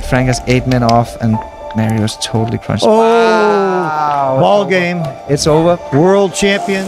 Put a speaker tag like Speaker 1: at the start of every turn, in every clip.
Speaker 1: Frank has 8 men off, and Mario's totally crunched.
Speaker 2: Oh,
Speaker 1: Wow.
Speaker 2: ball game.
Speaker 1: It's over.
Speaker 2: World champion.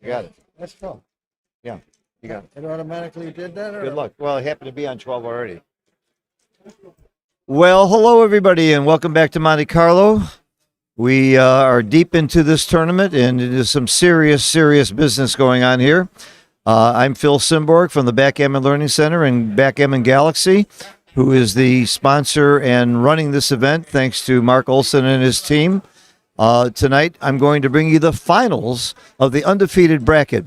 Speaker 2: You got it.
Speaker 3: That's cool.
Speaker 2: Yeah, you got it.
Speaker 3: It automatically did that? Or?
Speaker 2: Good luck. Well, it happened to be on 12 already. Well, hello, everybody, and welcome back to Monte Carlo. We are deep into this tournament, and it is some serious, serious business going on here. I'm Phil Simborg from the Backgammon Learning Center and Backgammon Galaxy, who is the sponsor and running this event, thanks to Mark Olson and his team. Tonight, I'm going to bring you the finals of the undefeated bracket.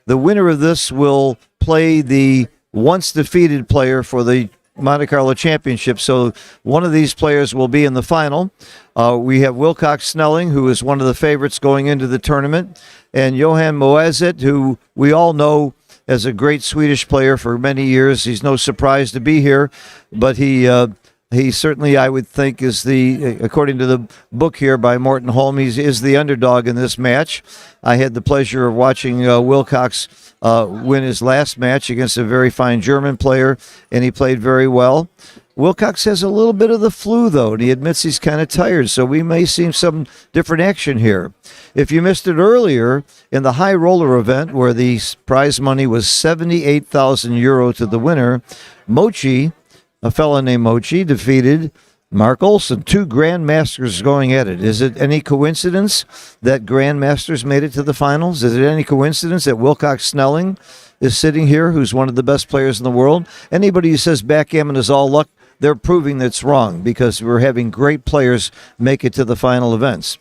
Speaker 2: The winner of this will play the once defeated player for the Monte Carlo Championship. So one of these players will be in the final. We have Wilcox Snelling, who is one of the favorites going into the tournament, and Johan Moazet, who we all know as a great Swedish player for many years. He's no surprise to be here, but he certainly, I would think, is according to the book here by Morton Holm, is the underdog in this match. I had the pleasure of watching Wilcox win his last match against a very fine German player, and he played very well. Wilcox has a little bit of the flu, though, and he admits he's kind of tired, so we may see some different action here. If you missed it earlier, in the high roller event, where the prize money was 78,000 euro to the winner, Mochi, a fellow named Mochi, defeated Mark Olson. 2 grandmasters going at it. Is it any coincidence that grandmasters made it to the finals? Is it any coincidence that Wilcox Snelling is sitting here, who's one of the best players in the world? Anybody who says backgammon is all luck, they're proving that's wrong, because we're having great players make it to the final events.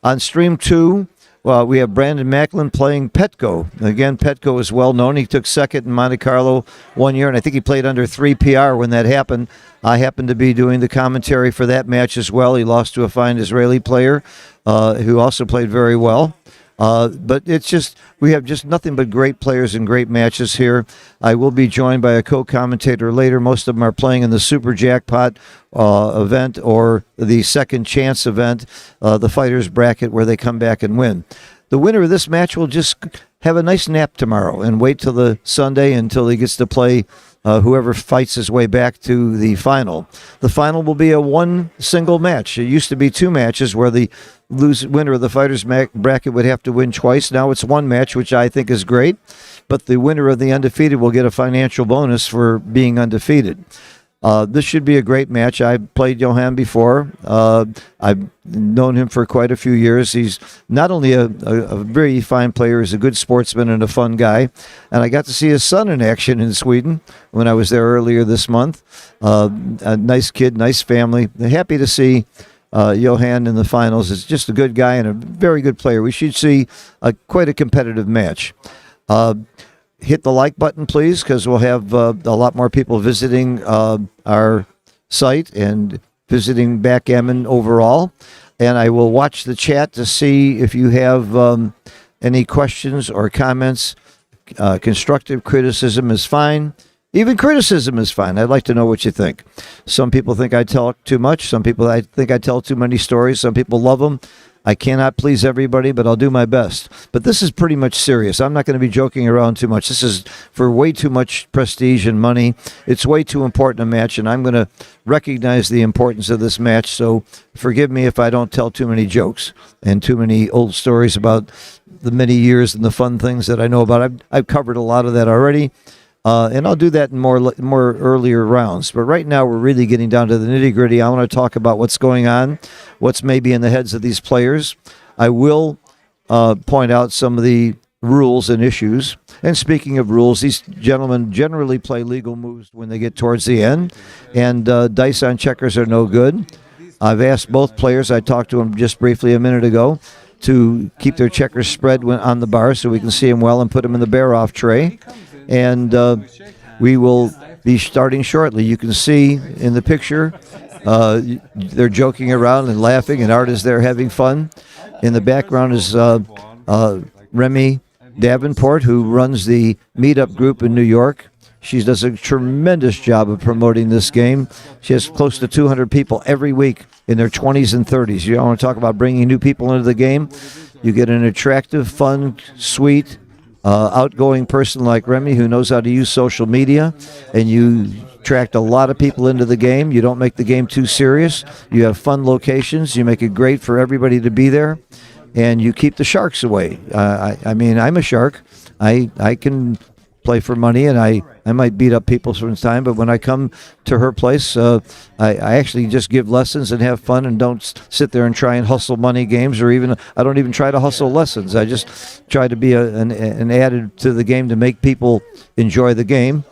Speaker 2: On stream 2, we have Brandon Macklin playing Petco. Again, Petco is well known. He took second in Monte Carlo one year, and I think he played under 3 PR when that happened. I happened to be doing the commentary for that match as well. He lost to a fine Israeli player who also played very well. But it's just, we have just nothing but great players and great matches here. I will be joined by a co-commentator later. Most of them are playing in the Super Jackpot event or the Second Chance event, the Fighters Bracket, where they come back and win. The winner of this match will just have a nice nap tomorrow and wait till the Sunday until he gets to play whoever fights his way back to the final. The final will be a one single match. It used to be 2 matches where the winner of the Fighters Bracket would have to win twice. Now it's 1 match, which I think is great. But the winner of the undefeated will get a financial bonus for being undefeated. This should be a great match. I've played Johan before. I've known him for quite a few years. He's not only a very fine player, he's a good sportsman and a fun guy. And I got to see his son in action in Sweden when I was there earlier this month. A nice kid, nice family. Happy to see Johan in the finals. He's just a good guy and a very good player. We should see quite a competitive match. Hit the like button, please, because we'll have a lot more people visiting our site and visiting Backgammon overall. And I will watch the chat to see if you have any questions or comments. Constructive criticism is fine. Even criticism is fine. I'd like to know what you think. Some people think I talk too much. Some people think I tell too many stories. Some people love them. I cannot please everybody, but I'll do my best. But this is pretty much serious. I'm not going to be joking around too much. This is for way too much prestige and money. It's way too important a match, and I'm going to recognize the importance of this match. So forgive me if I don't tell too many jokes and too many old stories about the many years and the fun things that I know about. I've covered a lot of that already. And I'll do that in more earlier rounds. But right now, we're really getting down to the nitty gritty. I want to talk about what's going on, what's maybe in the heads of these players. I will point out some of the rules and issues. And speaking of rules, these gentlemen generally play legal moves when they get towards the end, and dice on checkers are no good. I've asked both players, I talked to them just briefly a minute ago, to keep their checkers spread on the bar so we can see them well and put them in the bear-off tray. And we will be starting shortly. You can see in the picture, they're joking around and laughing, and Art is there having fun. In the background is Remy Davenport, who runs the meetup group in New York. She does a tremendous job of promoting this game. She has close to 200 people every week in their 20s and 30s. You want to talk about bringing new people into the game? You get an attractive, fun, sweet, outgoing person like Remy who knows how to use social media, and you attract a lot of people into the game. You don't make the game too serious. You have fun locations. You make it great for everybody to be there, and you keep the sharks away. I mean, I'm a shark. I can play for money, and I might beat up people from time, but when I come to her place, I actually just give lessons and have fun and don't sit there and try and hustle money games, or even I don't even try to hustle lessons. I just try to be an added to the game to make people enjoy the game.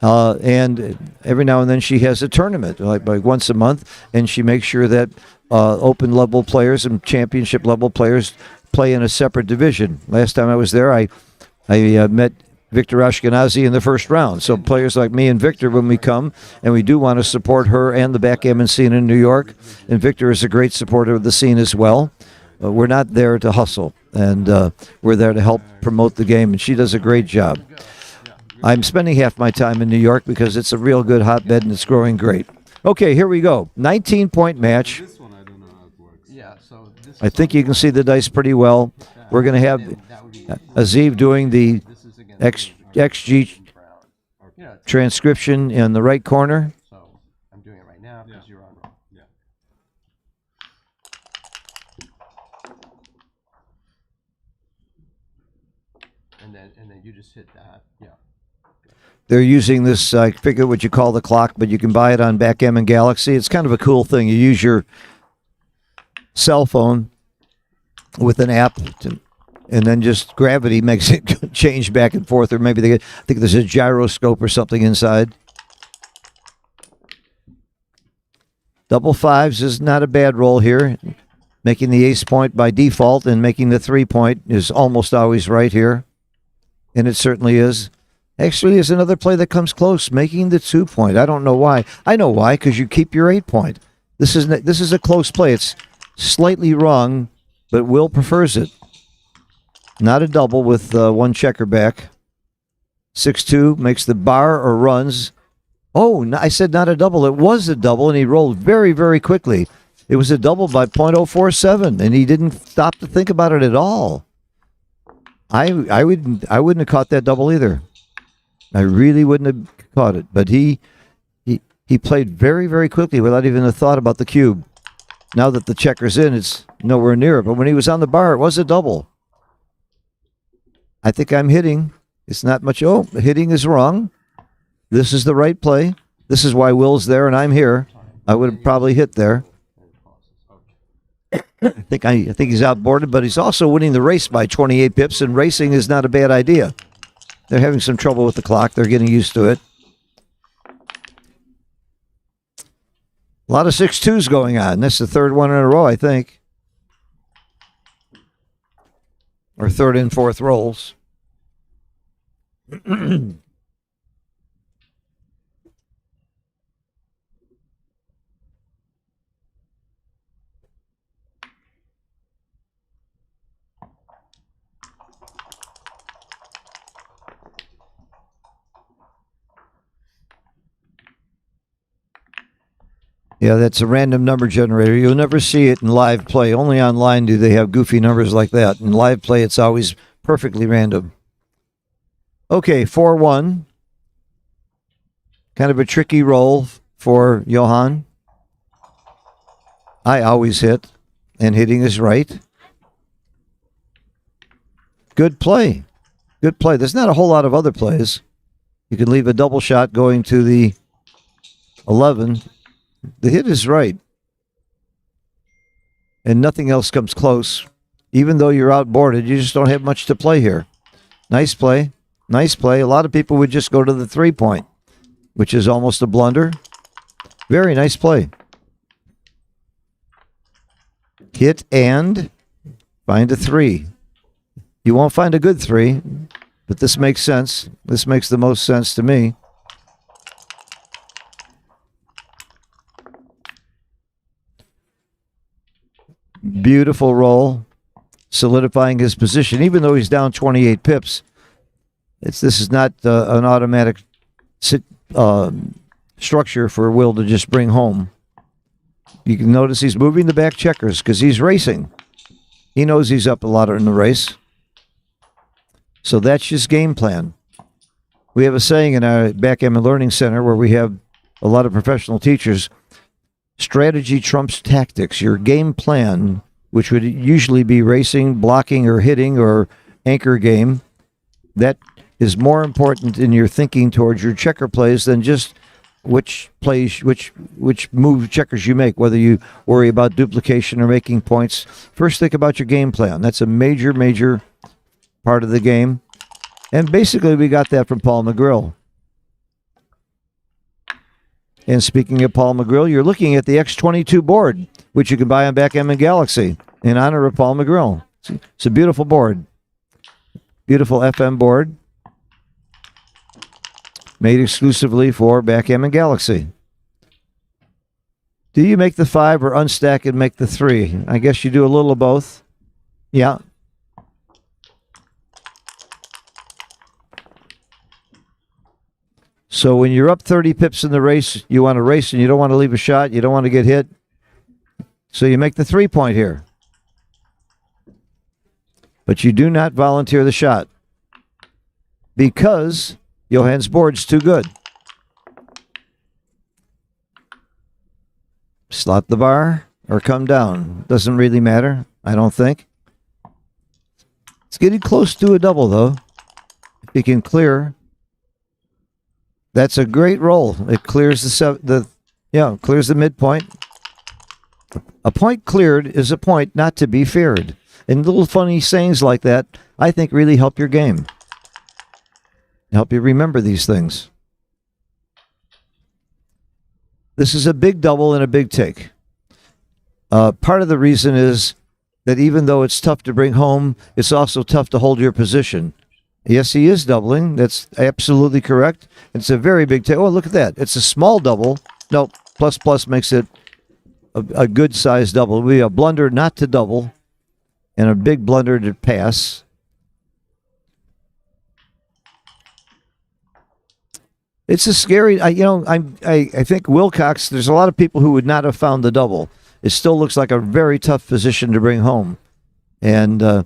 Speaker 2: And every now and then she has a tournament, like once a month, and she makes sure that open level players and championship level players play in a separate division. Last time I was there, I met Victor Ashkenazi in the first round. So players like me and Victor, when we come, and we do want to support her and the backgammon scene in New York, and Victor is a great supporter of the scene as well. We're not there to hustle, and we're there to help promote the game, and she does a great job. I'm spending half my time in New York because it's a real good hotbed and it's growing great. Okay, here we go. 19-point match. I think you can see the dice pretty well. We're going to have Aziv doing the XG transcription in the right corner.
Speaker 3: So I'm doing it right now because you're on roll. Yeah. And then you just hit that. Yeah.
Speaker 2: They're using this, I forget what you call the clock, but you can buy it on Backgammon Galaxy. It's kind of a cool thing. You use your cell phone with an app and then just gravity makes it change back and forth, or maybe I think there's a gyroscope or something inside. Double fives is not a bad roll here. Making the ace point by default and making the 3 point is almost always right here. And it certainly is. Actually, is another play that comes close, making the 2 point. I don't know why. I know why, because you keep your 8 point. This is a close play. It's slightly wrong, but Will prefers it. Not a double with one checker back. 6-2 makes the bar or runs. Oh, I said not a double. It was a double, and he rolled very, very quickly. It was a double by .047, and he didn't stop to think about it at all. I wouldn't have caught that double either. I really wouldn't have caught it, but he played very, very quickly without even a thought about the cube. Now that the checker's in, it's nowhere near it. But when he was on the bar, it was a double. I think I'm hitting. It's not much. Oh, hitting is wrong. This is the right play. This is why Will's there and I'm here. I would have probably hit there. I think he's outboarded, but he's also winning the race by 28 pips, and racing is not a bad idea. They're having some trouble with the clock. They're getting used to it. A lot of 6-2s going on. That's the third one in a row, I think. Or third and fourth rolls. Yeah, that's a random number generator. You'll never see it in live play. Only online do they have goofy numbers like that. In live play, it's always perfectly random. Okay, 4-1. Kind of a tricky roll for Johan. I always hit, and hitting is right. Good play. Good play. There's not a whole lot of other plays. You can leave a double shot going to the 11. The hit is right. And nothing else comes close. Even though you're outboarded, you just don't have much to play here. Nice play. Nice play. A lot of people would just go to the 3-point, which is almost a blunder. Very nice play. Hit and find a 3. You won't find a good 3, but this makes sense. This makes the most sense to me. Beautiful roll, solidifying his position, even though he's down 28 pips. This is not an automatic structure for Will to just bring home. You can notice he's moving the back checkers because he's racing. He knows he's up a lot in the race. So that's his game plan. We have a saying in our Backgammon Learning Center where we have a lot of professional teachers: strategy trumps tactics. Your game plan, which would usually be racing, blocking, or hitting, or anchor game, that is more important in your thinking towards your checker plays than just which plays, which move checkers you make, whether you worry about duplication or making points. First, think about your game plan. That's a major, major part of the game. And basically, we got that from Paul McGrill. And speaking of Paul McGrill, you're looking at the X22 board, which you can buy on Backgammon Galaxy in honor of Paul McGrill. It's a beautiful board. Beautiful FM board. Made exclusively for Backgammon Galaxy. Do you make the 5 or unstack and make the 3? I guess you do a little of both. Yeah. So when you're up 30 pips in the race, you want to race and you don't want to leave a shot. You don't want to get hit. So you make the 3-point here. But you do not volunteer the shot because Johan's board's too good. Slot the bar or come down. Doesn't really matter, I don't think. It's getting close to a double, though. If he can clear, that's a great roll. It clears clears the midpoint. A point cleared is a point not to be feared. And little funny sayings like that, I think, really help your game. Help you remember these things. This is a big double and a big take. Part of the reason is that even though it's tough to bring home, it's also tough to hold your position. Yes, he is doubling. That's absolutely correct. It's a very big take. Oh, look at that. It's a small double. No, plus makes it a good size double. It would be a blunder not to double and a big blunder to pass. It's a scary, I think Wilcox, there's a lot of people who would not have found the double. It still looks like a very tough position to bring home. And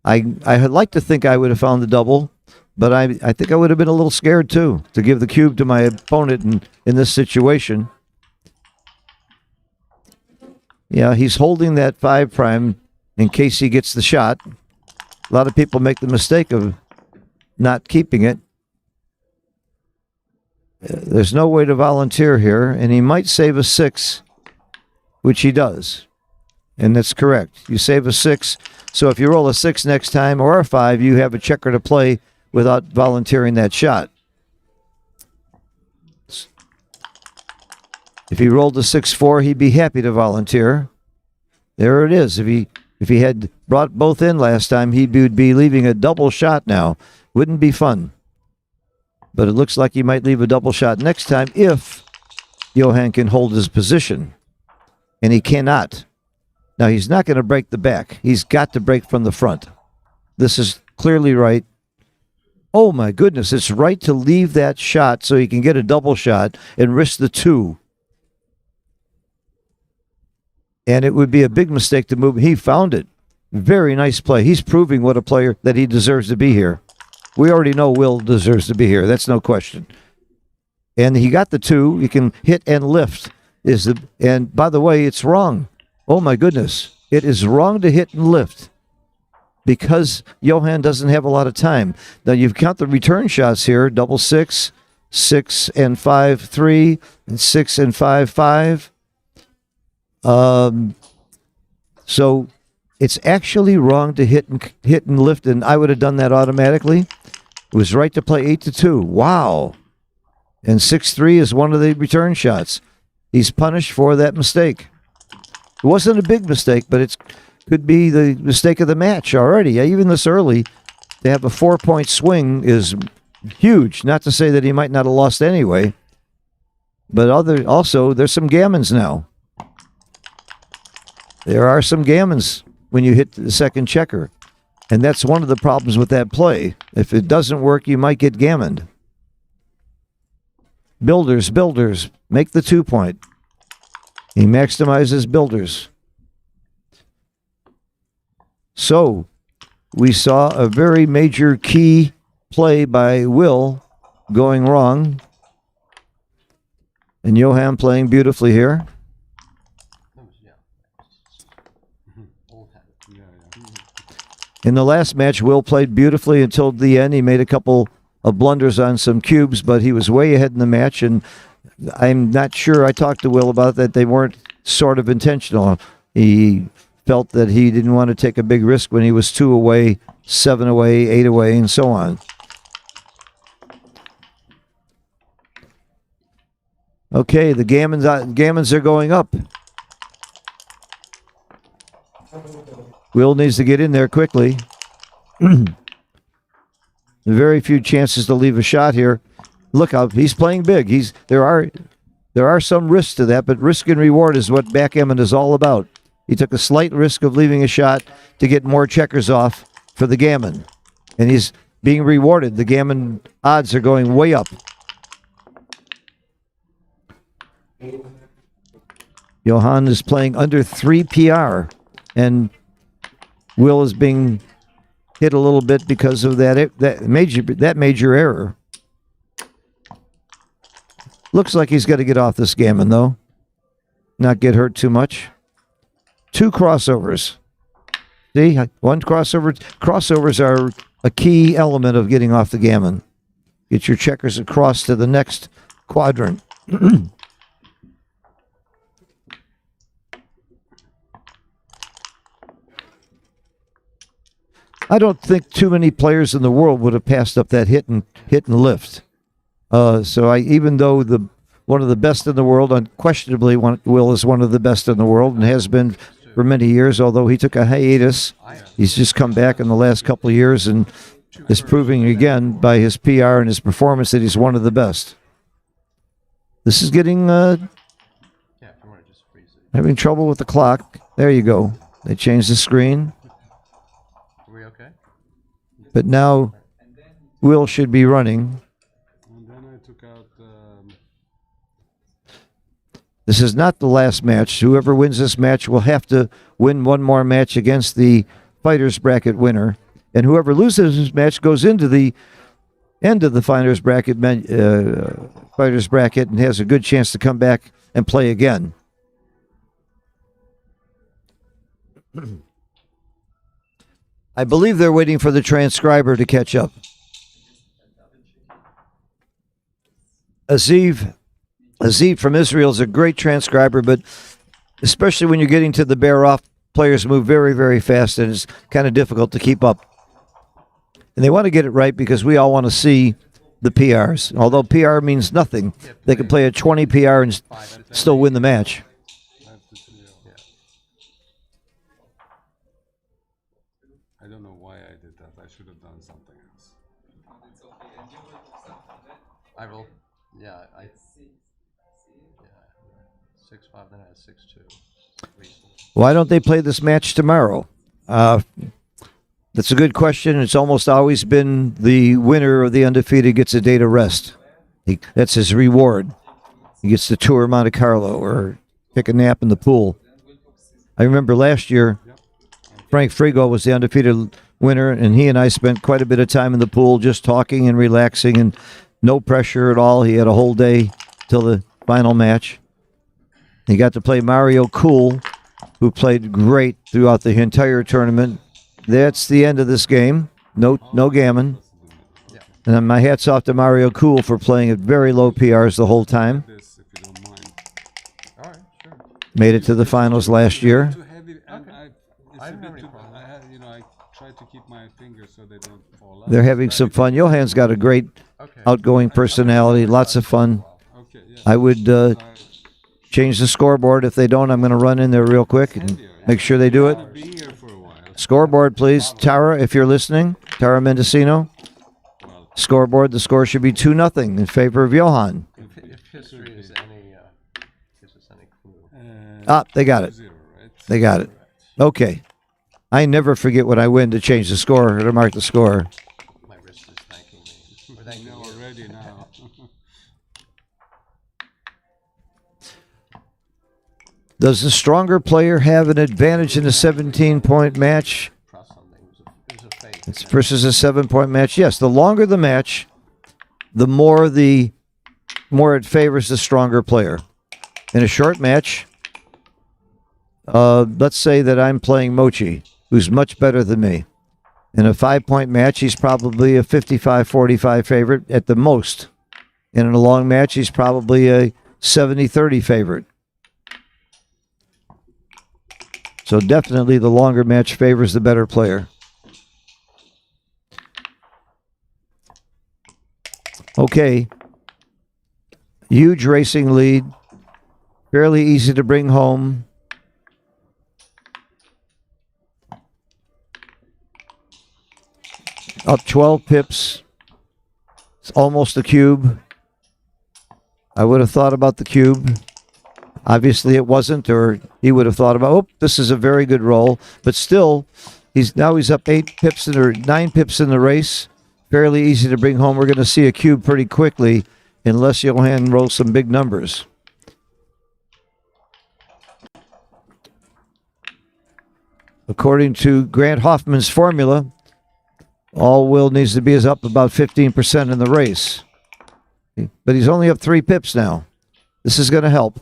Speaker 2: I'd like to think I would have found the double, but I think I would have been a little scared too to give the cube to my opponent in this situation. Yeah, he's holding that 5' in case he gets the shot. A lot of people make the mistake of not keeping it. There's no way to volunteer here, and he might save a 6, which he does. And that's correct. You save a 6. So if you roll a 6 next time or a 5, you have a checker to play without volunteering that shot. If he rolled a 6-4, he'd be happy to volunteer. There it is. If he had brought both in last time, he would be leaving a double shot now. Wouldn't be fun. But it looks like he might leave a double shot next time if Johan can hold his position. And he cannot. Now, he's not going to break the back. He's got to break from the front. This is clearly right. Oh, my goodness. It's right to leave that shot so he can get a double shot and risk the 2. And it would be a big mistake to move. He found it. Very nice play. He's proving what a player that he deserves to be here. We already know Will deserves to be here. That's no question. And he got the 2. He can hit and lift. And by the way, it's wrong. Oh, my goodness. It is wrong to hit and lift. because Johan doesn't have a lot of time. Now you count the return shots here: 6-6, 6 and 5-3, and 6 and 5-5. So it's actually wrong to hit and lift, and I would have done that automatically. It was right to play 8-2. Wow. And 6-3 is one of the return shots. He's punished for that mistake. It wasn't a big mistake, but it could be the mistake of the match already. Even this early, to have a 4-point swing is huge. Not to say that he might not have lost anyway, but also there's some gammons now. There are some gammons when you hit the second checker, and that's one of the problems with that play. If it doesn't work, you might get gammoned. Builders, make the 2-point. He maximizes builders. So we saw a very major key play by Will going wrong, and Johan playing beautifully here. In the last match, Will played beautifully until the end. He made a couple of blunders on some cubes, but he was way ahead in the match, and I'm not sure. I talked to Will about that. They weren't sort of intentional. He felt that he didn't want to take a big risk when he was 2 away, 7 away, 8 away, and so on. Okay, the gammons are going up. Will needs to get in there quickly. Very few chances to leave a shot here. Look out, he's playing big. There are some risks to that, but risk and reward is what backgammon is all about. He took a slight risk of leaving a shot to get more checkers off for the gammon, and he's being rewarded. The gammon odds are going way up. Johan is playing under 3 PR, and Will is being hit a little bit because of that major error. Looks like he's got to get off this gammon, though. Not get hurt too much. 2 crossovers. See, 1 crossover. Crossovers are a key element of getting off the gammon. Get your checkers across to the next quadrant. I don't think too many players in the world would have passed up that hit and lift. Even though one of the best in the world, unquestionably, Will is one of the best in the world and has been for many years. Although he took a hiatus, he's just come back in the last couple of years and is proving again by his PR and his performance that he's one of the best. This is getting having trouble with the clock. There you go. They changed the screen. But now Will should be running.
Speaker 4: And then I took out.
Speaker 2: This is not the last match. Whoever wins this match will have to win one more match against the fighters bracket winner, and whoever loses this match goes into the end of the fighters bracket and has a good chance to come back and play again. I believe they're waiting for the transcriber to catch up. Aziv from Israel is a great transcriber, but especially when you're getting to the bear off, players move very, very fast, and it's kind of difficult to keep up. And they want to get it right because we all want to see the PRs. Although PR means nothing, they can play a 20 PR and still win the match.
Speaker 4: I don't know why I did that. I should have done something else.
Speaker 3: I rolled. Yeah, 6-5, then I had 6-2.
Speaker 2: Why don't they play this match tomorrow? That's a good question. It's almost always been the winner of the Undefeated gets a day to rest. That's his reward. He gets to tour Monte Carlo or take a nap in the pool. I remember last year, Frank Frigo was the Undefeated winner, and he and I spent quite a bit of time in the pool just talking and relaxing and no pressure at all. He had a whole day till the final match. He got to play Mario Cool, who played great throughout the entire tournament. that's the end of this game. No gammon.
Speaker 3: Yeah.
Speaker 2: And my hat's off to Mario Cool for playing at very low PRs the whole time.
Speaker 4: This, if you don't mind.
Speaker 3: All right, sure.
Speaker 2: Made it to the finals last year.
Speaker 4: Too heavy, and it's
Speaker 3: I
Speaker 4: a
Speaker 3: don't
Speaker 4: bit
Speaker 3: have any
Speaker 4: too.
Speaker 3: problem.
Speaker 4: I try to keep my fingers so they don't fall out.
Speaker 2: They're having some fun. Johan's got a great
Speaker 3: Okay.
Speaker 2: outgoing personality, lots of fun.
Speaker 4: Okay, yeah.
Speaker 2: I would change the scoreboard. If they don't, I'm going to run in there real quick and make sure they do it.
Speaker 4: I've been here for a while.
Speaker 2: Scoreboard, please. Tara, if you're listening. Tara Mendocino.
Speaker 4: Well,
Speaker 2: Scoreboard, the score should be 2-0 in favor of Johan.
Speaker 3: If history is any gives us any clue.
Speaker 2: They got it.
Speaker 4: 0, right?
Speaker 2: They got it. Okay. I never forget when I win to change the score or to mark the score.
Speaker 3: My wrist is thanking me. Or thanking
Speaker 4: No,
Speaker 3: you.
Speaker 4: already now.
Speaker 2: Does the stronger player have an advantage in a 17-point match?
Speaker 3: Trust something. It was a fake.
Speaker 2: It's versus a 7-point match. Yes, the longer the match, the more it favors the stronger player. In a short match, let's say that I'm playing Mochi, who's much better than me. In a 5-point match, he's probably a 55-45 favorite at the most. And in a long match, he's probably a 70-30 favorite. So definitely the longer match favors the better player. Okay. Huge racing lead. Fairly easy to bring home. Up 12 pips. It's almost a cube. I would have thought about the cube. Obviously it wasn't, or he would have thought about, this is a very good roll. But still, he's up 8 pips or 9 pips in the race. Fairly easy to bring home. We're going to see a cube pretty quickly unless Johan rolls some big numbers. According to Grant Hoffman's formula, all Will needs to be is up about 15% in the race. But he's only up 3 pips now. This is going to help.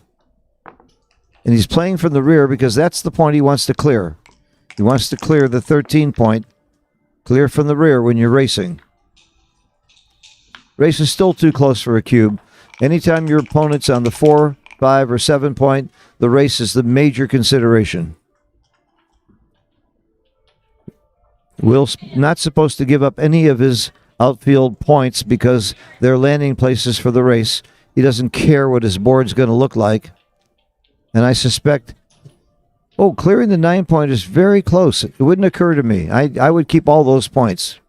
Speaker 2: And he's playing from the rear because that's the point he wants to clear. He wants to clear the 13 point. Clear from the rear when you're racing. Race is still too close for a cube. Anytime your opponent's on the 4, 5, or 7 point, the race is the major consideration. Will's not supposed to give up any of his outfield points because they're landing places for the race. He doesn't care what his board's going to look like. And I suspect, clearing the 9 point is very close. It wouldn't occur to me. I would keep all those points.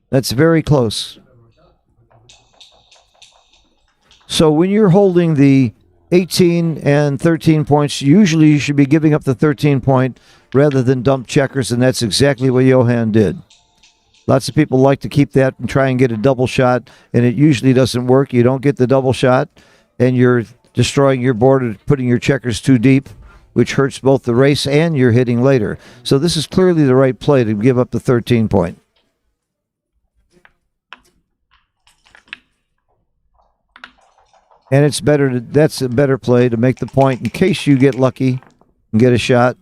Speaker 2: That's very close. So when you're holding the 18 and 13 points, usually you should be giving up the 13 point rather than dump checkers, and that's exactly what Johan did. Lots of people like to keep that and try and get a double shot, and it usually doesn't work. You don't get the double shot, and you're destroying your board and putting your checkers too deep, which hurts both the race and your hitting later. So this is clearly the right play to give up the 13 point. And it's better. That's a better play to make the point in case you get lucky and get a shot.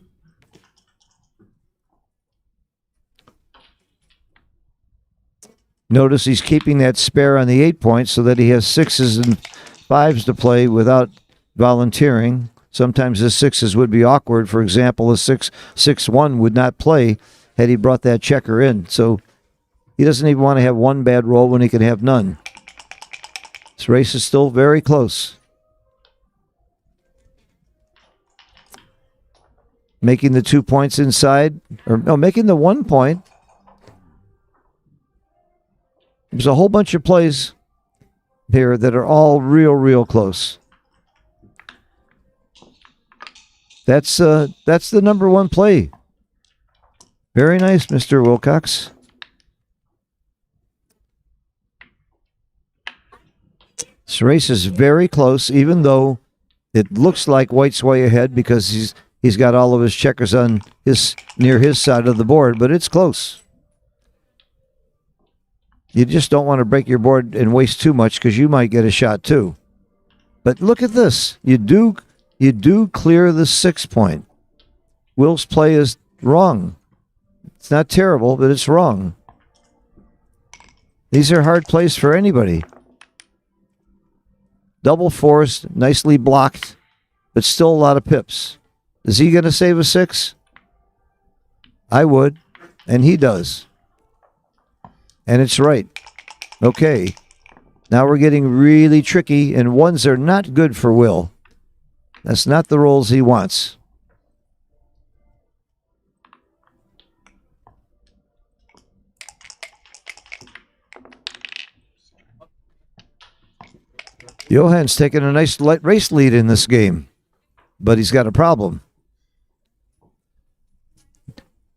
Speaker 2: Notice he's keeping that spare on the 8 points so that he has 6s and 5s to play without volunteering. Sometimes his 6s would be awkward. For example, a 6-1 would not play had he brought that checker in. So he doesn't even want to have one bad roll when he can have none. This race is still very close. Making the 2 points inside, or no, making the 1 point. There's a whole bunch of plays here that are all real close. That's the number one play. Very nice, Mr. Wilcox. This race is very close, even though it looks like White's way ahead because he's got all of his checkers on near his side of the board, but it's close. You just don't want to break your board and waste too much because you might get a shot too. But look at this. You do clear the 6 point. Will's play is wrong. It's not terrible, but it's wrong. These are hard plays for anybody. Double fours, nicely blocked, but still a lot of pips. Is he going to save a 6? I would, and he does. And it's right. Okay. Now we're getting really tricky, and ones are not good for Will. That's not the rolls he wants. Johan's taking a nice light race lead in this game, but he's got a problem.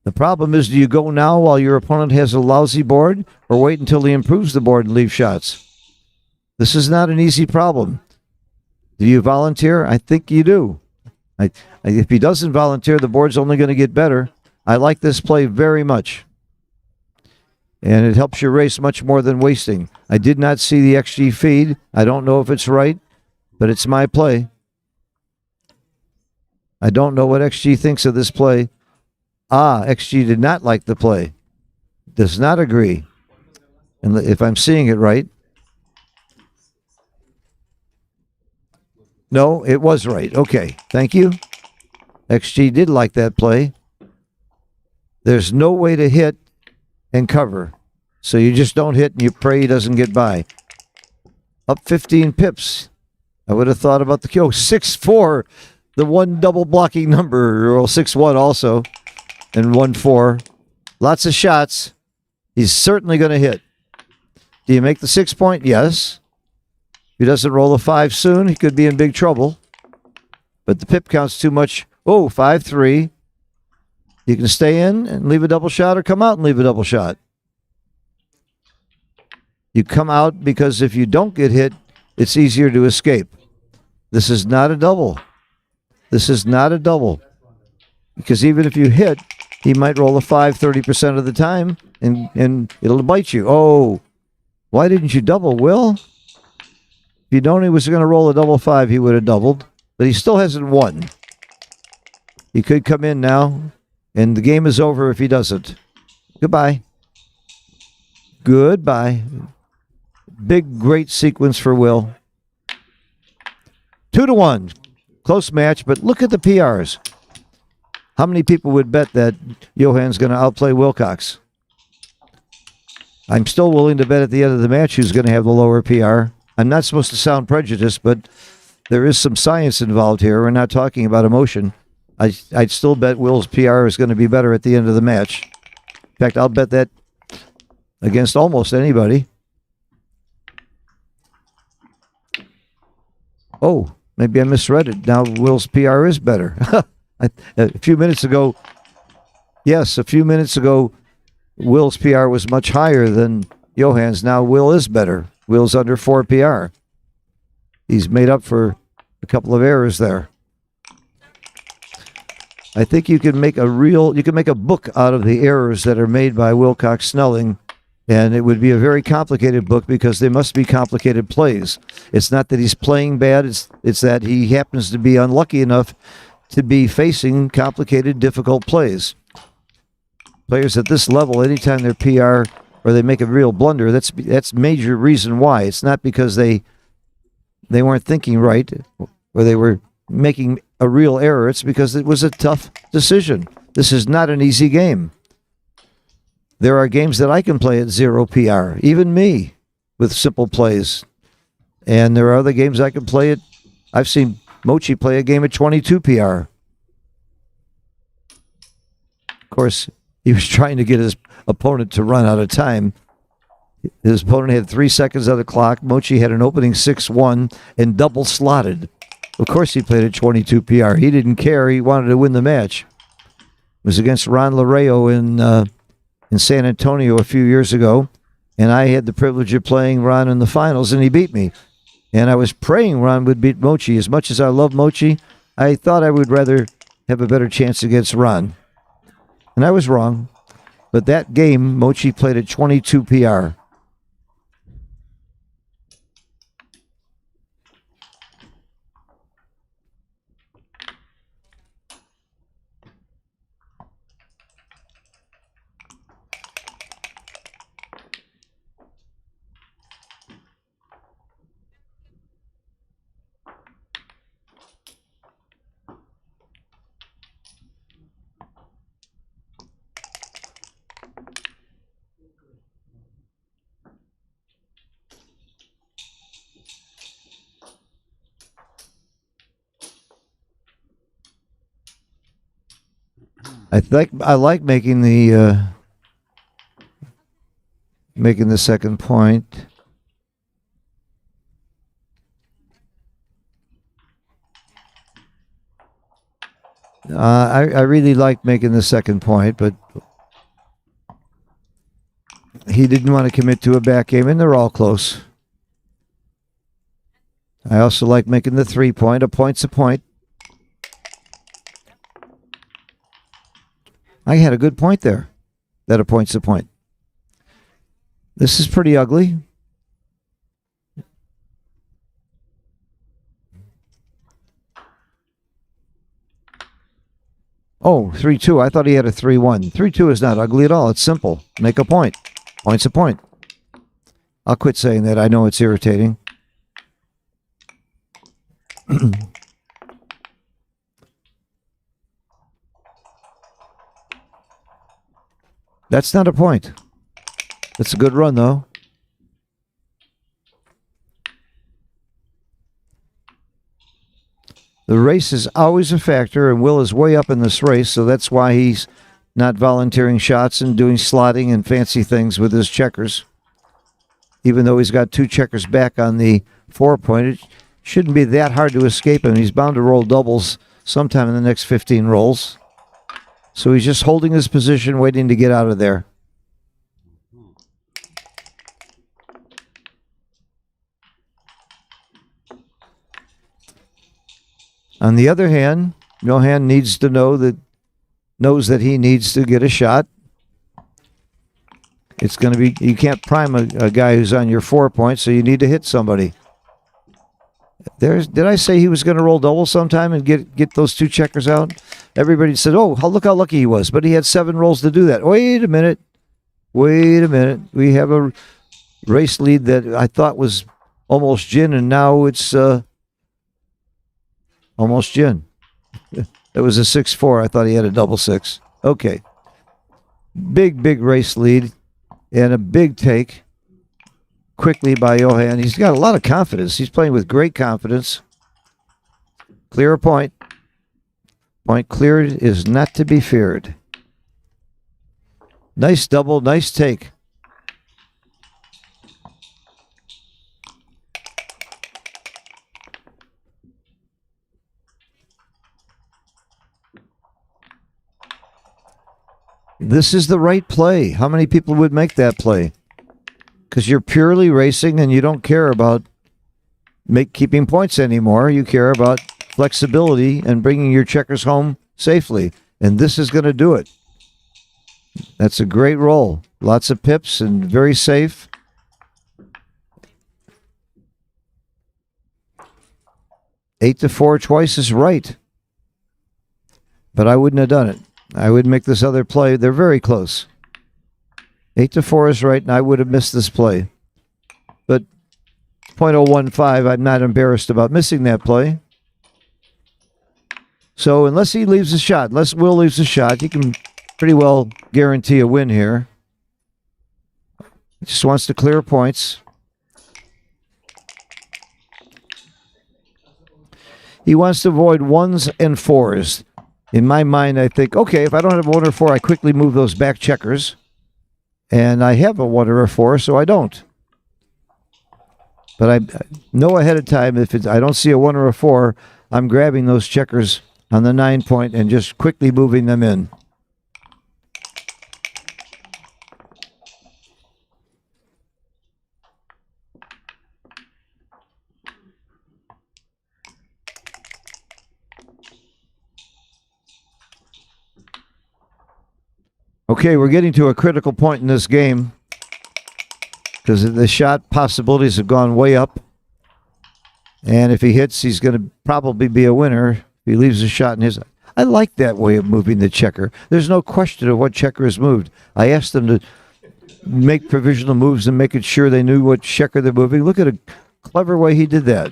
Speaker 2: The problem is, do you go now while your opponent has a lousy board, or wait until he improves the board and leave shots? This is not an easy problem. Do you volunteer? I think you do. If he doesn't volunteer, the board's only going to get better. I like this play very much. And it helps you race much more than wasting. I did not see the XG feed. I don't know if it's right, but it's my play. I don't know what XG thinks of this play. XG did not like the play. Does not agree. And if I'm seeing it right. No, it was right. Okay, thank you. XG did like that play. There's no way to hit and cover. So you just don't hit and you pray he doesn't get by. Up 15 pips. I would have thought about the 6-4, the one double blocking number, or 6-1 also, and 1-4. Lots of shots. He's certainly going to hit. Do you make the 6 point? Yes. If he doesn't roll a 5 soon, he could be in big trouble. But the pip counts too much. 5-3. You can stay in and leave a double shot, or come out and leave a double shot. You come out because if you don't get hit, it's easier to escape. This is not a double. This is not a double. Because even if you hit, he might roll a 5 30% of the time, and it'll bite you. Why didn't you double, Will? If you'd known he was going to roll a double 5, he would have doubled. But he still hasn't won. He could come in now, and the game is over if he doesn't. Goodbye. Goodbye. Big, great sequence for Will. 2-1. Close match, but look at the PRs. How many people would bet that Johan's going to outplay Wilcox? I'm still willing to bet at the end of the match who's going to have the lower PR. I'm not supposed to sound prejudiced, but there is some science involved here. We're not talking about emotion. I'd still bet Will's PR is going to be better at the end of the match. In fact, I'll bet that against almost anybody. Maybe I misread it. Now Will's PR is better. A few minutes ago, Will's PR was much higher than Johan's. Now Will is better. Will's under 4 PR. He's made up for a couple of errors there. I think you can make a book out of the errors that are made by Wilcox Snelling, and it would be a very complicated book because they must be complicated plays. It's not that he's playing bad, it's that he happens to be unlucky enough to be facing complicated, difficult plays. Players at this level, anytime they're PR or they make a real blunder, that's major reason why. It's not because they weren't thinking right or they were making a real error. It's because it was a tough decision. This is not an easy game. There are games that I can play at 0 PR, even me, with simple plays. And there are other games I can play at. I've seen Mochi play a game at 22 PR. Of course, he was trying to get his opponent to run out of time. His opponent had 3 seconds on the clock. Mochi had an opening 6-1 and double slotted. Of course he played at 22 PR. He didn't care. He wanted to win the match. It was against Ron Lareo in San Antonio a few years ago, and I had the privilege of playing Ron in the finals, and he beat me. And I was praying Ron would beat Mochi. As much as I love Mochi, I thought I would rather have a better chance against Ron. And I was wrong. But that game, Mochi played at 22 PR. I like making the second point. I really like making the second point, but he didn't want to commit to a backgammon. They're all close. I also like making the 3 point. A point's a point. I had a good point there. That a point's a point. This is pretty ugly. Oh, 3-2. I thought he had a 3-1. 3-2 is not ugly at all. It's simple. Make a point. Point's a point. I'll quit saying that. I know it's irritating. That's not a point. That's a good run, though. The race is always a factor, and Will is way up in this race, so that's why he's not volunteering shots and doing slotting and fancy things with his checkers. Even though he's got 2 checkers back on the 4 point, it shouldn't be that hard to escape him. He's bound to roll doubles sometime in the next 15 rolls. So he's just holding his position, waiting to get out of there. On the other hand, Johan needs to knows that he needs to get a shot. It's going to be, you can't prime a guy who's on your 4 point, so you need to hit somebody. Did I say he was going to roll double sometime and get those 2 checkers out? Everybody said, oh, look how lucky he was, but he had 7 rolls to do that. Wait a minute. We have a race lead that I thought was almost gin, and now it's almost gin. It was a 6-4. I thought he had a double 6. Okay. Big race lead and a big take quickly by Johan. He's got a lot of confidence. He's playing with great confidence. Clear a point. Point cleared is not to be feared. Nice double, nice take. This is the right play. How many people would make that play? Because you're purely racing and you don't care about keeping points anymore. You care about flexibility and bringing your checkers home safely. And this is going to do it. That's a great roll. Lots of pips and very safe. Eight to 4 twice is right. But I wouldn't have done it. I would make this other play. They're very close. 8 to 4 is right, and I would have missed this play. But .015, I'm not embarrassed about missing that play. So unless he leaves a shot, unless Will leaves a shot, he can pretty well guarantee a win here. He just wants to clear points. He wants to avoid 1s and 4s. In my mind, I think, okay, if I don't have a 1 or 4, I quickly move those back checkers. And I have a 1 or a 4, so I don't. But I know ahead of time, if I don't see a 1 or a 4, I'm grabbing those checkers on the 9 point and just quickly moving them in. Okay, we're getting to a critical point in this game because the shot possibilities have gone way up. And if he hits, he's going to probably be a winner. If he leaves a shot in his... I like that way of moving the checker. There's no question of what checker is moved. I asked them to make provisional moves and making sure they knew what checker they're moving. Look at a clever way he did that.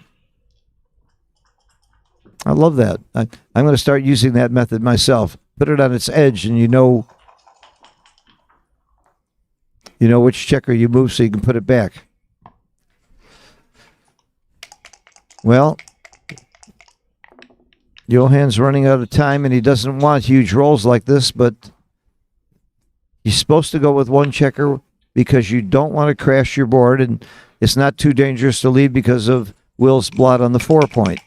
Speaker 2: I love that. I'm going to start using that method myself. Put it on its edge and you know which checker you move so you can put it back. Johan's running out of time, and he doesn't want huge rolls like this, but he's supposed to go with one checker because you don't want to crash your board, and it's not too dangerous to lead because of Will's blot on the 4-point.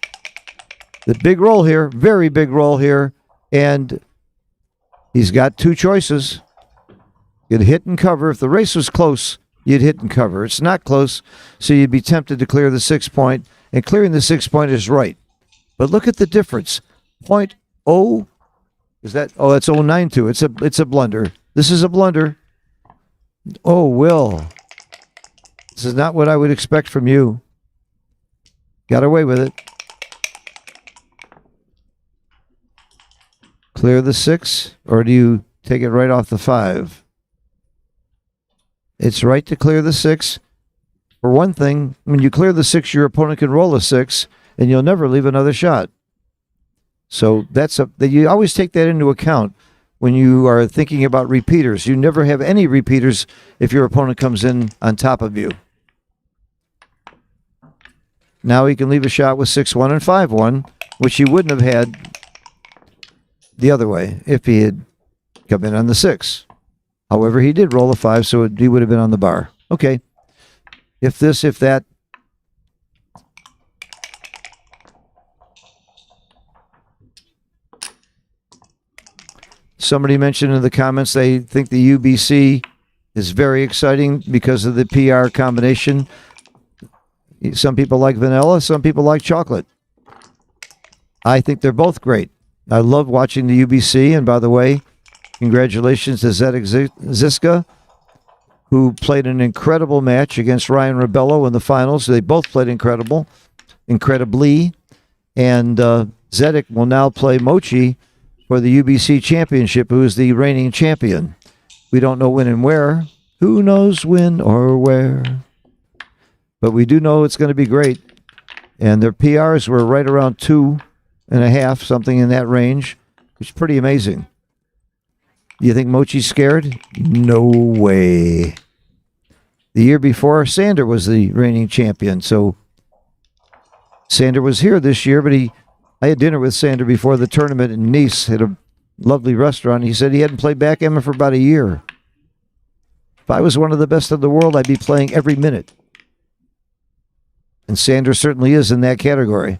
Speaker 2: The big roll here, very big roll here, and he's got two choices. You'd hit and cover. If the race was close, you'd hit and cover. It's not close, so you'd be tempted to clear the 6-point, and clearing the 6-point is right. But look at the difference. .0 is that? Oh, that's 092. It's a blunder. This is a blunder. Oh, Will. This is not what I would expect from you. Got away with it. Clear the 6, or do you take it right off the 5? It's right to clear the 6. For one thing, when you clear the 6, your opponent can roll a 6, and you'll never leave another shot. So you always take that into account when you are thinking about repeaters. You never have any repeaters if your opponent comes in on top of you. Now he can leave a shot with 6-1 and 5-1, which he wouldn't have had the other way if he had come in on the 6. However, he did roll a 5, so he would have been on the bar. Okay. If this, if that. Somebody mentioned in the comments they think the UBC is very exciting because of the PR combination. Some people like vanilla, some people like chocolate. I think they're both great. I love watching the UBC, and by the way, congratulations to Zedek Ziska, who played an incredible match against Ryan Rebello in the finals. They both played incredibly. And Zedek will now play Mochi for the UBC Championship, who is the reigning champion. We don't know when and where. Who knows when or where? But we do know it's going to be great. And their PRs were right around 2.5, something in that range, which is pretty amazing. You think Mochi's scared? No way. The year before, Sander was the reigning champion. So Sander was here this year, but I had dinner with Sander before the tournament in Nice at a lovely restaurant. He said he hadn't played backgammon for about a year. If I was one of the best in the world, I'd be playing every minute. And Sander certainly is in that category.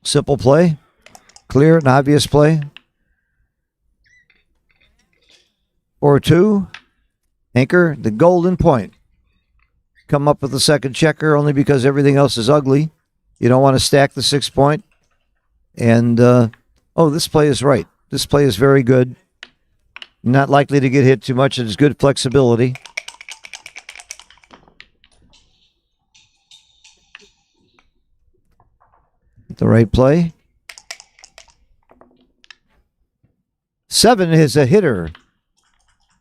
Speaker 2: Simple play, clear and obvious play. 4-2, anchor, the golden point. Come up with the second checker only because everything else is ugly. You don't want to stack the 6-point. And, this play is right. This play is very good. Not likely to get hit too much. It's good flexibility. The right play. 7 is a hitter.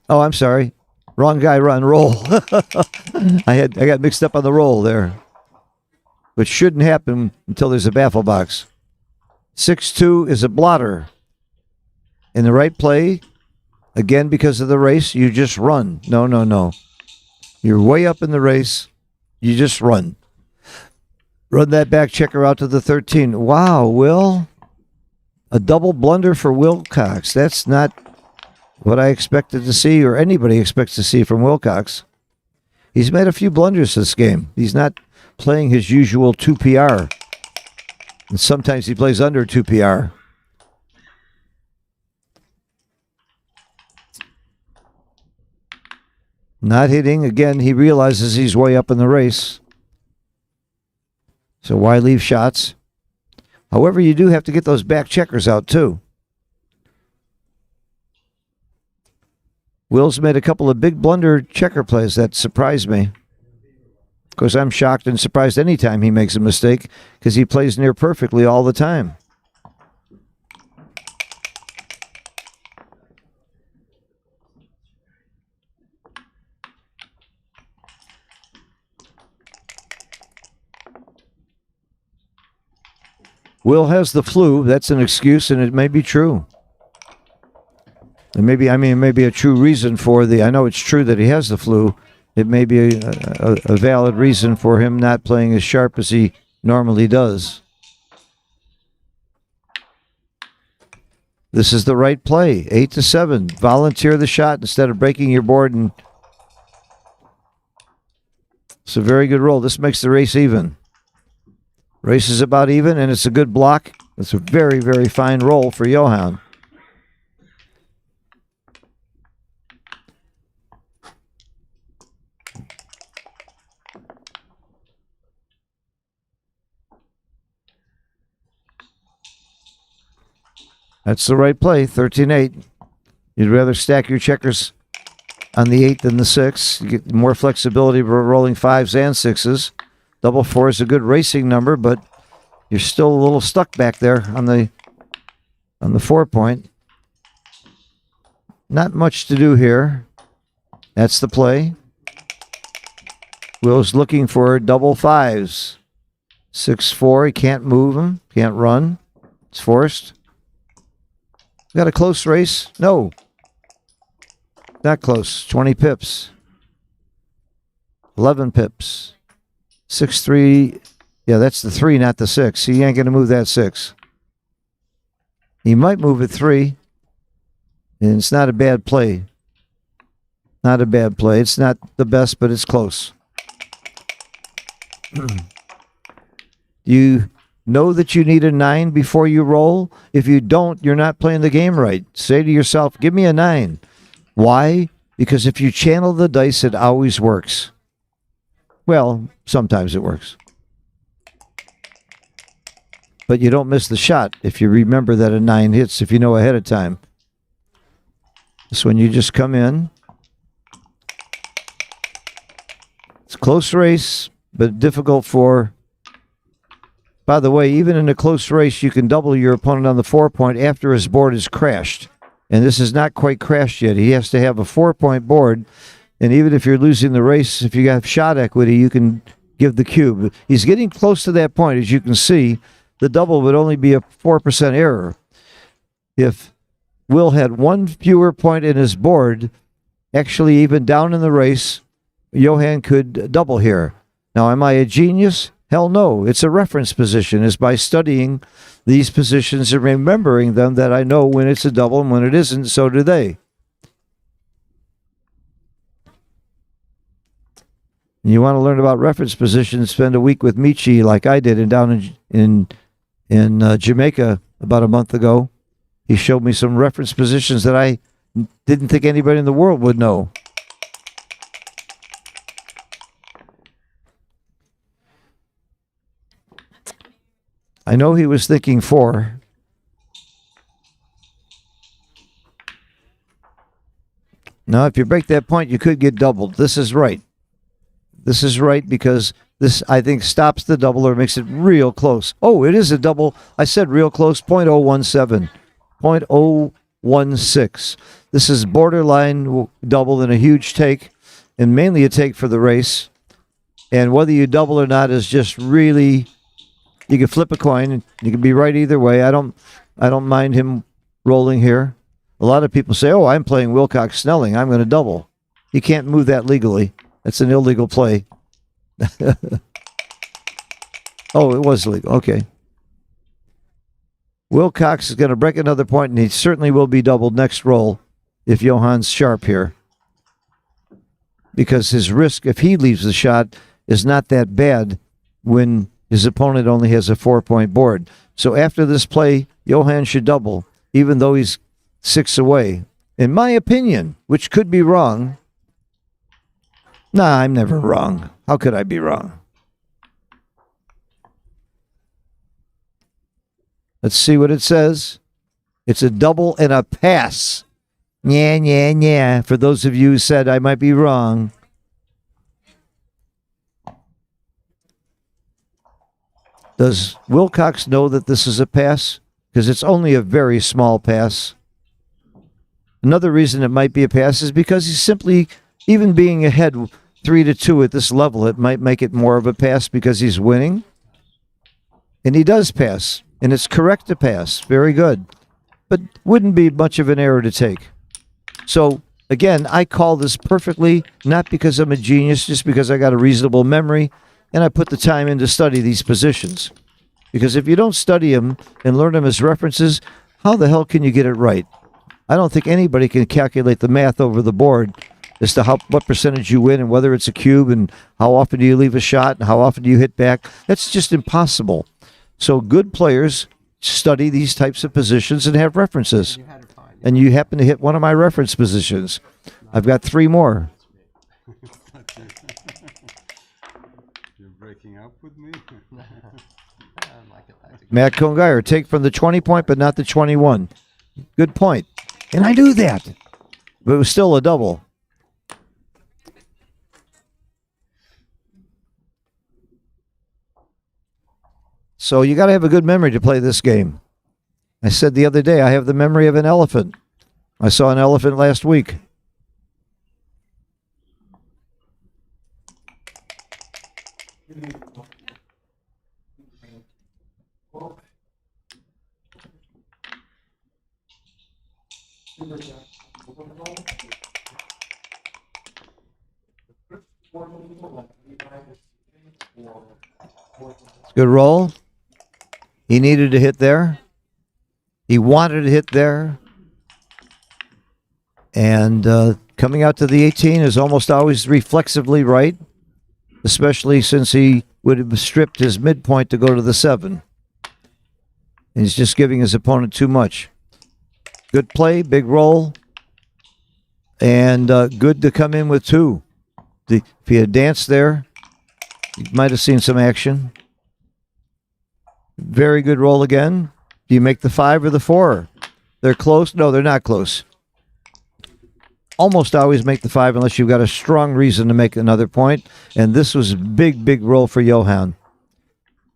Speaker 2: Oh, I'm sorry. Wrong guy run roll. I got mixed up on the roll there. Which shouldn't happen until there's a baffle box. 6-2 is a blotter. In the right play, again because of the race, you just run. No. You're way up in the race. You just run. Run that back checker out to the 13. Wow, Will. A double blunder for Wilcox. That's not what I expected to see or anybody expects to see from Wilcox. He's made a few blunders this game. He's not playing his usual 2 PR. And sometimes he plays under 2 PR. Not hitting. Again, he realizes he's way up in the race. So why leave shots? However, you do have to get those back checkers out too. Will's made a couple of big blunder checker plays that surprised me. Of course, I'm shocked and surprised anytime he makes a mistake because he plays near perfectly all the time. Will has the flu. That's an excuse, and it may be true. And maybe, I mean, it may be a true reason for I know it's true that he has the flu. It may be a valid reason for him not playing as sharp as he normally does. This is the right play. 8-7. Volunteer the shot instead of breaking your board. And it's a very good roll. This makes the race even. Race is about even, and it's a good block. It's a very, very fine roll for Johan. That's the right play, 13-8. You'd rather stack your checkers on the 8 than the 6. You get more flexibility for rolling 5s and 6s. Double 4 is a good racing number, but you're still a little stuck back there on the 4 point. Not much to do here. That's the play. Will's looking for double 5s. 6-4, he can't move him, can't run. It's forced. Got a close race? No. Not close. 20 pips. 11 pips. 6-3. Yeah, that's the 3, not the 6. He ain't going to move that 6. He might move it 3. And it's not a bad play. Not a bad play. It's not the best, but it's close. You know that you need a 9 before you roll. If you don't, you're not playing the game right. Say to yourself, give me a 9. Why? Because if you channel the dice, it always works. Well, sometimes it works. But you don't miss the shot if you remember that a 9 hits, if you know ahead of time. This one, you just come in. It's a close race, but difficult for... By the way, even in a close race, you can double your opponent on the 4 point after his board is crashed. And this is not quite crashed yet. He has to have a 4 point board. And even if you're losing the race, if you have shot equity, you can give the cube. He's getting close to that point. As you can see, the double would only be a 4% error. If Will had one fewer point in his board, actually even down in the race, Johan could double here. Now, am I a genius? Hell no. It's a reference position. It's by studying these positions and remembering them that I know when it's a double and when it isn't, so do they. You want to learn about reference positions, spend a week with Michi like I did down in Jamaica about a month ago. He showed me some reference positions that I didn't think anybody in the world would know. I know he was thinking 4. Now, if you break that point, you could get doubled. This is right. This is right because this, I think, stops the double or makes it real close. Oh, it is a double. I said real close, 0.017. 0.016. This is borderline double and a huge take, and mainly a take for the race. And whether you double or not is just really... You can flip a coin, and you can be right either way. I don't mind him rolling here. A lot of people say, oh, I'm playing Wilcox-Snelling. I'm going to double. You can't move that legally. That's an illegal play. Oh, it was legal. Okay. Wilcox is going to break another point, and he certainly will be doubled next roll if Johan's sharp here. Because his risk, if he leaves the shot, is not that bad when his opponent only has a 4 point board. So after this play, Johan should double, even though he's 6 away. In my opinion, which could be wrong. Nah, I'm never wrong. How could I be wrong? Let's see what it says. It's a double and a pass. Yeah. For those of you who said I might be wrong. Does Wilcox know that this is a pass? Because it's only a very small pass. Another reason it might be a pass is because he's simply, even being ahead 3-2 at this level, it might make it more of a pass because he's winning. And he does pass. And it's correct to pass. Very good. But wouldn't be much of an error to take. So, again, I call this perfectly, not because I'm a genius, just because I got a reasonable memory, and I put the time in to study these positions. Because if you don't study them and learn them as references, how the hell can you get it right? I don't think anybody can calculate the math over the board as to what percentage you win and whether it's a cube and how often do you leave a shot and how often do you hit back. That's just impossible. So good players study these types of positions and have references. And you happen to hit one of my reference positions. I've got 3 more.
Speaker 4: You're breaking up with me?
Speaker 2: Matt Congeyer, take from the 20 point, but not the 21. Good point. And I knew that. But it was still a double. So you got to have a good memory to play this game. I said the other day, I have the memory of an elephant. I saw an elephant last week. Good roll. He needed to hit there. He wanted to hit there. And coming out to the 18 is almost always reflexively right, especially since he would have stripped his midpoint to go to the 7. And he's just giving his opponent too much. Good play, big roll, and good to come in with 2. If he had danced there, you might have seen some action. Very good roll again. Do you make the 5 or the 4? They're close? No, they're not close. Almost always make the 5 unless you've got a strong reason to make another point. And this was a big, big roll for Johan.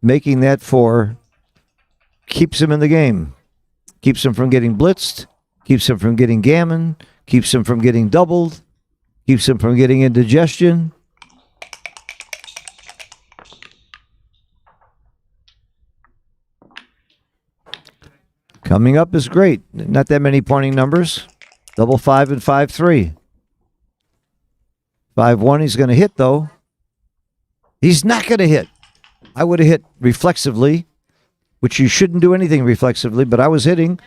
Speaker 2: Making that 4 keeps him in the game. Keeps him from getting blitzed. Keeps him from getting gammon. Keeps him from getting doubled. Keeps him from getting indigestion. Coming up is great. Not that many pointing numbers. Double 5 and 5-3. 5-1 he's going to hit, though. He's not going to hit. I would have hit reflexively, which you shouldn't do anything reflexively, but I was hitting,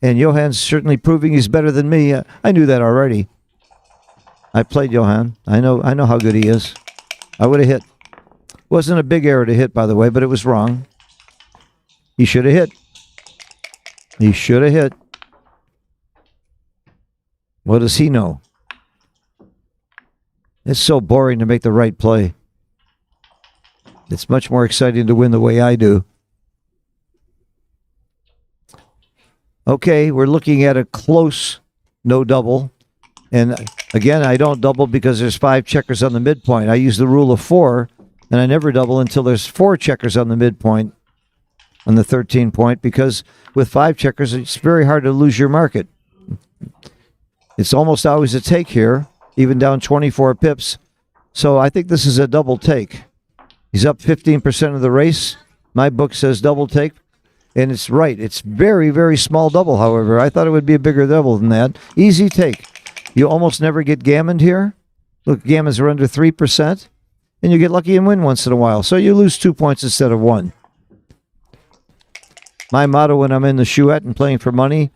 Speaker 2: and Johan's certainly proving he's better than me. I knew that already. I played Johan. I know how good he is. I would have hit. Wasn't a big error to hit, by the way, but it was wrong. He should have hit. He should have hit. What does he know? It's so boring to make the right play. It's much more exciting to win the way I do. Okay, we're looking at a close no double. And again, I don't double because there's 5 checkers on the midpoint. I use the rule of 4, and I never double until there's 4 checkers on the midpoint on the 13 point, because with 5 checkers, it's very hard to lose your market. It's almost always a take here, even down 24 pips. So I think this is a double take. He's up 15% of the race. My book says double take, and it's right. It's very, very small double, however. I thought it would be a bigger double than that. Easy take. You almost never get gammoned here. Look, gammons are under 3%, and you get lucky and win once in a while. So you lose 2 points instead of 1. My motto when I'm in the chouette and playing for money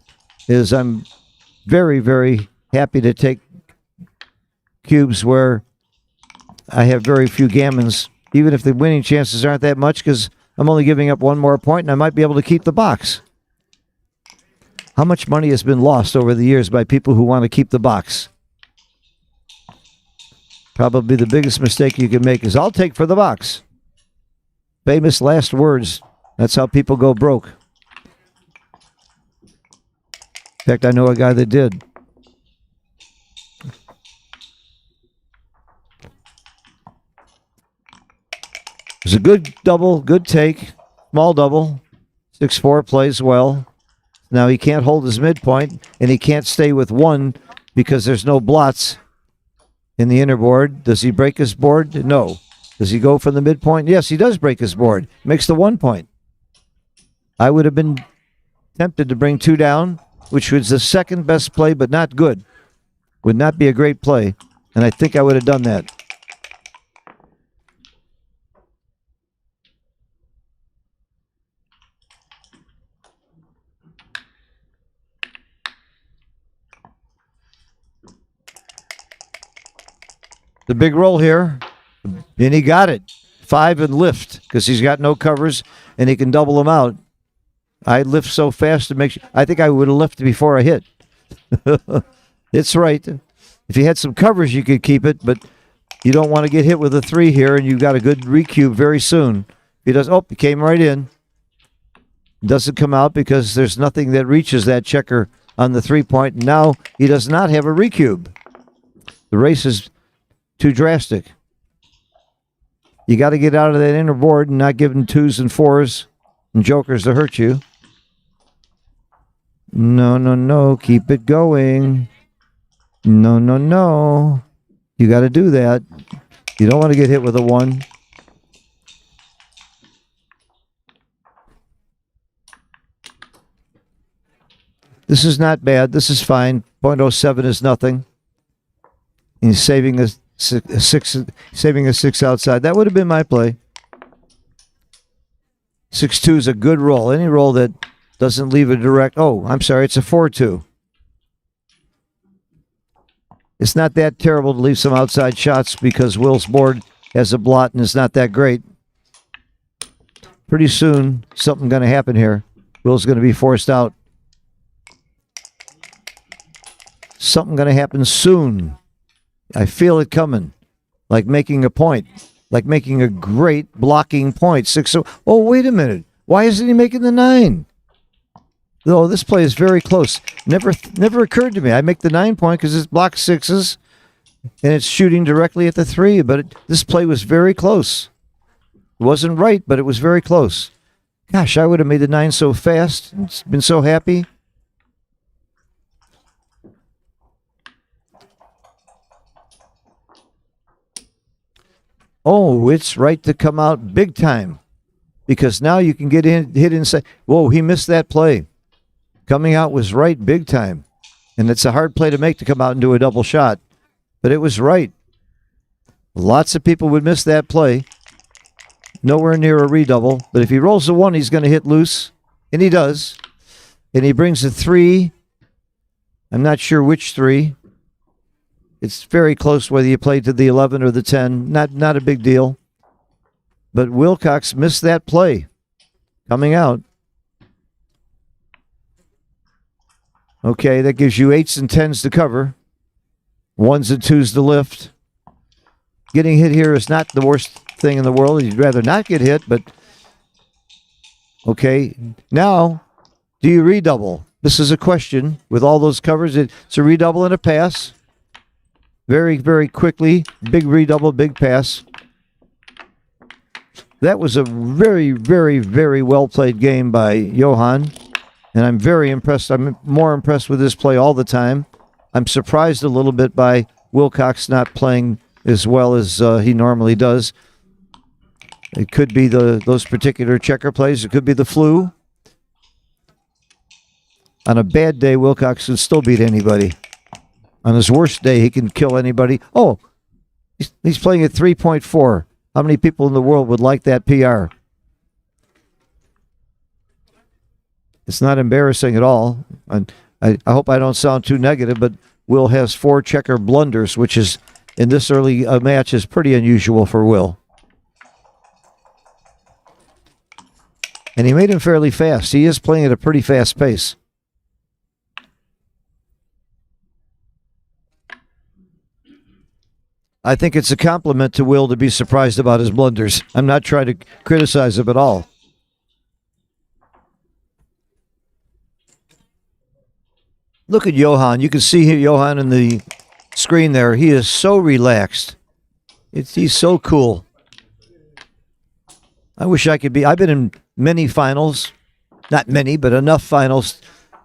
Speaker 2: is I'm very, very happy to take cubes where I have very few gammons, even if the winning chances aren't that much, because I'm only giving up 1 more point and I might be able to keep the box. How much money has been lost over the years by people who want to keep the box? Probably the biggest mistake you can make is, I'll take for the box. Famous last words. That's how people go broke. In fact, I know a guy that did. It was a good double, good take, small double. 6-4 plays well. Now he can't hold his midpoint, and he can't stay with 1 because there's no blots in the inner board. Does he break his board? No. Does he go from the midpoint? Yes, he does break his board. Makes the 1 point. I would have been tempted to bring 2 down, which was the second best play, but not good. Would not be a great play, and I think I would have done that. The big roll here, and he got it. 5 and lift, because he's got no covers, and he can double them out. I lift so fast to make sure. I think I would have lifted before I hit. It's right. If you had some covers, you could keep it, but you don't want to get hit with a 3 here, and you've got a good recube very soon. He does. Oh, he came right in. Doesn't come out because there's nothing that reaches that checker on the 3-point. Now he does not have a recube. The race is too drastic. You got to get out of that inner board and not give him 2s and 4s and jokers to hurt you. No, no, no. Keep it going. No, no, no. You got to do that. You don't want to get hit with a 1. This is not bad. This is fine. 0.07 is nothing. He's saving a 6 outside. That would have been my play. 6-2 is a good roll. Any roll that doesn't leave a direct. Oh, I'm sorry. It's a 4-2. It's not that terrible to leave some outside shots because Will's board has a blot and it's not that great. Pretty soon, something going to happen here. Will's going to be forced out. Something going to happen soon. I feel it coming. Like making a point. Like making a great blocking point. 6. Oh, wait a minute. Why isn't he making the 9? Oh, this play is very close. Never occurred to me. I make the 9 point because it's blocked 6s and it's shooting directly at the 3. But this play was very close. It wasn't right, but it was very close. Gosh, I would have made the 9 so fast. It's been so happy. Oh, it's right to come out big time because now you can get hit inside. Whoa, he missed that play. Coming out was right big time. And it's a hard play to make to come out and do a double shot. But it was right. Lots of people would miss that play. Nowhere near a redouble. But if he rolls a 1, he's going to hit loose. And he does. And he brings a 3. I'm not sure which 3. It's very close whether you play to the 11 or the 10. Not a big deal. But Wilcox missed that play. Coming out. Okay, that gives you 8s and 10s to cover. 1s and 2s to lift. Getting hit here is not the worst thing in the world. You'd rather not get hit, but okay. Now, do you redouble? This is a question. With all those covers, it's a redouble and a pass. Very, very quickly. Big redouble, big pass. That was a very, very, very well-played game by Johan. And I'm very impressed. I'm more impressed with this play all the time. I'm surprised a little bit by Wilcox not playing as well as he normally does. It could be those particular checker plays. It could be the flu. On a bad day, Wilcox can still beat anybody. On his worst day, he can kill anybody. Oh, he's playing at 3.4. How many people in the world would like that PR? It's not embarrassing at all. And I hope I don't sound too negative, but Will has 4 checker blunders, which is, in this early match, is pretty unusual for Will. And he made him fairly fast. He is playing at a pretty fast pace. I think it's a compliment to Will to be surprised about his blunders. I'm not trying to criticize him at all. Look at Johan. You can see Johan in the screen there. He is so relaxed. He's so cool. I wish I could be. I've been in many finals. Not many, but enough finals.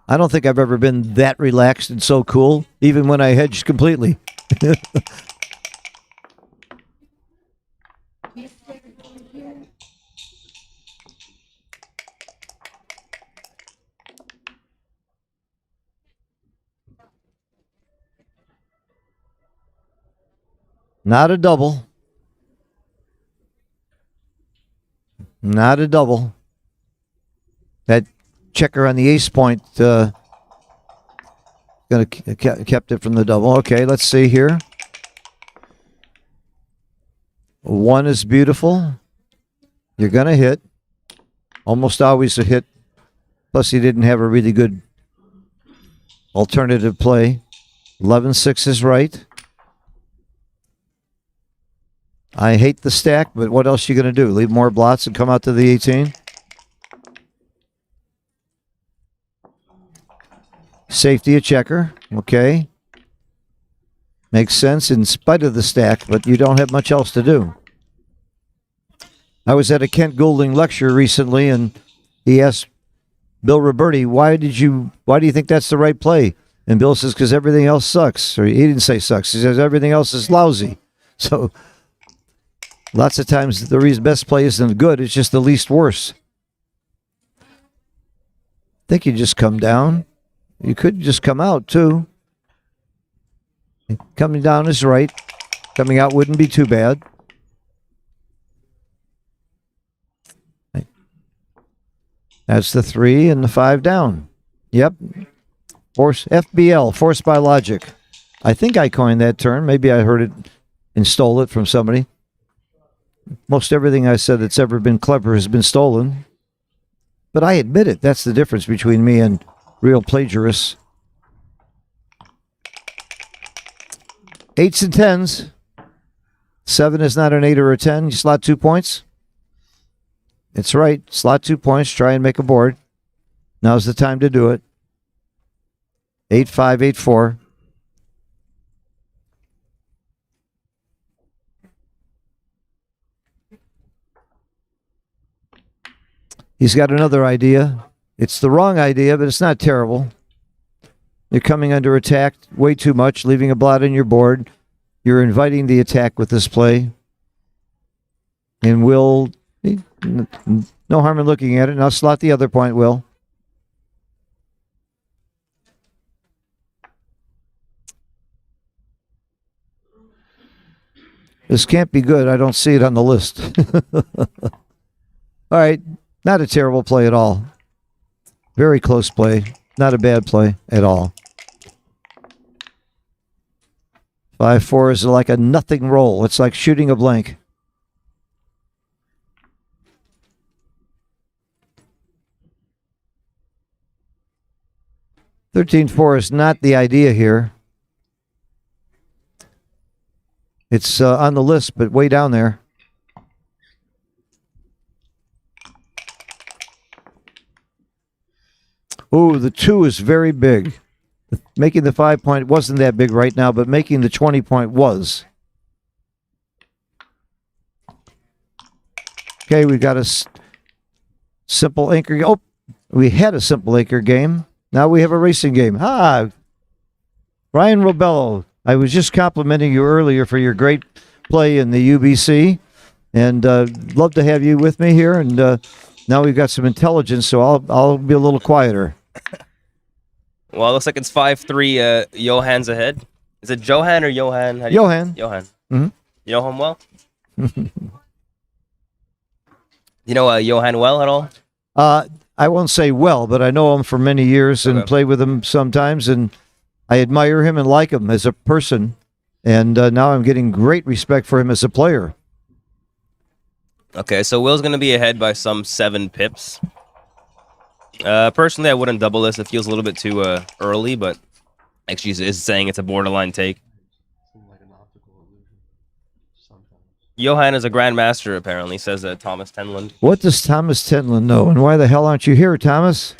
Speaker 2: I don't think I've ever been that relaxed and so cool, even when I hedged completely. Not a double. Not a double. That checker on the ace point kept it from the double. Okay, let's see here. 1 is beautiful. You're going to hit. Almost always a hit. Plus, he didn't have a really good alternative play. 11-6 is right. I hate the stack, but what else are you going to do? Leave more blots and come out to the 18? Safety a checker. Okay. Makes sense in spite of the stack, but you don't have much else to do. I was at a Kent Goulding lecture recently, and he asked Bill Roberti, why do you think that's the right play? And Bill says, because everything else sucks. Or he didn't say sucks. He says everything else is lousy. So lots of times the best play isn't good. It's just the least worst. I think you just come down. You could just come out, too. Coming down is right. Coming out wouldn't be too bad. That's the 3 and the 5 down. Yep. FBL, forced by logic. I think I coined that term. Maybe I heard it and stole it from somebody. Most everything I said that's ever been clever has been stolen. But I admit it. That's the difference between me and real plagiarists. 8s and 10s. 7 is not an 8 or a 10. You slot 2 points. It's right. Slot 2 points. Try and make a board. Now's the time to do it. 8-5, 8-4. He's got another idea. It's the wrong idea, but it's not terrible. You're coming under attack way too much, leaving a blot on your board. You're inviting the attack with this play. And Will, no harm in looking at it. Now slot the other point, Will. This can't be good. I don't see it on the list. All right. Not a terrible play at all. Very close play. Not a bad play at all. 5-4 is like a nothing roll. It's like shooting a blank. $13-4 is not the idea here. It's on the list, but way down there. Ooh, the 2 is very big. Making the 5 point wasn't that big right now, but making the 20 point was. Okay, we've got a simple anchor. Oh, we had a simple anchor game. Now we have a racing game. Ryan Robello. I was just complimenting you earlier for your great play in the UBC, and love to have you with me here. And now we've got some intelligence, so I'll be a little quieter.
Speaker 5: Well, it looks like it's 5-3. Johann's ahead. Is it Johan or Johan?
Speaker 2: Johan.
Speaker 5: Johan.
Speaker 2: Mm-hmm.
Speaker 5: You know him well? You know Johan well at all?
Speaker 2: I won't say well, but I know him for many years and play with him sometimes, and I admire him and like him as a person, and now I'm getting great respect for him as a player.
Speaker 5: Okay, so Will's going to be ahead by some 7 pips. Personally, I wouldn't double this. It feels a little bit too early, but actually is saying it's a borderline take. Johan is a grandmaster, apparently, says Thomas Tenland.
Speaker 2: What does Thomas Tenland know, and why the hell aren't you here, Thomas?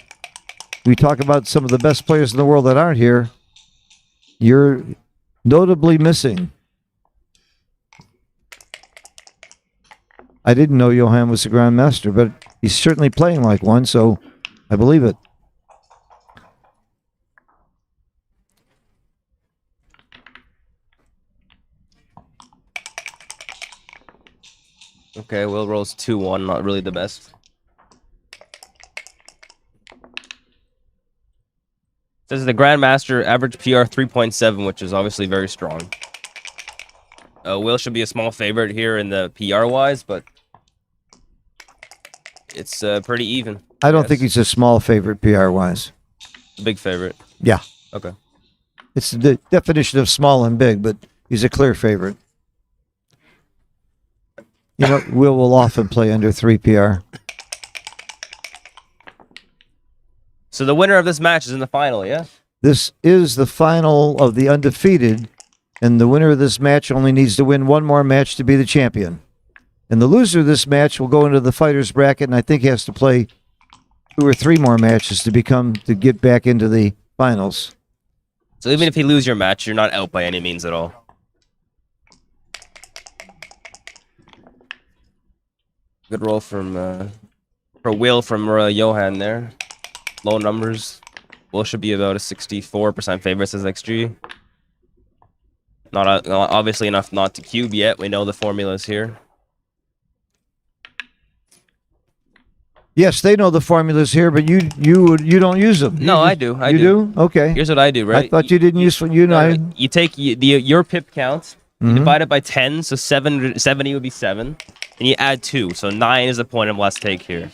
Speaker 2: We talk about some of the best players in the world that aren't here. You're notably missing. I didn't know Johan was a grandmaster, but he's certainly playing like one, so I believe it.
Speaker 5: Okay, Will rolls 2-1, not really the best. Says the Grandmaster average PR 3.7, which is obviously very strong. Will should be a small favorite here in the PR wise, but it's pretty even.
Speaker 2: I don't think he's a small favorite PR wise.
Speaker 5: Big favorite.
Speaker 2: Yeah.
Speaker 5: Okay.
Speaker 2: It's the definition of small and big, but he's a clear favorite. You know, will often play under 3 PR.
Speaker 5: So the winner of this match is in the final, yeah?
Speaker 2: This is the final of the Undefeated, and the winner of this match only needs to win one more match to be the champion. And the loser of this match will go into the fighters bracket, and I think has to play 2 or 3 more matches to get back into the finals.
Speaker 5: So even if you lose your match, you're not out by any means at all. Good roll from for Will from Johan there. Low numbers. Will should be about a 64% favorite, says XG. Not obviously enough not to cube yet. We know the formulas here.
Speaker 2: Yes, they know the formulas here, but you don't use them.
Speaker 5: No, I do.
Speaker 2: You do? Okay.
Speaker 5: Here's what I do, right?
Speaker 2: I thought you didn't use you know.
Speaker 5: You take your pip count, divide it by 10, so 70 would be 7, and you add 2, so 9 is the point of last take here.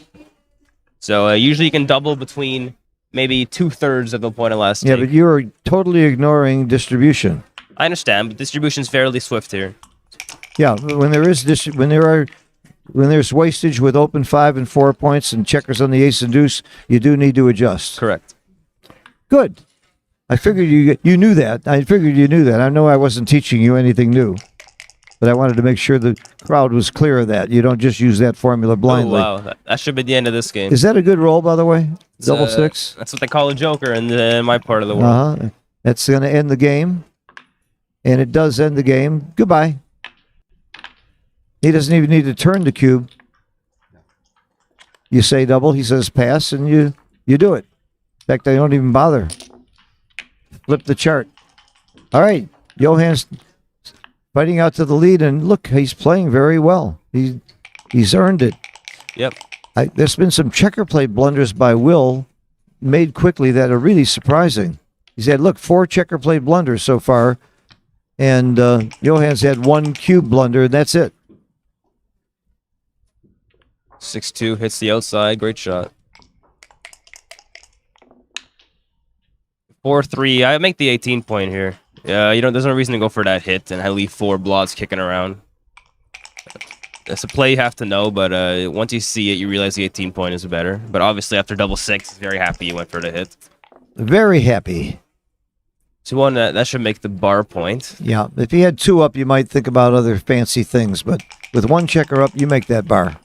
Speaker 5: So usually you can double between maybe 2/3 of the point of last take.
Speaker 2: Yeah, but you're totally ignoring distribution.
Speaker 5: I understand, but distribution's fairly swift here.
Speaker 2: Yeah, when there's wastage with open 5 and 4 points and checkers on the ace and deuce, you do need to adjust.
Speaker 5: Correct.
Speaker 2: Good. I figured you knew that. I know I wasn't teaching you anything new, but I wanted to make sure the crowd was clear of that. You don't just use that formula blindly.
Speaker 5: Oh, wow. That should be the end of this game.
Speaker 2: Is that a good roll, by the way? Double 6?
Speaker 5: That's what they call a joker in my part of the world.
Speaker 2: Uh-huh. That's going to end the game, and it does end the game. Goodbye. He doesn't even need to turn the cube. You say double, he says pass, and you do it. In fact, I don't even bother. Flip the chart. All right, Johan's fighting out to the lead, and look, he's playing very well. He's earned it.
Speaker 5: Yep.
Speaker 2: There's been some checker play blunders by Will made quickly that are really surprising. He's had, 4 checker play blunders so far, and Johan's had 1 cube blunder, and that's it.
Speaker 5: 6-2 hits the outside. Great shot. 4-3. I make the 18 point here. Yeah, there's no reason to go for that hit and I leave 4 blods kicking around. It's a play you have to know, but once you see it, you realize the 18 point is better. But obviously, after double 6, he's very happy you went for the hit.
Speaker 2: Very happy.
Speaker 5: 2-1, that should make the bar point.
Speaker 2: Yeah, if he had 2 up, you might think about other fancy things, but with 1 checker up, you make that bar.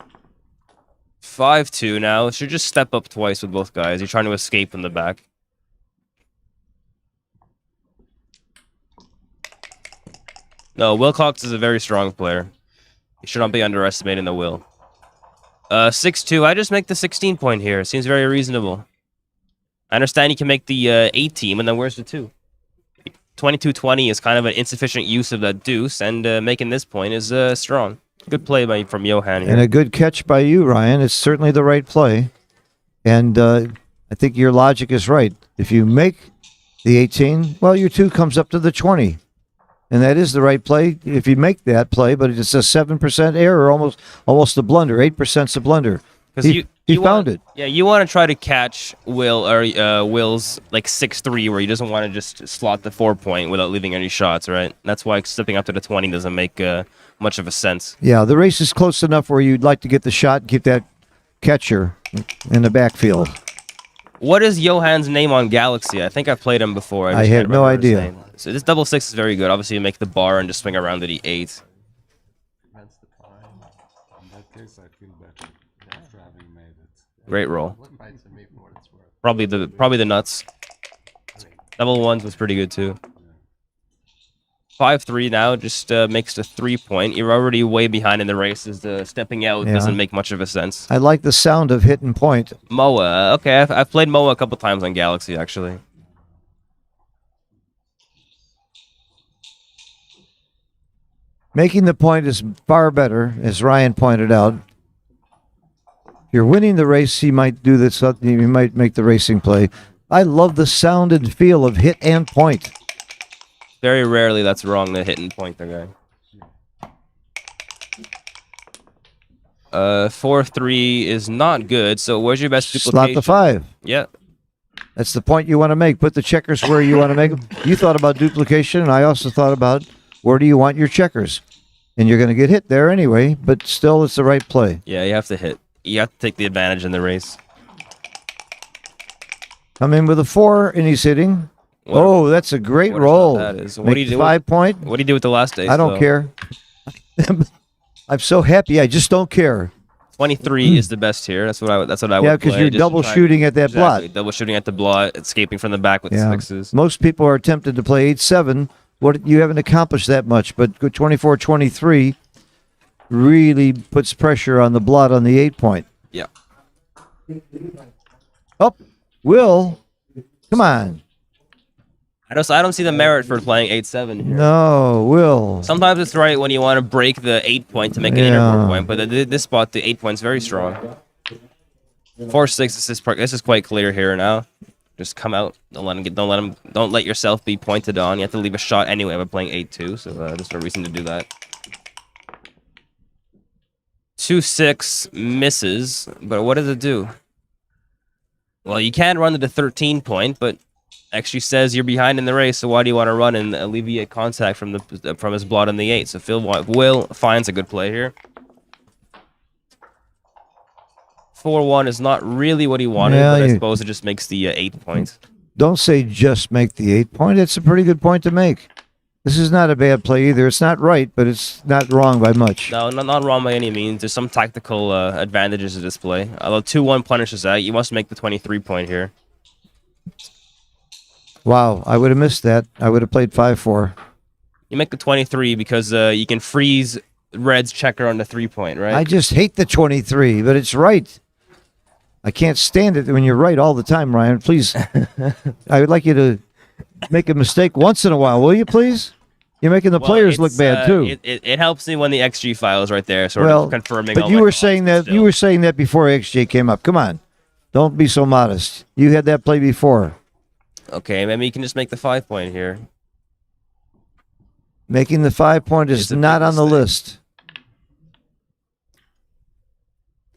Speaker 5: 5-2 now. Should just step up twice with both guys. You're trying to escape in the back. No, Wilcox is a very strong player. You should not be underestimating the Will. 6-2. I just make the 16 point here. Seems very reasonable. I understand you can make the 18, and then where's the 2? 22-20 is kind of an insufficient use of that deuce, and making this point is strong. Good play from Johan here.
Speaker 2: And a good catch by you, Ryan. It's certainly the right play. And I think your logic is right. If you make the 18, well, your 2 comes up to the 20. And that is the right play if you make that play, but it's a 7% error, almost a blunder. 8%'s a blunder. He found it.
Speaker 5: Yeah, you want to try to catch Will's 6-3, where he doesn't want to just slot the 4 point without leaving any shots, right? That's why stepping up to the 20 doesn't make much of a sense.
Speaker 2: Yeah, the race is close enough where you'd like to get the shot and keep that catcher in the backfield.
Speaker 5: What is Johan's name on Galaxy? I think I've played him before.
Speaker 2: I have no idea.
Speaker 5: So this double 6 is very good. Obviously, you make the bar and just swing around to the 8.
Speaker 3: That's the prime.
Speaker 4: In that case, I feel better after having made it.
Speaker 5: Great roll.
Speaker 3: What fights in me for what it's worth?
Speaker 5: Probably the nuts. Double 1s was pretty good too. 5-3 now just makes the 3 point. You're already way behind in the race. The stepping out doesn't make much of a sense.
Speaker 2: I like the sound of hit and point.
Speaker 5: Moa. Okay, I've played Moa a couple times on Galaxy, actually.
Speaker 2: Making the point is far better, as Ryan pointed out. If you're winning the race, he might do this. He might make the racing play. I love the sound and feel of hit and point.
Speaker 5: Very rarely that's wrong, the hit and point the guy. 4-3 is not good. So where's your best duplication?
Speaker 2: Slot the 5.
Speaker 5: Yeah.
Speaker 2: That's the point you want to make. Put the checkers where you want to make them. You thought about duplication, and I also thought about where do you want your checkers. And you're going to get hit there anyway, but still it's the right play.
Speaker 5: Yeah, you have to hit. You have to take the advantage in the race.
Speaker 2: Come in with a 4, and he's hitting.
Speaker 5: What-
Speaker 2: that's a great
Speaker 5: what
Speaker 2: roll.
Speaker 5: that is. What
Speaker 2: Make
Speaker 5: do you
Speaker 2: the
Speaker 5: do?
Speaker 2: 5 point.
Speaker 5: What do you do with the last ace?
Speaker 2: I don't
Speaker 5: though?
Speaker 2: care. I'm so happy. I just don't care.
Speaker 5: 23 is the best here. That's what I would. That's what I would.
Speaker 2: Yeah, because
Speaker 5: play.
Speaker 2: you're
Speaker 5: Just
Speaker 2: double
Speaker 5: try-
Speaker 2: shooting at that
Speaker 5: Exactly.
Speaker 2: blot.
Speaker 5: Double shooting at the blot, escaping from the back with
Speaker 2: Yeah.
Speaker 5: 6s.
Speaker 2: Most people are tempted to play 8-7. What you haven't accomplished that much, but 24-23 really puts pressure on the blot on the 8 point.
Speaker 5: Yeah.
Speaker 2: Oh, Will, come on.
Speaker 5: I don't see the merit for playing 8-7 here.
Speaker 2: No, Will.
Speaker 5: Sometimes it's right when you want to break the 8 point to make an
Speaker 2: Yeah.
Speaker 5: inner point, but this spot, the 8 point's very strong. 4-6. This is quite clear here now. Just come out. Don't let yourself be pointed on. You have to leave a shot anyway by playing 8-2. So there's no reason to do that. 2-6 misses, but what does it do? Well, you can run to the 13 point, but actually says you're behind in the race, so why do you want to run and alleviate contact from his blot on the 8? So Will finds a good play here. 4-1 is not really what he wanted,
Speaker 2: Yeah,
Speaker 5: but I
Speaker 2: you-
Speaker 5: suppose it just makes the 8 point.
Speaker 2: Don't say just make the 8 point. It's a pretty good point to make. This is not a bad play either. It's not right, but it's not wrong by much.
Speaker 5: No, not wrong by any means. There's some tactical advantages to this play. Although 2-1 punishes that, you must make the 23 point here.
Speaker 2: Wow, I would have missed that. I would have played 5-4.
Speaker 5: You make the 23 because you can freeze Red's checker on the 3 point, right?
Speaker 2: I just hate the 23, but it's right. I can't stand it when you're right all the time, Ryan. Please, I would like you to make a mistake once in a while, will you, please? You're making the
Speaker 5: Well,
Speaker 2: players look
Speaker 5: it's,
Speaker 2: bad too.
Speaker 5: It helps me when the XG file is right there, sort
Speaker 2: Well,
Speaker 5: of confirming.
Speaker 2: but
Speaker 5: all
Speaker 2: you
Speaker 5: my
Speaker 2: were
Speaker 5: thoughts,
Speaker 2: saying
Speaker 5: but
Speaker 2: that
Speaker 5: still.
Speaker 2: you were saying that before XJ came up. Come on, don't be so modest. You had that play before.
Speaker 5: Okay, maybe you can just make the 5 point here.
Speaker 2: Making the 5 point is
Speaker 5: It's a
Speaker 2: not
Speaker 5: big
Speaker 2: on the
Speaker 5: mistake.
Speaker 2: list.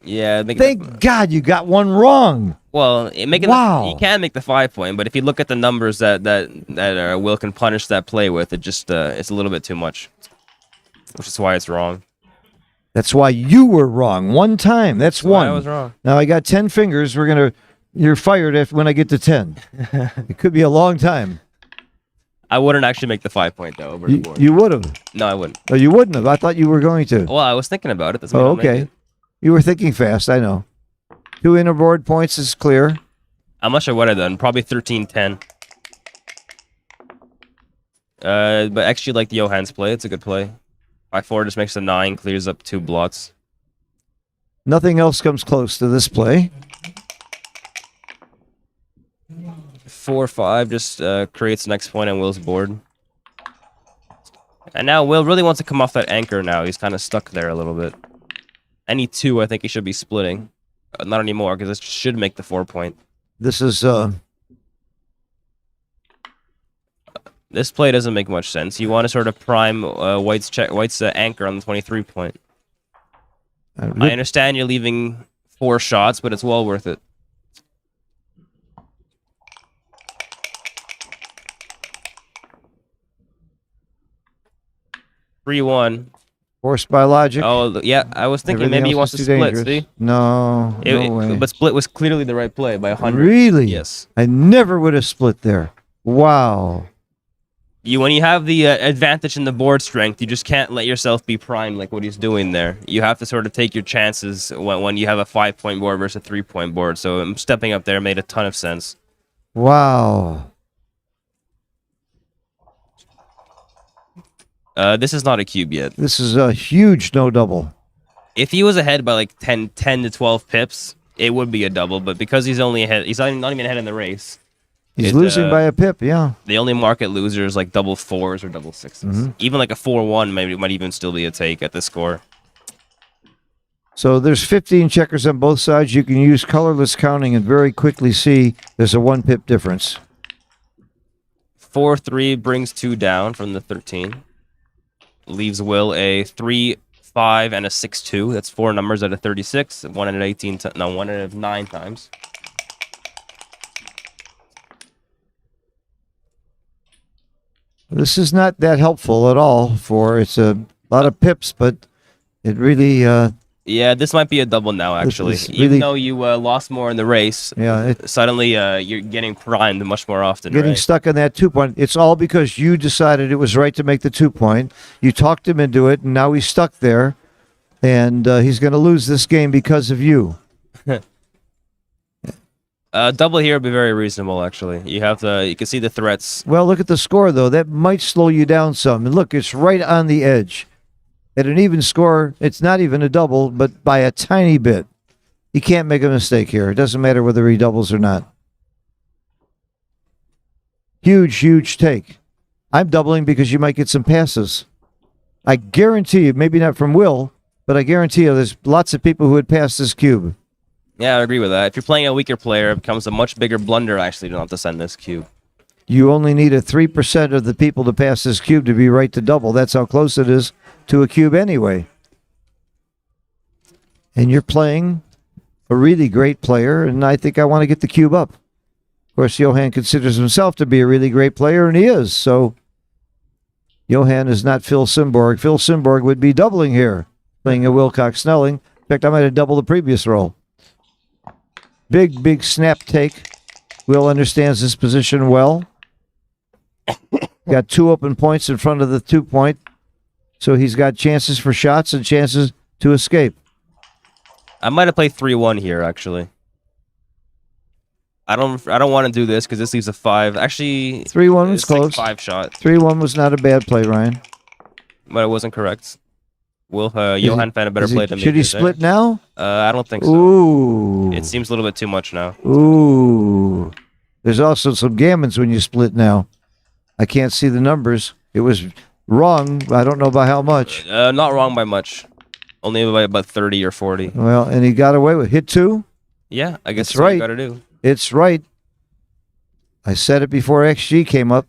Speaker 5: Yeah, make
Speaker 2: Thank God you got one wrong.
Speaker 5: Well,
Speaker 2: Wow.
Speaker 5: you can make the 5 point, but if you look at the numbers that Will can punish that play with, it just it's a little bit too much, which is why it's wrong.
Speaker 2: That's why you were wrong one time. That's
Speaker 5: Why
Speaker 2: one.
Speaker 5: I was wrong.
Speaker 2: Now I got 10 fingers. You're fired when I get to 10. It could be a long time.
Speaker 5: I wouldn't actually make the 5 point though over the board.
Speaker 2: You would have.
Speaker 5: No, I wouldn't.
Speaker 2: Oh, you wouldn't have. I thought you were going to.
Speaker 5: Well, I was thinking about it. Doesn't mean
Speaker 2: Oh,
Speaker 5: I'll make
Speaker 2: okay.
Speaker 5: it.
Speaker 2: You were thinking fast. I know. 2 inner board points is clear.
Speaker 5: I'm not sure what I've done. Probably 13-10. But actually, like the Johan's play, it's a good play. 5-4 just makes a 9, clears up 2 blots.
Speaker 2: Nothing else comes close to this play.
Speaker 5: 4-5 just creates next point on Will's board. And now Will really wants to come off that anchor now. He's kind of stuck there a little bit. Any 2, I think he should be splitting. Not anymore, because this should make the 4 point.
Speaker 2: This is
Speaker 5: This play doesn't make much sense. You want to sort of prime White's anchor on the 23 point. I understand you're leaving 4 shots, but it's well worth it. (3-1).
Speaker 2: forced by logic.
Speaker 5: Oh, yeah. I was thinking
Speaker 2: Everything
Speaker 5: maybe he
Speaker 2: else
Speaker 5: wants
Speaker 2: is
Speaker 5: to
Speaker 2: too
Speaker 5: split.
Speaker 2: dangerous.
Speaker 5: See,
Speaker 2: No, no way.
Speaker 5: but split was clearly the right play by 100.
Speaker 2: Really?
Speaker 5: Yes.
Speaker 2: I never would have split there. Wow.
Speaker 5: When you have the advantage in the board strength, you just can't let yourself be primed like what he's doing there. You have to sort of take your chances when you have a 5 point board versus a 3 point board. So stepping up there made a ton of sense.
Speaker 2: Wow.
Speaker 5: This is not a cube yet.
Speaker 2: This is a huge no double.
Speaker 5: If he was ahead by like 10 to 12 pips, it would be a double. But because he's only ahead, he's not even ahead in the race.
Speaker 2: He's losing by a pip, yeah.
Speaker 5: The only market losers like double 4s or double 6s. Even like a 4-1 might even still be a take at this score.
Speaker 2: So there's 15 checkers on both sides. You can use colorless counting and very quickly see there's a 1 pip difference.
Speaker 5: 4-3 brings 2 down from the 13. Leaves Will a 3-5 6-5 and a 6-2. That's 4 numbers out of 36. 1 out of 18. No, 1 out of 9 times.
Speaker 2: This is not that helpful at all. It's a lot of pips, but it really.
Speaker 5: Yeah, this might be a double now, actually.
Speaker 2: is
Speaker 5: Even
Speaker 2: really-
Speaker 5: though you lost more in the race,
Speaker 2: Yeah,
Speaker 5: suddenly you're getting primed much more often.
Speaker 2: getting
Speaker 5: right?
Speaker 2: stuck on that 2-point. It's all because you decided it was right to make the 2-point. You talked him into it, and now he's stuck there, and he's going to lose this game because of you.
Speaker 5: Double here would be very reasonable, actually. You can see the threats.
Speaker 2: Well, look at the score, though. That might slow you down some. And look, it's right on the edge. At an even score, it's not even a double, but by a tiny bit. He can't make a mistake here. It doesn't matter whether he doubles or not. Huge, huge take. I'm doubling because you might get some passes. I guarantee you, maybe not from Will, but I guarantee you there's lots of people who would pass this cube.
Speaker 5: Yeah, I agree with that. If you're playing a weaker player, it becomes a much bigger blunder, actually, to not to send this cube.
Speaker 2: You only need a 3% of the people to pass this cube to be right to double. That's how close it is to a cube anyway. And you're playing a really great player, and I think I want to get the cube up. Of course, Johan considers himself to be a really great player, and he is. So Johan is not Phil Simborg. Phil Simborg would be doubling here, playing a Wilcox Snelling. In fact, I might have doubled the previous roll. Big, big snap take. Will understands this position well. Got 2 open points in front of the 2-point. So he's got chances for shots and chances to escape.
Speaker 5: I might have played 3-1 here, actually. I don't want to do this because this leaves a 5. Actually,
Speaker 2: 3-1 was
Speaker 5: it's like
Speaker 2: close.
Speaker 5: 5 shot,
Speaker 2: 3-1 was not a bad play, Ryan.
Speaker 5: but it wasn't correct. Johan found a better play than me.
Speaker 2: Should he
Speaker 5: here.
Speaker 2: split now?
Speaker 5: I don't think so.
Speaker 2: Ooh.
Speaker 5: It seems a little bit too much now.
Speaker 2: Ooh. There's also some gammons when you split now. I can't see the numbers. It was wrong. I don't know by how much.
Speaker 5: Not wrong by much. Only by about 30 or 40.
Speaker 2: Well, and he got away with hit 2.
Speaker 5: Yeah, I guess
Speaker 2: That's
Speaker 5: that's what you
Speaker 2: right.
Speaker 5: gotta do.
Speaker 2: It's right. I said it before XG came up.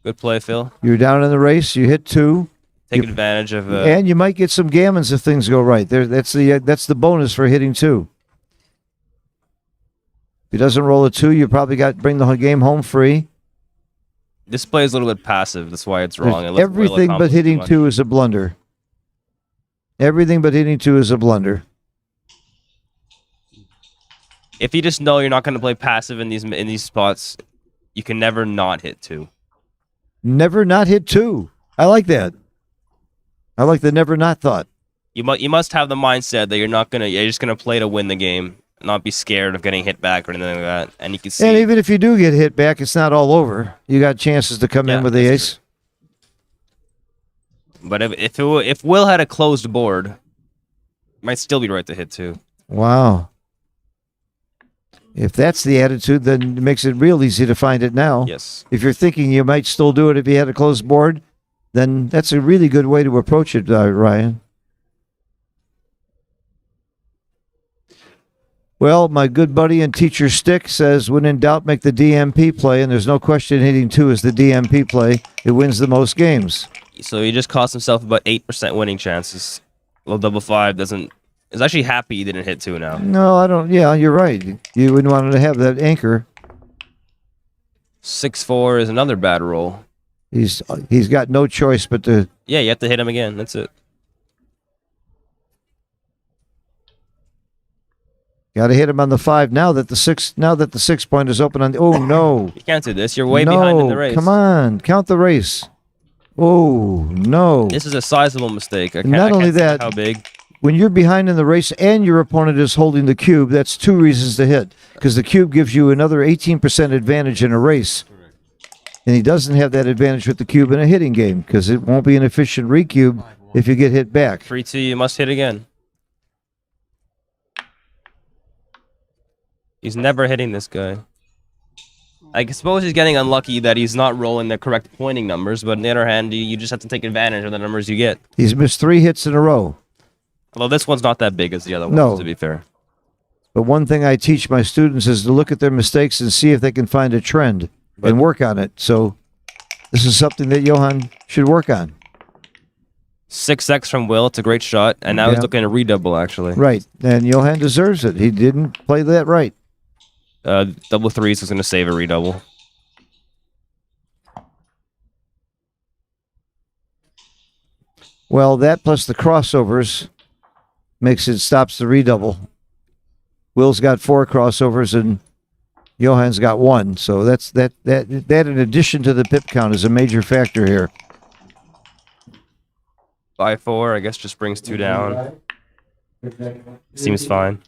Speaker 5: Good play, Phil.
Speaker 2: You're down in the race. You hit 2.
Speaker 5: Take advantage of.
Speaker 2: And you might get some gammons if things go right. That's the bonus for hitting 2. If he doesn't roll a 2, you probably bring the game home free.
Speaker 5: This play is a little bit passive. That's why it's wrong. It lets Will
Speaker 2: Everything but
Speaker 5: accomplish
Speaker 2: hitting
Speaker 5: too
Speaker 2: 2
Speaker 5: much.
Speaker 2: is a blunder. Everything but hitting 2 is a blunder.
Speaker 5: If you just know you're not going to play passive in these spots, you can never not hit 2.
Speaker 2: Never not hit 2. I like that. I like the never not thought.
Speaker 5: You must have the mindset that you're just gonna play to win the game, not be scared of getting hit back or anything like that. And you can see.
Speaker 2: And even if you do get hit back, it's not all over. You got chances to come in with the
Speaker 5: that's
Speaker 2: ace.
Speaker 5: true. But if Will had a closed board, it might still be right to hit 2.
Speaker 2: Wow. If that's the attitude, then it makes it real easy to find it now.
Speaker 5: Yes.
Speaker 2: If you're thinking you might still do it if you had a closed board, then that's a really good way to approach it, Ryan. Well, my good buddy and teacher Stick says, when in doubt, make the DMP play, and there's no question hitting 2 is the DMP play. It wins the most games.
Speaker 5: So he just cost himself about 8% winning chances. Well, double 5 doesn't. Is actually happy he didn't hit 2 now.
Speaker 2: No, I don't. Yeah, you're right. You wouldn't want to have that anchor.
Speaker 5: 6-4 is another bad roll.
Speaker 2: He's got no choice but to.
Speaker 5: Yeah, you have to hit him again. That's it.
Speaker 2: Got to hit him on the 5 now that the 6-point is open on. Oh no!
Speaker 5: You can't do this. You're way
Speaker 2: no,
Speaker 5: behind in the race.
Speaker 2: Come on, count the race. Oh no!
Speaker 5: This is a sizable mistake. I can't,
Speaker 2: Not
Speaker 5: I can't
Speaker 2: only
Speaker 5: see
Speaker 2: that,
Speaker 5: how big.
Speaker 2: When you're behind in the race and your opponent is holding the cube, that's 2 reasons to hit. Because the cube gives you another 18% advantage in a race. And he doesn't have that advantage with the cube in a hitting game because it won't be an efficient recube if you get hit back.
Speaker 5: 3-2, you must hit again. He's never hitting this guy. I suppose he's getting unlucky that he's not rolling the correct pointing numbers, but on the other hand, you just have to take advantage of the numbers you get.
Speaker 2: He's missed 3 hits in a row.
Speaker 5: Although this one's not that big as the other ones,
Speaker 2: No.
Speaker 5: to be fair.
Speaker 2: But one thing I teach my students is to look at their mistakes and see if they can find a trend and work on it. So this is something that Johan should work on.
Speaker 5: 6x from Will. It's a great shot. And now he's
Speaker 2: Yeah.
Speaker 5: looking to redouble, actually.
Speaker 2: Right. And Johan deserves it. He didn't play that right.
Speaker 5: Double threes is going to save a redouble.
Speaker 2: Well, that plus the crossovers stops the redouble. Will's got 4 crossovers and Johan's got 1. So that in addition to the pip count is a major factor here.
Speaker 5: 5-4, I guess, just brings 2 down. Seems fine.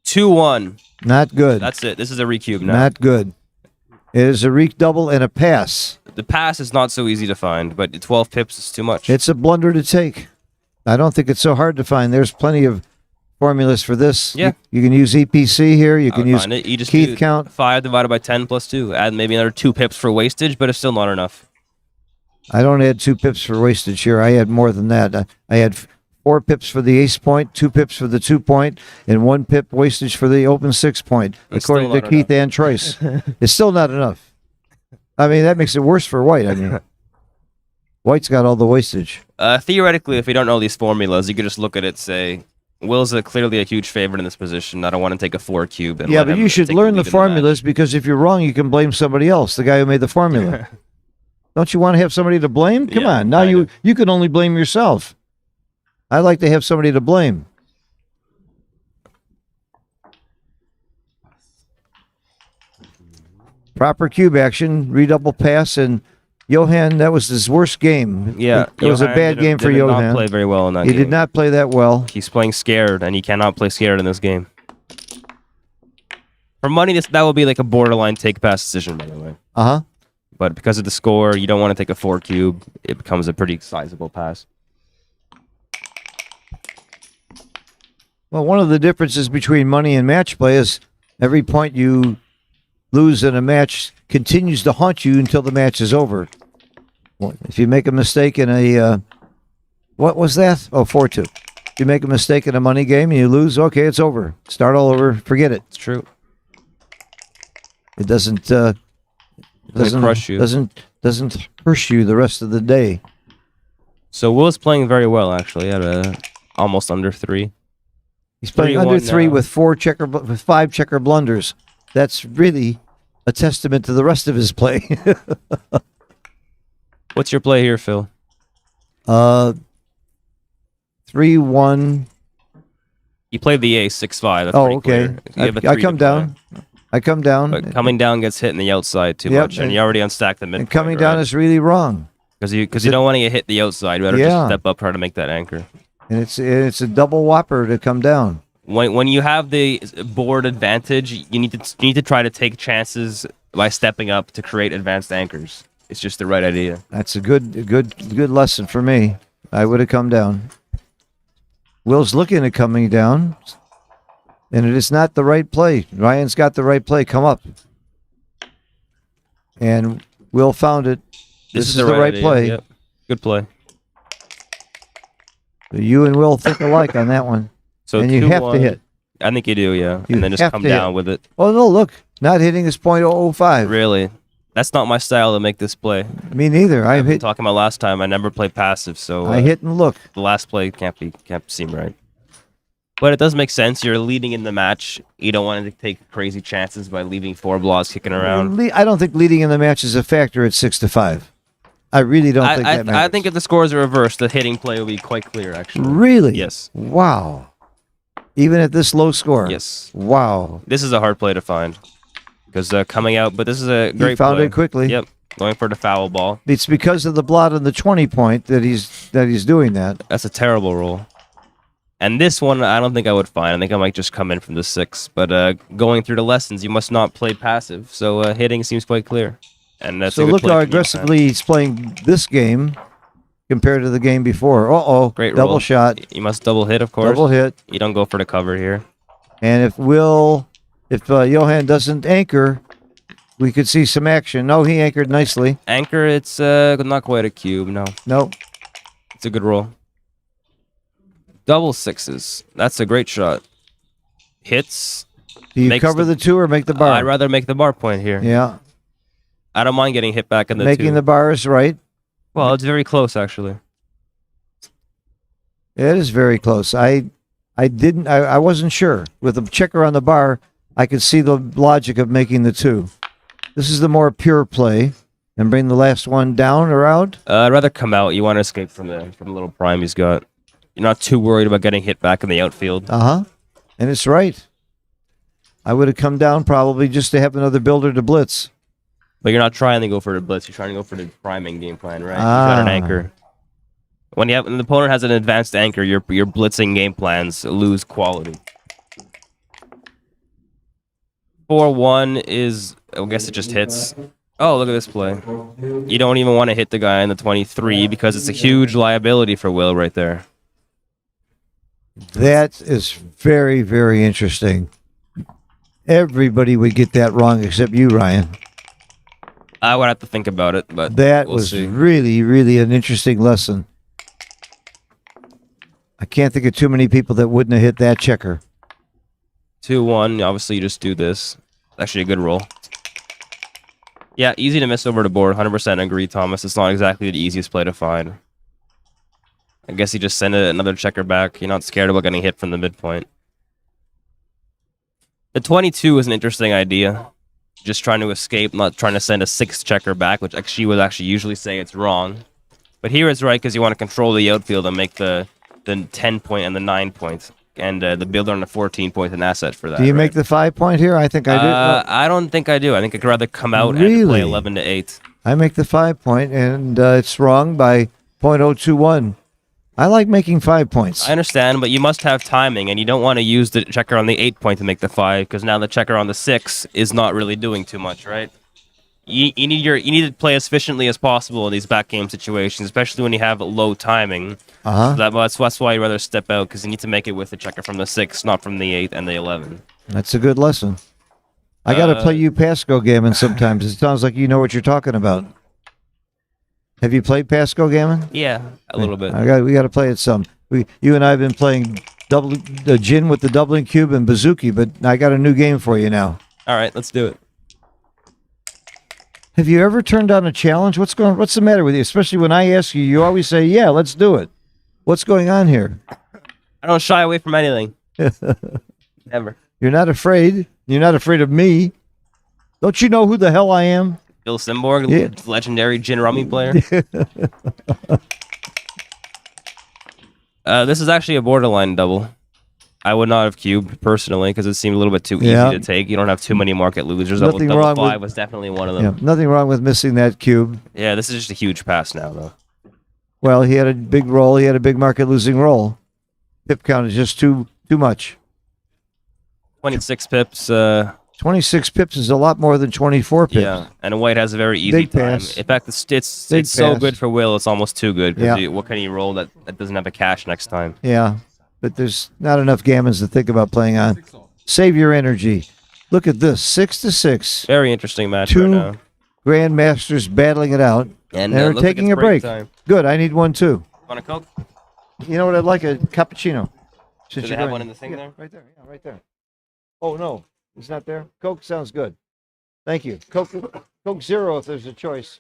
Speaker 5: 2-1.
Speaker 2: Not good.
Speaker 5: That's it. This is a recube now.
Speaker 2: Not good. It is a redouble and a pass.
Speaker 5: The pass is not so easy to find, but 12 pips is too much.
Speaker 2: It's a blunder to take. I don't think it's so hard to find. There's plenty of formulas for this.
Speaker 5: Yeah.
Speaker 2: You can use EPC here. You can use
Speaker 5: You just
Speaker 2: Keith
Speaker 5: do
Speaker 2: count.
Speaker 5: 5 divided by 10 plus 2. Add maybe another 2 pips for wastage, but it's still not enough.
Speaker 2: I don't add 2 pips for wastage here. I had more than that. I had 4 pips for the ace point, 2 pips for the 2 point, and 1 pip wastage for the open 6 point,
Speaker 5: It's
Speaker 2: according
Speaker 5: still
Speaker 2: to
Speaker 5: not
Speaker 2: Keith and Trice. It's still not enough. I mean, that makes it worse for White. I mean, White's got all the wastage.
Speaker 5: Theoretically, if we don't know these formulas, you could just look at it, say, Will's clearly a huge favorite in this position. I don't want to take a 4 cube. And
Speaker 2: Yeah,
Speaker 5: let
Speaker 2: but
Speaker 5: him
Speaker 2: you should
Speaker 5: take
Speaker 2: learn the
Speaker 5: lead in
Speaker 2: formulas because if you're wrong, you can blame somebody else, the guy who made the formula. Don't you want to have somebody to blame? Come
Speaker 5: Yeah,
Speaker 2: on. Now
Speaker 5: kind
Speaker 2: you can only blame yourself. I like to have somebody to blame. Proper cube action, redouble pass, and Johan, that was his worst game.
Speaker 5: Yeah,
Speaker 2: It was a
Speaker 5: Johan
Speaker 2: bad game for
Speaker 5: did
Speaker 2: Johan.
Speaker 5: not play very well in that
Speaker 2: He
Speaker 5: game.
Speaker 2: did not play that well.
Speaker 5: He's playing scared, and he cannot play scared in this game. For money, that would be like a borderline take pass decision, by the way.
Speaker 2: Uh-huh.
Speaker 5: But because of the score, you don't want to take a 4 cube. It becomes a pretty sizable pass.
Speaker 2: Well, one of the differences between money and match play is every point you lose in a match continues to haunt you until the match is over. Well, if you make a mistake in a, what was that? Oh, 4-2. If you make a mistake in a money game and you lose, okay, it's over. Start all over. Forget it.
Speaker 5: It's true.
Speaker 2: It doesn't
Speaker 5: crush you.
Speaker 2: Doesn't hurt you the rest of the day.
Speaker 5: So Will's playing very well, actually, at almost under 3.
Speaker 2: He's playing under
Speaker 5: 3-1
Speaker 2: 3
Speaker 5: now.
Speaker 2: with 5 checker blunders. That's really a testament to the rest of his play.
Speaker 5: What's your play here, Phil?
Speaker 2: 3-1.
Speaker 5: You played the ace 6-5. That's
Speaker 2: Oh,
Speaker 5: pretty
Speaker 2: okay.
Speaker 5: clear. You have a
Speaker 2: I
Speaker 5: 3
Speaker 2: come
Speaker 5: to play.
Speaker 2: down. I come down.
Speaker 5: But coming down gets hit in the outside too
Speaker 2: Yep,
Speaker 5: much, and you already unstacked the mid.
Speaker 2: And coming down is really wrong.
Speaker 5: because you don't want to get hit the outside. You better
Speaker 2: Yeah.
Speaker 5: just step up, try to make that anchor.
Speaker 2: And it's a double whopper to come down.
Speaker 5: When you have the board advantage, you need to try to take chances by stepping up to create advanced anchors. It's just the right idea.
Speaker 2: That's a good lesson for me. I would have come down. Will's looking at coming down, and it is not the right play. Ryan's got the right play. Come up. And Will found it. This is the right
Speaker 5: idea.
Speaker 2: play.
Speaker 5: Yep. Good play.
Speaker 2: You and Will think alike on that one.
Speaker 5: So
Speaker 2: and you have to
Speaker 5: 2-1.
Speaker 2: hit.
Speaker 5: I think you do, yeah.
Speaker 2: You
Speaker 5: And then just
Speaker 2: have
Speaker 5: come
Speaker 2: to hit.
Speaker 5: down with it.
Speaker 2: Oh, no, look. Not hitting is .005.
Speaker 5: Really. That's not my style to make this play.
Speaker 2: Me neither. I
Speaker 5: I've been
Speaker 2: hit.
Speaker 5: talking about last time. I never play passive, so
Speaker 2: I hit and look.
Speaker 5: the last play can't seem right. But it does make sense. You're leading in the match. You don't want to take crazy chances by leaving 4 blocks kicking around.
Speaker 2: I don't think leading in the match is a factor at 6-5. I really don't think that matters.
Speaker 5: I think if the scores are reversed, the hitting play will be quite clear, actually.
Speaker 2: Really?
Speaker 5: Yes.
Speaker 2: Wow. Even at this low score?
Speaker 5: Yes.
Speaker 2: Wow.
Speaker 5: This is a hard play to find. Because coming out, but this is a great
Speaker 2: He found
Speaker 5: play.
Speaker 2: it quickly.
Speaker 5: Yep. Going for the foul ball.
Speaker 2: It's because of the blot on the 20 point that he's doing that.
Speaker 5: That's a terrible roll. And this one, I don't think I would find. I think I might just come in from the 6. But going through the lessons, you must not play passive. So hitting seems quite clear. And that's
Speaker 2: So
Speaker 5: a good
Speaker 2: look
Speaker 5: play
Speaker 2: how
Speaker 5: from Johan.
Speaker 2: aggressively he's playing this game compared to the game before. Uh-oh.
Speaker 5: Great
Speaker 2: Double
Speaker 5: roll.
Speaker 2: shot.
Speaker 5: You must double hit, of course.
Speaker 2: Double hit.
Speaker 5: You don't go for the cover here.
Speaker 2: And if Johan doesn't anchor, we could see some action. No, he anchored nicely.
Speaker 5: Anchor, it's not quite a cube, no.
Speaker 2: No.
Speaker 5: It's a good roll. Double 6s. That's a great shot. Hits.
Speaker 2: Do you
Speaker 5: Makes
Speaker 2: cover the 2 or make the bar?
Speaker 5: I'd rather make the bar point here.
Speaker 2: Yeah.
Speaker 5: I don't mind getting hit back in the
Speaker 2: Making
Speaker 5: two.
Speaker 2: the bars right.
Speaker 5: Well, it's very close, actually.
Speaker 2: It is very close. I wasn't sure. With the checker on the bar, I could see the logic of making the two. This is the more pure play. And bring the last one down or out?
Speaker 5: I'd rather come out. You want to escape from the little prime he's got. You're not too worried about getting hit back in the outfield.
Speaker 2: Uh-huh. And it's right. I would have come down probably just to have another builder to blitz.
Speaker 5: But you're not trying to go for the blitz. You're trying to go for the priming game plan, right? You got an anchor. When an opponent has an advanced anchor, your blitzing game plans lose quality. 4-1 is, I guess it just hits. Oh, look at this play. You don't even want to hit the guy in the 23 because it's a huge liability for Will right there.
Speaker 2: That is very, very interesting. Everybody would get that wrong except you, Ryan.
Speaker 5: I would have to think about it, but
Speaker 2: that
Speaker 5: we'll
Speaker 2: was
Speaker 5: see.
Speaker 2: really, really an interesting lesson. I can't think of too many people that wouldn't have hit that checker.
Speaker 5: 2-1. Obviously, you just do this. Actually, a good roll. Yeah, easy to miss over the board. 100% agree, Thomas. It's not exactly the easiest play to find. I guess you just send another checker back. You're not scared about getting hit from the midpoint. The 22 is an interesting idea. Just trying to escape, not trying to send a 6 checker back, which she would actually usually say it's wrong. But here it's right because you want to control the outfield and make the 10 point and the 9 points. And the builder on the 14 point an asset for that.
Speaker 2: Do you
Speaker 5: right?
Speaker 2: make the 5 point here? I think I do.
Speaker 5: I don't think I do. I think I could rather come out and
Speaker 2: Really?
Speaker 5: play 11 to 8.
Speaker 2: I make the 5 point, and it's wrong by 0.021. I like making 5 points.
Speaker 5: I understand, but you must have timing, and you don't want to use the checker on the 8 point to make the 5, because now the checker on the 6 is not really doing too much, right? You need to play as efficiently as possible in these back game situations, especially when you have low timing.
Speaker 2: Uh-huh.
Speaker 5: That's why I'd rather step out, because you need to make it with the checker from the 6, not from the 8 and the 11.
Speaker 2: That's a good lesson. I got to play you Backgammon sometimes. It sounds like you know what you're talking about. Have you played Backgammon?
Speaker 5: Yeah, a little bit.
Speaker 2: We got to play it some. You and I have been playing the gin with the doubling cube and bazooki, but I got a new game for you now.
Speaker 5: All right, let's do it.
Speaker 2: Have you ever turned down a challenge? What's the matter with you? Especially when I ask you, you always say, "Yeah, let's do it." What's going on here?
Speaker 5: I don't shy away from anything. Never.
Speaker 2: You're not afraid. You're not afraid of me. Don't you know who the hell I am?
Speaker 5: Phil Simborg,
Speaker 2: Yeah.
Speaker 5: legendary gin rummy player. This is actually a borderline double. I would not have cubed personally because it seemed a little bit too easy to take. You don't have too many market losers.
Speaker 2: Nothing
Speaker 5: Double
Speaker 2: wrong
Speaker 5: 5
Speaker 2: with-
Speaker 5: was definitely one of them.
Speaker 2: Yeah, nothing wrong with missing that cube.
Speaker 5: Yeah, this is just a huge pass now, though.
Speaker 2: Well, he had a big roll. He had a big market losing roll. Pip count is just too much.
Speaker 5: 26 pips.
Speaker 2: 26 pips is a lot more than 24 pips.
Speaker 5: Yeah, and White has a very easy
Speaker 2: Big
Speaker 5: time.
Speaker 2: pass.
Speaker 5: In fact, it's
Speaker 2: Big
Speaker 5: so
Speaker 2: pass.
Speaker 5: good for Will, it's almost too good.
Speaker 2: Yeah.
Speaker 5: Because what can he roll that doesn't have a cash next time?
Speaker 2: Yeah, but there's not enough gammons to think about playing on. Save your energy. Look at this, 6-6.
Speaker 5: Very interesting match
Speaker 2: Two
Speaker 5: right now.
Speaker 2: grandmasters battling it out,
Speaker 5: And
Speaker 2: they're
Speaker 5: looks like
Speaker 2: taking
Speaker 5: it's
Speaker 2: a break.
Speaker 5: time.
Speaker 2: Good, I need one too.
Speaker 5: Want a Coke?
Speaker 2: You know what I'd like? A cappuccino. Since
Speaker 5: Do they
Speaker 2: you're
Speaker 5: have
Speaker 2: going-
Speaker 5: one in the thing
Speaker 2: Yeah,
Speaker 5: there?
Speaker 2: Right there. Yeah, right there. Oh no, it's not there. Coke sounds good. Thank you. Coke Zero if there's a choice.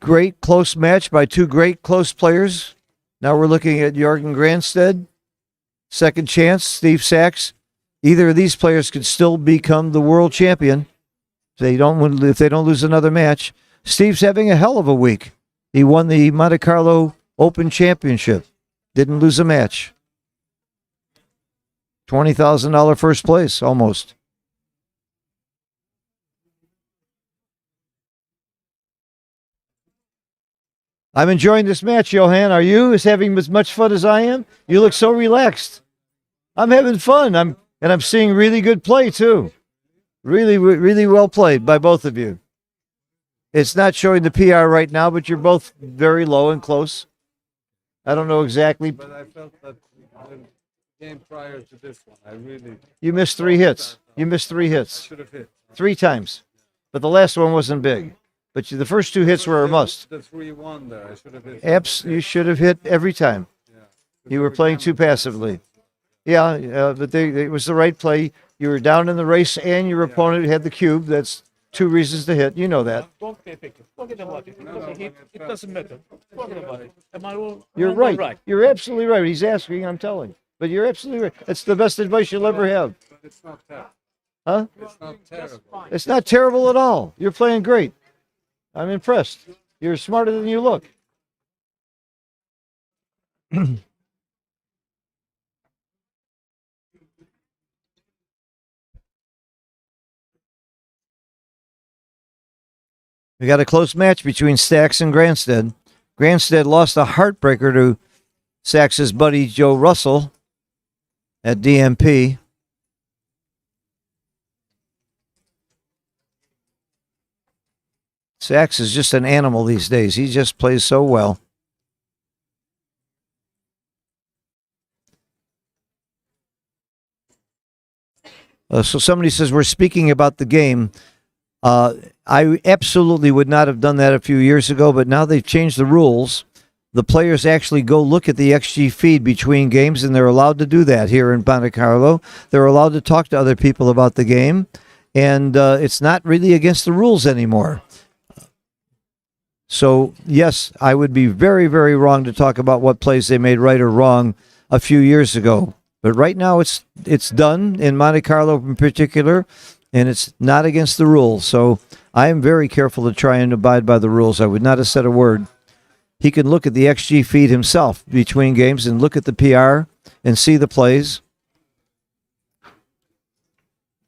Speaker 2: Great close match by two great close players. Now we're looking at Jorgen Granstead. Second chance, Steve Sachs. Either of these players could still become the world champion if they don't lose another match. Steve's having a hell of a week. He won the Monte Carlo Open Championship. Didn't lose a match. $20,000 first place, almost. I'm enjoying this match, Johan. Are you? Is having as much fun as I am? You look so relaxed. I'm having fun. I'm seeing really good play too. Really, really well played by both of you. It's not showing the PR right now, but you're both very low and close. I don't know exactly.
Speaker 4: But I felt that the game prior to this one,
Speaker 2: You missed 3 hits. You missed 3 hits.
Speaker 4: should have hit.
Speaker 2: 3 times. But the last one wasn't big. But the first 2 hits were a must.
Speaker 4: The 3-1 there. I should have hit.
Speaker 2: You should have hit every time. You were playing too passively. Yeah, but it was the right play. You were down in the race, and your opponent had the cube. That's 2 reasons to hit. You know that.
Speaker 6: Forget about it. It doesn't matter. Forget about it.
Speaker 2: You're right. You're absolutely right. He's asking, I'm telling. But you're absolutely right. That's the best advice you'll ever have.
Speaker 4: But it's not terrible.
Speaker 2: Huh?
Speaker 4: It's not terrible.
Speaker 2: It's not terrible at all. You're playing great. I'm impressed. You're smarter than you look. We got a close match between Stax and Granstead. Granstead lost a heartbreaker to Stax's buddy Joe Russell at DMP. Stax is just an animal these days. He just plays so well. So somebody says we're speaking about the game. I absolutely would not have done that a few years ago, but now they've changed the rules. The players actually go look at the XG feed between games, and they're allowed to do that here in Monte Carlo. They're allowed to talk to other people about the game, and it's not really against the rules anymore. So, yes, I would be very, very wrong to talk about what plays they made right or wrong a few years ago. But right now it's done in Monte Carlo in particular, and it's not against the rules. So I am very careful to try and abide by the rules. I would not have said a word. He can look at the XG feed himself between games and look at the PR and see the plays.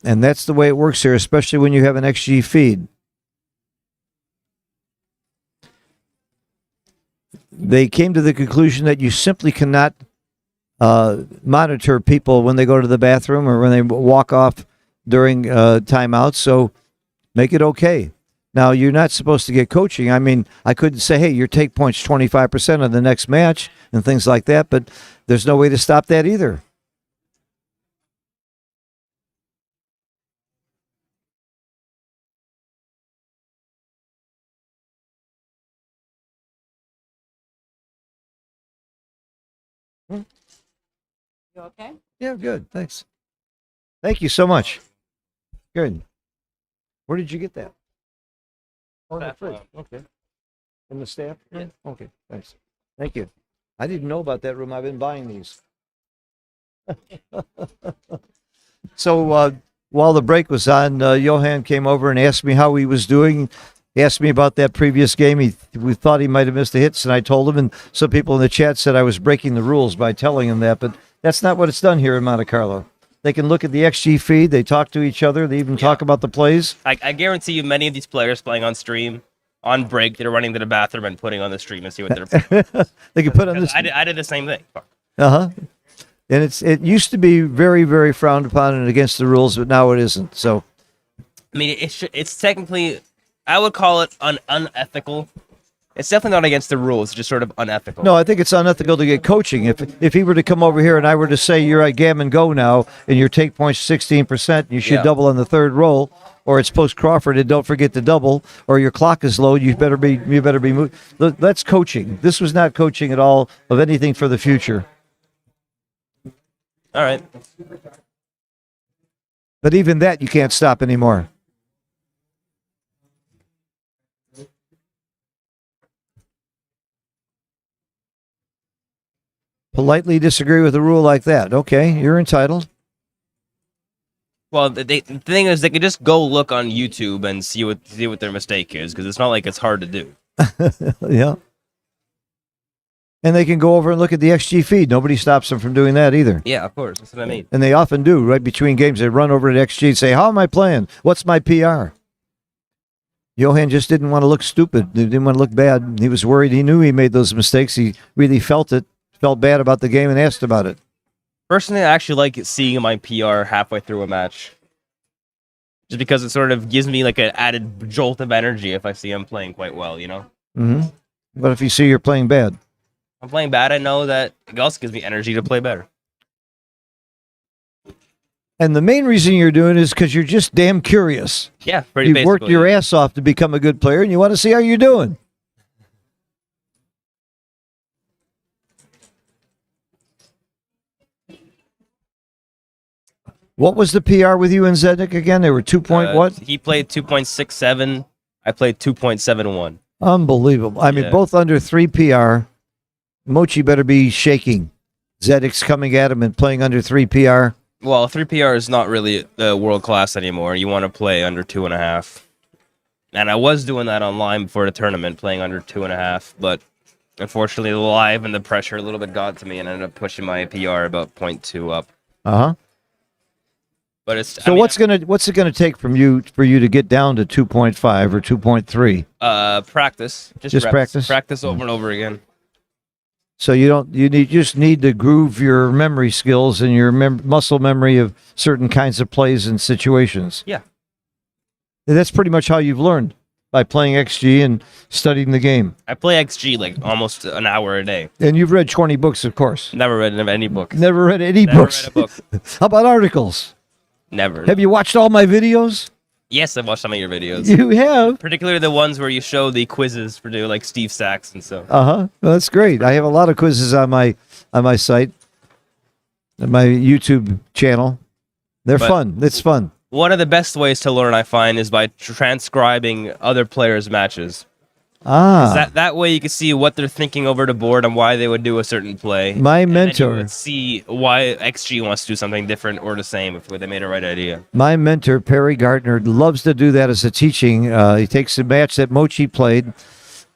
Speaker 2: And that's the way it works here, especially when you have an XG feed. They came to the conclusion that you simply cannot monitor people when they go to the bathroom or when they walk off during timeouts, so make it okay. Now, you're not supposed to get coaching. I mean, I couldn't say, hey, your take point's 25% of the next match and things like that, but there's no way to stop that either.
Speaker 7: You okay?
Speaker 2: Yeah, good. Thanks. Thank you so much. Good. Where did you get that? Oh, in the fridge. Okay. In the staff? Yeah. Okay, thanks. Thank you. I didn't know about that room. I've been buying these. So while the break was on, Johan came over and asked me how he was doing. He asked me about that previous game. We thought he might have missed the hits, and I told him, and some people in the chat said I was breaking the rules by telling him that, but that's not what it's done here in Monte Carlo. They can look at the XG feed. They talk to each other. They even talk about the plays.
Speaker 5: I guarantee you many of these players playing on stream, on break, they're running to the bathroom and putting on the stream and see what they're
Speaker 2: They can put on this.
Speaker 5: I did the same thing.
Speaker 2: Uh-huh. And it used to be very, very frowned upon and against the rules, but now it isn't. So,
Speaker 5: I mean, it's technically, I would call it unethical. It's definitely not against the rules, just sort of unethical.
Speaker 2: no, I think it's unethical to get coaching. If he were to come over here and I were to say you're at Gammon Go now and your take point's 16%, you should double on the third roll, or it's post Crawford and don't forget to double, or your clock is low, you better be moved. That's coaching. This was not coaching at all of anything for the future.
Speaker 5: All right.
Speaker 2: But even that you can't stop anymore. Politely disagree with a rule like that. Okay, you're entitled.
Speaker 5: Well, the thing is, they could just go look on YouTube and see what their mistake is, because it's not like it's hard to do.
Speaker 2: Yeah. And they can go over and look at the XG feed. Nobody stops them from doing that either.
Speaker 5: Yeah, of course. That's what I mean.
Speaker 2: And they often do, right between games. They run over to XG and say, how am I playing? What's my PR? Johan just didn't want to look stupid. He didn't want to look bad. He was worried. He knew he made those mistakes. He really felt it, felt bad about the game, and asked about it.
Speaker 5: Personally, I actually like seeing my PR halfway through a match. Just because it sort of gives me like an added jolt of energy if I see I'm playing quite well, you know?
Speaker 2: Mm-hmm. But if you see you're playing bad?
Speaker 5: If I'm playing bad, I know that it also gives me energy to play better.
Speaker 2: And the main reason you're doing it is because you're just damn curious.
Speaker 5: Yeah, pretty
Speaker 2: You've
Speaker 5: basically.
Speaker 2: worked your ass off to become a good player, and you want to see how you're doing. What was the PR with you and Zednik again? They were 2 point what?
Speaker 5: He played 2.67. I played 2.71.
Speaker 2: Unbelievable. I mean,
Speaker 5: Yeah.
Speaker 2: both under 3 PR. Mochi better be shaking. Zednik's coming at him and playing under 3 PR.
Speaker 5: Well, 3 PR is not really world class anymore. You want to play under 2.5. And I was doing that online before the tournament, playing under 2.5. But unfortunately, the live and the pressure a little bit got to me, and I ended up pushing my PR about 0.2 up. But it's
Speaker 2: So what's it gonna take from you for you to get down to 2.5 or 2.3?
Speaker 5: Practice.
Speaker 2: Just
Speaker 5: reps.
Speaker 2: practice?
Speaker 5: Practice over and over again.
Speaker 2: So you just need to groove your memory skills and your muscle memory of certain kinds of plays and situations.
Speaker 5: Yeah.
Speaker 2: And that's pretty much how you've learned, by playing XG and studying the game.
Speaker 5: I play XG like almost an hour a day.
Speaker 2: And you've read 20 books, of course.
Speaker 5: Never read any book.
Speaker 2: Never read any
Speaker 5: Never
Speaker 2: books.
Speaker 5: read a book.
Speaker 2: How about articles?
Speaker 5: Never.
Speaker 2: Have you watched all my videos?
Speaker 5: Yes, I've watched some of your videos.
Speaker 2: You have.
Speaker 5: Particularly the ones where you show the quizzes for like Steve Sachs and so.
Speaker 2: Well, that's great. I have a lot of quizzes on my site, on my YouTube channel. They're fun. It's fun.
Speaker 5: One of the best ways to learn, I find, is by transcribing other players' matches. That way you can see what they're thinking over the board and why they would do a certain play.
Speaker 2: My
Speaker 5: And then
Speaker 2: mentor.
Speaker 5: you would see why XG wants to do something different or the same if they made a right idea.
Speaker 2: My mentor, Perry Gardner, loves to do that as a teaching. He takes a match that Mochi played,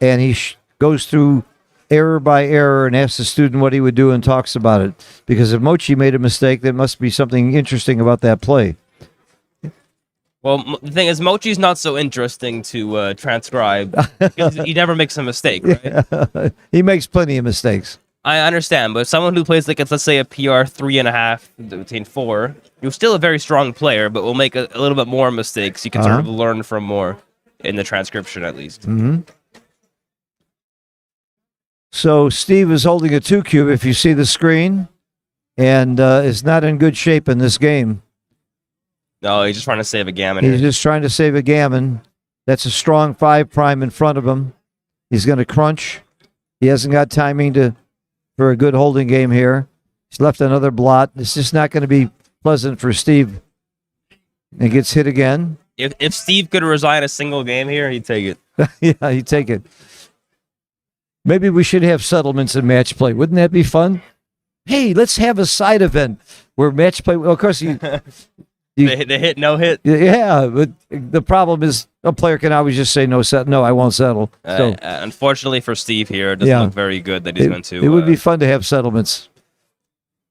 Speaker 2: and he goes through error by error and asks the student what he would do and talks about it. Because if Mochi made a mistake, there must be something interesting about that play.
Speaker 5: Well, the thing is, Mochi's not so interesting to transcribe because he never makes a mistake, right?
Speaker 2: He makes plenty of mistakes.
Speaker 5: I understand, but someone who plays like let's say a PR 3.5 between 4, you're still a very strong player, but will make a little bit more mistakes. You can sort of learn from more in the transcription, at least.
Speaker 2: So Steve is holding a 2 cube, if you see the screen, and is not in good shape in this game.
Speaker 5: No, he's just trying to save a gammon.
Speaker 2: He's just trying to save a gammon. That's a strong 5 prime in front of him. He's going to crunch. He hasn't got timing for a good holding game here. He's left another blot. It's just not going to be pleasant for Steve. And gets hit again.
Speaker 5: If Steve could resign a single game here, he'd take it.
Speaker 2: Yeah, he'd take it. Maybe we should have settlements in match play. Wouldn't that be fun? Hey, let's have a side event where match play. Well, of course,
Speaker 5: The hit, no hit.
Speaker 2: Yeah, but the problem is a player can always just say no, I won't settle. So
Speaker 5: Unfortunately for Steve here, it doesn't look very good that he's going to.
Speaker 2: It would be fun to have settlements.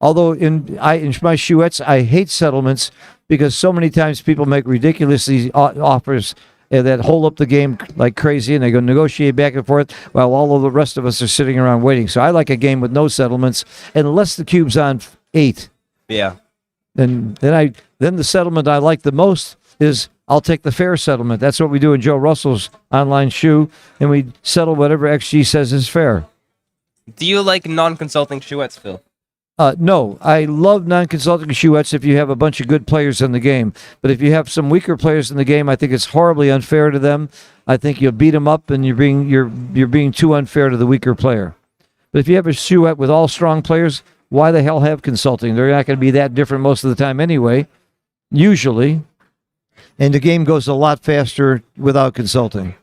Speaker 2: Although in my Chouettes, I hate settlements because so many times people make ridiculously offers that hold up the game like crazy, and they go negotiate back and forth while all of the rest of us are sitting around waiting. So I like a game with no settlements, unless the cube's on 8.
Speaker 5: Yeah.
Speaker 2: Then the settlement I like the most is I'll take the fair settlement. That's what we do in Joe Russell's online shoe, and we settle whatever XG says is fair.
Speaker 5: Do you like non-consulting Chouettes, Phil?
Speaker 2: No, I love non-consulting Chouettes if you have a bunch of good players in the game. But if you have some weaker players in the game, I think it's horribly unfair to them. I think you'll beat them up, and you're being too unfair to the weaker player. But if you have a Chouette with all strong players, why the hell have consulting? They're not going to be that different most of the time anyway, usually. And the game goes a lot faster without consulting.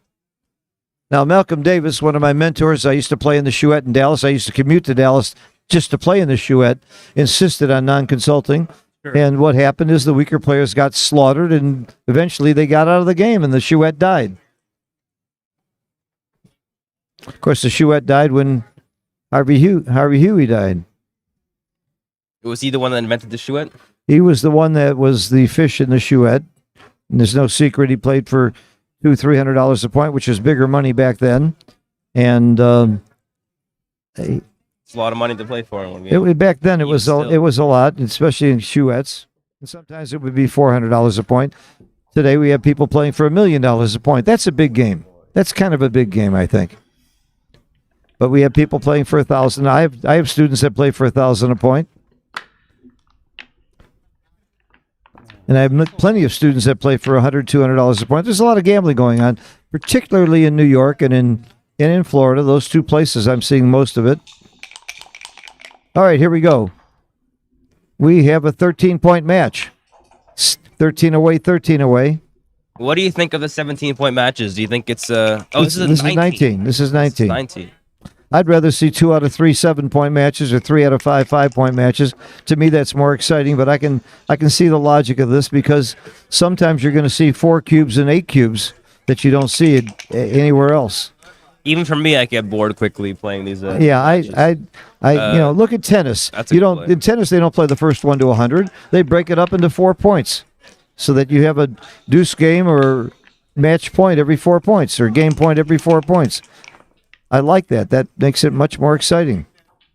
Speaker 2: Now, Malcolm Davis, one of my mentors, I used to play in the Chouette in Dallas. I used to commute to Dallas just to play in the Chouette, insisted on non-consulting. Sure. And what happened is the weaker players got slaughtered, and eventually they got out of the game, and the Chouette died. Of course, the Chouette died when Harvey Huey died.
Speaker 5: Was he the one that invented the Chouette?
Speaker 2: He was the one that was the fish in the Chouette. And there's no secret he played for $200-300 a point, which was bigger money back then. And
Speaker 5: it's a lot of money to play for him.
Speaker 2: Back then it was a lot, especially in Chouettes. And sometimes it would be $400 a point. Today we have people playing for $1 million a point. That's a big game. That's kind of a big game, I think. But we have people playing for $1,000. I have students that play for $1,000 a point. And I have plenty of students that play for $100, $200 a point. There's a lot of gambling going on, particularly in New York and in Florida. Those two places, I'm seeing most of it. All right, here we go. We have a 13-point match. 13 away, 13 away.
Speaker 5: What do you think of the 17-point matches? Do you think it's this is
Speaker 2: 19. This is 19.
Speaker 5: 19.
Speaker 2: I'd rather see 2 out of 3 7-point matches or 3 out of 5 5-point matches. To me, that's more exciting. But I can see the logic of this because sometimes you're going to see 4 cubes and 8 cubes that you don't see anywhere else.
Speaker 5: Even for me, I get bored quickly playing these.
Speaker 2: Yeah, I look at tennis.
Speaker 5: That's a good play.
Speaker 2: In tennis they don't play the first 1 to 100. They break it up into 4 points, so that you have a deuce game or match point every 4 points or game point every 4 points. I like that. That makes it much more exciting.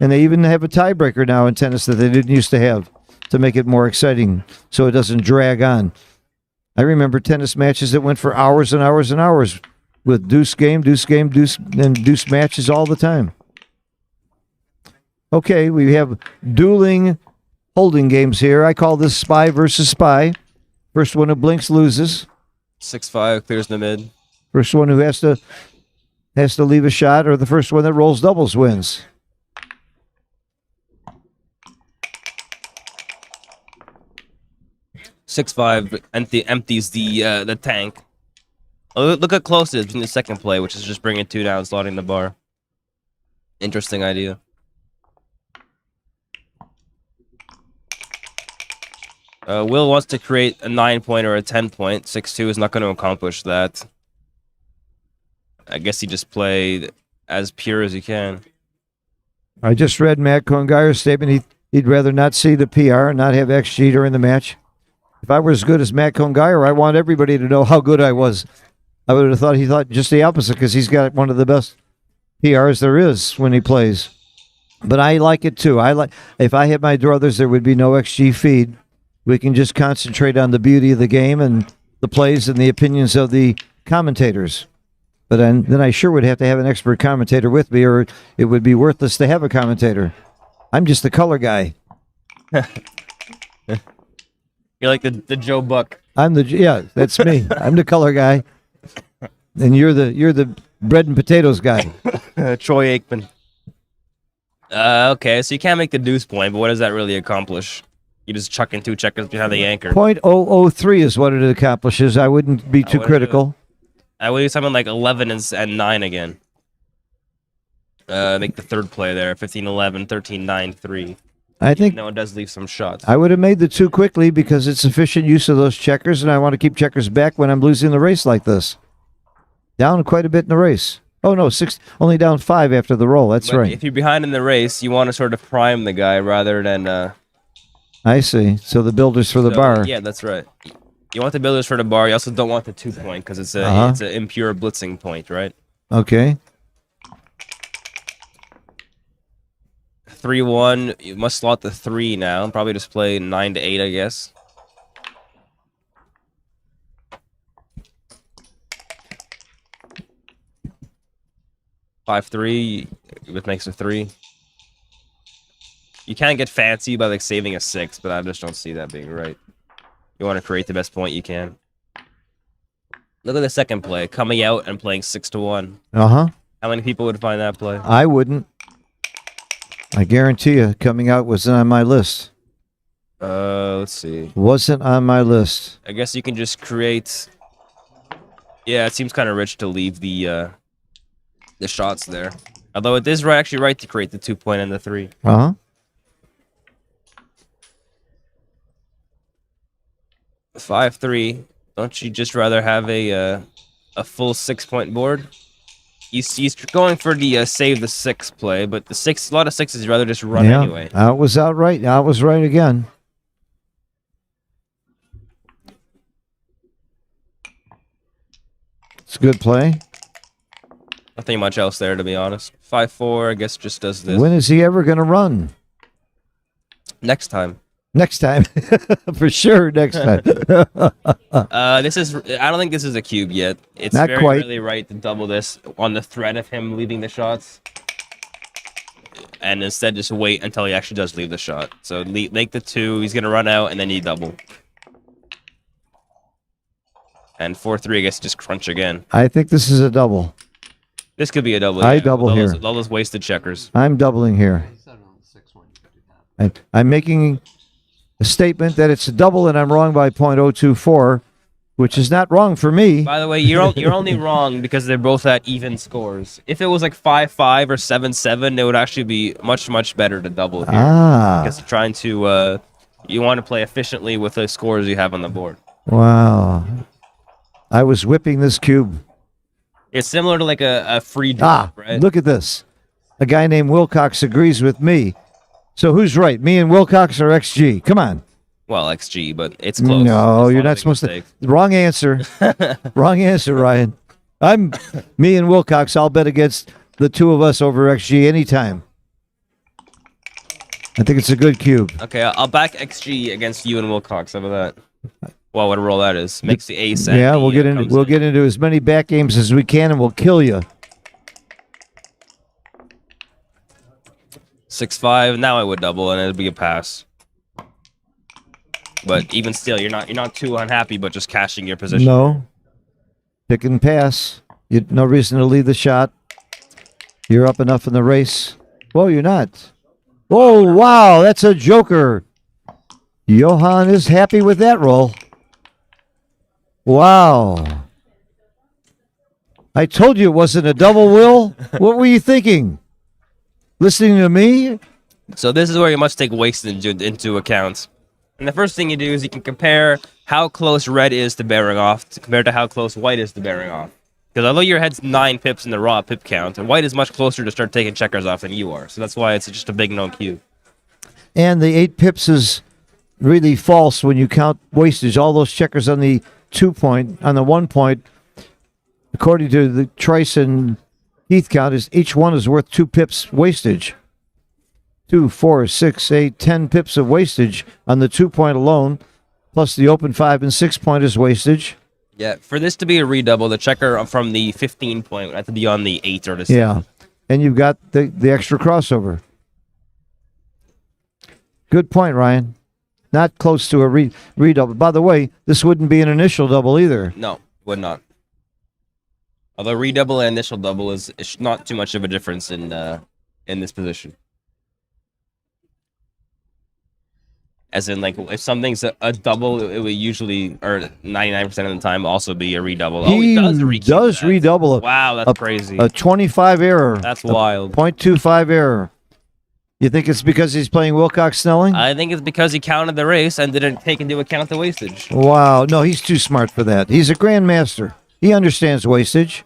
Speaker 2: And they even have a tiebreaker now in tennis that they didn't used to have to make it more exciting, so it doesn't drag on. I remember tennis matches that went for hours and hours and hours, with deuce game, and deuce matches all the time. Okay, we have dueling holding games here. I call this spy versus spy. First one who blinks loses.
Speaker 5: 6-5 clears the mid.
Speaker 2: First one who has to leave a shot, or the first one that rolls doubles wins.
Speaker 5: Empties the tank. Oh, look how close it is between the second play, which is just bringing 2 down, slotting the bar. Interesting idea. Will wants to create a 9-point or a 10-point. 6-2 is not going to accomplish that. I guess he just played as pure as he can.
Speaker 2: I just read Matt Congire's statement. He'd rather not see the PR and not have XG during the match. If I were as good as Matt Congire, I want everybody to know how good I was. I would have thought he thought just the opposite, because he's got one of the best PRs there is when he plays. But I like it too. If I had my druthers, there would be no XG feed. We can just concentrate on the beauty of the game and the plays and the opinions of the commentators. But then I sure would have to have an expert commentator with me, or it would be worthless to have a commentator. I'm just the color guy.
Speaker 5: You're like the Joe Buck.
Speaker 2: That's me. I'm the color guy. And you're the bread and potatoes guy.
Speaker 5: Troy Aikman. Okay, so you can't make the deuce point, but what does that really accomplish? You just chuck in 2 checkers behind the anchor.
Speaker 2: .003 is what it accomplishes. I wouldn't be too critical.
Speaker 5: I would do something like 11 and 9 again. Make the third play there. 15-11, 13-9, 3.
Speaker 2: I think
Speaker 5: no, it does leave some shots.
Speaker 2: I would have made the 2 quickly because it's efficient use of those checkers, and I want to keep checkers back when I'm losing the race like this. Down quite a bit in the race. Oh no, 6, only down 5 after the roll. That's right.
Speaker 5: If you're behind in the race, you want to sort of prime the guy rather than.
Speaker 2: I see. So the builders for the bar.
Speaker 5: Yeah, that's right. You want the builders for the bar. You also don't want the 2-point because it's an impure blitzing point, right?
Speaker 2: Okay.
Speaker 5: 3-1. You must slot the 3 now. Probably just play 9-8, I guess. (5-3) with makes a 3. You can get fancy by like saving a 6, but I just don't see that being right. You want to create the best point you can. Look at the second play, coming out and playing 6-1.
Speaker 2: How
Speaker 5: many people would find that play?
Speaker 2: I wouldn't. I guarantee you, coming out wasn't on my list.
Speaker 5: Let's see.
Speaker 2: Wasn't on my list.
Speaker 5: I guess you can just create. Yeah, it seems kind of rich to leave the shots there. Although it is actually right to create the 2-point and the 3. 5-3. Don't you just rather have a full 6-point board? He's going for the save the 6 play, but a lot of 6s rather just run anyway.
Speaker 2: I was outright. I was right again. It's a good play.
Speaker 5: Nothing much else there, to be honest. 5-4, I guess, just does this.
Speaker 2: When is he ever going to run?
Speaker 5: Next time.
Speaker 2: Next time. For sure, next time.
Speaker 5: This is. I don't think this is a cube yet. It's
Speaker 2: Not
Speaker 5: very
Speaker 2: quite.
Speaker 5: really right to double this on the threat of him leaving the shots, and instead just wait until he actually does leave the shot. So make the 2. He's gonna run out, and then you double. And 4-3, I guess just crunch again.
Speaker 2: I think this is a double.
Speaker 5: This could be a double.
Speaker 2: I
Speaker 5: yeah,
Speaker 2: double
Speaker 5: with
Speaker 2: here.
Speaker 5: All those wasted checkers.
Speaker 2: I'm doubling here.
Speaker 3: He said on the 6-1 you could do that.
Speaker 2: I'm making a statement that it's a double and I'm wrong by .024, which is not wrong for me.
Speaker 5: By the way, you're only wrong because they're both at even scores. If it was like 5-5 or 7-7, it would actually be much better to double here. Because you're trying to you want to play efficiently with the scores you have on the board.
Speaker 2: Wow. I was whipping this cube.
Speaker 5: It's similar to like a free drop, right?
Speaker 2: Look at this. A guy named Wilcox agrees with me. So who's right, me and Wilcox or XG? Come on.
Speaker 5: Well, XG, but it's close.
Speaker 2: No,
Speaker 5: It's
Speaker 2: you're not
Speaker 5: a big
Speaker 2: supposed
Speaker 5: mistake.
Speaker 2: to. Wrong answer. Wrong answer, Ryan. I'm me and Wilcox. I'll bet against the two of us over XG anytime. I think it's a good cube.
Speaker 5: Okay, I'll back XG against you and Wilcox. How about that? Well, what a roll that is. Makes the ace. And
Speaker 2: Yeah,
Speaker 5: the,
Speaker 2: we'll get into as many back games as we can, and we'll kill you.
Speaker 5: 6-5. Now I would double, and it'd be a pass. But even still, you're not too unhappy, but just cashing your position.
Speaker 2: No. Pick and pass. No reason to leave the shot. You're up enough in the race. Whoa, you're not. Oh, wow, that's a joker. Johan is happy with that roll. Wow. I told you it wasn't a double, Will. What were you thinking? Listening to me?
Speaker 5: So this is where you must take wastage into account. And the first thing you do is you can compare how close red is to bearing off compared to how close white is to bearing off. Because although your head's 9 pips in the raw pip count, and white is much closer to start taking checkers off than you are. So that's why it's just a big no cube.
Speaker 2: And the 8 pips is really false when you count wastage. All those checkers on the 2 point, on the 1 point, according to the Trice and Heath count, is each one is worth 2 pips wastage. 2, 4, 6, 8, 10 pips of wastage on the 2 point alone, plus the open 5 and 6 point is wastage.
Speaker 5: Yeah, for this to be a redouble, the checker from the 15 point would have to be on the 8 or the 7.
Speaker 2: Yeah, and you've got the extra crossover. Good point, Ryan. Not close to a redouble. By the way, this wouldn't be an initial double either.
Speaker 5: No, would not. Although redouble and initial double is not too much of a difference in this position. As in, like, if something's a double, it would usually, or 99% of the time, also be a redouble.
Speaker 2: He
Speaker 5: Oh, he does
Speaker 2: redouble.
Speaker 5: Wow, that's crazy.
Speaker 2: A 25 error.
Speaker 5: That's wild.
Speaker 2: 0.25 error. You think it's because he's playing Wilcox Snelling?
Speaker 5: I think it's because he counted the race and didn't take into account the wastage.
Speaker 2: Wow. No, he's too smart for that. He's a grandmaster. He understands wastage.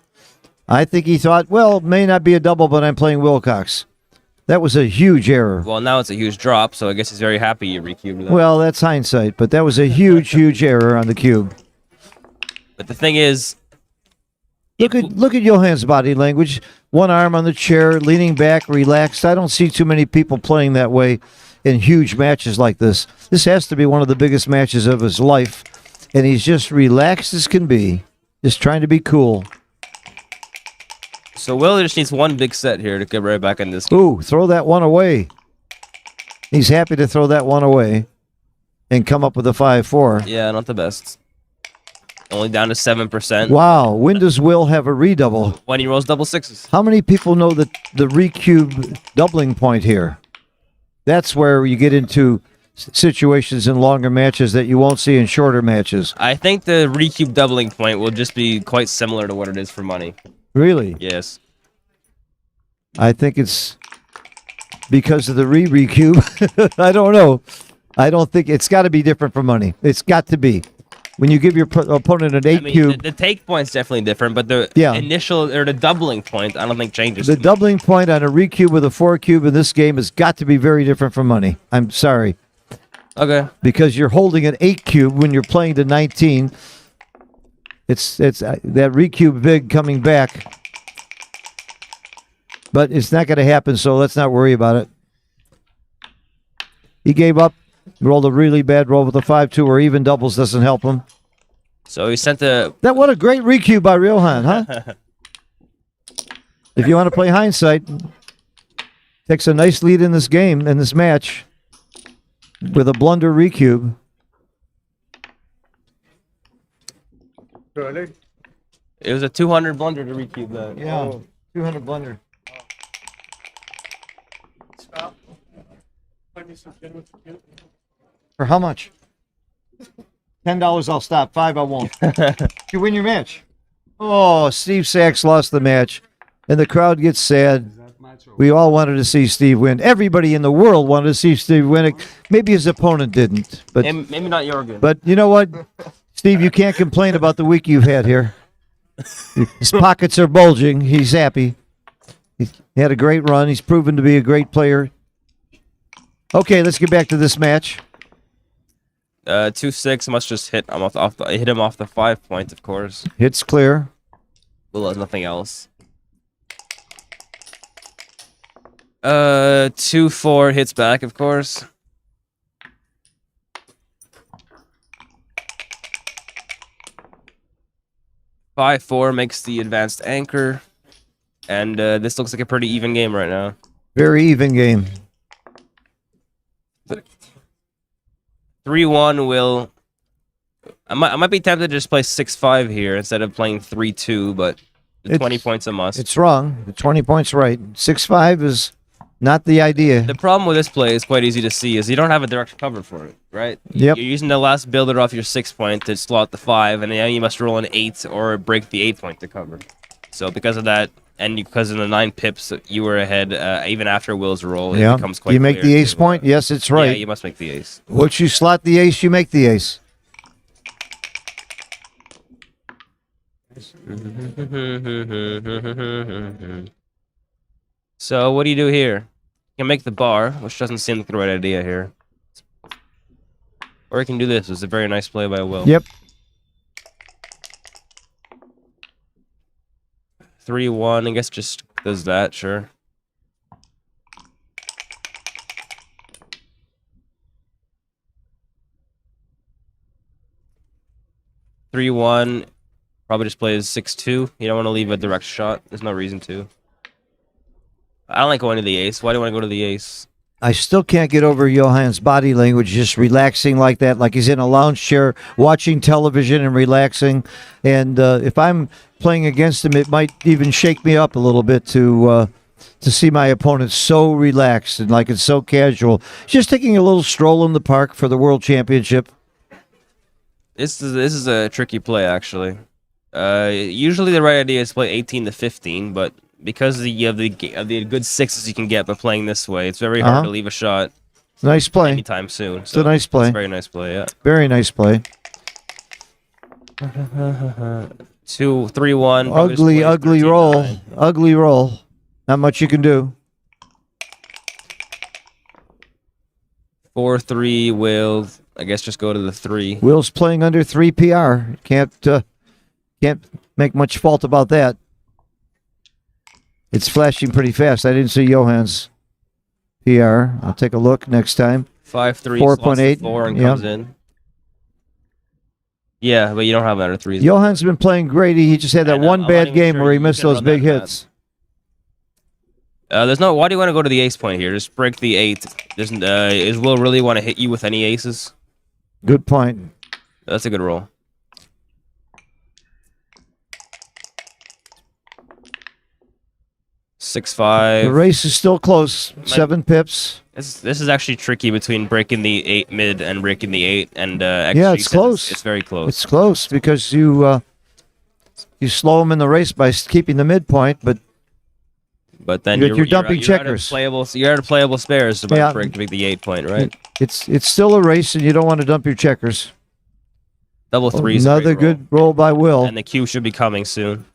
Speaker 2: I think he thought, well, it may not be a double, but I'm playing Wilcox. That was a huge error.
Speaker 5: Well, now it's a huge drop, so I guess he's very happy you recubed that.
Speaker 2: Well, that's hindsight, but that was a huge error on the cube.
Speaker 5: But the thing is,
Speaker 2: Look at Johan's body language. One arm on the chair, leaning back, relaxed. I don't see too many people playing that way in huge matches like this. This has to be one of the biggest matches of his life, and he's just relaxed as can be, just trying to be cool.
Speaker 5: so Will just needs one big set here to get right back in this.
Speaker 2: Ooh, throw that one away. He's happy to throw that one away and come up with a 5-4.
Speaker 5: Yeah, not the best. Only down to 7%.
Speaker 2: Wow, when does Will have a redouble?
Speaker 5: When he rolls double sixes.
Speaker 2: How many people know the recube doubling point here? That's where you get into situations in longer matches that you won't see in shorter matches.
Speaker 5: I think the recube doubling point will just be quite similar to what it is for money.
Speaker 2: Really?
Speaker 5: Yes.
Speaker 2: I think it's because of the recube. I don't know. I don't think it's got to be different for money. It's got to be. When you give your opponent an 8 cube.
Speaker 5: The take point's definitely different, but the initial or the doubling point, I don't think changes.
Speaker 2: The doubling point on a recube with a 4 cube in this game has got to be very different from money. I'm sorry.
Speaker 5: Okay.
Speaker 2: Because you're holding an 8 cube when you're playing to 19. It's that recube big coming back. But it's not going to happen, so let's not worry about it. He gave up, rolled a really bad roll with a 5-2 or even doubles doesn't help him.
Speaker 5: So he sent the...
Speaker 2: What a great recube by Johan, huh? If you want to play hindsight, takes a nice lead in this game, in this match, with a blunder recube.
Speaker 6: Really?
Speaker 5: It was a 200 blunder to recube that.
Speaker 2: Yeah, 200 blunder.
Speaker 6: Stop. Let me begin with you.
Speaker 2: For how much? $10 I'll stop. 5 I won't. You win your match. Oh, Steve Sachs lost the match, and the crowd gets sad.
Speaker 4: Is that match over?
Speaker 2: We all wanted to see Steve win. Everybody in the world wanted to see Steve win. Maybe his opponent didn't, but
Speaker 5: Maybe not Jorgen.
Speaker 2: but you know what, Steve, you can't complain about the week you've had here. His pockets are bulging. He's happy. He had a great run. He's proven to be a great player. Okay, let's get back to this match.
Speaker 5: 2-6 must just hit him hit him off the 5 point, of course.
Speaker 2: Hits clear.
Speaker 5: Will has nothing else. 2-4 hits back, of course. Five 4 makes the advanced anchor, and this looks like a pretty even game right now.
Speaker 2: Very even game.
Speaker 5: 3-1 will. I might be tempted to just play 6-5 here instead of playing 3-2, but the 20 points a must.
Speaker 2: It's wrong. The 20 points right. 6-5 is not the idea.
Speaker 5: The problem with this play is quite easy to see, is you don't have a direct cover for it, right?
Speaker 2: Yep.
Speaker 5: You're using the last builder off your 6 point to slot the 5, and then you must roll an 8 or break the 8 point to cover. So because of that, and because of the 9 pips, you were ahead even after Will's roll. It
Speaker 2: Yeah.
Speaker 5: becomes quite
Speaker 2: You make
Speaker 5: clear
Speaker 2: the ace
Speaker 5: to,
Speaker 2: point? Yes, it's right.
Speaker 5: Yeah, you must make the ace.
Speaker 2: Once you slot the ace, you make the ace.
Speaker 5: So what do you do here? You can make the bar, which doesn't seem like the right idea here. Or you can do this. It's a very nice play by Will.
Speaker 2: Yep.
Speaker 5: 3-1, I guess just does that, sure. Three 1, probably just plays 6-2. You don't want to leave a direct shot. There's no reason to. I don't like going to the ace. Why do you want to go to the ace?
Speaker 2: I still can't get over Johann's body language, just relaxing like that, like he's in a lounge chair watching television and relaxing. And if I'm playing against him, it might even shake me up a little bit to see my opponent so relaxed and like it's so casual. Just taking a little stroll in the park for the World Championship.
Speaker 5: This is a tricky play, actually. Usually the right idea is to play 18 to 15, but because of the good sixes you can get by playing this way, it's very hard to leave a shot
Speaker 2: Nice play.
Speaker 5: anytime soon.
Speaker 2: It's a nice play.
Speaker 5: It's a very nice play, yeah.
Speaker 2: Very nice play.
Speaker 5: 2-3-1.
Speaker 2: Ugly, ugly roll. Ugly roll. Not much you can do.
Speaker 5: 4-3 will, I guess, just go to the 3.
Speaker 2: Will's playing under 3 PR. Can't make much fault about that. It's flashing pretty fast. I didn't see Johann's PR. I'll take a look next time.
Speaker 5: 5-3
Speaker 2: 4.8.
Speaker 5: 4 and
Speaker 2: Yep.
Speaker 5: comes in. Yeah, but you don't have under 3s.
Speaker 2: Johann's been playing great. He just had that one
Speaker 5: I'm
Speaker 2: bad
Speaker 5: not even
Speaker 2: game
Speaker 5: sure
Speaker 2: where he
Speaker 5: you
Speaker 2: missed
Speaker 5: can
Speaker 2: those
Speaker 5: run
Speaker 2: big
Speaker 5: that
Speaker 2: hits.
Speaker 5: There's no. Why do you want to go to the ace point here? Just break the 8. Doesn't is Will really want to hit you with any aces?
Speaker 2: Good point.
Speaker 5: That's a good roll.
Speaker 2: The
Speaker 5: 6-5.
Speaker 2: race is still close. 7 pips.
Speaker 5: This is actually tricky between breaking the 8 mid and breaking the 8, and
Speaker 2: Yeah, it's close.
Speaker 5: It's very close.
Speaker 2: It's close because you slow him in the race by keeping the midpoint, but
Speaker 5: But then
Speaker 2: You're dumping checkers.
Speaker 5: You're out of playable spares to
Speaker 2: Yeah.
Speaker 5: break to make the 8 point, right?
Speaker 2: it's still a race, and you don't want to dump your checkers.
Speaker 5: Double 3s.
Speaker 2: Another good roll by Will.
Speaker 5: And the Q should be coming soon.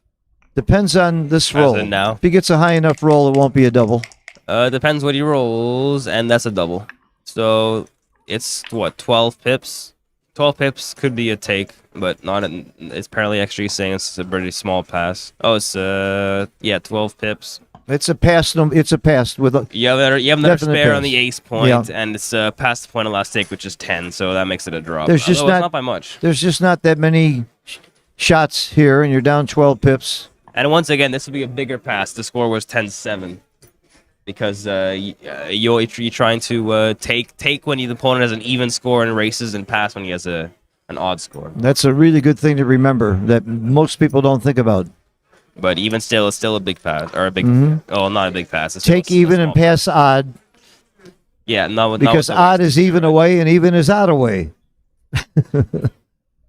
Speaker 2: Depends on this roll.
Speaker 5: in now.
Speaker 2: If he gets a high enough roll, it won't be a double.
Speaker 5: Depends what he rolls, and that's a double. So it's what, 12 pips? 12 pips could be a take, but not. It's apparently actually saying it's a pretty small pass. Oh, it's 12 pips.
Speaker 2: It's a pass. It's a pass with a.
Speaker 5: You have another
Speaker 2: Definite
Speaker 5: spare
Speaker 2: pass.
Speaker 5: on the ace point,
Speaker 2: Yeah.
Speaker 5: and it's past the point of last take, which is 10, so that makes it a drop.
Speaker 2: There's just
Speaker 5: Although it's
Speaker 2: not-
Speaker 5: not by much.
Speaker 2: There's just not that many shots here, and you're down 12 pips.
Speaker 5: And once again, this would be a bigger pass. The score was 10-7. Because you're trying to take when the opponent has an even score in races and pass when he has a an odd score.
Speaker 2: That's a really good thing to remember that most people don't think about.
Speaker 5: But even still, it's still a big pass or a big. Oh, not a big pass. It's
Speaker 2: Take
Speaker 5: still a
Speaker 2: even and
Speaker 5: small
Speaker 2: pass odd
Speaker 5: Yeah, no,
Speaker 2: because odd is even away and even is odd away.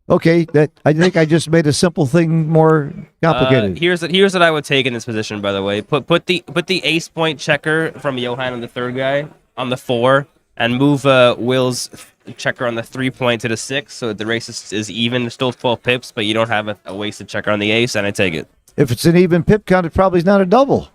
Speaker 2: Okay, I think I just made a simple thing more complicated.
Speaker 5: Here's what I would take in this position. By the way, put the ace point checker from Johan on the third guy on the 4, and move Will's checker on the 3 point to the 6, so the race is even. There's still 12 pips, but you don't have a wasted checker on the ace, and I take it.
Speaker 2: If it's an even pip count, it probably is not a double.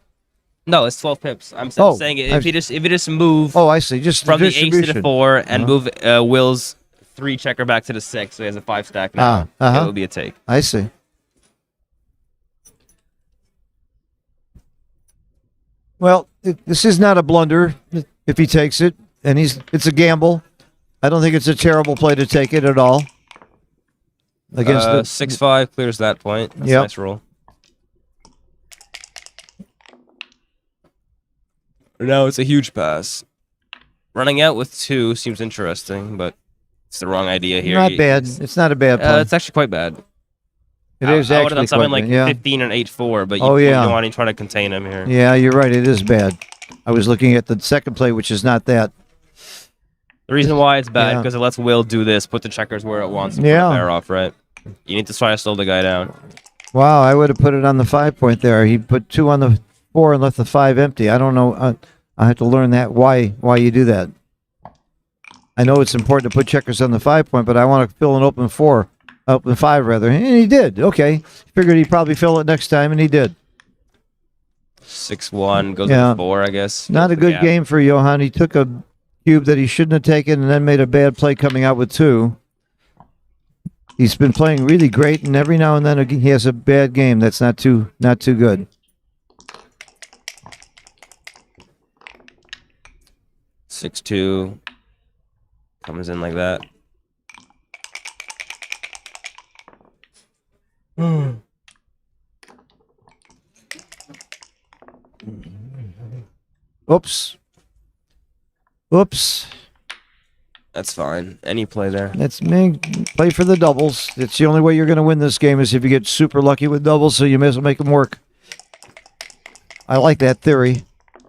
Speaker 5: No, it's 12 pips. I'm saying if you just move.
Speaker 2: Oh, I see. Just
Speaker 5: from the ace to the
Speaker 2: distribution.
Speaker 5: 4 and move Will's 3 checker back to the 6, so he has a 5 stack now. It will be a take.
Speaker 2: I see. Well, this is not a blunder if he takes it, and it's a gamble. I don't think it's a terrible play to take it at all. Against the
Speaker 5: 6-5 clears that point. That's a nice roll. Now it's a huge pass. Running out with 2 seems interesting, but it's the wrong idea here.
Speaker 2: Not bad. It's not a bad play.
Speaker 5: It's actually quite bad.
Speaker 2: It is
Speaker 5: I would have
Speaker 2: actually
Speaker 5: done something
Speaker 2: quite
Speaker 5: like
Speaker 2: bad, yeah.
Speaker 5: 15 and 8-4, but you
Speaker 2: yeah.
Speaker 5: don't want to try to contain him here.
Speaker 2: Yeah, you're right. It is bad. I was looking at the second play, which is not that.
Speaker 5: The reason why it's bad
Speaker 2: Yeah.
Speaker 5: because it lets Will do this, put the checkers where it wants, and
Speaker 2: Yeah.
Speaker 5: put the pair off, right? You need to try to slow the guy down.
Speaker 2: Wow, I would have put it on the 5 point there. He put 2 on the 4 and left the 5 empty. I don't know. I have to learn that why you do that. I know it's important to put checkers on the 5 point, but I want to fill an open 5 rather, and he did. Okay, figured he'd probably fill it next time, and he did.
Speaker 5: 6-1 goes
Speaker 2: Yeah.
Speaker 5: to 4, I guess.
Speaker 2: Not a good game for Johan. He took a cube that he shouldn't have taken, and then made a bad play coming out with 2. He's been playing really great, and every now and then he has a bad game that's not too good.
Speaker 5: 6-2 comes in like that.
Speaker 2: Oops.
Speaker 5: That's fine. Any play there.
Speaker 2: That's me. Play for the doubles. It's the only way you're going to win this game is if you get super lucky with doubles, so you may as well make them work. I like that theory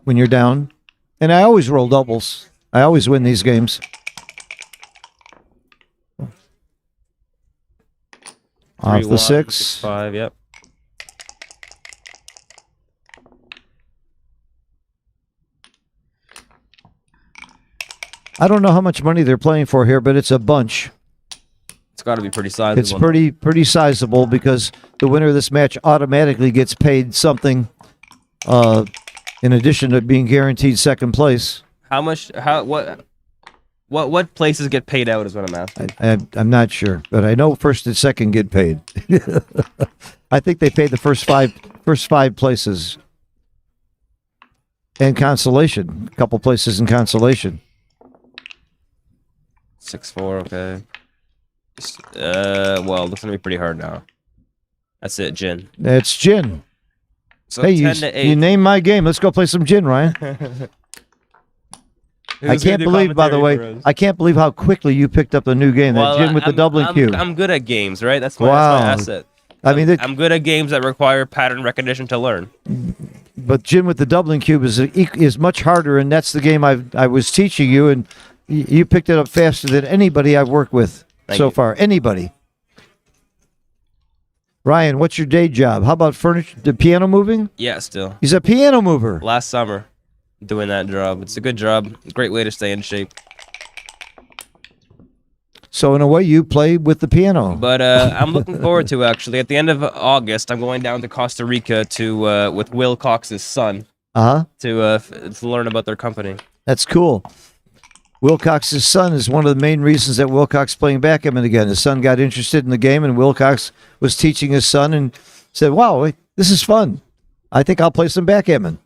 Speaker 2: when you're down. And I always roll doubles. I always win these games. Off the 6.
Speaker 5: 6-5, yep.
Speaker 2: I don't know how much money they're playing for here, but it's a bunch.
Speaker 5: It's got to be pretty sizable.
Speaker 2: It's pretty sizable because the winner of this match automatically gets paid something in addition to being guaranteed second place.
Speaker 5: How much? What places get paid out is what I'm asking.
Speaker 2: I'm not sure, but I know first and second get paid. I think they paid the first five places, and consolation. A couple places in consolation.
Speaker 5: 6-4, okay. Well, looks gonna be pretty hard now. That's it, Gin.
Speaker 2: That's gin.
Speaker 5: So
Speaker 2: Hey,
Speaker 5: 10 to 8.
Speaker 2: you named my game. Let's go play some gin, Ryan. I can't believe, by the way, I can't believe how quickly you picked up a new game. That gin with the doubling cube.
Speaker 5: I'm good at games, right? That's my asset.
Speaker 2: I mean,
Speaker 5: I'm good at games that require pattern recognition to learn.
Speaker 2: but gin with the doubling cube is much harder, and that's the game I was teaching you, and you picked it up faster than anybody I've worked with so far. Anybody. Ryan, what's your day job? How about furniture? The piano moving?
Speaker 5: Yeah, still.
Speaker 2: He's a piano mover.
Speaker 5: Last summer, doing that job. It's a good job. Great way to stay in shape.
Speaker 2: So in a way, you play with the piano.
Speaker 5: But I'm looking forward to actually. At the end of August, I'm going down to Costa Rica to with Will Cox's son to learn about their company.
Speaker 2: That's cool. Wilcox's son is one of the main reasons that Wilcox playing backgammon again. His son got interested in the game, and Wilcox was teaching his son and said, "Wow, this is fun. I think I'll play some backgammon."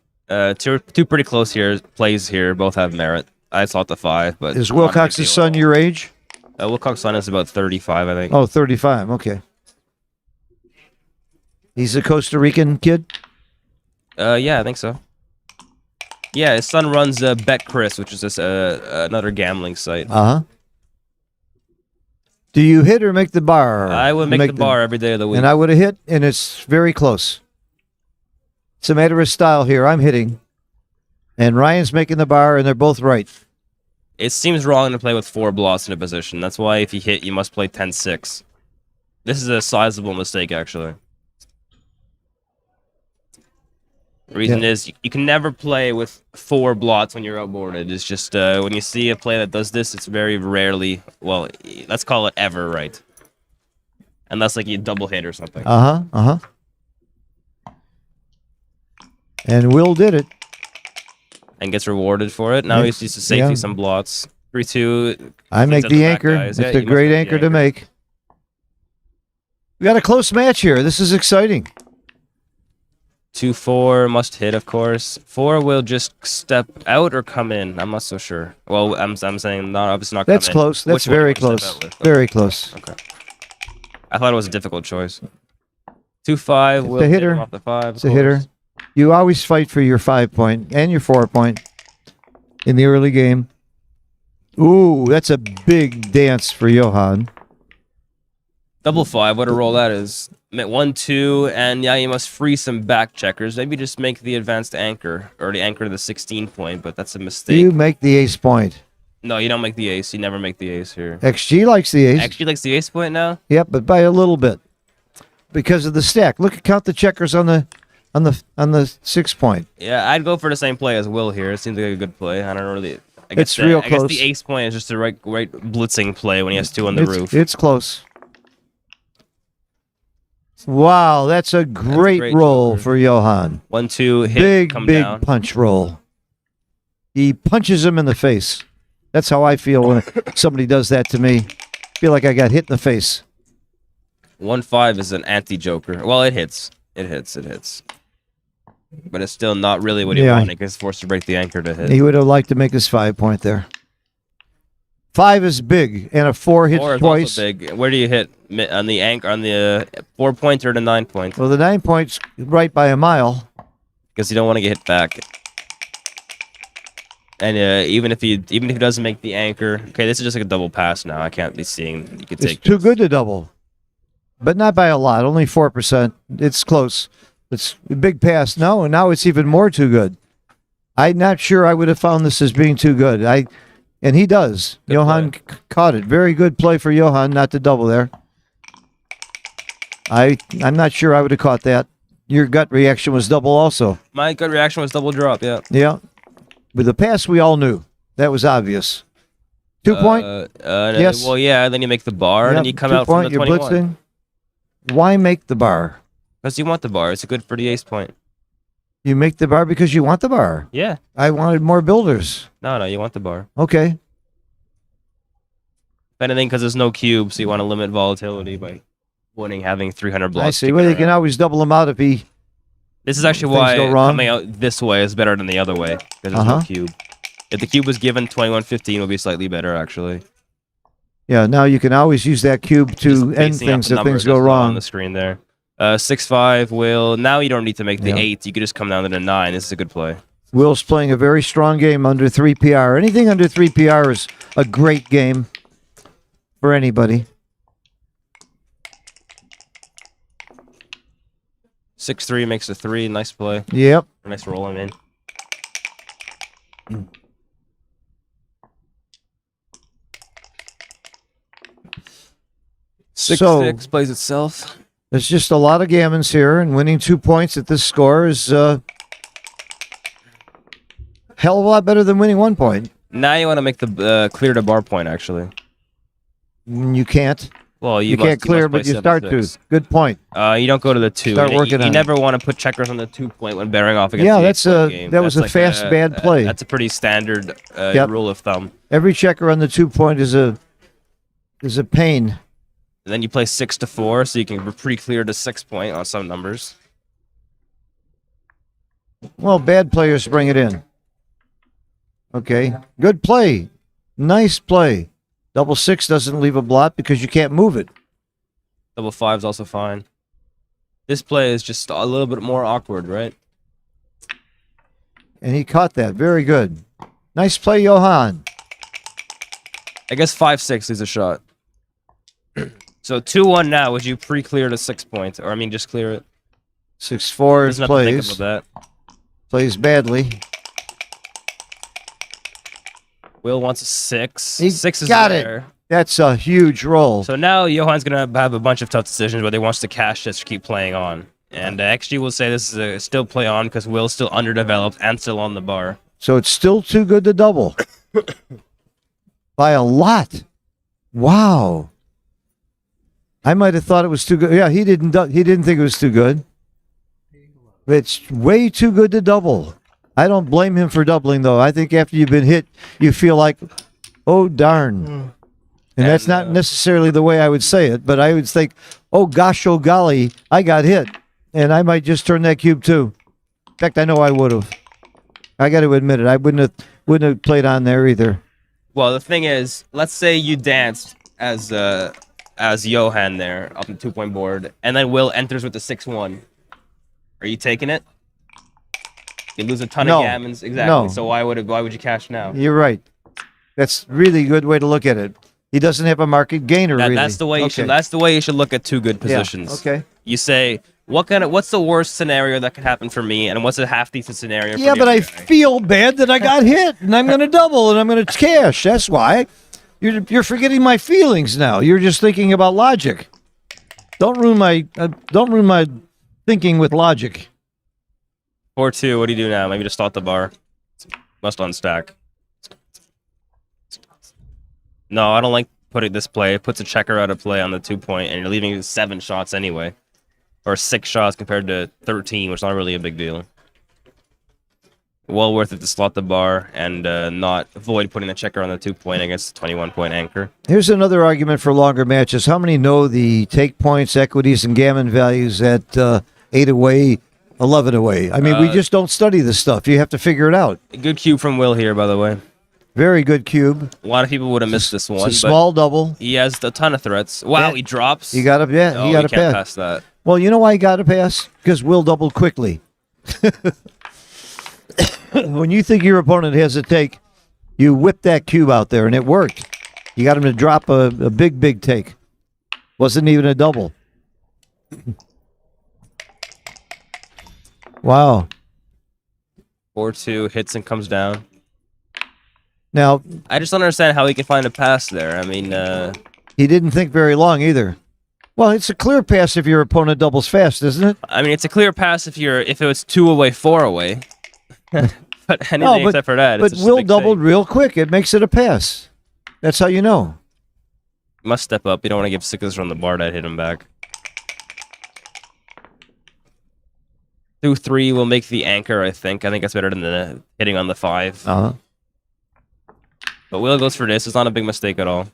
Speaker 5: Two pretty close plays here. Both have merit. I thought the 5, but
Speaker 2: Is Wilcox's son your age?
Speaker 5: Wilcox's son is about 35, I think.
Speaker 2: Oh, 35. Okay. He's a Costa Rican kid?
Speaker 5: Yeah, I think so. Yeah, his son runs Bet Chris, which is just another gambling site.
Speaker 2: Uh-huh. Do you hit or make the bar?
Speaker 5: I would make the bar every day of the week.
Speaker 2: And I would have hit, and it's very close. It's a matter of style here. I'm hitting, and Ryan's making the bar, and they're both right.
Speaker 5: It seems wrong to play with 4 blots in a position. That's why if you hit, you must play 10-6. This is a sizable mistake, actually. The reason is you can never play with 4 blots when you're outboarded. It's just when you see a play that does this, it's very rarely, well, let's call it ever right. Unless like you double hit or something.
Speaker 2: And Will did it.
Speaker 5: And gets rewarded for it. Now he's used to safety some blots. 3-2.
Speaker 2: I make the anchor. It's a great anchor to make. We got a close match here. This is exciting.
Speaker 5: 2-4 must hit, of course. 4 will just step out or come in. I'm not so sure. Well, I'm saying not obviously not.
Speaker 2: That's
Speaker 5: come
Speaker 2: close.
Speaker 5: In.
Speaker 2: That's very close. Very close.
Speaker 5: Okay. I thought it was a difficult choice. 2-5 will
Speaker 2: hit
Speaker 5: hit
Speaker 2: hitter.
Speaker 5: him off the 5.
Speaker 2: It's a hitter. You always fight for your 5-point and your 4-point in the early game. Ooh, that's a big dance for Johan.
Speaker 5: Double 5. What a roll that is. 1-2, and yeah, you must free some back checkers. Maybe just make the advanced anchor, or the anchor to the 16-point, but that's a mistake.
Speaker 2: You make the ace point.
Speaker 5: No, you don't make the ace. You never make the ace here.
Speaker 2: XG likes the ace.
Speaker 5: XG likes the ace point now?
Speaker 2: Yep, but by a little bit. Because of the stack. Look, count the checkers on the 6-point.
Speaker 5: Yeah, I'd go for the same play as Will here. It seems like a good play. I don't really. I
Speaker 2: It's real
Speaker 5: I guess
Speaker 2: close.
Speaker 5: the ace point is just the right blitzing play when he has 2 on the roof.
Speaker 2: It's close. Wow, that's a great roll for Johan.
Speaker 5: 1-2 hit.
Speaker 2: Big
Speaker 5: come down.
Speaker 2: punch roll. He punches him in the face. That's how I feel when somebody does that to me. Feel like I got hit in the face.
Speaker 5: 1-5 is an anti-joker. Well, it hits. It hits. But it's still not really what he wanted because he's forced to break the anchor to hit.
Speaker 2: He would have liked to make his 5-point there. 5 is big, and a 4 hits
Speaker 5: 4 is
Speaker 2: twice.
Speaker 5: also big. Where do you hit? On the anchor, on the 4-point or the 9-point?
Speaker 2: Well, the 9-point's right by a mile.
Speaker 5: Because you don't want to get hit back. And even if he doesn't make the anchor, okay, this is just like a double pass now. I can't be seeing. You could take.
Speaker 2: It's too good to double, but not by a lot. Only 4%. It's close. It's a big pass. No, now it's even more too good. I'm not sure I would have found this as being too good. And he does.
Speaker 5: Good
Speaker 2: Johan caught it. Very good play for Johan not to double there. I'm not sure I would have caught that. Your gut reaction was double also.
Speaker 5: My gut reaction was double drop. Yeah.
Speaker 2: Yeah. With the pass, we all knew. That was obvious. 2-point? Yes.
Speaker 5: Well, yeah. Then you make the bar, and then you come out from the 21.
Speaker 2: You're blitzing. Why make the bar?
Speaker 5: Because you want the bar. It's good for the ace point.
Speaker 2: You make the bar because you want the bar.
Speaker 5: Yeah.
Speaker 2: I wanted more builders.
Speaker 5: No, you want the bar.
Speaker 2: Okay.
Speaker 5: If anything, because there's no cube, so you want to limit volatility by having 300 blocks.
Speaker 2: I see. Well, you can always double them out if he.
Speaker 5: This is actually why coming out this way is better than the other way. Because there's no cube. If the cube was given 21-15, it would be slightly better, actually.
Speaker 2: Yeah, now you can always use that cube to end things if things go wrong.
Speaker 5: On the screen there. 6-5 will. Now you don't need to make the 8. You could just come down to the 9. This is a good play.
Speaker 2: Will's playing a very strong game under 3 PR. Anything under 3 PR is a great game for anybody.
Speaker 5: 6-3 makes a 3. Nice play.
Speaker 2: Yep.
Speaker 5: Nice roll him in.
Speaker 2: So
Speaker 5: 6-6 plays itself.
Speaker 2: There's just a lot of gammons here, and winning 2 points at this score is hell of a lot better than winning 1 point.
Speaker 5: Now you want to make the clear the bar point, actually.
Speaker 2: You can't.
Speaker 5: Well,
Speaker 2: you can't clear, but you start to. Good point.
Speaker 5: You don't go to the 2.
Speaker 2: Start working on it.
Speaker 5: You never want to put checkers on the 2-point when bearing off against the 8-point game.
Speaker 2: That was a fast, bad play.
Speaker 5: That's a pretty standard rule of thumb.
Speaker 2: Every checker on the 2-point is a pain.
Speaker 5: And then you play 6-4, so you can pre-clear the 6-point on some numbers.
Speaker 2: Well, bad players bring it in. Okay. Good play. Nice play. Double 6 doesn't leave a blot because you can't move it.
Speaker 5: Double 5's also fine. This play is just a little bit more awkward, right?
Speaker 2: And he caught that. Very good. Nice play, Johan.
Speaker 5: I guess 5-6 is a shot. So 2-1 now. Would you pre-clear to 6 points, or I mean, just clear it?
Speaker 2: 6-4
Speaker 5: There's nothing to think
Speaker 2: plays.
Speaker 5: about
Speaker 2: Plays badly.
Speaker 5: that. Will wants a 6.
Speaker 2: He
Speaker 5: 6 is
Speaker 2: got it.
Speaker 5: there.
Speaker 2: That's a huge roll.
Speaker 5: So now Johan's gonna have a bunch of tough decisions whether he wants to cash this or keep playing on. And XG will say this is a still play on because Will's still underdeveloped and still on the bar.
Speaker 2: So it's still too good to double. By a lot. Wow. I might have thought it was too good. Yeah, he didn't think it was too good. It's way too good to double. I don't blame him for doubling, though. I think after you've been hit, you feel like, oh, darn. And that's not necessarily the way I would say it, but I would think, oh, gosh, oh, golly, I got hit. And I might just turn that cube, too. In fact, I know I would have. I got to admit it. I wouldn't have played on there either.
Speaker 5: Well, the thing is, let's say you danced as Johan there up the 2-point board, and then Will enters with the 6-1. Are you taking it? You lose a ton
Speaker 2: No.
Speaker 5: of gammons. Exactly.
Speaker 2: No.
Speaker 5: So why would you cash now?
Speaker 2: You're right. That's really a good way to look at it. He doesn't have a market gainer, really.
Speaker 5: That's the way you should. That's the way you should look at two good positions.
Speaker 2: Yeah, okay.
Speaker 5: You say, what's the worst scenario that could happen for me, and what's a half decent scenario?
Speaker 2: Yeah,
Speaker 5: for the
Speaker 2: but I
Speaker 5: other guy?
Speaker 2: feel bad that I got hit, and I'm going to double, and I'm going to cash. That's why. You're forgetting my feelings now. You're just thinking about logic. Don't ruin my thinking with logic.
Speaker 5: 4-2. What do you do now? Maybe just start the bar. Must unstack. No, I don't like putting this play. It puts a checker out of play on the 2-point, and you're leaving 7 shots anyway. Or 6 shots compared to 13, which is not really a big deal. Well worth it to slot the bar and not avoid putting a checker on the 2-point against the 21-point anchor.
Speaker 2: Here's another argument for longer matches. How many know the take points, equities, and gammon values at 8 away, 11 away? I mean, we just don't study this stuff. You have to figure it out.
Speaker 5: Good cue from Will here, by the way.
Speaker 2: Very good cube.
Speaker 5: A lot of people would have missed this one.
Speaker 2: It's a small double.
Speaker 5: He has a ton of threats. Wow,
Speaker 2: Yeah.
Speaker 5: he drops.
Speaker 2: He got a
Speaker 5: No,
Speaker 2: he got a
Speaker 5: can't
Speaker 2: pass.
Speaker 5: pass that.
Speaker 2: Well, you know why he got a pass? Because Will doubled quickly. When you think your opponent has a take, you whip that cube out there, and it worked. You got him to drop a big take. Wasn't even a double. Wow.
Speaker 5: 4-2 hits and comes down.
Speaker 2: Now,
Speaker 5: I just don't understand how he can find a pass there. I mean,
Speaker 2: he didn't think very long either. Well, it's a clear pass if your opponent doubles fast, isn't it?
Speaker 5: it's a clear pass if it was 2 away, 4 away. But anything except for that,
Speaker 2: But
Speaker 5: it's just a
Speaker 2: Will
Speaker 5: big
Speaker 2: doubled
Speaker 5: save.
Speaker 2: real quick. It makes it a pass. That's how you know.
Speaker 5: You must step up. You don't want to give sickness on the bar that hit him back. 2-3 will make the anchor, I think. I think that's better than the hitting on the 5.
Speaker 2: Uh-huh.
Speaker 5: But Will goes for this. It's not a big mistake at all.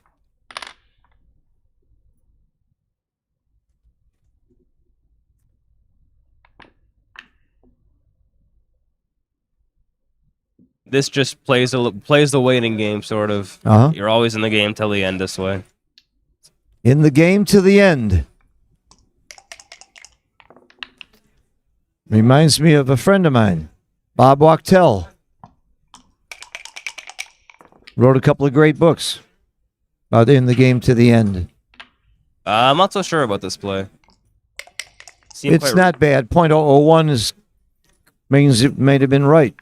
Speaker 5: This just plays the waiting game, sort of.
Speaker 2: Uh-huh.
Speaker 5: You're always in the game till the end this way.
Speaker 2: In the game to the end. Reminds me of a friend of mine, Bob Wachtel. Wrote a couple of great books about in the game to the end.
Speaker 5: I'm not so sure about this play. Seemed
Speaker 2: It's
Speaker 5: quite-
Speaker 2: not bad. .001 means it may have been right.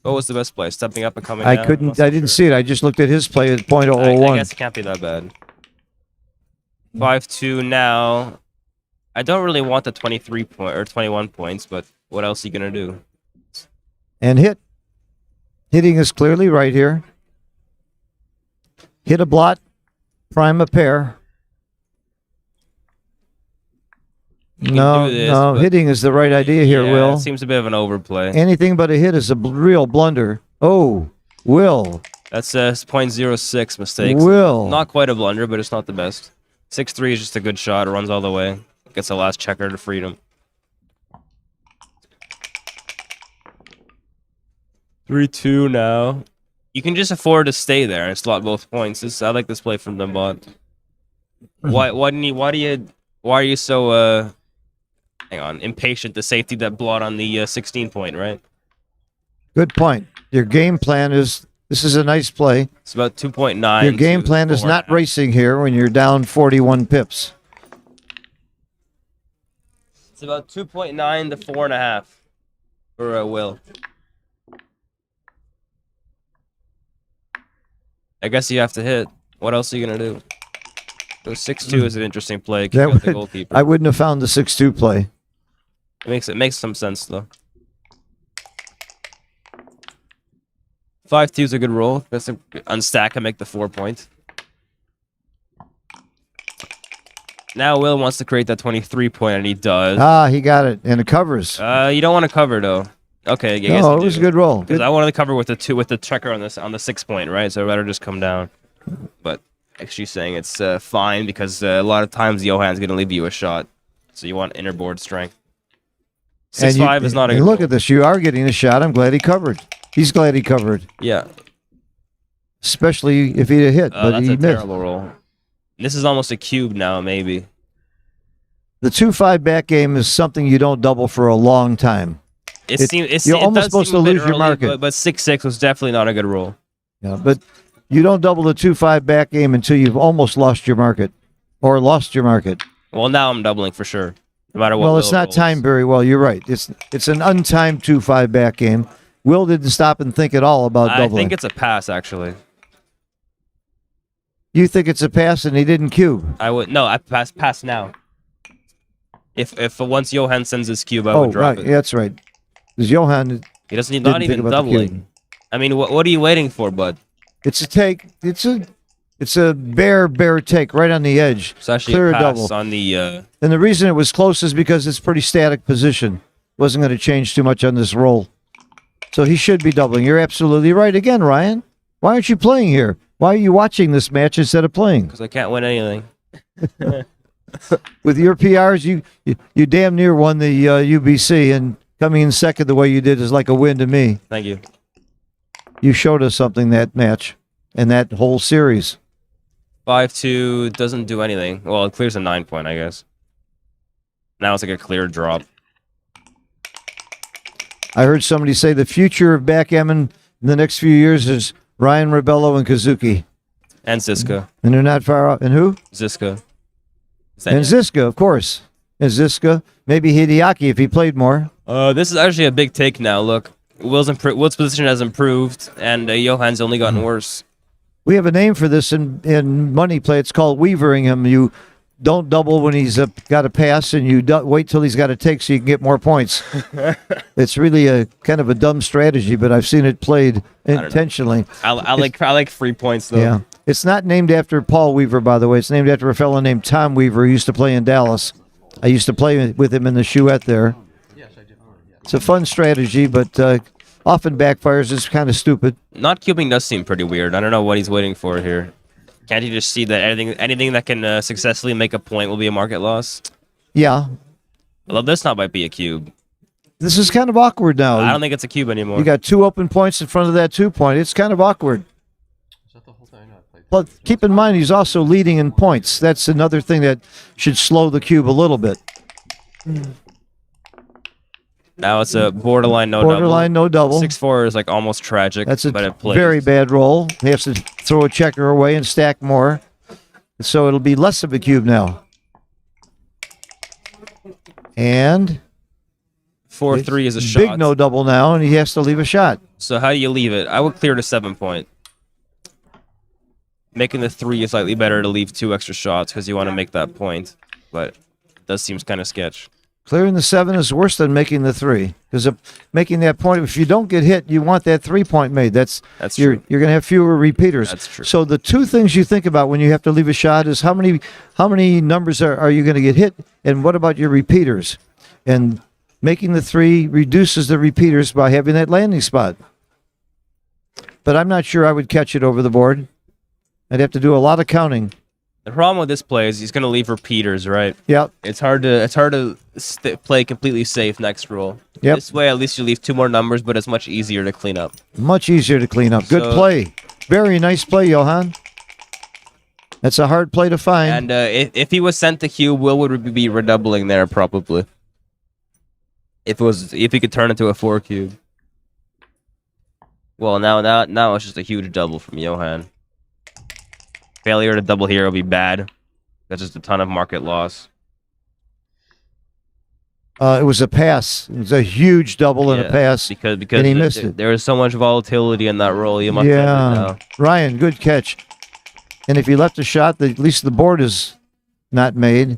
Speaker 5: What was the best play? Stepping up and coming
Speaker 2: I
Speaker 5: down?
Speaker 2: couldn't.
Speaker 5: Not so
Speaker 2: I didn't
Speaker 5: sure.
Speaker 2: see it. I just looked at his play at
Speaker 5: I
Speaker 2: .001.
Speaker 5: guess it can't be that bad. 5-2 now. I don't really want the 23 point or 21 points, but what else are you gonna do?
Speaker 2: And hit. Hitting is clearly right here. Hit a blot. Prime a pair.
Speaker 5: can
Speaker 2: No,
Speaker 5: do this,
Speaker 2: no.
Speaker 5: but-
Speaker 2: Hitting is the right idea here,
Speaker 5: Yeah,
Speaker 2: Will.
Speaker 5: it seems a bit of an overplay.
Speaker 2: Anything but a hit is a real blunder. Oh, Will.
Speaker 5: That's a .06 mistake.
Speaker 2: Will.
Speaker 5: Not quite a blunder, but it's not the best. 6-3 is just a good shot. It runs all the way. Gets the last checker to freedom. 3-2 now. You can just afford to stay there and slot both points. I like this play from the bot. Why are you so impatient to safety that blot on the 16 point, right?
Speaker 2: Good point. Your game plan is This is a nice play.
Speaker 5: It's about 2.9.
Speaker 2: Your game plan is not racing here when you're down 41 pips.
Speaker 5: It's about 2.9 to 4.5 for Will. I guess you have to hit. What else are you gonna do? So 6-2 is an interesting play. Keep out the goalkeeper.
Speaker 2: I wouldn't have found the 6-2 play.
Speaker 5: It makes some sense though. 5-2 is a good roll. That's unstack and make the 4 point. Now Will wants to create that 23 point, and he does.
Speaker 2: Ah, he got it, and it covers.
Speaker 5: You don't want to cover though. Okay, I guess
Speaker 2: No, it was a good roll.
Speaker 5: Because I wanted to cover with the checker on the 6 point, right? So I'd rather just come down. But actually saying it's fine because a lot of times Johan's gonna leave you a shot, so you want inner board strength. 6-5 is not a good
Speaker 2: look
Speaker 5: roll.
Speaker 2: at this. You are getting a shot. I'm glad he covered. He's glad he covered,
Speaker 5: Yeah.
Speaker 2: especially if he'd have hit, but
Speaker 5: That's
Speaker 2: he
Speaker 5: a
Speaker 2: missed.
Speaker 5: terrible roll. This is almost a cube now, maybe.
Speaker 2: The 2-5 back game is something you don't double for a long time. You're almost supposed to lose your market.
Speaker 5: But 6-6 was definitely not a good roll.
Speaker 2: Yeah, but you don't double the 2-5 back game until you've almost lost your market, or lost your market.
Speaker 5: Well, now I'm doubling for sure, no matter what.
Speaker 2: Well, it's
Speaker 5: Will
Speaker 2: not
Speaker 5: rolls.
Speaker 2: timed very well. You're right. It's an untimed 2-5 back game. Will didn't stop and think at all about
Speaker 5: I
Speaker 2: doubling.
Speaker 5: think it's a pass, actually.
Speaker 2: You think it's a pass, and he didn't cube.
Speaker 5: I pass now. If once Johan sends his cube, I
Speaker 2: Oh,
Speaker 5: would drop
Speaker 2: right.
Speaker 5: it.
Speaker 2: Yeah, that's right. Because Johan,
Speaker 5: He doesn't
Speaker 2: didn't
Speaker 5: not
Speaker 2: think
Speaker 5: even
Speaker 2: about the
Speaker 5: doubling.
Speaker 2: cube.
Speaker 5: I mean, what are you waiting for, bud?
Speaker 2: It's a take. It's a bare take right on the edge.
Speaker 5: It's actually
Speaker 2: Clear
Speaker 5: a
Speaker 2: a
Speaker 5: pass
Speaker 2: double.
Speaker 5: on the.
Speaker 2: And the reason it was close is because it's pretty static position. Wasn't going to change too much on this roll. So he should be doubling. You're absolutely right again, Ryan. Why aren't you playing here? Why are you watching this match instead of playing?
Speaker 5: Because I can't win anything.
Speaker 2: With your PRs, you damn near won the UBC, and coming in second the way you did is like a win to me.
Speaker 5: Thank you.
Speaker 2: You showed us something that match and that whole series.
Speaker 5: 5-2 doesn't do anything. Well, it clears a 9 point, I guess. Now it's like a clear drop.
Speaker 2: I heard somebody say the future of backgammon in the next few years is Ryan Rebello and Kazuki.
Speaker 5: And Ziska.
Speaker 2: And they're not far off. And who?
Speaker 5: Ziska. Is that
Speaker 2: And
Speaker 5: it?
Speaker 2: Ziska, of course. And Ziska. Maybe Hideaki if he played more.
Speaker 5: This is actually a big take now. Look, Will's position has improved, and Johan's only gotten worse.
Speaker 2: We have a name for this in money play. It's called weavering him. You don't double when he's got a pass, and you wait till he's got a take so you can get more points. It's really a kind of a dumb strategy, but I've seen it played intentionally.
Speaker 5: I like 3 points though.
Speaker 2: Yeah. It's not named after Paul Weaver, by the way. It's named after a fellow named Tom Weaver who used to play in Dallas. I used to play with him in the Chouette there. It's a fun strategy, but often backfires. It's kind of stupid.
Speaker 5: Not cubing does seem pretty weird. I don't know what he's waiting for here. Can't you just see that anything that can successfully make a point will be a market loss?
Speaker 2: Yeah.
Speaker 5: Although this not might be a cube.
Speaker 2: This is kind of awkward now.
Speaker 5: I don't think it's a cube anymore.
Speaker 2: You got 2 open points in front of that 2 point. It's kind of awkward.
Speaker 3: Is that the whole thing? No, I played.
Speaker 2: But keep in mind, he's also leading in points. That's another thing that should slow the cube a little bit.
Speaker 5: Now it's a borderline no
Speaker 2: Borderline no double.
Speaker 5: 6-4 is like almost tragic.
Speaker 2: That's a
Speaker 5: but it plays.
Speaker 2: very bad roll. He has to throw a checker away and stack more. So it'll be less of a cube now. And
Speaker 5: 4-3 is a shot.
Speaker 2: big no double now, and he has to leave a shot.
Speaker 5: So how do you leave it? I would clear to 7 point. Making the 3 is slightly better to leave 2 extra shots because you want to make that point. But it does seem kind of sketch.
Speaker 2: Clearing the 7 is worse than making the 3, because making that point, if you don't get hit, you want that 3 point made. That's
Speaker 5: true.
Speaker 2: You're going to have fewer repeaters.
Speaker 5: That's true.
Speaker 2: So the 2 things you think about when you have to leave a shot is how many numbers are you going to get hit, and what about your repeaters? And making the 3 reduces the repeaters by having that landing spot. But I'm not sure I would catch it over the board. I'd have to do a lot of counting.
Speaker 5: The problem with this play is he's going to leave repeaters, right?
Speaker 2: Yep.
Speaker 5: It's hard to play completely safe next roll.
Speaker 2: Yep.
Speaker 5: This way, at least you leave 2 more numbers, but it's much easier to clean up.
Speaker 2: Much easier to clean up. Good
Speaker 5: So-
Speaker 2: play. Very nice play, Johan. That's a hard play to find.
Speaker 5: And if he was sent to cube, Will would be redoubling there probably. If he could turn it to a 4 cube. Well, now it's just a huge double from Johan. Failure to double here will be bad. That's just a ton of market loss.
Speaker 2: It was a pass. It was a huge double and a pass.
Speaker 5: Because
Speaker 2: and he missed it.
Speaker 5: There was so much volatility in that roll. You must have it now.
Speaker 2: Ryan, good catch. And if he left a shot, at least the board is not made.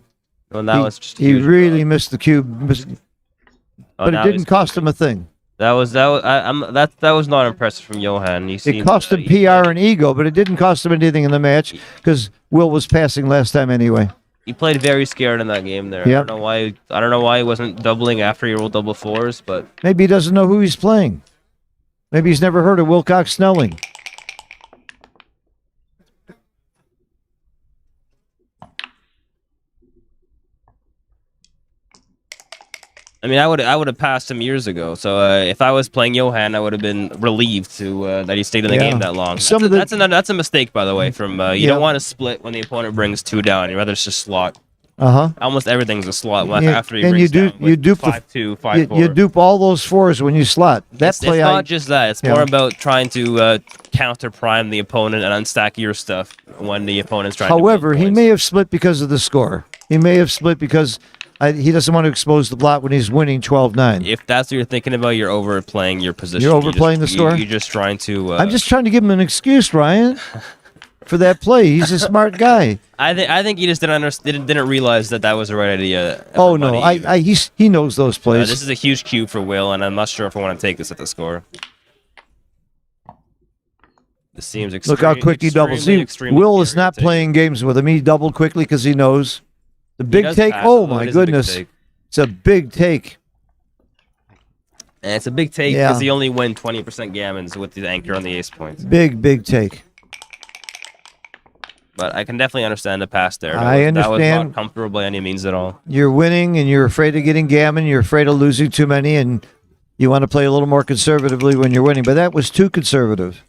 Speaker 5: Well, now it's just
Speaker 2: he really missed the cube, but it didn't cost him a thing.
Speaker 5: That was not impressive from Johan.
Speaker 2: It cost him PR and ego, but it didn't cost him anything in the match because Will was passing last time anyway.
Speaker 5: He played very scared in that game there.
Speaker 2: Yep.
Speaker 5: I don't know why he wasn't doubling after he rolled double fours, but
Speaker 2: maybe he doesn't know who he's playing. Maybe he's never heard of Wilcox Snelling.
Speaker 5: I mean, I would have passed him years ago. So if I was playing Johan, I would have been relieved to that he stayed in the game that long. That's a mistake, by the way. From you don't want to split when the opponent brings 2 down. You rather just slot. Almost everything's a slot after he brings down.
Speaker 2: You dupe
Speaker 5: 5-2, 5-4.
Speaker 2: You dupe all those 4s when you slot.
Speaker 5: It's not just that. It's more about trying to counter prime the opponent and unstack your stuff when the opponent's trying.
Speaker 2: However, he may have split because of the score. He may have split because he doesn't want to expose the blot when he's winning 12-9.
Speaker 5: If that's what you're thinking about, you're overplaying your position.
Speaker 2: You're overplaying the score?
Speaker 5: You're just trying to...
Speaker 2: I'm just trying to give him an excuse, Ryan, for that play. He's a smart guy.
Speaker 5: I think he just didn't realize that was the right idea.
Speaker 2: Oh, no. He knows those plays.
Speaker 5: This is a huge cube for Will, and I'm not sure if I want to take this at the score. This seems extreme.
Speaker 2: Look how quick he doubles. See, Will is not playing games with him. He doubled quickly because he knows. The big take. Oh, my goodness. It's a big take.
Speaker 5: And it's a big take because he only win 20% gammons with the anchor on the ace points.
Speaker 2: Big take.
Speaker 5: But I can definitely understand the pass there.
Speaker 2: I understand. That was
Speaker 5: not comfortable by any means at all.
Speaker 2: You're winning and you're afraid of getting gammon. You're afraid of losing too many, and you want to play a little more conservatively when you're winning. But that was too conservative.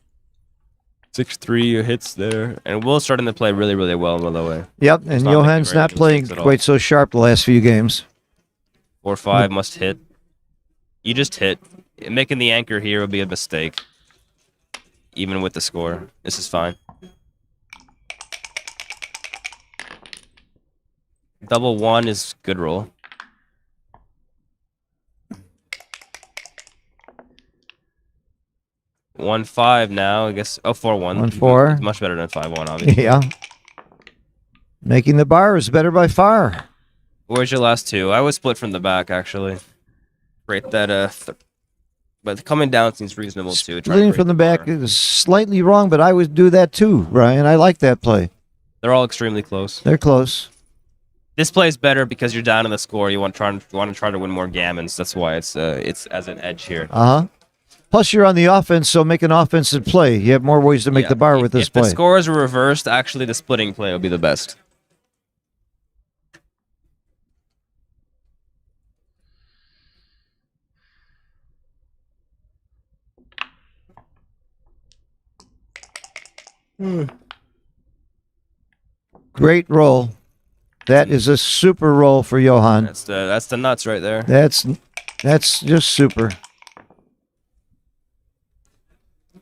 Speaker 5: 6-3 hits there. And Will's starting to play really, really well, by the way.
Speaker 2: Yep, and Johan's not playing quite so sharp the last few games.
Speaker 5: 4-5 must hit. You just hit. Making the anchor here would be a mistake. Even with the score. This is fine. Double 1 is good roll. 1-5 now, I guess. Oh, 4-1.
Speaker 2: 1-4.
Speaker 5: Much better than 5-1, obviously.
Speaker 2: Yeah. Making the bar is better by far.
Speaker 5: Where's your last 2? I was split from the back, actually. Rate that, but coming down seems reasonable, too.
Speaker 2: Splitting from the back is slightly wrong, but I would do that, too, Ryan. I like that play.
Speaker 5: They're all extremely close.
Speaker 2: They're close.
Speaker 5: This play is better because you're down in the score. You want to try to win more gammons. That's why it's as an edge here.
Speaker 2: Plus, you're on the offense, so make an offensive play. You have more ways to make the bar with this play.
Speaker 5: If the scores are reversed, actually the splitting play will be the best.
Speaker 2: Great roll. That is a super roll for Johan.
Speaker 5: That's the nuts right there.
Speaker 2: That's just super.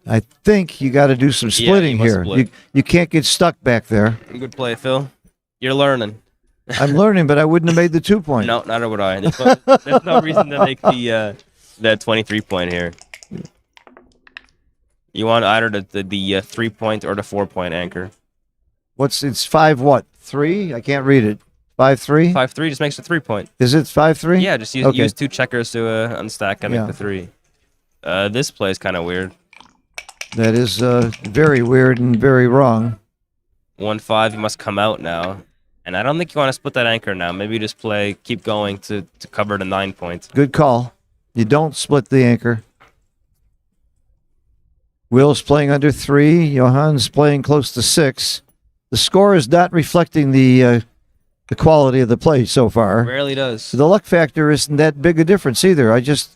Speaker 2: I think you got to do some splitting here.
Speaker 5: Split.
Speaker 2: You can't get stuck back there.
Speaker 5: Good play, Phil. You're learning.
Speaker 2: I'm learning, but I wouldn't have made the 2-point.
Speaker 5: No, neither would I. There's no reason to make the 23-point here. You want either the 3-point or the 4-point anchor.
Speaker 2: It's 5 what? 3? I can't read it. 5-3?
Speaker 5: 5-3 just makes a 3-point.
Speaker 2: Is it 5-3?
Speaker 5: Yeah, just use 2 checkers to unstack and make the 3. This play is kind of weird.
Speaker 2: That is very weird and very wrong.
Speaker 5: 1-5, you must come out now. And I don't think you want to split that anchor now. Maybe you just keep going to cover the 9 points.
Speaker 2: Good call. You don't split the anchor. Will's playing under 3. Johan's playing close to 6. The score is not reflecting the quality of the play so far.
Speaker 5: Rarely does.
Speaker 2: The luck factor isn't that big a difference either. I just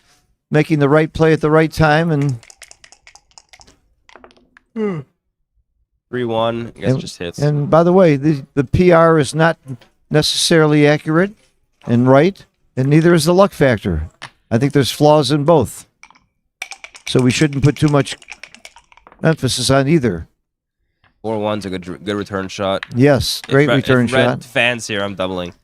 Speaker 2: making the right play at the right time and
Speaker 5: 3-1, I guess just hits.
Speaker 2: And by the way, the PR is not necessarily accurate and right, and neither is the luck factor. I think there's flaws in both. So we shouldn't put too much emphasis on either.
Speaker 5: 4-1's a good return shot.
Speaker 2: Yes, great return
Speaker 5: if red
Speaker 2: shot.
Speaker 5: fans here, I'm doubling.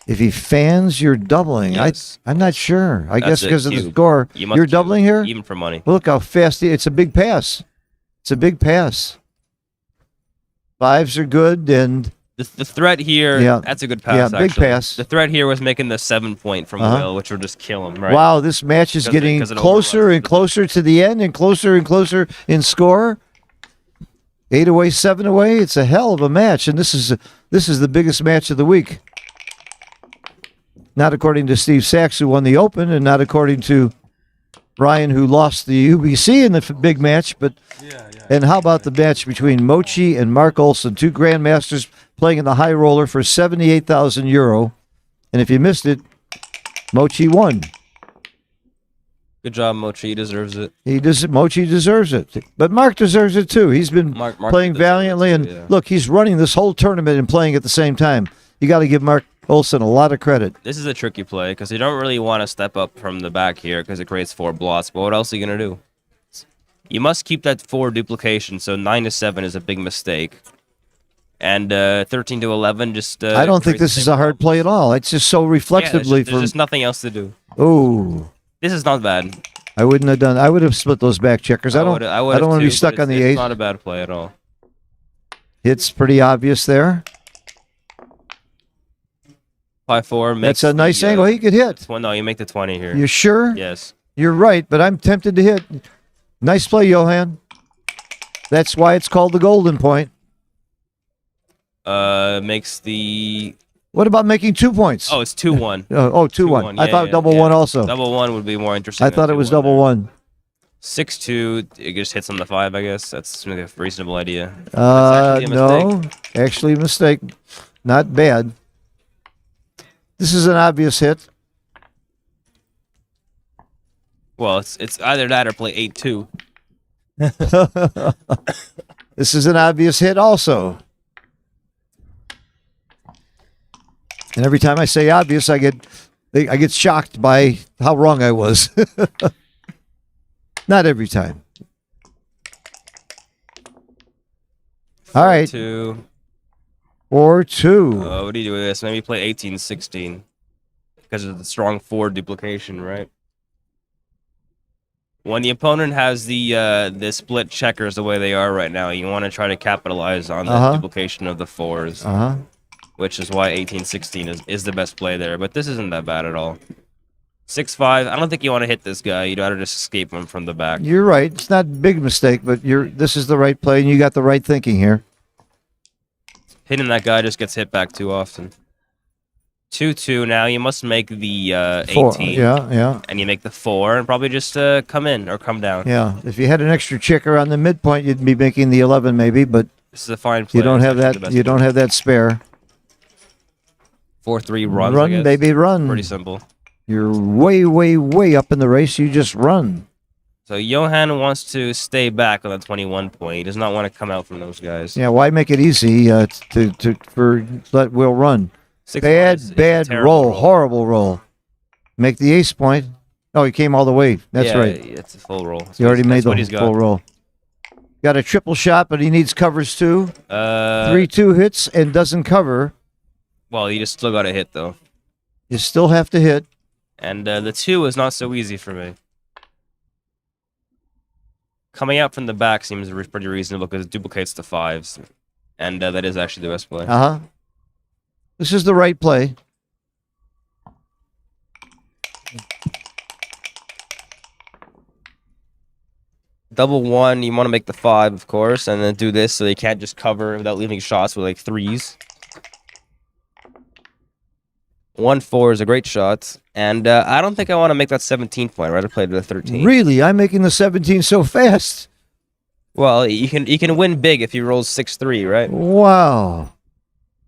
Speaker 2: If he fans, you're doubling.
Speaker 5: Yes.
Speaker 2: I'm not sure. I guess
Speaker 5: That's it,
Speaker 2: because of the
Speaker 5: cube.
Speaker 2: score.
Speaker 5: You must
Speaker 2: You're
Speaker 5: cube,
Speaker 2: doubling here?
Speaker 5: even for money.
Speaker 2: Look how fast it's a big pass. It's a big pass. Fives are good, and
Speaker 5: The threat here,
Speaker 2: Yeah.
Speaker 5: that's a good pass.
Speaker 2: Yeah, big
Speaker 5: actually.
Speaker 2: pass.
Speaker 5: The threat here was making the 7-point from
Speaker 2: Uh-huh.
Speaker 5: Will, which would just kill him, right?
Speaker 2: wow, this match is getting
Speaker 5: because it
Speaker 2: closer
Speaker 5: overruns
Speaker 2: and closer to the end, and closer in score. 8 away, 7 away. It's a hell of a match, and this is the biggest match of the week. Not according to Steve Sachs, who won the Open, and not according to Ryan, who lost the UBC in the big match. But and how about the match between Mochi and Mark Olson, two grandmasters playing in the high roller for €78,000? And if you missed it, Mochi won.
Speaker 5: Good job, Mochi. He deserves it.
Speaker 2: Mochi deserves it, but Mark deserves it too. He's been
Speaker 5: Mark
Speaker 2: playing
Speaker 5: deserves it
Speaker 2: valiantly,
Speaker 5: too,
Speaker 2: and
Speaker 5: yeah.
Speaker 2: look, he's running this whole tournament and playing at the same time. You got to give Mark Olson a lot of credit.
Speaker 5: This is a tricky play because you don't really want to step up from the back here because it creates 4 blots. But what else are you going to do? You must keep that 4 duplication, so 9 to 7 is a big mistake. And 13 to 11 just...
Speaker 2: I don't think
Speaker 5: creates
Speaker 2: this is
Speaker 5: the
Speaker 2: a hard play at all. It's just so
Speaker 5: Yeah,
Speaker 2: reflexively
Speaker 5: there's just nothing else to do.
Speaker 2: Oh,
Speaker 5: This is not bad.
Speaker 2: I wouldn't have done. I would have split those back checkers. I don't want to be stuck on the
Speaker 5: It's
Speaker 2: eight.
Speaker 5: not a bad play at all.
Speaker 2: It's pretty obvious there.
Speaker 5: 5-4 makes
Speaker 2: That's a nice
Speaker 5: the,
Speaker 2: angle. He could hit.
Speaker 5: No, you make the 20 here.
Speaker 2: You sure?
Speaker 5: Yes.
Speaker 2: You're right, but I'm tempted to hit. Nice play, Johan. That's why it's called the golden point.
Speaker 5: Makes the...
Speaker 2: What about making 2 points?
Speaker 5: Oh, it's 2-1.
Speaker 2: 2-1. I thought double one also.
Speaker 5: Double 1 would be more interesting.
Speaker 2: I thought it was double one.
Speaker 5: 6-2, it just hits on the 5, I guess. That's a reasonable idea. That's actually a
Speaker 2: No, actually a mistake. Not bad. This is an obvious hit.
Speaker 5: Well, it's either that or play 8-2.
Speaker 2: This is an obvious hit also. And every time I say obvious, I get shocked by how wrong I was. Not every time. All right.
Speaker 5: 2.
Speaker 2: 4-2.
Speaker 5: What do you do with this? Maybe play 18-16 because of the strong 4 duplication, right? When the opponent has the split checkers the way they are right now, you want to try to capitalize on the duplication of the 4s, which is why 18-16 is the best play there. But this isn't that bad at all. 6-5. I don't think you want to hit this guy. You'd rather just escape him from the back.
Speaker 2: You're right. It's not a big mistake, but this is the right play, and you got the right thinking here.
Speaker 5: Hitting that guy just gets hit back too often. 2-2 now. You must make the
Speaker 2: 4.
Speaker 5: 18.
Speaker 2: Yeah.
Speaker 5: And you make the 4 and probably just come in or come down.
Speaker 2: Yeah. If you had an extra checker on the midpoint, you'd be making the 11 maybe, but
Speaker 5: This is a fine play.
Speaker 2: you don't
Speaker 5: It's
Speaker 2: have
Speaker 5: actually the
Speaker 2: that.
Speaker 5: best
Speaker 2: You don't
Speaker 5: play.
Speaker 2: have that spare.
Speaker 5: 4-3 runs, I
Speaker 2: Run,
Speaker 5: guess.
Speaker 2: baby, run.
Speaker 5: Pretty simple.
Speaker 2: You're way, way, way up in the race. You just run.
Speaker 5: So Johan wants to stay back on the 21 point. He does not want to come out from those guys.
Speaker 2: Yeah. Why make it easy for let Will run?
Speaker 5: 6-1 is a
Speaker 2: Bad
Speaker 5: terrible
Speaker 2: roll. Horrible roll. Make the ace point. Oh, he came all the way. That's
Speaker 5: yeah,
Speaker 2: right.
Speaker 5: It's a full roll.
Speaker 2: He already made
Speaker 5: That's what he's
Speaker 2: the
Speaker 5: got.
Speaker 2: full roll. Got a triple shot, but he needs covers too. 3-2 hits and doesn't cover.
Speaker 5: Well, you just still got to hit though.
Speaker 2: You still have to hit.
Speaker 5: And the 2 is not so easy for me. Coming out from the back seems pretty reasonable because it duplicates the 5s. And that is actually the best play.
Speaker 2: This is the right play.
Speaker 5: Double 1, you want to make the 5, of course, and then do this so they can't just cover without leaving shots with like 3s. 1-4 is a great shot, and I don't think I want to make that 17 point. I'd rather play to the 13.
Speaker 2: Really? I'm making the 17 so fast.
Speaker 5: Well, you can win big if you roll 6-3, right?
Speaker 2: Wow.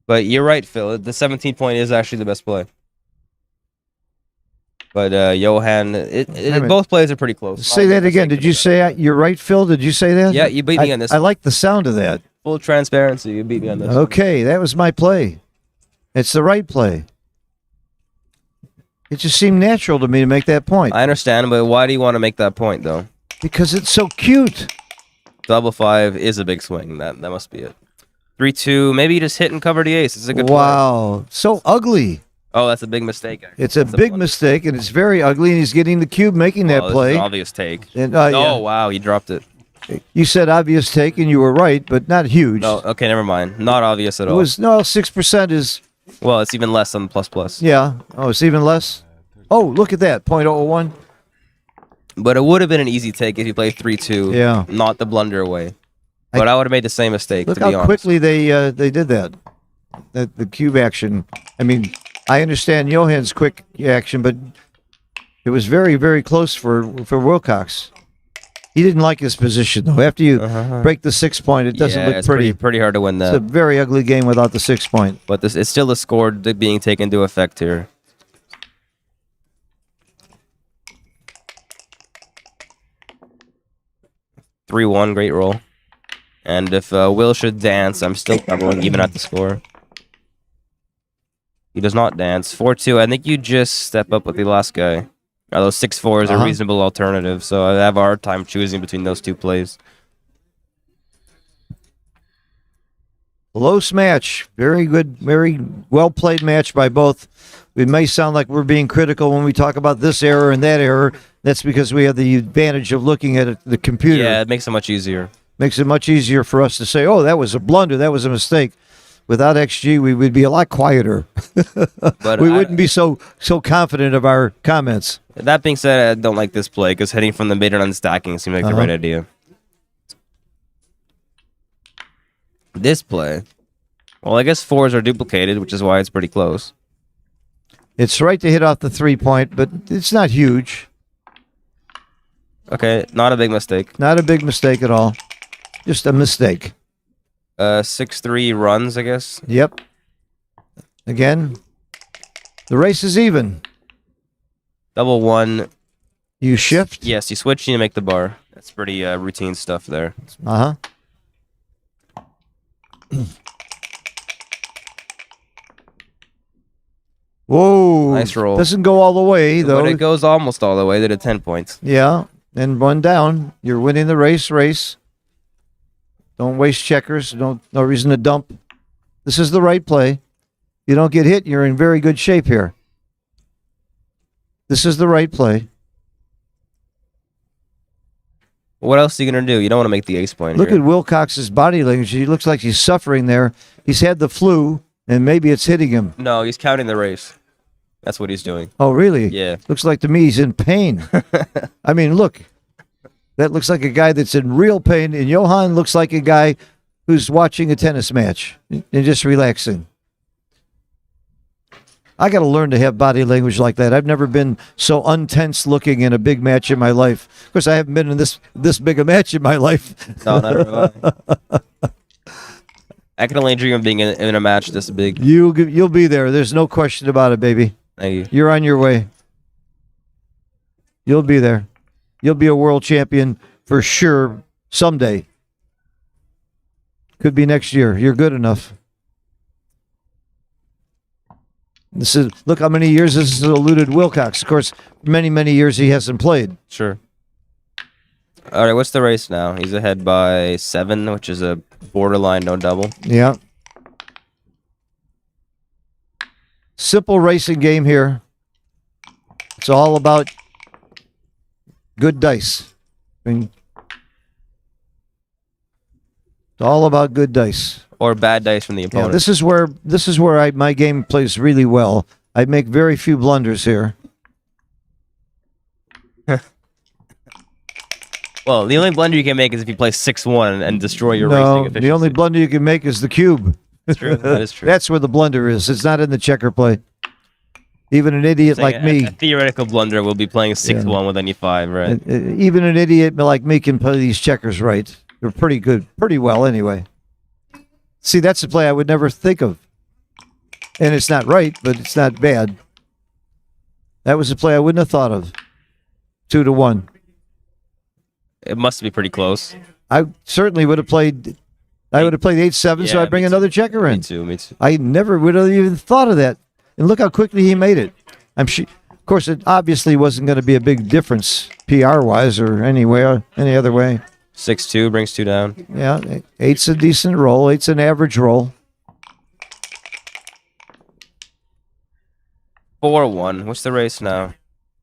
Speaker 5: But you're right, Phil. The 17 point is actually the best play. But Johan, both plays are pretty close.
Speaker 2: Say that again. Did you say you're right, Phil? Did you say that?
Speaker 5: Yeah, you beat me on this.
Speaker 2: I like the sound of that.
Speaker 5: Full transparency, you beat me on this.
Speaker 2: Okay, that was my play. It's the right play. It just seemed natural to me to make that point.
Speaker 5: I understand, but why do you want to make that point, though?
Speaker 2: Because it's so cute.
Speaker 5: Double 5 is a big swing. That must be it. 3-2. Maybe you just hit and cover the ace. It's a good play.
Speaker 2: Wow. So ugly.
Speaker 5: Oh, that's a big mistake. Actually.
Speaker 2: It's a
Speaker 5: That's
Speaker 2: big
Speaker 5: blunder.
Speaker 2: mistake, and it's very ugly, and he's getting the cube making that
Speaker 5: Oh, this is
Speaker 2: play.
Speaker 5: an obvious take.
Speaker 2: And,
Speaker 5: Oh,
Speaker 2: yeah.
Speaker 5: wow. He dropped it.
Speaker 2: You said obvious take, and you were right, but not huge.
Speaker 5: Oh, okay. Never mind. Not obvious at
Speaker 2: It
Speaker 5: all.
Speaker 2: was, no, 6% is,
Speaker 5: Well, it's even less than plus.
Speaker 2: yeah. Oh, it's even less? Oh, look at that, 0.001.
Speaker 5: But it would have been an easy take if you played 3-2.
Speaker 2: Yeah.
Speaker 5: Not the blunder away. But I would have made the same mistake,
Speaker 2: Look
Speaker 5: to be
Speaker 2: how
Speaker 5: honest.
Speaker 2: quickly they did that. The cube action. I mean, I understand Johann's quick action, but it was very, very close for Wilcox. He didn't like his position, though. After you break the 6 point, it doesn't look
Speaker 5: it's
Speaker 2: pretty.
Speaker 5: pretty hard to win
Speaker 2: It's a
Speaker 5: that.
Speaker 2: very ugly game without the 6 point.
Speaker 5: But this it's still a score being taken into effect here. (3-1), great roll. And if Will should dance, I'm still covering even at the score. He does not dance. 4-2. I think you just step up with the last guy. Although 6-4 is a reasonable alternative, so I have a hard time choosing between those two plays.
Speaker 2: Close match. Very good, very well played match by both. It may sound like we're being critical when we talk about this error and that error. That's because we have the advantage of looking at the computer.
Speaker 5: Yeah, it makes it much easier.
Speaker 2: Makes it much easier for us to say, oh, that was a blunder, that was a mistake. Without XG, we would be a lot quieter.
Speaker 5: But
Speaker 2: We wouldn't be so confident of our comments.
Speaker 5: That being said, I don't like this play because hitting from the mid and unstacking seems like the right idea. This play, well, I guess 4s are duplicated, which is why it's pretty close.
Speaker 2: It's right to hit off the 3 point, but it's not huge.
Speaker 5: Okay, not a big mistake.
Speaker 2: Not a big mistake at all. Just a mistake.
Speaker 5: 6-3 runs, I guess.
Speaker 2: Yep. Again, the race is even.
Speaker 5: Double 1.
Speaker 2: You shift.
Speaker 5: Yes, you switch and you make the bar. That's pretty routine stuff there.
Speaker 2: Uh-huh. Whoa.
Speaker 5: Nice roll.
Speaker 2: Doesn't go all the way, though.
Speaker 5: But it goes almost all the way to 10 points.
Speaker 2: Yeah. And one down. You're winning the race. Don't waste checkers. No reason to dump. This is the right play. You don't get hit, you're in very good shape here. This is the right play.
Speaker 5: What else are you going to do? You don't want to make the ace point
Speaker 2: Look
Speaker 5: here.
Speaker 2: at Wilcox's body language. He looks like he's suffering there. He's had the flu, and maybe it's hitting him.
Speaker 5: No, he's counting the race. That's what he's doing.
Speaker 2: Oh, really?
Speaker 5: Yeah.
Speaker 2: Looks like to me he's in pain. I mean, look. That looks like a guy that's in real pain, and Johann looks like a guy who's watching a tennis match and just relaxing. I got to learn to have body language like that. I've never been so untense looking in a big match in my life. Of course, I haven't been in this big a match in my life.
Speaker 5: No, never mind. I can only dream of being in a match this big.
Speaker 2: You'll be there. There's no question about it, baby.
Speaker 5: Thank you.
Speaker 2: You're on your way. You'll be there. You'll be a world champion for sure someday. Could be next year. You're good enough. Look how many years this has eluded Wilcox. Of course, many years he hasn't played.
Speaker 5: Sure. All right, what's the race now? He's ahead by 7, which is a borderline no double.
Speaker 2: Yeah. Simple racing game here. It's all about good dice. I mean, it's all about good dice.
Speaker 5: Or bad dice from the
Speaker 2: Yeah,
Speaker 5: opponent.
Speaker 2: this is where my game plays really well. I make very few blunders here.
Speaker 5: Well, the only blunder you can make is if you play 6-1 and destroy your racing
Speaker 2: No,
Speaker 5: efficiency.
Speaker 2: the only blunder you can make is the cube.
Speaker 5: That's true. That is true.
Speaker 2: That's where the blunder is. It's not in the checker play. Even an idiot
Speaker 5: Saying
Speaker 2: like me,
Speaker 5: a theoretical blunder will be playing 6-1 with any 5, right?
Speaker 2: even an idiot like me can play these checkers right. They're pretty good, pretty well anyway. See, that's a play I would never think of. And it's not right, but it's not bad. That was a play I wouldn't have thought of. 2-1.
Speaker 5: It must be pretty close.
Speaker 2: I certainly would have played. I would have played 8-7, so
Speaker 5: Yeah,
Speaker 2: I'd bring
Speaker 5: me
Speaker 2: another checker in.
Speaker 5: Me too, me too.
Speaker 2: I never would have even thought of that. And look how quickly he made it. I'm sure. Of course, it obviously wasn't going to be a big difference PR-wise or any other way.
Speaker 5: 6-2 brings 2 down.
Speaker 2: Yeah, 8's a decent roll. 8's an average roll.
Speaker 5: 4-1. What's the race now?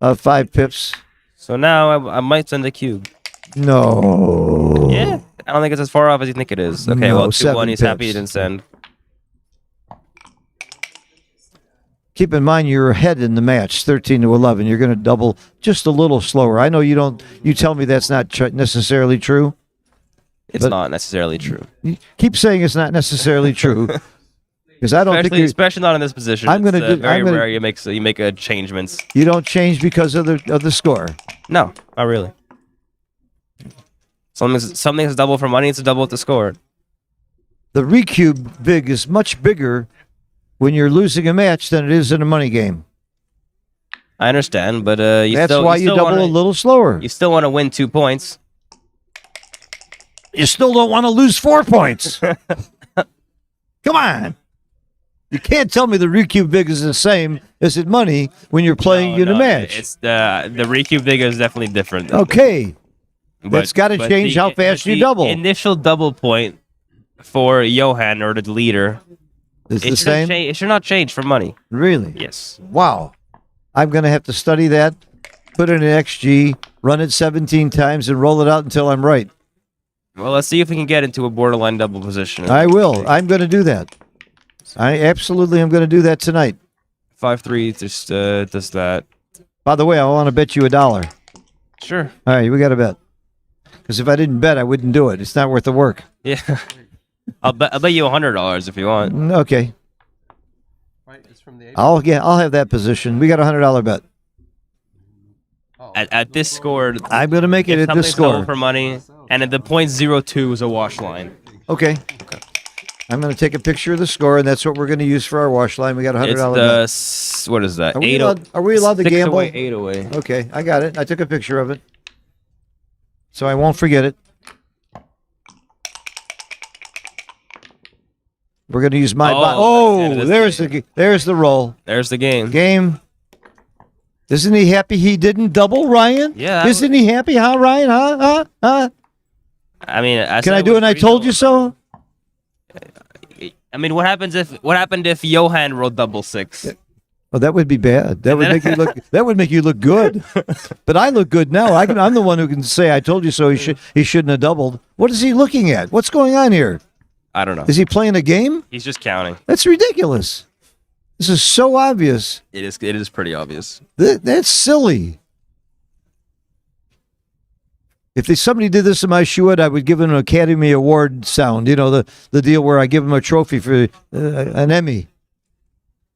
Speaker 2: 5 pips.
Speaker 5: So now I might send a cube.
Speaker 2: No.
Speaker 5: Yeah. I don't think it's as far off as you think it is. Okay,
Speaker 2: No,
Speaker 5: well, 2-1.
Speaker 2: 7
Speaker 5: He's happy he
Speaker 2: pips.
Speaker 5: didn't send.
Speaker 2: Keep in mind you're ahead in the match, 13-11. You're going to double just a little slower. I know you don't. You tell me that's not necessarily true.
Speaker 5: It's
Speaker 2: But-
Speaker 5: not necessarily true.
Speaker 2: You keep saying it's not necessarily true, because I don't think
Speaker 5: Especially not in this position.
Speaker 2: I'm
Speaker 5: It's,
Speaker 2: gonna do-
Speaker 5: very
Speaker 2: I'm gonna-
Speaker 5: rare you make a changements.
Speaker 2: you don't change because of the score.
Speaker 5: No, not really. Something's double for money. It's a double with the score.
Speaker 2: The recube big is much bigger when you're losing a match than it is in a money game.
Speaker 5: I understand, but
Speaker 2: That's why you double a little slower.
Speaker 5: You still want to win 2 points.
Speaker 2: You still don't want to lose 4 points. Come on. You can't tell me the recube big is the same as at money when you're playing in a match.
Speaker 5: It's the recube big is definitely different.
Speaker 2: Okay.
Speaker 5: But-
Speaker 2: That's got to
Speaker 5: but
Speaker 2: change how fast you double.
Speaker 5: Initial double point for Johan or the leader.
Speaker 2: It's the
Speaker 5: It
Speaker 2: same?
Speaker 5: it should not change for money.
Speaker 2: Really?
Speaker 5: Yes.
Speaker 2: Wow. I'm going to have to study that, put in an XG, run it 17 times, and roll it out until I'm right.
Speaker 5: Well, let's see if we can get into a borderline double position.
Speaker 2: I will. I'm going to do that. I absolutely am going to do that tonight.
Speaker 5: 5-3 just does that.
Speaker 2: By the way, I want to bet you $1.
Speaker 5: Sure.
Speaker 2: All right, we got to bet. Because if I didn't bet, I wouldn't do it. It's not worth the work.
Speaker 5: Yeah. I'll bet you $100 if you want.
Speaker 2: Okay.
Speaker 3: Right, it's from the
Speaker 2: I'll have that position. We got a $100 bet.
Speaker 5: At this score,
Speaker 2: I'm going to make it
Speaker 5: if
Speaker 2: at this
Speaker 5: something's double
Speaker 2: score.
Speaker 5: for money, and at the .02 is a wash line.
Speaker 2: Okay. I'm going to take a picture of the score, and that's what we're going to use for our wash line. We got a $100
Speaker 5: It's
Speaker 2: bet.
Speaker 5: what is that?
Speaker 2: Are we allowed to
Speaker 5: 6
Speaker 2: gamble?
Speaker 5: away, 8 away.
Speaker 2: Okay, I got it. I took a picture of it. So I won't forget it. We're going to use my there's the roll.
Speaker 5: There's the game.
Speaker 2: Game. Isn't he happy he didn't double, Ryan?
Speaker 5: Yeah.
Speaker 2: Isn't he happy, huh, Ryan? Huh?
Speaker 5: I mean,
Speaker 2: Can I do it? I told you so.
Speaker 5: I mean, what happened if Johan rolled double 6?
Speaker 2: Well, that would be bad. That would make you look. That would make you look good. But I look good now. I'm the one who can say I told you so. He shouldn't have doubled. What is he looking at? What's going on here?
Speaker 5: I don't know.
Speaker 2: Is he playing a game?
Speaker 5: He's just counting.
Speaker 2: That's ridiculous. This is so obvious.
Speaker 5: It is pretty obvious.
Speaker 2: That's silly. If somebody did this in my shoot, I would give him an Academy Award sound. You know, the deal where I give him a trophy for an Emmy.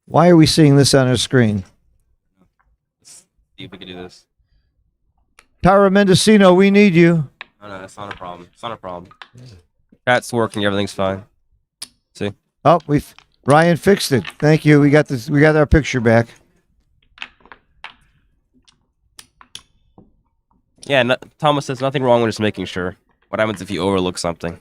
Speaker 2: Why are we seeing this on our screen?
Speaker 5: See if we can do this.
Speaker 2: Tara Mendocino, we need you.
Speaker 5: No, that's not a problem. It's not a problem. Chat's working. Everything's fine. See?
Speaker 2: Oh, Ryan fixed it. Thank you. We got this. We got our picture back.
Speaker 5: Yeah, Thomas says nothing wrong with just making sure. What happens if you overlook something?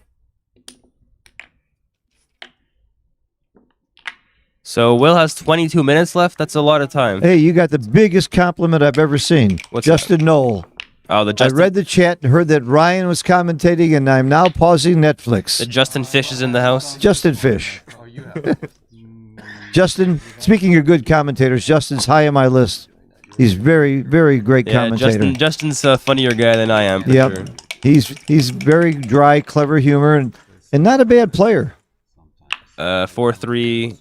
Speaker 5: So Will has 22 minutes left. That's a lot of time.
Speaker 2: Hey, you got the biggest compliment I've ever seen.
Speaker 5: What's
Speaker 2: Justin Knoll.
Speaker 5: Oh,
Speaker 2: I read the chat and heard that Ryan was commentating, and I'm now pausing Netflix.
Speaker 5: the Justin Fish is in the house.
Speaker 2: Justin Fish. Justin, speaking of good commentators, Justin's high on my list. He's very, very great
Speaker 5: Yeah,
Speaker 2: commentator.
Speaker 5: Justin's a funnier guy than I am. For
Speaker 2: Yep.
Speaker 5: sure.
Speaker 2: He's very dry, clever humor, and not a bad player.
Speaker 5: 4-3.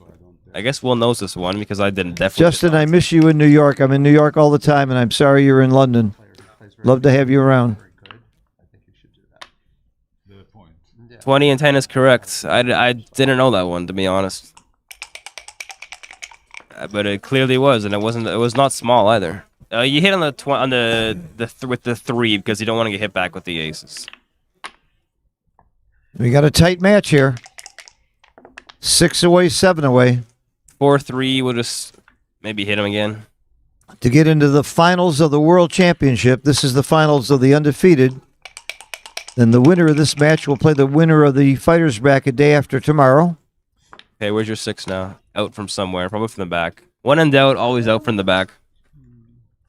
Speaker 5: I guess Will knows this one because I didn't. Definitely.
Speaker 2: Justin, I miss you in New York. I'm in New York all the time, and I'm sorry you're in London. Love to have you around.
Speaker 5: 20 and 10 is correct. I didn't know that one, to be honest. But it clearly was, and it wasn't. It was not small either. You hit on with the 3 because you don't want to get hit back with the aces.
Speaker 2: We got a tight match here. 6 away, 7 away.
Speaker 5: 4-3 would just maybe hit him again.
Speaker 2: To get into the finals of the World Championship, this is the finals of the Undefeated. Then the winner of this match will play the winner of the Fighters Bracket day after tomorrow.
Speaker 5: Okay, where's your 6 now? Out from somewhere, probably from the back. When in doubt, always out from the back.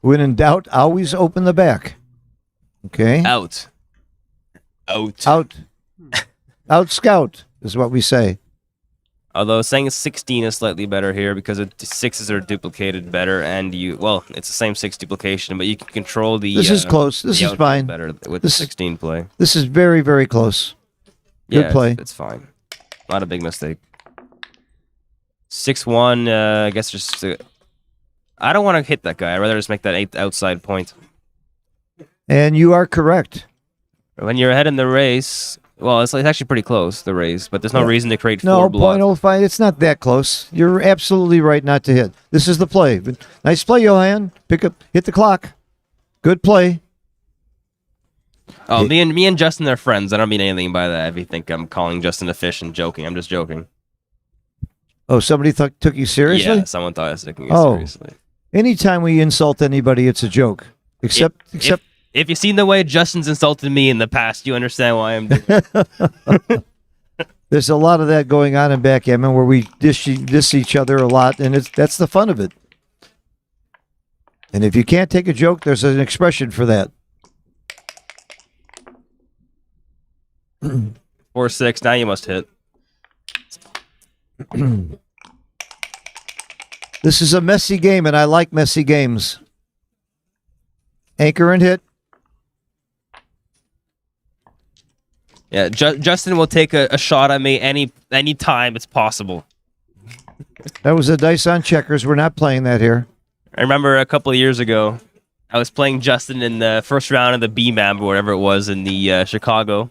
Speaker 2: When in doubt, always open the back. Okay?
Speaker 5: Out.
Speaker 2: Out scout is what we say.
Speaker 5: Although saying 16 is slightly better here because sixes are duplicated better, and it's the same 6 duplication, but you can control the.
Speaker 2: This is close. This is fine.
Speaker 5: Better with the 16 play.
Speaker 2: This is very, very close. Good play.
Speaker 5: It's fine. Not a big mistake. 6-1. I guess just. I don't want to hit that guy. I'd rather just make that 8th outside point.
Speaker 2: And you are correct.
Speaker 5: When you're ahead in the race, well, it's actually pretty close, the race, but there's no reason to create 4
Speaker 2: No,
Speaker 5: blocks.
Speaker 2: 0.05. It's not that close. You're absolutely right not to hit. This is the play. Nice play, Johan. Hit the clock. Good play.
Speaker 5: Oh, me and Justin are friends. I don't mean anything by that. If you think I'm calling Justin a fish and joking, I'm just joking.
Speaker 2: Oh, somebody took you seriously?
Speaker 5: Yeah, someone thought I was taking it seriously.
Speaker 2: Anytime we insult anybody, it's a joke. Except
Speaker 5: if you've seen the way Justin's insulted me in the past, you understand why I'm doing it.
Speaker 2: There's a lot of that going on in backgammon where we diss each other a lot, and that's the fun of it. And if you can't take a joke, there's an expression for that.
Speaker 5: 4-6. Now you must hit.
Speaker 2: This is a messy game, and I like messy games. Anchor and hit.
Speaker 5: Yeah, Justin will take a shot at me any time it's possible.
Speaker 2: That was a dice on checkers. We're not playing that here.
Speaker 5: I remember a couple of years ago, I was playing Justin in the first round of the B-Map or whatever it was in the Chicago.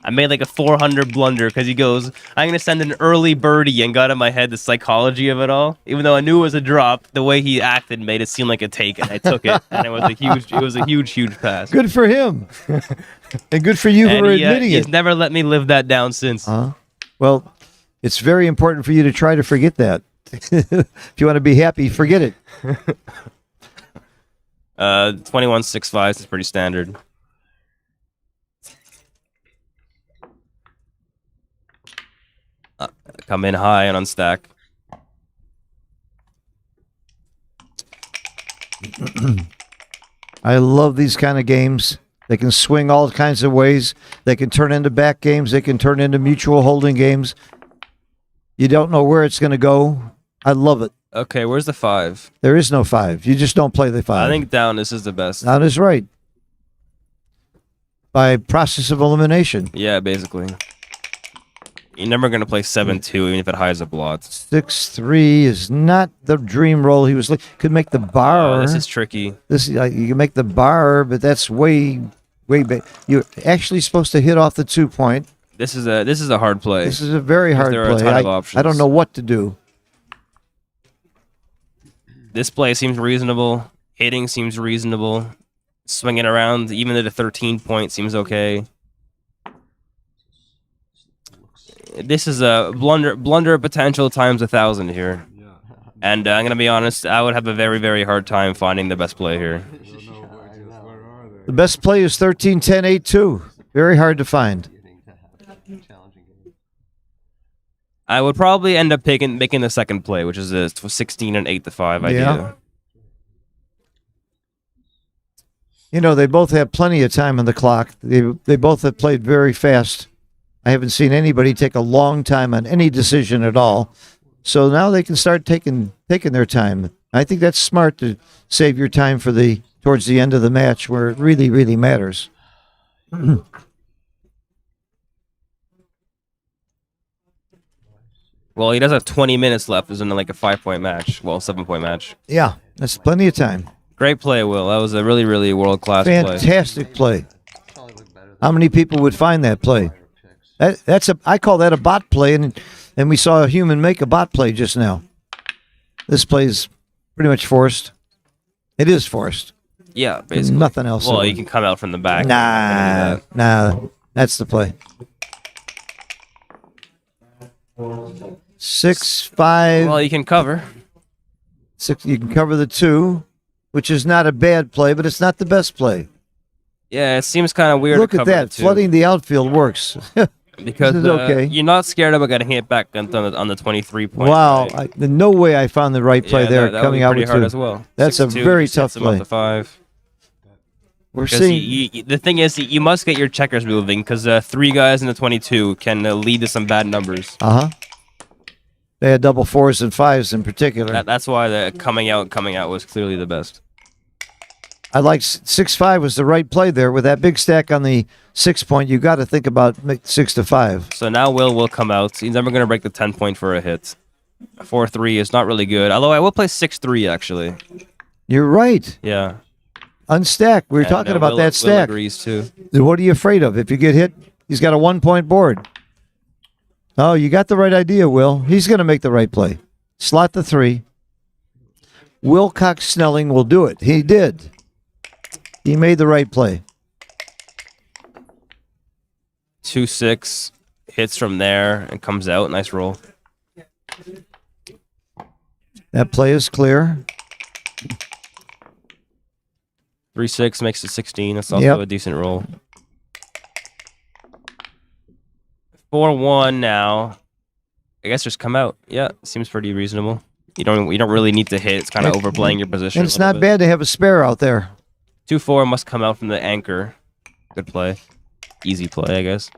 Speaker 5: I made like a 400 blunder because he goes, I'm going to send an early birdie, and got in my head the psychology of it all. Even though I knew it was a drop, the way he acted made it seem like a take, and I took it. And it was a huge pass.
Speaker 2: Good for him. And good for you for admitting
Speaker 5: he's
Speaker 2: it.
Speaker 5: never let me live that down since.
Speaker 2: Well, it's very important for you to try to forget that. If you want to be happy, forget it.
Speaker 5: 21-6-5 is pretty standard. Come in high and unstack.
Speaker 2: I love these kind of games. They can swing all kinds of ways. They can turn into back games. They can turn into mutual holding games. You don't know where it's going to go. I love it.
Speaker 5: Okay, where's the 5?
Speaker 2: There is no 5. You just don't play the 5.
Speaker 5: I think down this is the best.
Speaker 2: Down is right. By process of elimination.
Speaker 5: Yeah, basically. You're never going to play 7-2 even if it hides a blot.
Speaker 2: 6-3 is not the dream roll. He was could make the bar.
Speaker 5: This is tricky.
Speaker 2: This is you can make the bar, but that's way back. You're actually supposed to hit off the 2-point.
Speaker 5: This is a hard play.
Speaker 2: This is a very hard
Speaker 5: there are
Speaker 2: play.
Speaker 5: a ton of options.
Speaker 2: I don't know what to do.
Speaker 5: This play seems reasonable. Hitting seems reasonable. Swinging around, even at a 13-point, seems okay. This is a blunder potential times 1,000 here.
Speaker 4: Yeah.
Speaker 5: And I'm going to be honest, I would have a very, very hard time finding the best play here.
Speaker 4: I don't know where are they?
Speaker 2: The best play is 13-10-8-2. Very hard to find.
Speaker 5: I would probably end up making the second play, which is a 16 and 8-5 idea.
Speaker 2: Yeah. You know, they both have plenty of time on the clock. They both have played very fast. I haven't seen anybody take a long time on any decision at all. So now they can start taking their time. I think that's smart to save your time for towards the end of the match where it really, really matters.
Speaker 5: Well, he does have 20 minutes left. It's in like a 5-point match. Well, 7-point match.
Speaker 2: Yeah, that's plenty of time.
Speaker 5: Great play, Will. That was a really, really world-class play.
Speaker 2: Fantastic play. How many people would find that play? I call that a bot play, and we saw a human make a bot play just now. This play is pretty much forced. It is forced.
Speaker 5: Yeah, basically.
Speaker 2: Nothing else.
Speaker 5: Well, you can come out from the back.
Speaker 2: Nah, that's the play. 6-5.
Speaker 5: Well, you can cover.
Speaker 2: 6. You can cover the 2, which is not a bad play, but it's not the best play.
Speaker 5: Yeah, it seems kind of weird.
Speaker 2: Look
Speaker 5: to
Speaker 2: at
Speaker 5: cover
Speaker 2: that. Flooding the outfield works.
Speaker 5: Because
Speaker 2: this is okay.
Speaker 5: You're not scared about getting hit back on the 23 point.
Speaker 2: Wow,
Speaker 5: right?
Speaker 2: there's no way I found the right play there.
Speaker 5: That
Speaker 2: coming
Speaker 5: would be
Speaker 2: out
Speaker 5: pretty
Speaker 2: with
Speaker 5: hard
Speaker 2: 2.
Speaker 5: as well.
Speaker 2: That's a
Speaker 5: 6-2,
Speaker 2: very
Speaker 5: just
Speaker 2: tough
Speaker 5: hits him up
Speaker 2: play.
Speaker 5: to 5.
Speaker 2: We're
Speaker 5: Because
Speaker 2: seeing.
Speaker 5: the thing is, you must get your checkers moving because 3 guys in the 22 can lead to some bad numbers.
Speaker 2: They had double 4s and 5s in particular.
Speaker 5: That's why the coming out was clearly the best.
Speaker 2: I like 6-5 was the right play there with that big stack on the 6 point. You got to think about 6 to 5.
Speaker 5: So now will come out. He's never going to break the 10 point for a hit. 4-3 is not really good. Although I will play 6-3 actually.
Speaker 2: You're right.
Speaker 5: Yeah.
Speaker 2: Unstack. We were talking about that
Speaker 5: Will
Speaker 2: stack.
Speaker 5: agrees too.
Speaker 2: What are you afraid of? If you get hit, he's got a 1 point board. Oh, you got the right idea, Will. He's going to make the right play. Slot the 3. Wilcox Snelling will do it. He did. He made the right play.
Speaker 5: 2-6 hits from there and comes out. Nice roll.
Speaker 2: That play is clear.
Speaker 5: 3-6 makes it 16. That's also
Speaker 2: Yep.
Speaker 5: a decent roll. 4-1 now. I guess just come out. Yeah, seems pretty reasonable. You don't really need to hit. It's kind of overplaying your position.
Speaker 2: And it's not bad to have a spare out there.
Speaker 5: 2-4 must come out from the anchor. Good play. Easy play, I guess.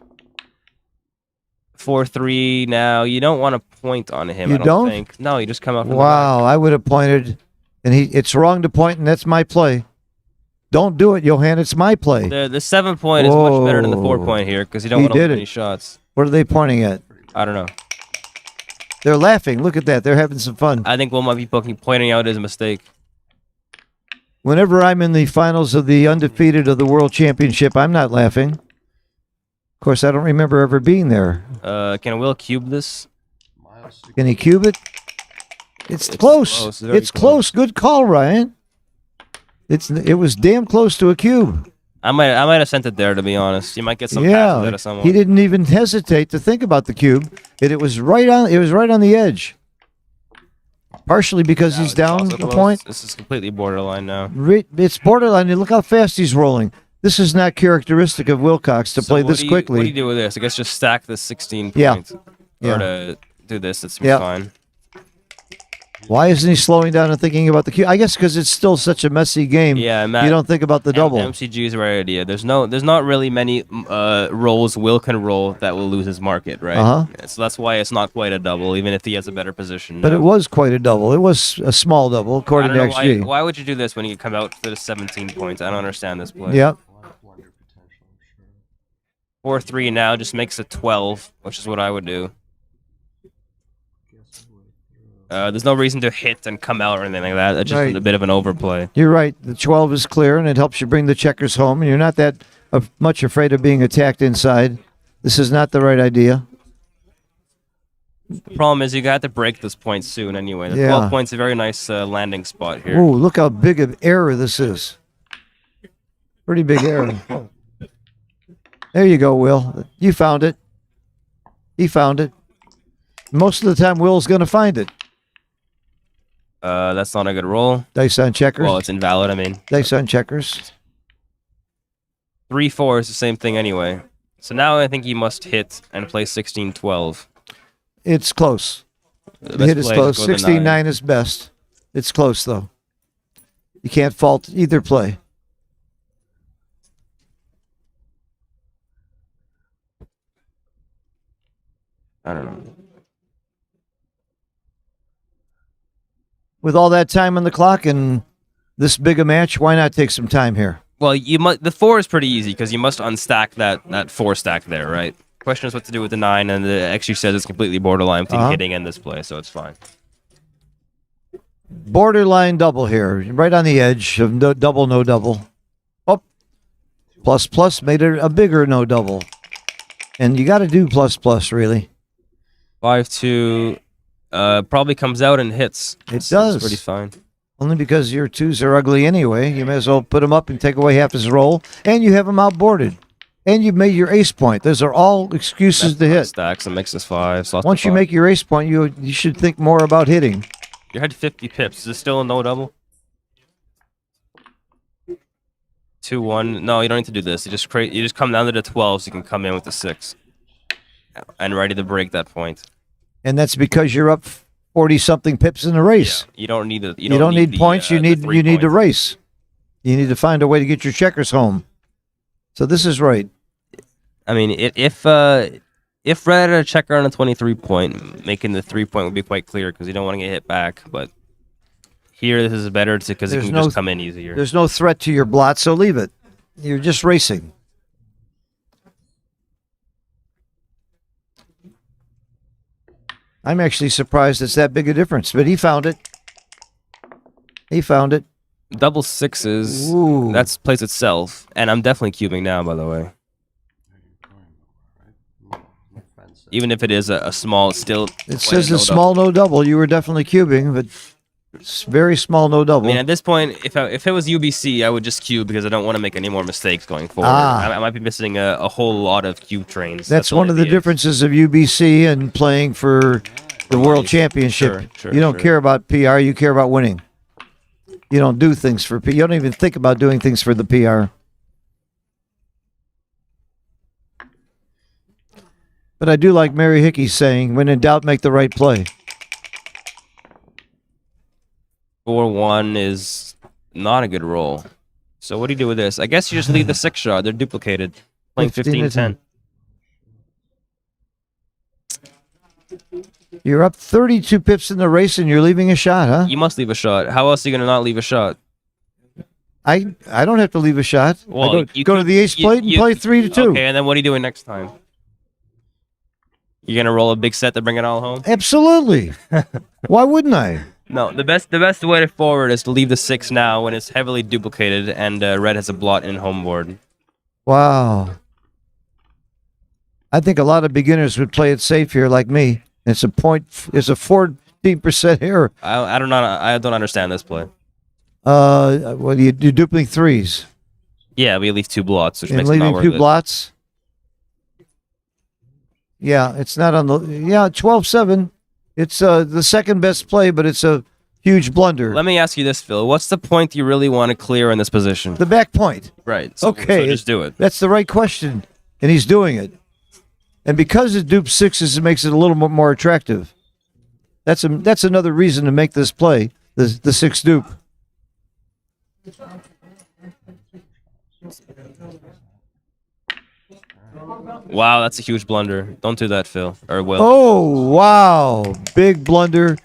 Speaker 5: 4-3 now. You don't want to point on him,
Speaker 2: You
Speaker 5: I don't
Speaker 2: don't?
Speaker 5: think. No, you just come out from
Speaker 2: Wow, I would have pointed, and it's wrong to point, and that's my play. Don't do it, Johan. It's my play.
Speaker 5: the 7 point is much better than the 4
Speaker 2: Whoa.
Speaker 5: point here because you don't
Speaker 2: He
Speaker 5: want to
Speaker 2: did
Speaker 5: lose
Speaker 2: it.
Speaker 5: any shots.
Speaker 2: What are they pointing at?
Speaker 5: I don't know.
Speaker 2: They're laughing. Look at that. They're having some fun.
Speaker 5: I think Will might be pointing out his mistake.
Speaker 2: Whenever I'm in the finals of the Undefeated of the World Championship, I'm not laughing. Of course, I don't remember ever being there.
Speaker 5: Can Will cube this?
Speaker 2: Can he cube it? It's close.
Speaker 5: It's very
Speaker 2: It's close. Good call, Ryan. It was damn close to a cube.
Speaker 5: I might have sent it there, to be honest. You might get some passes out
Speaker 2: Yeah,
Speaker 5: of someone.
Speaker 2: he didn't even hesitate to think about the cube. It was right on. It was right on the edge. Partially because he's
Speaker 5: It's
Speaker 2: down
Speaker 5: also
Speaker 2: a
Speaker 5: close.
Speaker 2: point.
Speaker 5: This is completely borderline now.
Speaker 2: It's borderline. And look how fast he's rolling. This is not characteristic of Wilcox to play
Speaker 5: So
Speaker 2: this
Speaker 5: what
Speaker 2: quickly.
Speaker 5: do you do with this? I guess just stack the 16
Speaker 2: Yeah.
Speaker 5: points.
Speaker 2: Yeah.
Speaker 5: Or to do this, it's
Speaker 2: Yeah.
Speaker 5: fine.
Speaker 2: Why isn't he slowing down and thinking about the cube? I guess because it's still such a messy game.
Speaker 5: Yeah, Matt,
Speaker 2: You don't think about the double.
Speaker 5: MCG is the right idea. There's not really many rolls Will can roll that will lose his market, right?
Speaker 2: Uh-huh.
Speaker 5: Yeah, so that's why it's not quite a double, even if he has a better position.
Speaker 2: But it was quite a double. It was a small double,
Speaker 5: I
Speaker 2: according
Speaker 5: don't
Speaker 2: to
Speaker 5: know
Speaker 2: XG.
Speaker 5: why would you do this when you come out to the 17 points? I don't understand this play.
Speaker 2: Yep.
Speaker 5: 4-3 now just makes it 12, which is what I would do. There's no reason to hit and come out or anything like that. It's just
Speaker 2: Right.
Speaker 5: a bit of an overplay.
Speaker 2: You're right. The 12 is clear, and it helps you bring the checkers home, and you're not that much afraid of being attacked inside. This is not the right idea.
Speaker 5: The problem is you got to break this point soon anyway. The
Speaker 2: Yeah.
Speaker 5: 12 points is a very nice landing spot here.
Speaker 2: Ooh, look how big an error this is. Pretty big error. There you go, Will. You found it. He found it. Most of the time, Will's going to find it.
Speaker 5: That's not a good roll.
Speaker 2: Dice on checkers.
Speaker 5: Well, it's invalid, I mean.
Speaker 2: Dice on checkers.
Speaker 5: 3-4 is the same thing anyway. So now I think you must hit and play 16-12.
Speaker 2: It's close.
Speaker 5: The
Speaker 2: The
Speaker 5: best
Speaker 2: hit is
Speaker 5: play
Speaker 2: close.
Speaker 5: go to
Speaker 2: 16-9 is best. It's close, though. You can't fault either play.
Speaker 5: I don't know.
Speaker 2: With all that time on the clock and this big a match, why not take some time here?
Speaker 5: Well, the 4 is pretty easy because you must unstack that 4 stack there, right? Question is what to do with the 9, and the XG says it's completely borderline between hitting and this play, so it's fine.
Speaker 2: Borderline double here, right on the edge of no double. Oh, plus made it a bigger no double. And you got to do plus, really.
Speaker 5: 5-2 probably comes out and hits.
Speaker 2: It
Speaker 5: Seems
Speaker 2: does.
Speaker 5: pretty fine.
Speaker 2: Only because your 2s are ugly anyway. You may as well put them up and take away half his roll. And you have him outboarded. And you've made your ace point. Those are all excuses to hit.
Speaker 5: Stacks and makes this 5. Slots
Speaker 2: Once
Speaker 5: to
Speaker 2: you
Speaker 5: 5.
Speaker 2: make your ace point, you should think more about hitting.
Speaker 5: You had 50 pips. Is it still a no double? 2-1. No, you don't need to do this. You just come down to the 12 so you can come in with the 6. And ready to break that point.
Speaker 2: And that's because you're up 40-something pips in the race.
Speaker 5: You don't need it.
Speaker 2: You don't need points. You need to
Speaker 5: points.
Speaker 2: race. You need to find a way to get your checkers home. So this is right.
Speaker 5: I mean, if Red had a checker on a 23-point, making the 3-point would be quite clear because you don't want to get hit back. But here, this is better because it can just come in easier.
Speaker 2: There's no threat to your blot, so leave it. You're just racing. I'm actually surprised it's that big a difference, but he found it. He found it.
Speaker 5: Double sixes.
Speaker 2: Ooh.
Speaker 5: That's plays itself, and I'm definitely cubing now. By the way, even if it is a small, still.
Speaker 2: It says a small no double. You were definitely cubing, but it's very small no double.
Speaker 5: I mean, at this point, if it was UBC, I would just cube because I don't want to make any more mistakes going forward. I might be missing a whole lot of cube trains.
Speaker 2: That's one of the differences of UBC and playing for the World Championship.
Speaker 5: Sure,
Speaker 2: you don't care about PR. You care about winning. You don't do things for PR. You don't even think about doing things for the PR. But I do like Mary Hickey saying, when in doubt, make the right play.
Speaker 5: 4-1 is not a good roll. So what do you do with this? I guess you just leave the 6-shot. They're duplicated. Playing 15-10.
Speaker 2: You're up 32 pips in the race and you're leaving a shot, huh?
Speaker 5: You must leave a shot. How else are you going to not leave a shot?
Speaker 2: I don't have to leave a shot.
Speaker 5: Well,
Speaker 2: I go to the ace plate and play 3-2.
Speaker 5: Okay, and then what are you doing next time? You're going to roll a big set to bring it all home?
Speaker 2: Absolutely. Why wouldn't I?
Speaker 5: No, the best way forward is to leave the 6 now when it's heavily duplicated and Red has a blot in home board.
Speaker 2: Wow. I think a lot of beginners would play it safe here like me. It's a 14% error.
Speaker 5: I don't understand this play.
Speaker 2: Well, you do dupling threes.
Speaker 5: Yeah, we leave 2 blots, which
Speaker 2: And
Speaker 5: makes it not
Speaker 2: leaving
Speaker 5: worth
Speaker 2: 2
Speaker 5: it.
Speaker 2: blots. Yeah, it's not on the 12-7. It's the second best play, but it's a huge blunder.
Speaker 5: Let me ask you this, Phil. What's the point you really want to clear in this position?
Speaker 2: The back point.
Speaker 5: Right. So just do it.
Speaker 2: That's the right question, and he's doing it. And because it dupes 6s, it makes it a little more attractive. That's another reason to make this play, the 6 dupe.
Speaker 5: Wow, that's a huge blunder. Don't do that, Phil. Or Will.
Speaker 2: Oh, wow. Big blunder.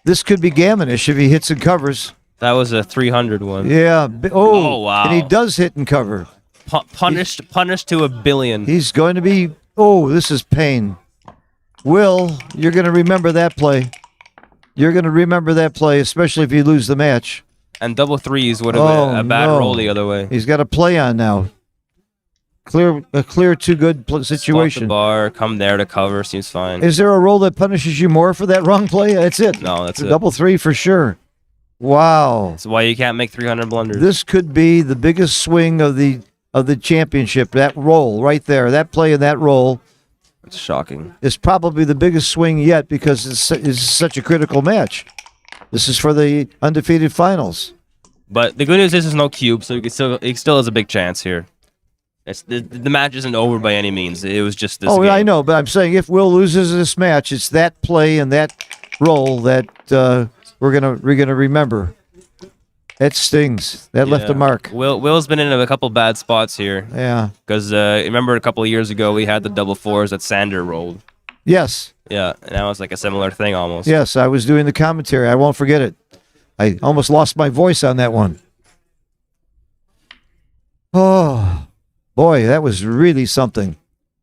Speaker 2: This could be gammonish if he hits and covers.
Speaker 5: That was a 300 one.
Speaker 2: Yeah.
Speaker 5: Oh, wow.
Speaker 2: And he does hit and cover.
Speaker 5: Punished to a billion.
Speaker 2: He's going to be... Oh, this is pain. Will, you're going to remember that play. You're going to remember that play, especially if you lose the match.
Speaker 5: And double threes would have been a bad roll the other way.
Speaker 2: He's got a play on now. A clear too good situation.
Speaker 5: Spot the bar, come there to cover, seems fine.
Speaker 2: Is there a roll that punishes you more for that wrong play? That's it.
Speaker 5: No, that's it.
Speaker 2: Double 3 for sure. Wow.
Speaker 5: That's why you can't make 300 blunders.
Speaker 2: This could be the biggest swing of the championship. That roll right there, that play and that roll.
Speaker 5: It's shocking.
Speaker 2: Is probably the biggest swing yet because it's such a critical match. This is for the undefeated finals.
Speaker 5: But the good news is there's no cube, so he still has a big chance here. The match isn't over by any means. It was just this game.
Speaker 2: I know, but I'm saying if Will loses this match, it's that play and that roll that we're gonna remember. That stings. That left a mark.
Speaker 5: Will's been in a couple bad spots here.
Speaker 2: Yeah.
Speaker 5: Because remember a couple of years ago we had the double 4s that Sander rolled.
Speaker 2: Yes.
Speaker 5: Yeah, and that was like a similar thing almost.
Speaker 2: Yes, I was doing the commentary. I won't forget it. I almost lost my voice on that one. Oh, boy, that was really something.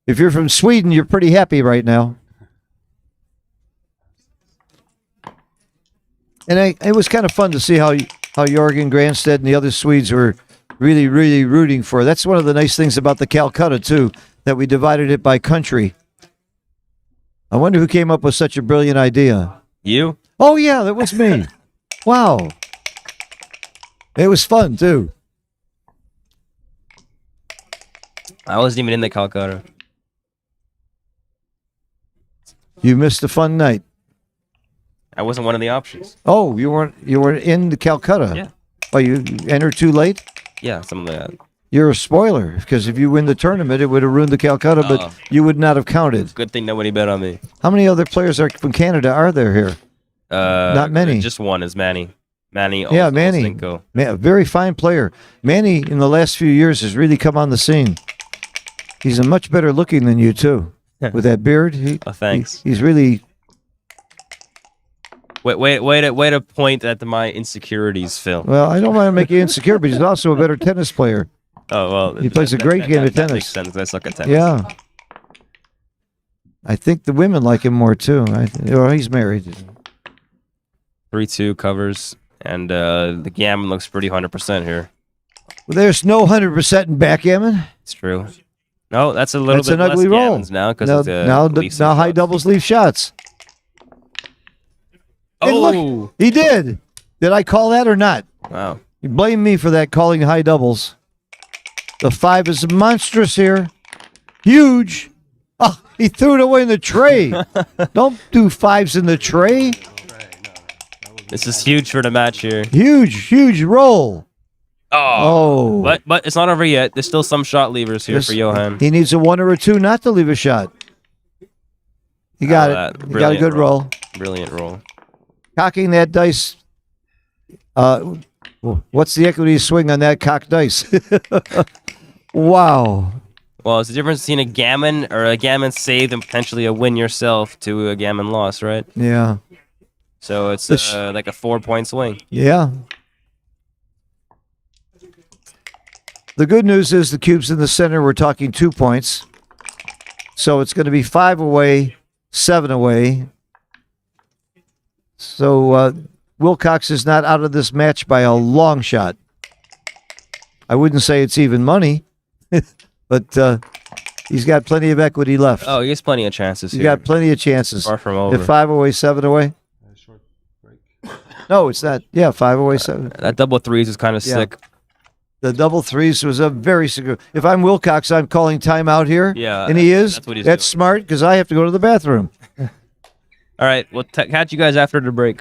Speaker 2: If you're from Sweden, you're pretty happy right now. And it was kind of fun to see how Jorgen Granstedt and the other Swedes were really, really rooting for. That's one of the nice things about the Calcutta, too, that we divided it by country. I wonder who came up with such a brilliant idea.
Speaker 5: You?
Speaker 2: Oh, yeah, that was me. Wow. It was fun, too.
Speaker 5: I wasn't even in the Calcutta.
Speaker 2: You missed a fun night.
Speaker 5: I wasn't one of the options.
Speaker 2: Oh, you weren't in the Calcutta?
Speaker 5: Yeah.
Speaker 2: Oh, you entered too late?
Speaker 5: Yeah, something like that.
Speaker 2: You're a spoiler, because if you win the tournament, it would have ruined the Calcutta, but you would not have counted.
Speaker 5: Good thing nobody bet on me.
Speaker 2: How many other players from Canada are there here? Not many.
Speaker 5: Just one is Manny Manny.
Speaker 2: Yeah, Manny.
Speaker 5: Olsenko.
Speaker 2: A very fine player. Manny, in the last few years, has really come on the scene. He's a much better looking than you, too. With that beard.
Speaker 5: Oh, thanks.
Speaker 2: He's really...
Speaker 5: Way to point at my insecurities, Phil.
Speaker 2: Well, I don't want to make you insecure, but he's also a better tennis player.
Speaker 5: Oh, well.
Speaker 2: He plays a great game of
Speaker 5: That
Speaker 2: tennis.
Speaker 5: makes sense. I suck at tennis.
Speaker 2: Yeah. I think the women like him more, too. Well, he's married.
Speaker 5: 3-2 covers, and the gammon looks pretty 100% here.
Speaker 2: Well, there's no 100% in backgammon.
Speaker 5: It's true. No, that's a little
Speaker 2: That's
Speaker 5: bit
Speaker 2: an ugly
Speaker 5: less
Speaker 2: roll.
Speaker 5: gammons now because
Speaker 2: now high doubles leave shots. And
Speaker 5: Oh,
Speaker 2: look, he did. Did I call that or not?
Speaker 5: wow.
Speaker 2: You blame me for that calling high doubles. The 5 is monstrous here. Huge. Oh, he threw it away in the tray. Don't do 5s in the tray.
Speaker 5: This is huge for the match here.
Speaker 2: Huge roll.
Speaker 5: Oh. But it's not over yet. There's still some shot levers here for Johan.
Speaker 2: He needs a 1 or a 2 not to leave a shot. You got it. You got a good roll.
Speaker 5: Brilliant roll.
Speaker 2: Cocking that dice. What's the equity swing on that cocked dice? Wow.
Speaker 5: Well, it's the difference between a gammon or a gammon saved and potentially a win yourself to a gammon loss, right?
Speaker 2: Yeah.
Speaker 5: So it's like a 4-point swing.
Speaker 2: Yeah. The good news is the cube's in the center. We're talking 2 points. So it's going to be 5 away, 7 away. So Wilcox is not out of this match by a long shot. I wouldn't say it's even money, but he's got plenty of equity left.
Speaker 5: Oh, he has plenty of chances
Speaker 2: He's
Speaker 5: here.
Speaker 2: got plenty of chances.
Speaker 5: Far from over.
Speaker 2: If 5 away, 7 away?
Speaker 4: Short break.
Speaker 2: No, it's not. Yeah, 5 away, 7.
Speaker 5: That double threes is kind of sick.
Speaker 2: The double threes was a very secure. If I'm Wilcox, I'm calling timeout here.
Speaker 5: Yeah,
Speaker 2: and he is.
Speaker 5: that's what he's
Speaker 2: That's
Speaker 5: doing.
Speaker 2: smart because I have to go to the bathroom.
Speaker 5: All right, we'll catch you guys after the break.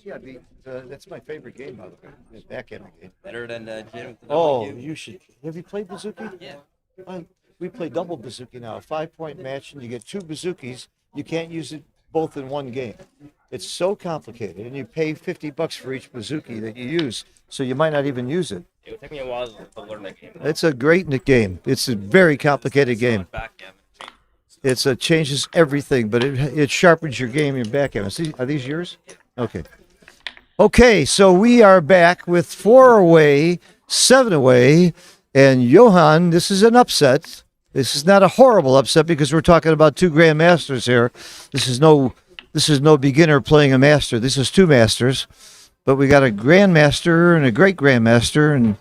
Speaker 2: Yeah, that's my favorite game, by the way. The backgammon game.
Speaker 5: Better than Jim.
Speaker 2: Oh, you should. Have you played Bazooki?
Speaker 5: Yeah.
Speaker 2: We play double Bazooki now. A 5-point match, and you get 2 Bazookies. You can't use it both in one game. It's so complicated, and you pay $50 for each Bazooki that you use, so you might not even use it.
Speaker 5: It would take me a while to learn that game.
Speaker 2: It's a great game. It's a very complicated game.
Speaker 5: Backgammon.
Speaker 2: It's changes everything, but it sharpens your game in backgammon. See, are these yours? Okay. Okay, so we are back with 4 away, 7 away, and Johan, this is an upset. This is not a horrible upset because we're talking about 2 grandmasters here. This is no beginner playing a master. This is 2 masters, but we got a grandmaster and a great grandmaster, and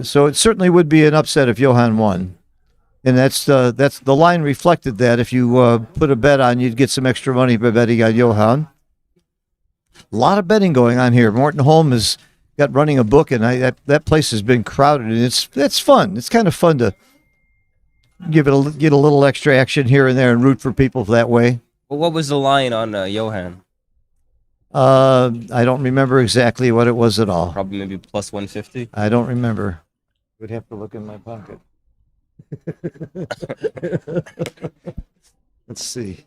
Speaker 2: so it certainly would be an upset if Johan won. And that's the line reflected that if you put a bet on, you'd get some extra money by betting on Johan. A lot of betting going on here. Morton Holm has got running a book, and that place has been crowded, and it's fun. It's kind of fun to get a little extra action here and there and root for people that way.
Speaker 5: Well, what was the line on Johan?
Speaker 2: I don't remember exactly what it was at all.
Speaker 5: Probably maybe plus 150.
Speaker 2: I don't remember. Would have to look in my pocket. Let's see.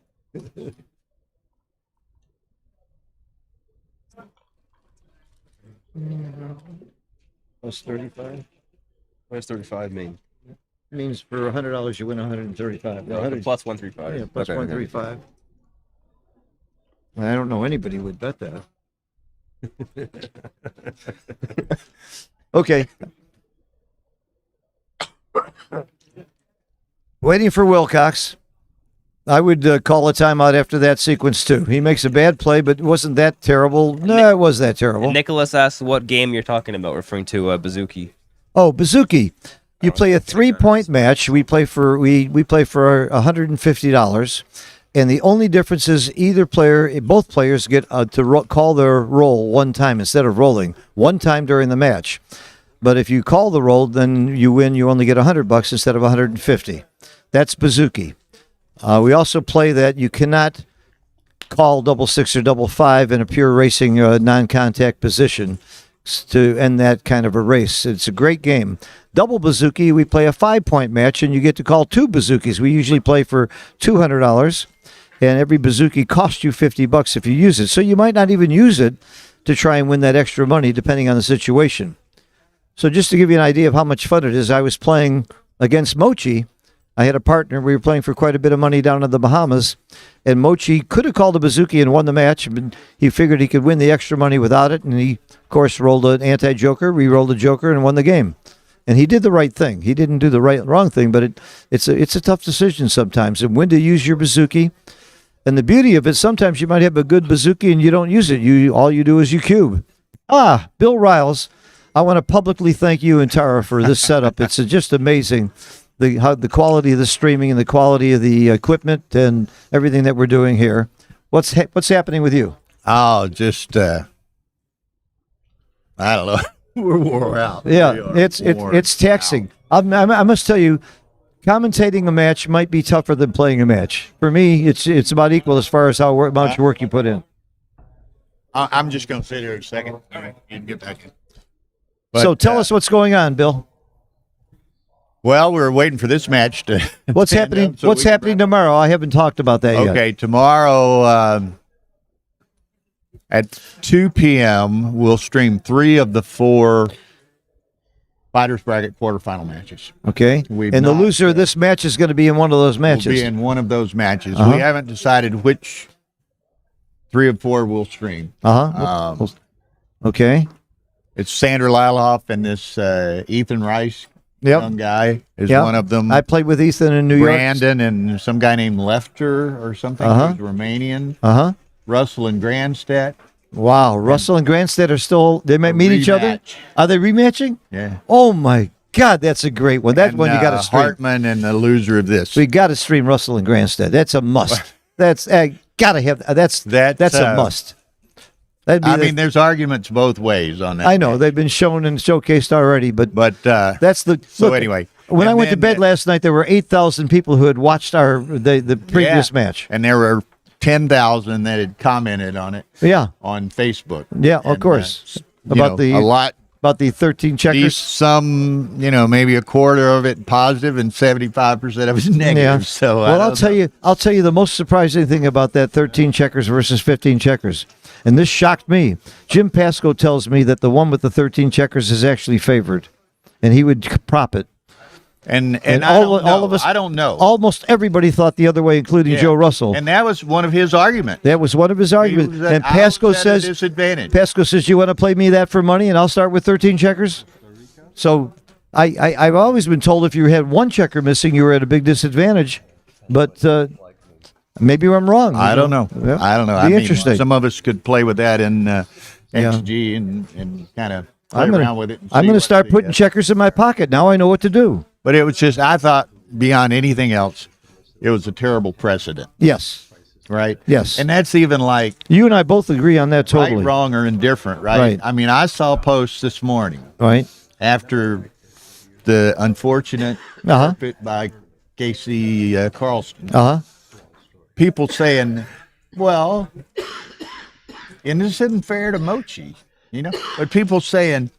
Speaker 2: Plus 35
Speaker 5: Where's 35 mean?
Speaker 2: means for $100 you win 135.
Speaker 5: No, plus 135.
Speaker 2: Yeah, plus
Speaker 5: Okay,
Speaker 2: 135. I don't know anybody would bet that. Okay. Waiting for Wilcox. I would call a timeout after that sequence, too. He makes a bad play, but wasn't that terrible? No, it was that terrible.
Speaker 5: Nicholas asks what game you're talking about, referring to Bazuki.
Speaker 2: Oh, Bazuki. You play a 3-point match. We play for $150, and the only difference is both players get to call their roll one time instead of rolling one time during the match. But if you call the roll, then you win. You only get $100 instead of $150. That's Bazuki. We also play that you cannot call double six or double five in a pure racing non-contact position to end that kind of a race. It's a great game. Double Bazuki, we play a 5-point match, and you get to call 2 Bazukis. We usually play for $200, and every Bazuki costs you $50 if you use it. So you might not even use it to try and win that extra money, depending on the situation. So just to give you an idea of how much fun it is, I was playing against Mochi. I had a partner. We were playing for quite a bit of money down in the Bahamas, and Mochi could have called a Bazuki and won the match, but he figured he could win the extra money without it, and he, of course, rolled an anti-joker, re-rolled a joker, and won the game. And he did the right thing. He didn't do the wrong thing, but it's a tough decision sometimes, and when to use your Bazuki. And the beauty of it, sometimes you might have a good Bazuki and you don't use it. All you do is you cube. Bill Riles, I want to publicly thank you and Tara for this setup. It's just amazing. The quality of the streaming and the quality of the equipment and everything that we're doing here. What's happening with you?
Speaker 8: Oh, just I don't know. We're wore out.
Speaker 2: Yeah, it's taxing. I must tell you, commentating a match might be tougher than playing a match. For me, it's about equal as far as how much work you put in.
Speaker 8: I'm just going to sit here a second. All right, you can get back in.
Speaker 2: So tell us what's going on, Bill.
Speaker 8: Well, we're waiting for this match to.
Speaker 2: What's happening? What's happening tomorrow? I haven't talked about that yet.
Speaker 8: Okay, tomorrow at 2 p.m. we'll stream 3 of the 4 Fighters Bracket quarterfinal matches.
Speaker 2: Okay, and the loser of this match is going to be in one of those matches.
Speaker 8: Will be in one of those matches. We haven't decided which 3 of 4 we'll stream.
Speaker 2: Okay.
Speaker 8: It's Sandra Liloff and this Ethan Rice. Young guy is one of them.
Speaker 2: I played with Ethan in New York.
Speaker 8: Brandon and some guy named Lefter or something. Who's Romanian. Russell and Grandstadt.
Speaker 2: Wow, Russell and Grandstadt are still. They might meet each other. Are they rematching?
Speaker 8: Yeah.
Speaker 2: Oh my God, that's a great one. That one you got to stream.
Speaker 8: Hartman and the loser of this.
Speaker 2: We got to stream Russell and Grandstadt. That's a must. That's gotta have. That's a must.
Speaker 8: I mean, there's arguments both ways on that.
Speaker 2: I know they've been shown and showcased already, but that's the.
Speaker 8: So
Speaker 2: look,
Speaker 8: anyway,
Speaker 2: when I went to bed last night, there were 8,000 people who had watched the previous match,
Speaker 8: and there were 10,000 that had commented on it.
Speaker 2: Yeah,
Speaker 8: on Facebook.
Speaker 2: Yeah, of course.
Speaker 8: About a lot.
Speaker 2: About the 13 checkers.
Speaker 8: Some, maybe a quarter of it positive and 75% of it negative. Yeah. So
Speaker 2: I'll tell you the most surprising thing about that 13 checkers versus 15 checkers. And this shocked me. Jim Pasco tells me that the one with the 13 checkers is actually favored, and he would prop it.
Speaker 8: And all of us, I don't know.
Speaker 2: Almost everybody thought the other way, including Joe Russell.
Speaker 8: And that was one of his arguments.
Speaker 2: That was one of his arguments. And Pasco says, "You want to play me that for money, and I'll start with 13 checkers." So I've always been told if you had one checker missing, you were at a big disadvantage. But maybe I'm wrong.
Speaker 8: I don't know.
Speaker 2: Yeah.
Speaker 8: I don't know.
Speaker 2: I mean, interesting.
Speaker 8: Some of us could play with that in XG and kind of play around with it.
Speaker 2: I'm going to start putting checkers in my pocket. Now I know what to do.
Speaker 8: But it was just, I thought, beyond anything else, it was a terrible precedent.
Speaker 2: Yes.
Speaker 8: Right?
Speaker 2: Yes.
Speaker 8: And that's even like...
Speaker 2: You and I both agree on that totally.
Speaker 8: Right, wrong, or indifferent, right? I mean, I saw posts this morning.
Speaker 2: Right.
Speaker 8: After the unfortunate carpet by Casey Carlston. People saying, well, and this isn't fair to Mochi, but people saying,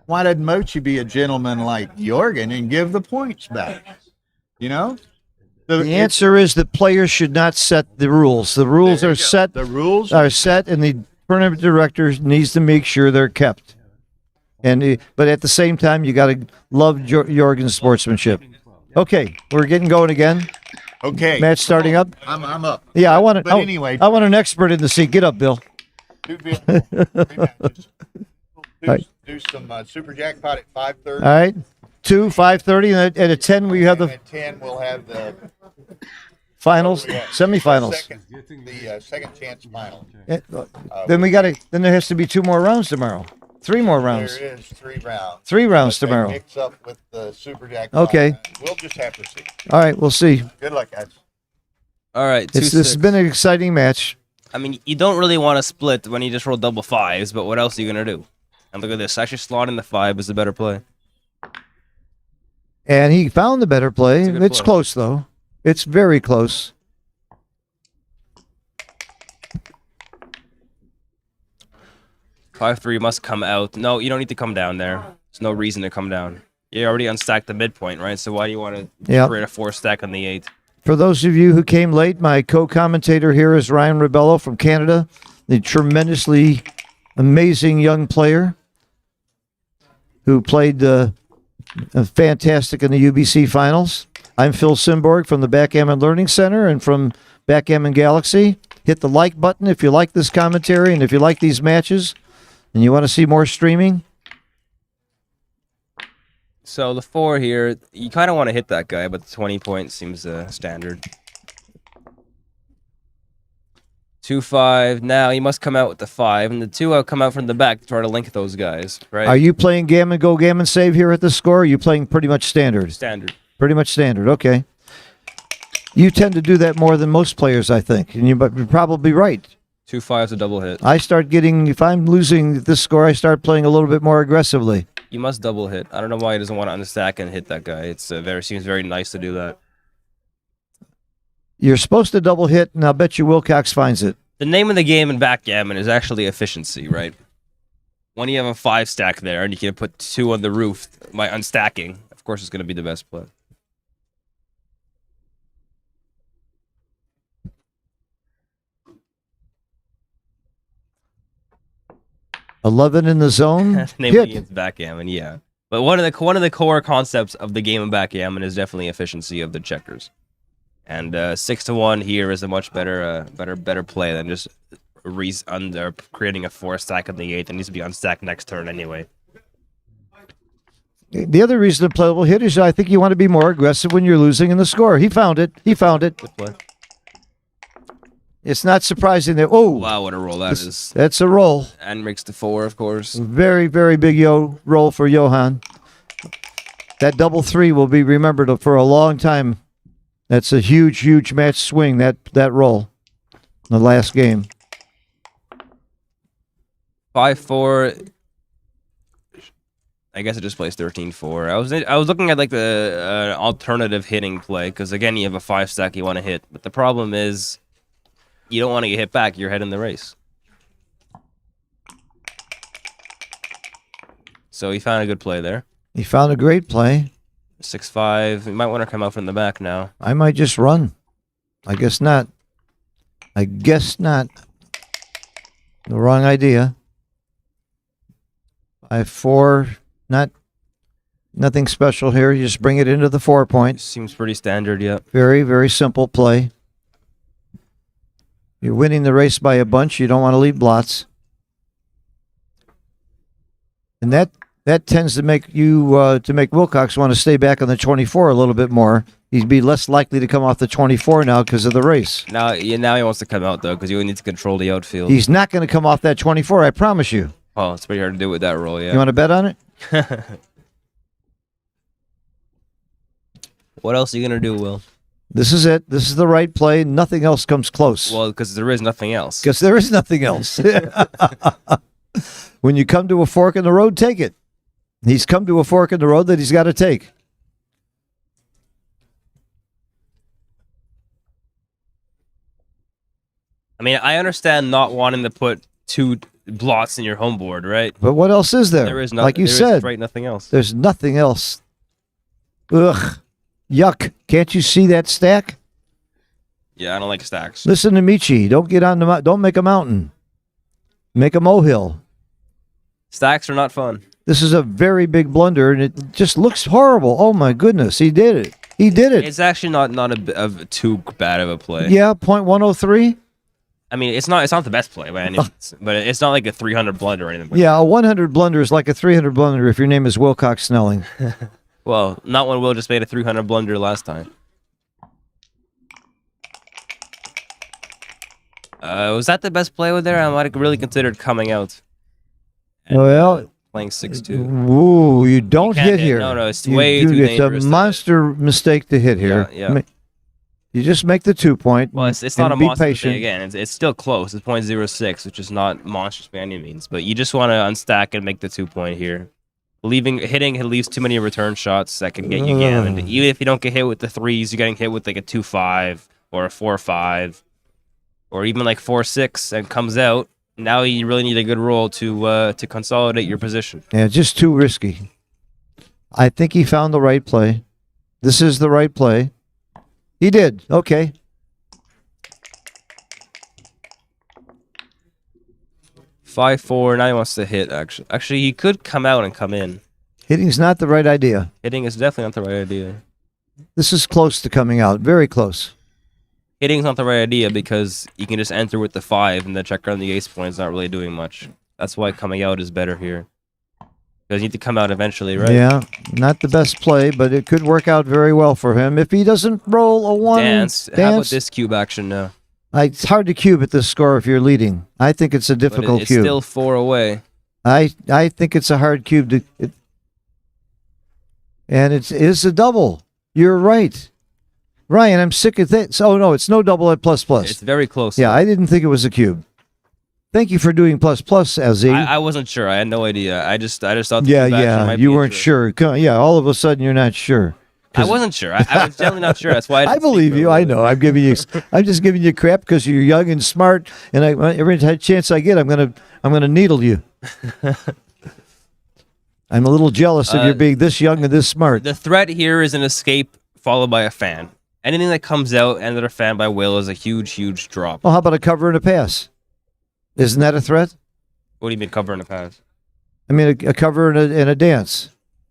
Speaker 8: why did Mochi be a gentleman like Jorgen and give the points back? The
Speaker 2: answer is that players should not set the rules. The rules are set.
Speaker 8: The rules
Speaker 2: are set, and the tournament director needs to make sure they're kept. But at the same time, you got to love Jorgen's sportsmanship. Okay, we're getting going again.
Speaker 8: Okay.
Speaker 2: Match starting up.
Speaker 8: I'm up.
Speaker 2: Yeah, I want it.
Speaker 8: But anyway,
Speaker 2: I want an expert in the seat. Get up, Bill.
Speaker 8: Do some super jackpot at 5:30.
Speaker 2: All right. 2, 5:30, and at a 10 we have the
Speaker 8: At 10, we'll have the
Speaker 2: finals, semifinals.
Speaker 8: Second chance final.
Speaker 2: Then then there has to be 2 more rounds tomorrow. 3 more rounds.
Speaker 8: There is 3 rounds.
Speaker 2: 3 rounds
Speaker 8: But they
Speaker 2: tomorrow.
Speaker 8: Mix up with the Super Jackpot.
Speaker 2: Okay.
Speaker 8: We'll just have to see.
Speaker 2: All right, we'll see.
Speaker 8: Good luck, guys.
Speaker 5: All right,
Speaker 2: This has been an exciting match.
Speaker 5: I mean, you don't really want to split when you just roll double 5s, but what else are you gonna do? And look at this. Actually, slotting the 5 is a better play.
Speaker 2: And he found the better play.
Speaker 5: It's a good
Speaker 2: It's
Speaker 5: play.
Speaker 2: close, though. It's very close.
Speaker 5: Five three must come out. No, you don't need to come down there. There's no reason to come down. You already unstacked the midpoint, right? So why do you want to
Speaker 2: Yep.
Speaker 5: create a 4 stack on the 8?
Speaker 2: For those of you who came late, my co-commentator here is Ryan Rebello from Canada, the tremendously amazing young player who played fantastic in the UBC finals. I'm Phil Simborg from the Backgammon Learning Center and from Backgammon Galaxy. Hit the like button if you like this commentary and if you like these matches and you want to see more streaming.
Speaker 5: So the 4 here, you kind of want to hit that guy, but the 20 point seems standard. 2-5. Now you must come out with the 5, and the 2 will come out from the back to try to link those guys, right?
Speaker 2: Are you playing Gammon Go Gammon Save here at the score? Or are you playing pretty much standard?
Speaker 5: Standard.
Speaker 2: Pretty much standard. Okay. You tend to do that more than most players, I think, and you're probably right.
Speaker 5: 2-5 is a double hit.
Speaker 2: I start getting, if I'm losing this score, I start playing a little bit more aggressively.
Speaker 5: You must double hit. I don't know why he doesn't want to unstack and hit that guy. It's seems very nice to do that.
Speaker 2: You're supposed to double hit, and I'll bet you Wilcox finds it.
Speaker 5: The name of the game in backgammon is actually efficiency, right? When you have a 5 stack there and you can put 2 on the roof by unstacking, of course it's going to be the best play.
Speaker 2: $11 in the zone.
Speaker 5: Name of the
Speaker 2: Hit.
Speaker 5: game's backgammon, yeah. But one of the core concepts of the game of backgammon is definitely efficiency of the checkers. And 6-1 here is a much better play than just creating a 4 stack on the 8 that needs to be unstacked next turn anyway.
Speaker 2: The other reason to play a little hit is I think you want to be more aggressive when you're losing in the score. He found it. He found it.
Speaker 5: Good play.
Speaker 2: It's not surprising that. Oh,
Speaker 5: Wow, what a roll that is.
Speaker 2: that's a roll.
Speaker 5: And makes the 4, of course.
Speaker 2: Very, very big roll for Johan. That double 3 will be remembered for a long time. That's a huge, huge match swing, that roll. The last game.
Speaker 5: 5-4. I guess it just plays 13-4. I was looking at like the alternative hitting play because again you have a 5 stack you want to hit, but the problem is you don't want to get hit back. You're ahead in the race. So he found a good play there.
Speaker 2: He found a great play.
Speaker 5: 6-5. You might want to come out from the back now.
Speaker 2: I might just run. I guess not. I guess not. The wrong idea. 5-4. Nothing special here. You just bring it into the 4 point.
Speaker 5: Seems pretty standard, yeah.
Speaker 2: Very, very simple play. You're winning the race by a bunch. You don't want to leave blots. And that tends to make you to make Wilcox want to stay back on the 24 a little bit more. He'd be less likely to come off the 24 now because of the race.
Speaker 5: Now he wants to come out though because you need to control the outfield.
Speaker 2: He's not going to come off that 24, I promise you.
Speaker 5: Well, it's pretty hard to do with that roll, yeah.
Speaker 2: You want to bet on it?
Speaker 5: What else are you gonna do, Will?
Speaker 2: This is it. This is the right play. Nothing else comes close.
Speaker 5: Well, because there is nothing else.
Speaker 2: Because there is nothing else. When you come to a fork in the road, take it. He's come to a fork in the road that he's got to take.
Speaker 5: I mean, I understand not wanting to put 2 blots in your home board, right?
Speaker 2: But what else is there?
Speaker 5: There is nothing.
Speaker 2: Like you said,
Speaker 5: right, nothing else.
Speaker 2: there's nothing else. Ugh. Yuck. Can't you see that stack?
Speaker 5: Yeah, I don't like stacks.
Speaker 2: Listen to Michi. Don't get on the don't make a mountain. Make a molehill.
Speaker 5: Stacks are not fun.
Speaker 2: This is a very big blunder, and it just looks horrible. Oh, my goodness. He did it. He did it.
Speaker 5: It's actually not too bad of a play.
Speaker 2: Yeah, .103.
Speaker 5: I mean, it's not the best play by any means, but it's not like a 300 blunder or anything.
Speaker 2: Yeah, a 100 blunder is like a 300 blunder if your name is Wilcox Snelling.
Speaker 5: Well, not when Will just made a 300 blunder last time. Was that the best play with there? I might have really considered coming out. And,
Speaker 2: Well,
Speaker 5: playing 6-2.
Speaker 2: ooh, you don't
Speaker 5: can't
Speaker 2: hit
Speaker 5: hit.
Speaker 2: here.
Speaker 5: No, it's way too
Speaker 2: It's
Speaker 5: dangerous
Speaker 2: a
Speaker 5: to
Speaker 2: monster mistake to hit here.
Speaker 5: Yeah.
Speaker 2: You just make the 2 point.
Speaker 5: Well, it's not a
Speaker 2: and be
Speaker 5: monster
Speaker 2: patient.
Speaker 5: thing again. It's still close. It's 0.06, which is not monstrous by any means. But you just want to unstack and make the 2 point here. Hitting leaves too many return shots that can get you gammoned. Even if you don't get hit with the 3s, you're getting hit with like a 2-5 or a 4-5 or even like 4-6 and comes out. Now you really need a good roll to consolidate your position.
Speaker 2: Yeah, just too risky. I think he found the right play. This is the right play. He did. Okay.
Speaker 5: 5-4. Now he wants to hit. Actually, he could come out and come in.
Speaker 2: Hitting's not the right idea.
Speaker 5: Hitting is definitely not the right idea.
Speaker 2: This is close to coming out. Very close.
Speaker 5: Hitting's not the right idea because you can just enter with the 5 and then check around the ace point is not really doing much. That's why coming out is better here. Because you need to come out eventually, right?
Speaker 2: Yeah, not the best play, but it could work out very well for him. If he doesn't roll a 1
Speaker 5: Dance. How about this cube action now?
Speaker 2: It's hard to cube at this score if you're leading. I think it's a
Speaker 5: But
Speaker 2: difficult
Speaker 5: it's
Speaker 2: cube.
Speaker 5: still 4 away.
Speaker 2: I think it's a hard cube to... and it's a double. You're right. Ryan, I'm sick of this. Oh, no, it's no double at plus plus.
Speaker 5: It's very close.
Speaker 2: Yeah, I didn't think it was a cube. Thank you for doing plus plus, Azzy.
Speaker 5: I wasn't sure. I had no idea. I just thought the
Speaker 2: Yeah,
Speaker 5: cube action might
Speaker 2: you
Speaker 5: be
Speaker 2: weren't
Speaker 5: interesting.
Speaker 2: sure. Yeah, all of a sudden you're not sure.
Speaker 5: I wasn't sure. I was definitely not sure. That's why I
Speaker 2: I believe you. I know. I'm just giving you crap because you're young and smart, and every chance I get, I'm gonna needle you. I'm a little jealous of you being this young and this smart.
Speaker 5: The threat here is an escape followed by a fan. Anything that comes out and a fan by Will is a huge, huge drop.
Speaker 2: Well, how about a cover and a pass? Isn't that a threat?
Speaker 5: What do you mean cover and a pass?
Speaker 2: I mean, a cover and a dance.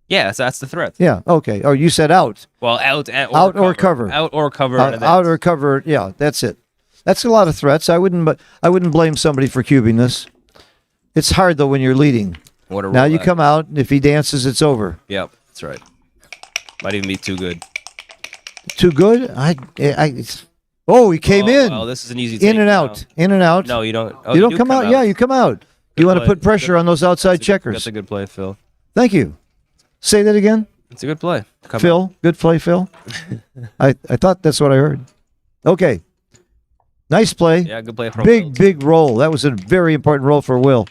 Speaker 5: Yeah, so that's the threat.
Speaker 2: Yeah. Okay. Oh, you said out.
Speaker 5: Well, out
Speaker 2: or cover.
Speaker 5: Out or cover. and a
Speaker 2: Out
Speaker 5: dance.
Speaker 2: or cover. Yeah, that's it. That's a lot of threats. I wouldn't blame somebody for cubing this. It's hard though when you're leading.
Speaker 5: What a
Speaker 2: Now
Speaker 5: roll
Speaker 2: you
Speaker 5: that.
Speaker 2: come out, and if he dances, it's over.
Speaker 5: Yep, that's right. Might even be too good.
Speaker 2: Too good? Oh, he came in.
Speaker 5: Well, this is an easy
Speaker 2: In
Speaker 5: take
Speaker 2: and
Speaker 5: now.
Speaker 2: out. In and out.
Speaker 5: No, you don't. Oh,
Speaker 2: you don't
Speaker 5: do
Speaker 2: come out. Yeah, you come out.
Speaker 5: Good
Speaker 2: You want to
Speaker 5: play.
Speaker 2: put pressure on those outside checkers.
Speaker 5: That's a good play, Phil.
Speaker 2: Thank you. Say that again,
Speaker 5: It's a good play. Come
Speaker 2: Phil. Good play, Phil. I thought that's what I heard. Okay. Nice play.
Speaker 5: Yeah, good play from Will.
Speaker 2: Big roll. That was a very important roll for Will.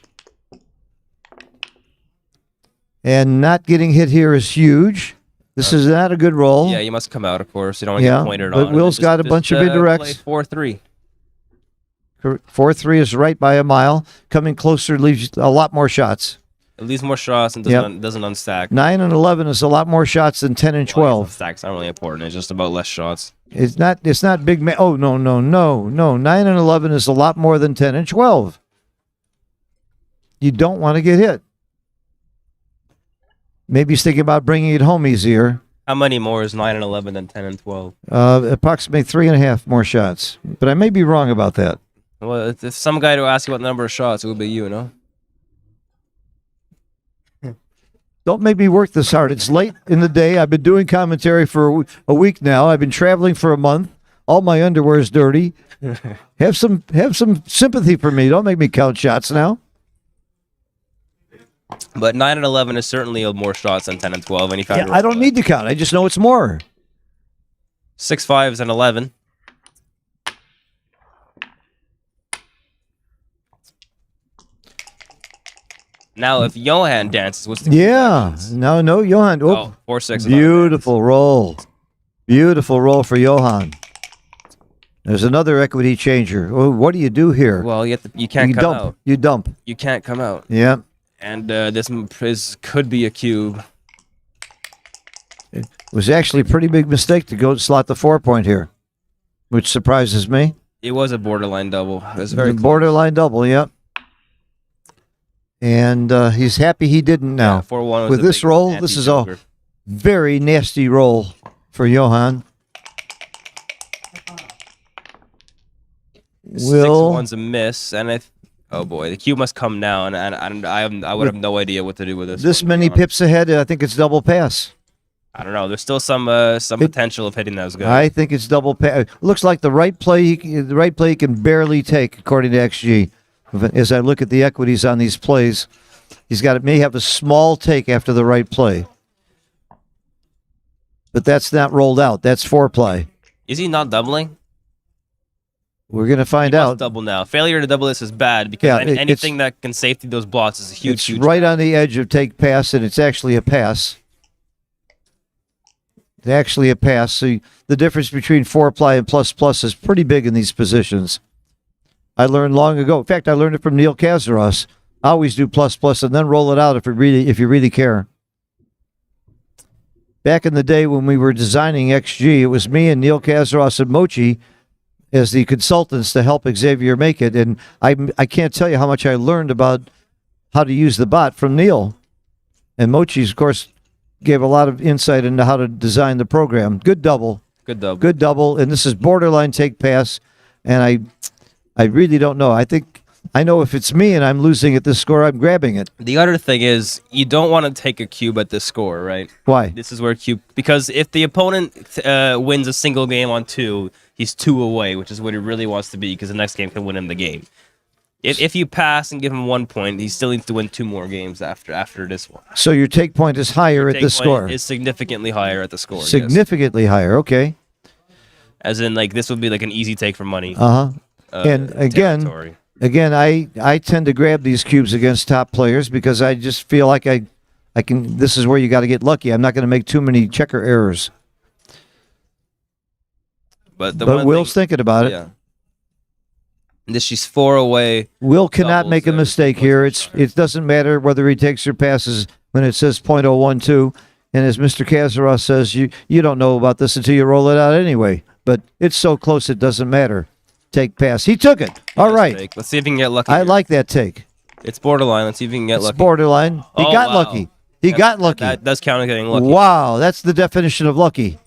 Speaker 2: And not getting hit here is huge. This is not a good roll.
Speaker 5: Yeah, you must come out, of course. You don't want to
Speaker 2: Yeah,
Speaker 5: get pointed
Speaker 2: but
Speaker 5: on.
Speaker 2: Will's got a bunch of indirects.
Speaker 5: Play 4-3.
Speaker 2: 4-3 is right by a mile. Coming closer leaves a lot more shots.
Speaker 5: It leaves more shots and doesn't unstack.
Speaker 2: 9 and 11 is a lot more shots than 10 and 12.
Speaker 5: Stacks aren't really important. It's just about less shots.
Speaker 2: It's not big. Oh, no. 9 and 11 is a lot more than 10 and 12. You don't want to get hit. Maybe he's thinking about bringing it home easier.
Speaker 5: How many more is 9 and 11 than 10 and 12?
Speaker 2: Approximately 3.5 more shots. But I may be wrong about that.
Speaker 5: Well, if some guy to ask you what number of shots, it would be you, no?
Speaker 2: Don't make me work this hard. It's late in the day. I've been doing commentary for a week now. I've been traveling for a month. All my underwear is dirty. Have some sympathy for me. Don't make me count shots now.
Speaker 5: But 9 and 11 is certainly more shots than 10 and 12. And
Speaker 2: Yeah, I don't need to count. I just know it's more.
Speaker 5: 6 5s and 11. Now, if Johan dances, what's the
Speaker 2: No, Johan. Oh,
Speaker 5: 4 6.
Speaker 2: beautiful roll. Beautiful roll for Johan. There's another equity changer. Oh, what do you do here?
Speaker 5: Well, you can't come
Speaker 2: dump.
Speaker 5: out.
Speaker 2: You dump.
Speaker 5: You can't come out.
Speaker 2: Yeah.
Speaker 5: And this could be a cube.
Speaker 2: It was actually a pretty big mistake to go slot the 4-point here, which surprises me.
Speaker 5: It was a borderline double. It was very close.
Speaker 2: Borderline double, yep. And he's happy he didn't now.
Speaker 5: Yeah, 4-1
Speaker 2: With this roll, this is a very nasty roll for Johan.
Speaker 5: 6-1's a miss, and oh boy, the cube must come now, and I would have no idea what to do with this.
Speaker 2: This many pips ahead, I think it's double pass.
Speaker 5: I don't know. There's still some potential of hitting those guys.
Speaker 2: I think it's double pass. Looks like the right play he can barely take, according to XG. As I look at the equities on these plays, may have a small take after the right play. But that's not rolled out. That's foreplay.
Speaker 5: Is he not doubling?
Speaker 2: We're going to find
Speaker 5: He must
Speaker 2: out.
Speaker 5: double now. Failure to double this is bad because anything that can safety those blocks is a huge,
Speaker 2: It's
Speaker 5: huge
Speaker 2: right on the edge of take pass, and it's actually a pass. It's actually a pass. So the difference between foreplay and plus plus is pretty big in these positions. I learned long ago. In fact, I learned it from Neil Kazaros. Always do plus plus and then roll it out if you really care. Back in the day when we were designing XG, it was me and Neil Kazaros and Mochi as the consultants to help Xavier make it. And I can't tell you how much I learned about how to use the bot from Neil. And Mochi, of course, gave a lot of insight into how to design the program. Good double.
Speaker 5: Good double.
Speaker 2: Good double. And this is borderline take pass. And I really don't know. I know if it's me and I'm losing at this score, I'm grabbing it.
Speaker 5: The other thing is you don't want to take a cube at this score, right?
Speaker 2: Why?
Speaker 5: This is where cube, because if the opponent wins a single game on 2, he's 2 away, which is what he really wants to be, because the next game can win him the game. If you pass and give him 1 point, he still needs to win 2 more games after this one.
Speaker 2: So your take point is higher at this score.
Speaker 5: Is significantly higher at the score.
Speaker 2: Significantly
Speaker 5: yes.
Speaker 2: higher. Okay.
Speaker 5: As in, like, this would be like an easy take for money.
Speaker 2: And again, I tend to grab these cubes against top players because I just feel like I can. This is where you got to get lucky. I'm not going to make too many checker errors.
Speaker 5: But
Speaker 2: Will's thinking about it.
Speaker 5: Yeah. She's 4 away.
Speaker 2: Will cannot make a mistake here. It doesn't matter whether he takes or passes when it says .012. And as Mr. Kazaros says, you don't know about this until you roll it out anyway. But it's so close it doesn't matter. Take pass. He took it. All right.
Speaker 5: Take. Let's see if he can get lucky.
Speaker 2: I like that take.
Speaker 5: It's borderline. Let's see if he can get lucky.
Speaker 2: It's borderline. He got lucky. He got lucky.
Speaker 5: That does count as getting lucky.
Speaker 2: Wow, that's the definition of lucky.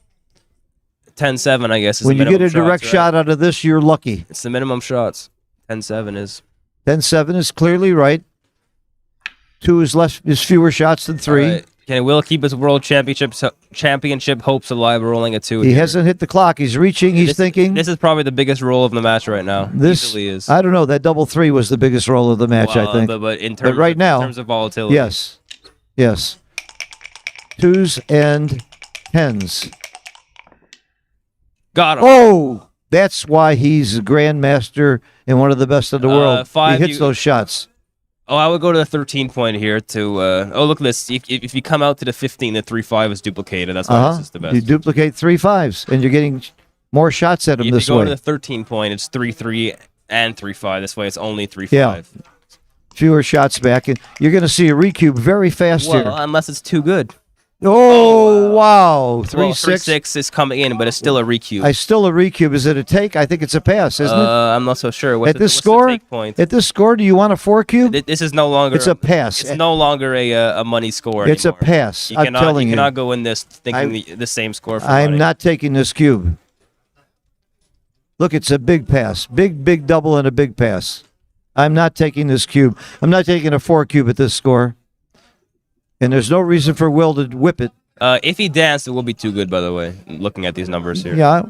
Speaker 5: 10-7, I guess. Is
Speaker 2: when
Speaker 5: the
Speaker 2: you get a
Speaker 5: shots,
Speaker 2: direct shot out of this, you're lucky.
Speaker 5: It's the minimum shots. 10-7 is.
Speaker 2: 10-7 is clearly right. 2 is fewer shots than 3.
Speaker 5: Right. Can Will keep his world championship hopes alive rolling a 2?
Speaker 2: He hasn't hit the clock. He's reaching. He's thinking.
Speaker 5: This is probably the biggest roll of the match right now.
Speaker 2: This
Speaker 5: easily is.
Speaker 2: I don't know. That double 3 was the biggest roll of the match, I think.
Speaker 5: But in terms
Speaker 2: right now,
Speaker 5: in terms of volatility.
Speaker 2: Yes. 2s and 10s.
Speaker 5: Got him.
Speaker 2: Oh, that's why he's a grandmaster and one of the best in the world.
Speaker 5: 5,
Speaker 2: he hits those shots.
Speaker 5: Oh, I would go to the 13 point here to. Oh, look at this. If you come out to the 15, the 3-5 is duplicated. That's why this is the best.
Speaker 2: You duplicate 3 5s, and you're getting more shots at him this way.
Speaker 5: If you go to the 13 point, it's 3-3 and 3-5. This way, it's only 3-5.
Speaker 2: Yeah. Fewer shots back, and you're going to see a recube very fast here.
Speaker 5: Unless it's too good.
Speaker 2: Oh, wow. 3-6.
Speaker 5: 3-6 is coming in, but it's still a recube.
Speaker 2: Still a recube. Is it a take? I think it's a pass, isn't it?
Speaker 5: I'm not so sure.
Speaker 2: At this score, do you want a 4 cube?
Speaker 5: This is no longer.
Speaker 2: It's a pass.
Speaker 5: It's no longer a money score anymore.
Speaker 2: It's a pass. I'm telling you.
Speaker 5: You cannot go in this thinking the same score for
Speaker 2: I'm
Speaker 5: money.
Speaker 2: not taking this cube. Look, it's a big pass. Big double and a big pass. I'm not taking this cube. I'm not taking a 4 cube at this score. And there's no reason for Will to whip it.
Speaker 5: If he danced, it will be too good, by the way, looking at these numbers here.
Speaker 2: Yeah.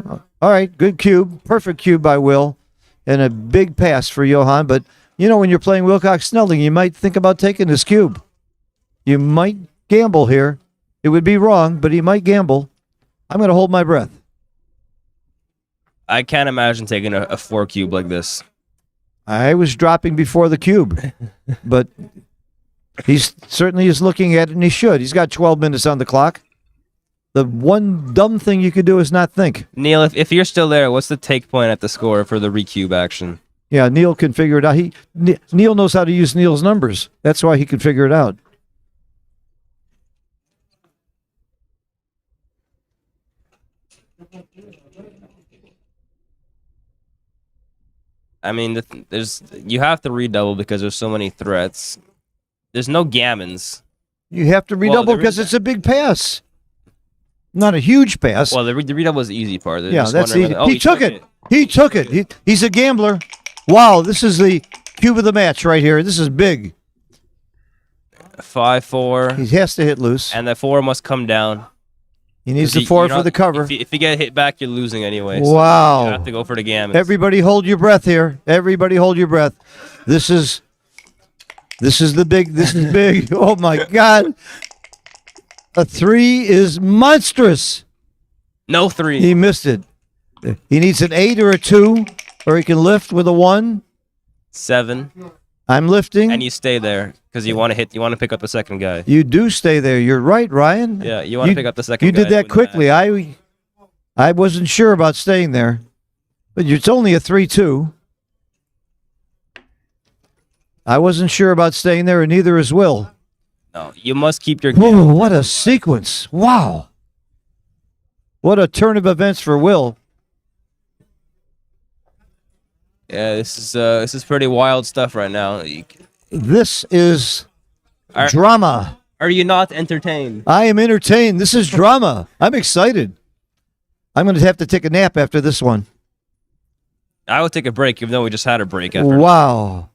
Speaker 2: All right. Good cube. Perfect cube by Will. And a big pass for Johan. But, when you're playing Wilcox-Snelling, you might think about taking this cube. You might gamble here. It would be wrong, but he might gamble. I'm going to hold my breath.
Speaker 5: I can't imagine taking a 4 cube like this.
Speaker 2: I was dropping before the cube. But he certainly is looking at it, and he should. He's got 12 minutes on the clock. The one dumb thing you could do is not think.
Speaker 5: Neil, if you're still there, what's the take point at the score for the recube action?
Speaker 2: Yeah, Neil can figure it out. Neil knows how to use Neil's numbers. That's why he can figure it out.
Speaker 5: I mean, you have to redouble because there's so many threats. There's no gammons.
Speaker 2: You have to redouble because it's a big pass. Not a huge pass.
Speaker 5: Well, the redouble is the easy part.
Speaker 2: Yeah, that's easy. He took it. He took it. He's a gambler. Wow, this is the cube of the match right here. This is big.
Speaker 5: 5-4.
Speaker 2: He has to hit loose.
Speaker 5: And the 4 must come down.
Speaker 2: He needs the 4 for the cover.
Speaker 5: If you get hit back, you're losing anyway. So
Speaker 2: Wow.
Speaker 5: you have to go for the gammons.
Speaker 2: Everybody hold your breath here. Everybody hold your breath. This is big. Oh my God. A 3 is monstrous.
Speaker 5: No 3.
Speaker 2: He missed it. He needs an 8 or a 2, or he can lift with a 1.
Speaker 5: 7.
Speaker 2: I'm lifting.
Speaker 5: And you stay there because you want to pick up the second guy.
Speaker 2: You do stay there. You're right, Ryan.
Speaker 5: Yeah, you want to pick up the second guy.
Speaker 2: You did
Speaker 5: to
Speaker 2: that
Speaker 5: win the
Speaker 2: quickly.
Speaker 5: match.
Speaker 2: I wasn't sure about staying there. But it's only a 3-2. I wasn't sure about staying there, and neither is Will.
Speaker 5: No, you must keep your
Speaker 2: Whoa, what a sequence. Wow. What a turn of events for Will.
Speaker 5: Yeah, this is pretty wild stuff right now.
Speaker 2: This is drama.
Speaker 5: Are you not entertained?
Speaker 2: I am entertained. This is drama. I'm excited. I'm going to have to take a nap after this one.
Speaker 5: I would take a break, even though we just had a break. After.
Speaker 2: Wow.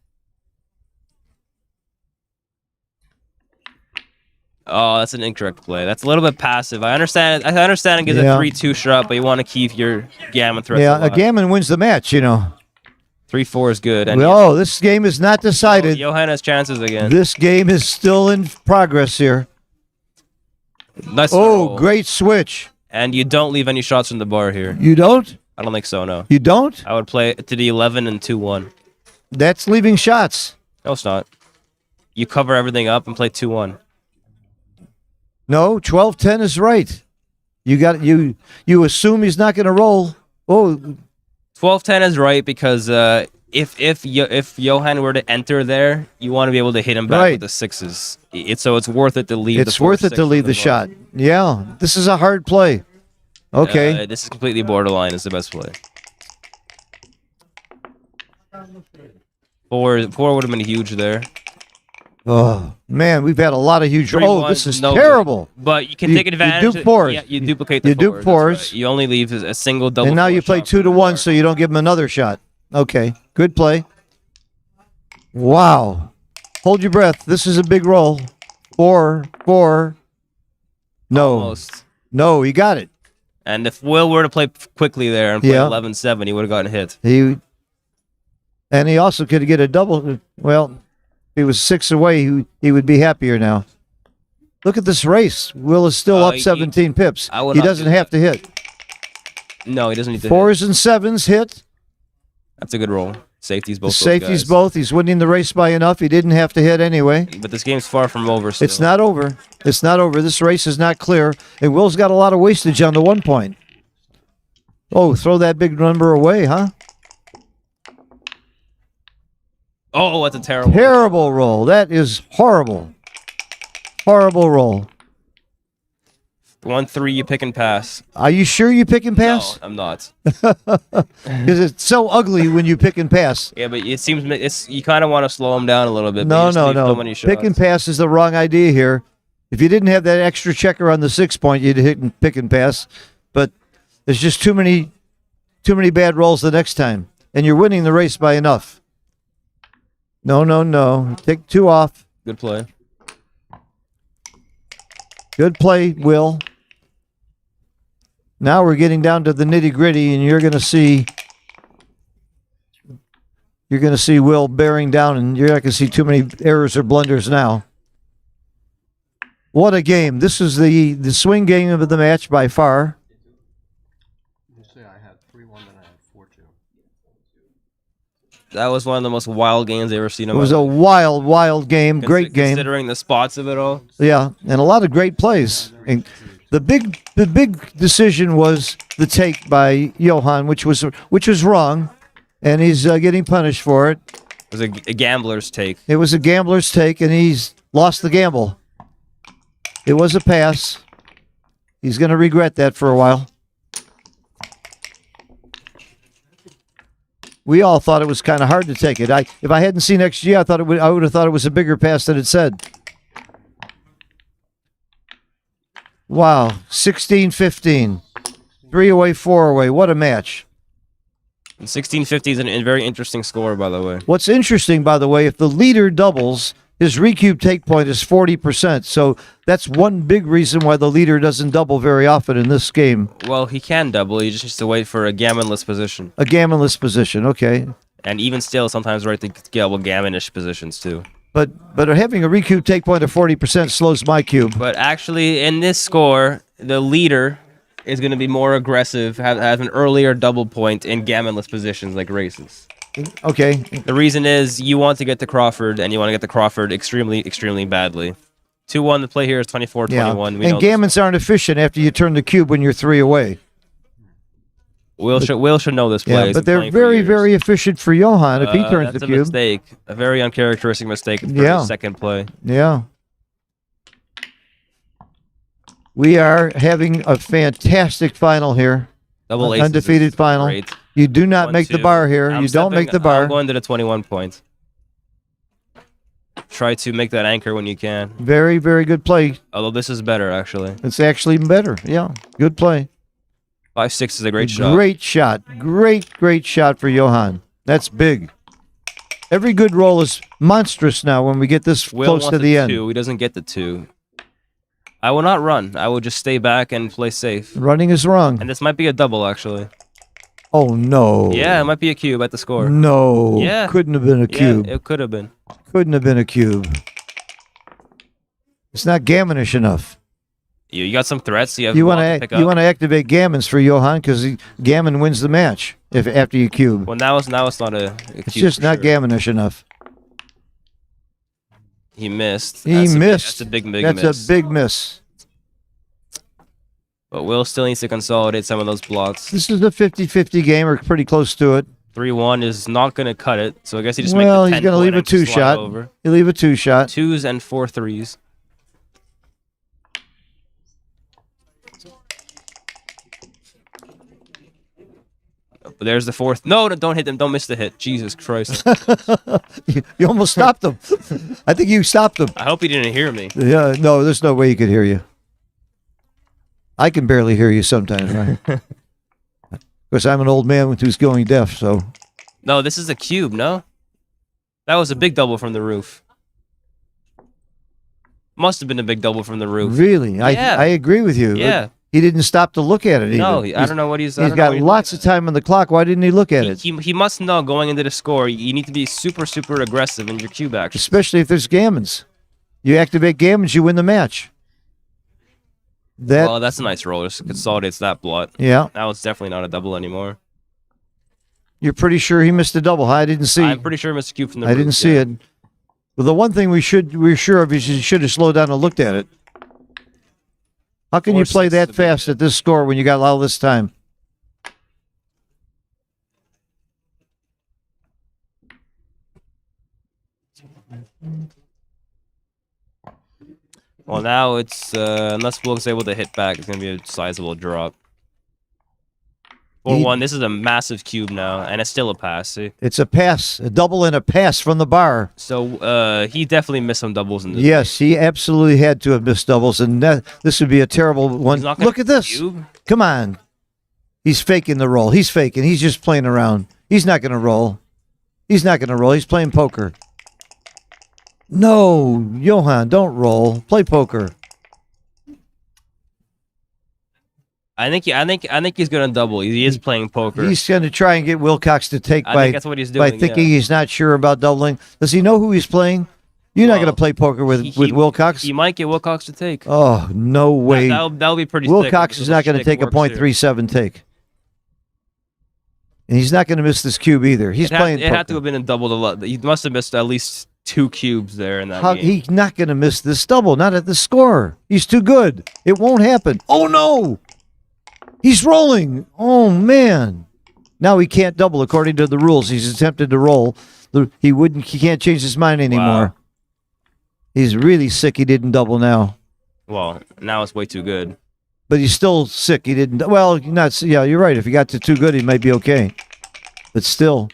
Speaker 5: Oh, that's an incorrect play. That's a little bit passive. I understand it gives a 3-2 shot, but you want to keep your gammon threats alive.
Speaker 2: A gammon wins the match,
Speaker 5: 3-4 is good. And
Speaker 2: this game is not decided.
Speaker 5: Johan has chances again.
Speaker 2: This game is still in progress here.
Speaker 5: Nice roll.
Speaker 2: Great switch.
Speaker 5: And you don't leave any shots from the bar here.
Speaker 2: You don't?
Speaker 5: I don't think so, no.
Speaker 2: You don't?
Speaker 5: I would play it to the 11 and 2-1.
Speaker 2: That's leaving shots.
Speaker 5: No, it's not. You cover everything up and play 2-1.
Speaker 2: No, 12-10 is right. You assume he's not going to roll.
Speaker 5: 12-10 is right because if Johan were to enter there, you want to be able to hit him back with the 6s. So it's worth it to leave.
Speaker 2: It's worth it to leave the shot. Yeah, this is a hard play. Okay.
Speaker 5: This is completely borderline. Is the best play. 4 would have been huge there.
Speaker 2: Oh man, we've had a lot of huge. This is terrible.
Speaker 5: But you can take advantage.
Speaker 2: You do 4s.
Speaker 5: Yeah, you duplicate the 4s.
Speaker 2: You do 4s.
Speaker 5: Right. You only leave a single double.
Speaker 2: And now you play 2-1, so you don't give him another shot. Okay, good play. Wow, hold your breath. This is a big roll. 4. No,
Speaker 5: almost.
Speaker 2: No, he got it.
Speaker 5: And if Will were to play quickly there and play 11-7, he would have gotten hit.
Speaker 2: And he also could get a double. Well. If he was 6 away, he would be happier now. Look at this race. Will is still up 17 pips. He doesn't have to hit.
Speaker 5: No, he doesn't need to
Speaker 2: 4s and 7s hit.
Speaker 5: That's a good roll. Safeties both.
Speaker 2: Safeties both. He's winning the race by enough. He didn't have to hit anyway.
Speaker 5: But this game's far from over still.
Speaker 2: It's not over. It's not over. This race is not clear. And Will's got a lot of wastage on the 1 point. Oh, throw that big number away, huh?
Speaker 5: Oh, that's a
Speaker 2: terrible roll. That is horrible. Horrible roll.
Speaker 5: 1-3, you pick and pass.
Speaker 2: Are you sure you pick and pass?
Speaker 5: No, I'm not.
Speaker 2: Because it's so ugly when you pick and pass.
Speaker 5: Yeah, but it seems you kind of want to slow him down a little bit.
Speaker 2: No.
Speaker 5: So many shots.
Speaker 2: Pick and pass is the wrong idea here. If you didn't have that extra checker on the 6 point, you'd hit and pick and pass. But there's just too many bad rolls the next time, and you're winning the race by enough. No. Take 2 off.
Speaker 5: Good play.
Speaker 2: Good play, Will. Now we're getting down to the nitty-gritty, and you're going to see Will bearing down, and you're not going to see too many errors or blunders now. What a game. This is the swing game of the match by far.
Speaker 3: You say I had 3-1 and I had 4-2.
Speaker 5: That was one of the most wild games I've ever seen.
Speaker 2: It was a wild game. Great game.
Speaker 5: Considering the spots of it all.
Speaker 2: Yeah, and a lot of great plays. And the big decision was the take by Johan, which was wrong, and he's getting punished for it.
Speaker 5: It was a gambler's take.
Speaker 2: It was a gambler's take, and he's lost the gamble. It was a pass. He's going to regret that for a while. We all thought it was kind of hard to take it. If I hadn't seen XG, I would have thought it was a bigger pass than it said. Wow, 16-15. 3 away, 4 away. What a match.
Speaker 5: 16-50 is a very interesting score, by the way.
Speaker 2: What's interesting, by the way, if the leader doubles, his recube take point is 40%. So that's one big reason why the leader doesn't double very often in this game.
Speaker 5: Well, he can double. He just needs to wait for a gammonless position.
Speaker 2: A gammonless position, okay.
Speaker 5: And even still, sometimes right to double gammonish positions too.
Speaker 2: But having a recube take point of 40% slows my cube.
Speaker 5: But actually, in this score, the leader is going to be more aggressive, have an earlier double point in gammonless positions like races.
Speaker 2: Okay.
Speaker 5: The reason is you want to get to Crawford, and you want to get to Crawford extremely, extremely badly. 2-1, the play here is 24-21.
Speaker 2: Yeah.
Speaker 5: We
Speaker 2: And
Speaker 5: know
Speaker 2: gammons aren't efficient after you turn the cube when you're 3 away.
Speaker 5: Will should know this play.
Speaker 2: Yeah,
Speaker 5: He's
Speaker 2: but
Speaker 5: been
Speaker 2: they're
Speaker 5: playing for
Speaker 2: very,
Speaker 5: years.
Speaker 2: very efficient for Johan if he turns
Speaker 5: That's
Speaker 2: the
Speaker 5: a
Speaker 2: cube.
Speaker 5: mistake. A very uncharacteristic mistake for
Speaker 2: Yeah.
Speaker 5: his second play.
Speaker 2: Yeah. We are having a fantastic final here.
Speaker 5: Double aces
Speaker 2: Undefeated
Speaker 5: is
Speaker 2: final.
Speaker 5: great.
Speaker 2: You do not make the
Speaker 5: 1-2.
Speaker 2: bar here.
Speaker 5: I'm
Speaker 2: You don't make the
Speaker 5: stepping-
Speaker 2: bar.
Speaker 5: I'm going to the 21 points. Try to make that anchor when you can.
Speaker 2: Very, very good play.
Speaker 5: Although this is better, actually.
Speaker 2: It's actually better. Yeah. Good play.
Speaker 5: 5-6 is a great shot.
Speaker 2: Great shot. Great shot for Johan. That's big. Every good roll is monstrous now when we get this
Speaker 5: Will
Speaker 2: close
Speaker 5: wants
Speaker 2: to the end.
Speaker 5: 2. He doesn't get the 2. I will not run. I will just stay back and play safe.
Speaker 2: Running is wrong.
Speaker 5: And this might be a double, actually.
Speaker 2: Oh, no.
Speaker 5: Yeah, it might be a cube at the score.
Speaker 2: No.
Speaker 5: Yeah.
Speaker 2: Couldn't have been a cube.
Speaker 5: Yeah, it could have been.
Speaker 2: Couldn't have been a cube. It's not gammonish enough.
Speaker 5: You got some threats. You have
Speaker 2: You
Speaker 5: want
Speaker 2: want
Speaker 5: pick
Speaker 2: to
Speaker 5: up.
Speaker 2: activate gammons for Johan because gammon wins the match if after you cube.
Speaker 5: Well, now it's not a cube.
Speaker 2: It's just
Speaker 5: for
Speaker 2: not
Speaker 5: sure.
Speaker 2: gammonish enough.
Speaker 5: He missed.
Speaker 2: He
Speaker 5: That's
Speaker 2: missed.
Speaker 5: That's a big miss.
Speaker 2: That's a big miss.
Speaker 5: But Will still needs to consolidate some of those blocks.
Speaker 2: This is a 50-50 game or pretty close to it.
Speaker 5: 3-1 is not going to cut it, so I guess he just
Speaker 2: Well,
Speaker 5: makes the
Speaker 2: he's
Speaker 5: 10
Speaker 2: going to leave a
Speaker 5: point and slide
Speaker 2: 2-shot.
Speaker 5: over.
Speaker 2: He'll leave a 2-shot.
Speaker 5: 2s and 4 3s. But there's the 4th. No, don't hit them. Don't miss the hit. Jesus Christ.
Speaker 2: You almost stopped him. I think you stopped him.
Speaker 5: I hope he didn't hear me.
Speaker 2: Yeah, no, there's no way he could hear you. I can barely hear you sometimes, right? Because I'm an old man who's going deaf, so.
Speaker 5: No, this is a cube, no? That was a big double from the roof. Must have been a big double from the roof.
Speaker 2: Really?
Speaker 5: Yeah.
Speaker 2: I agree with you.
Speaker 5: Yeah.
Speaker 2: He didn't stop to look at it even.
Speaker 5: No, I don't know what he's. I
Speaker 2: He's
Speaker 5: don't know
Speaker 2: got
Speaker 5: what he's
Speaker 2: lots of
Speaker 5: looking
Speaker 2: time on the clock. Why didn't he look at
Speaker 5: at.
Speaker 2: it?
Speaker 5: He must know going into the score. You need to be super, super aggressive in your cube action.
Speaker 2: Especially if there's gammons. You activate gammons, you win the match. That,
Speaker 5: Well, that's a nice roll. Just consolidates that blot.
Speaker 2: yeah.
Speaker 5: Now it's definitely not a double anymore.
Speaker 2: You're pretty sure he missed a double. I didn't see.
Speaker 5: I'm pretty sure Mr. Cube from the
Speaker 2: I
Speaker 5: roof,
Speaker 2: didn't see
Speaker 5: yeah.
Speaker 2: it. Well, the one thing we're sure of is you should have slowed down and looked at it. How can you
Speaker 5: 4-6
Speaker 2: play
Speaker 5: is
Speaker 2: that
Speaker 5: a big
Speaker 2: fast
Speaker 5: hit.
Speaker 2: at this score when you got all this time?
Speaker 5: Well, now it's unless Wilk's able to hit back, it's gonna be a sizable drop. 4-1. This is a massive cube now, and it's still a pass. See,
Speaker 2: It's a pass, a double and a pass from the bar.
Speaker 5: so he definitely missed some doubles in this.
Speaker 2: Yes, he absolutely had to have missed doubles, and this would be a terrible one.
Speaker 5: He's not gonna
Speaker 2: Look at this.
Speaker 5: cube.
Speaker 2: Come on. He's faking the roll. He's faking. He's just playing around. He's not going to roll. He's not going to roll. He's playing poker. No, Johan, don't roll. Play poker.
Speaker 5: I think he's gonna double. He is playing poker.
Speaker 2: He's going to try and get Wilcox to take
Speaker 5: I
Speaker 2: by,
Speaker 5: think that's what he's
Speaker 2: by
Speaker 5: doing.
Speaker 2: thinking he's not sure about doubling. Does he know who he's playing? You're not
Speaker 5: Well,
Speaker 2: going to play poker with Wilcox?
Speaker 5: He might get Wilcox to take.
Speaker 2: Oh, no way.
Speaker 5: That'll be pretty. sick
Speaker 2: Wilcox
Speaker 5: if
Speaker 2: is
Speaker 5: the
Speaker 2: not going to
Speaker 5: shtick
Speaker 2: take a
Speaker 5: works here.
Speaker 2: .37 take. And he's not going to miss this cube either. He's playing
Speaker 5: It had to
Speaker 2: poker.
Speaker 5: have been a double. He must have missed at least 2 cubes there in that
Speaker 2: How,
Speaker 5: game.
Speaker 2: he's not going to miss this double, not at the score. He's too good. It won't happen. Oh, no. He's rolling. Oh, man. Now he can't double according to the rules. He's attempted to roll. He can't change his mind anymore.
Speaker 5: Wow.
Speaker 2: He's really sick he didn't double now.
Speaker 5: Well, now it's way too good.
Speaker 2: But he's still sick. He didn't. Well, not. Yeah, you're right. If he got to too good, he might be okay. But still.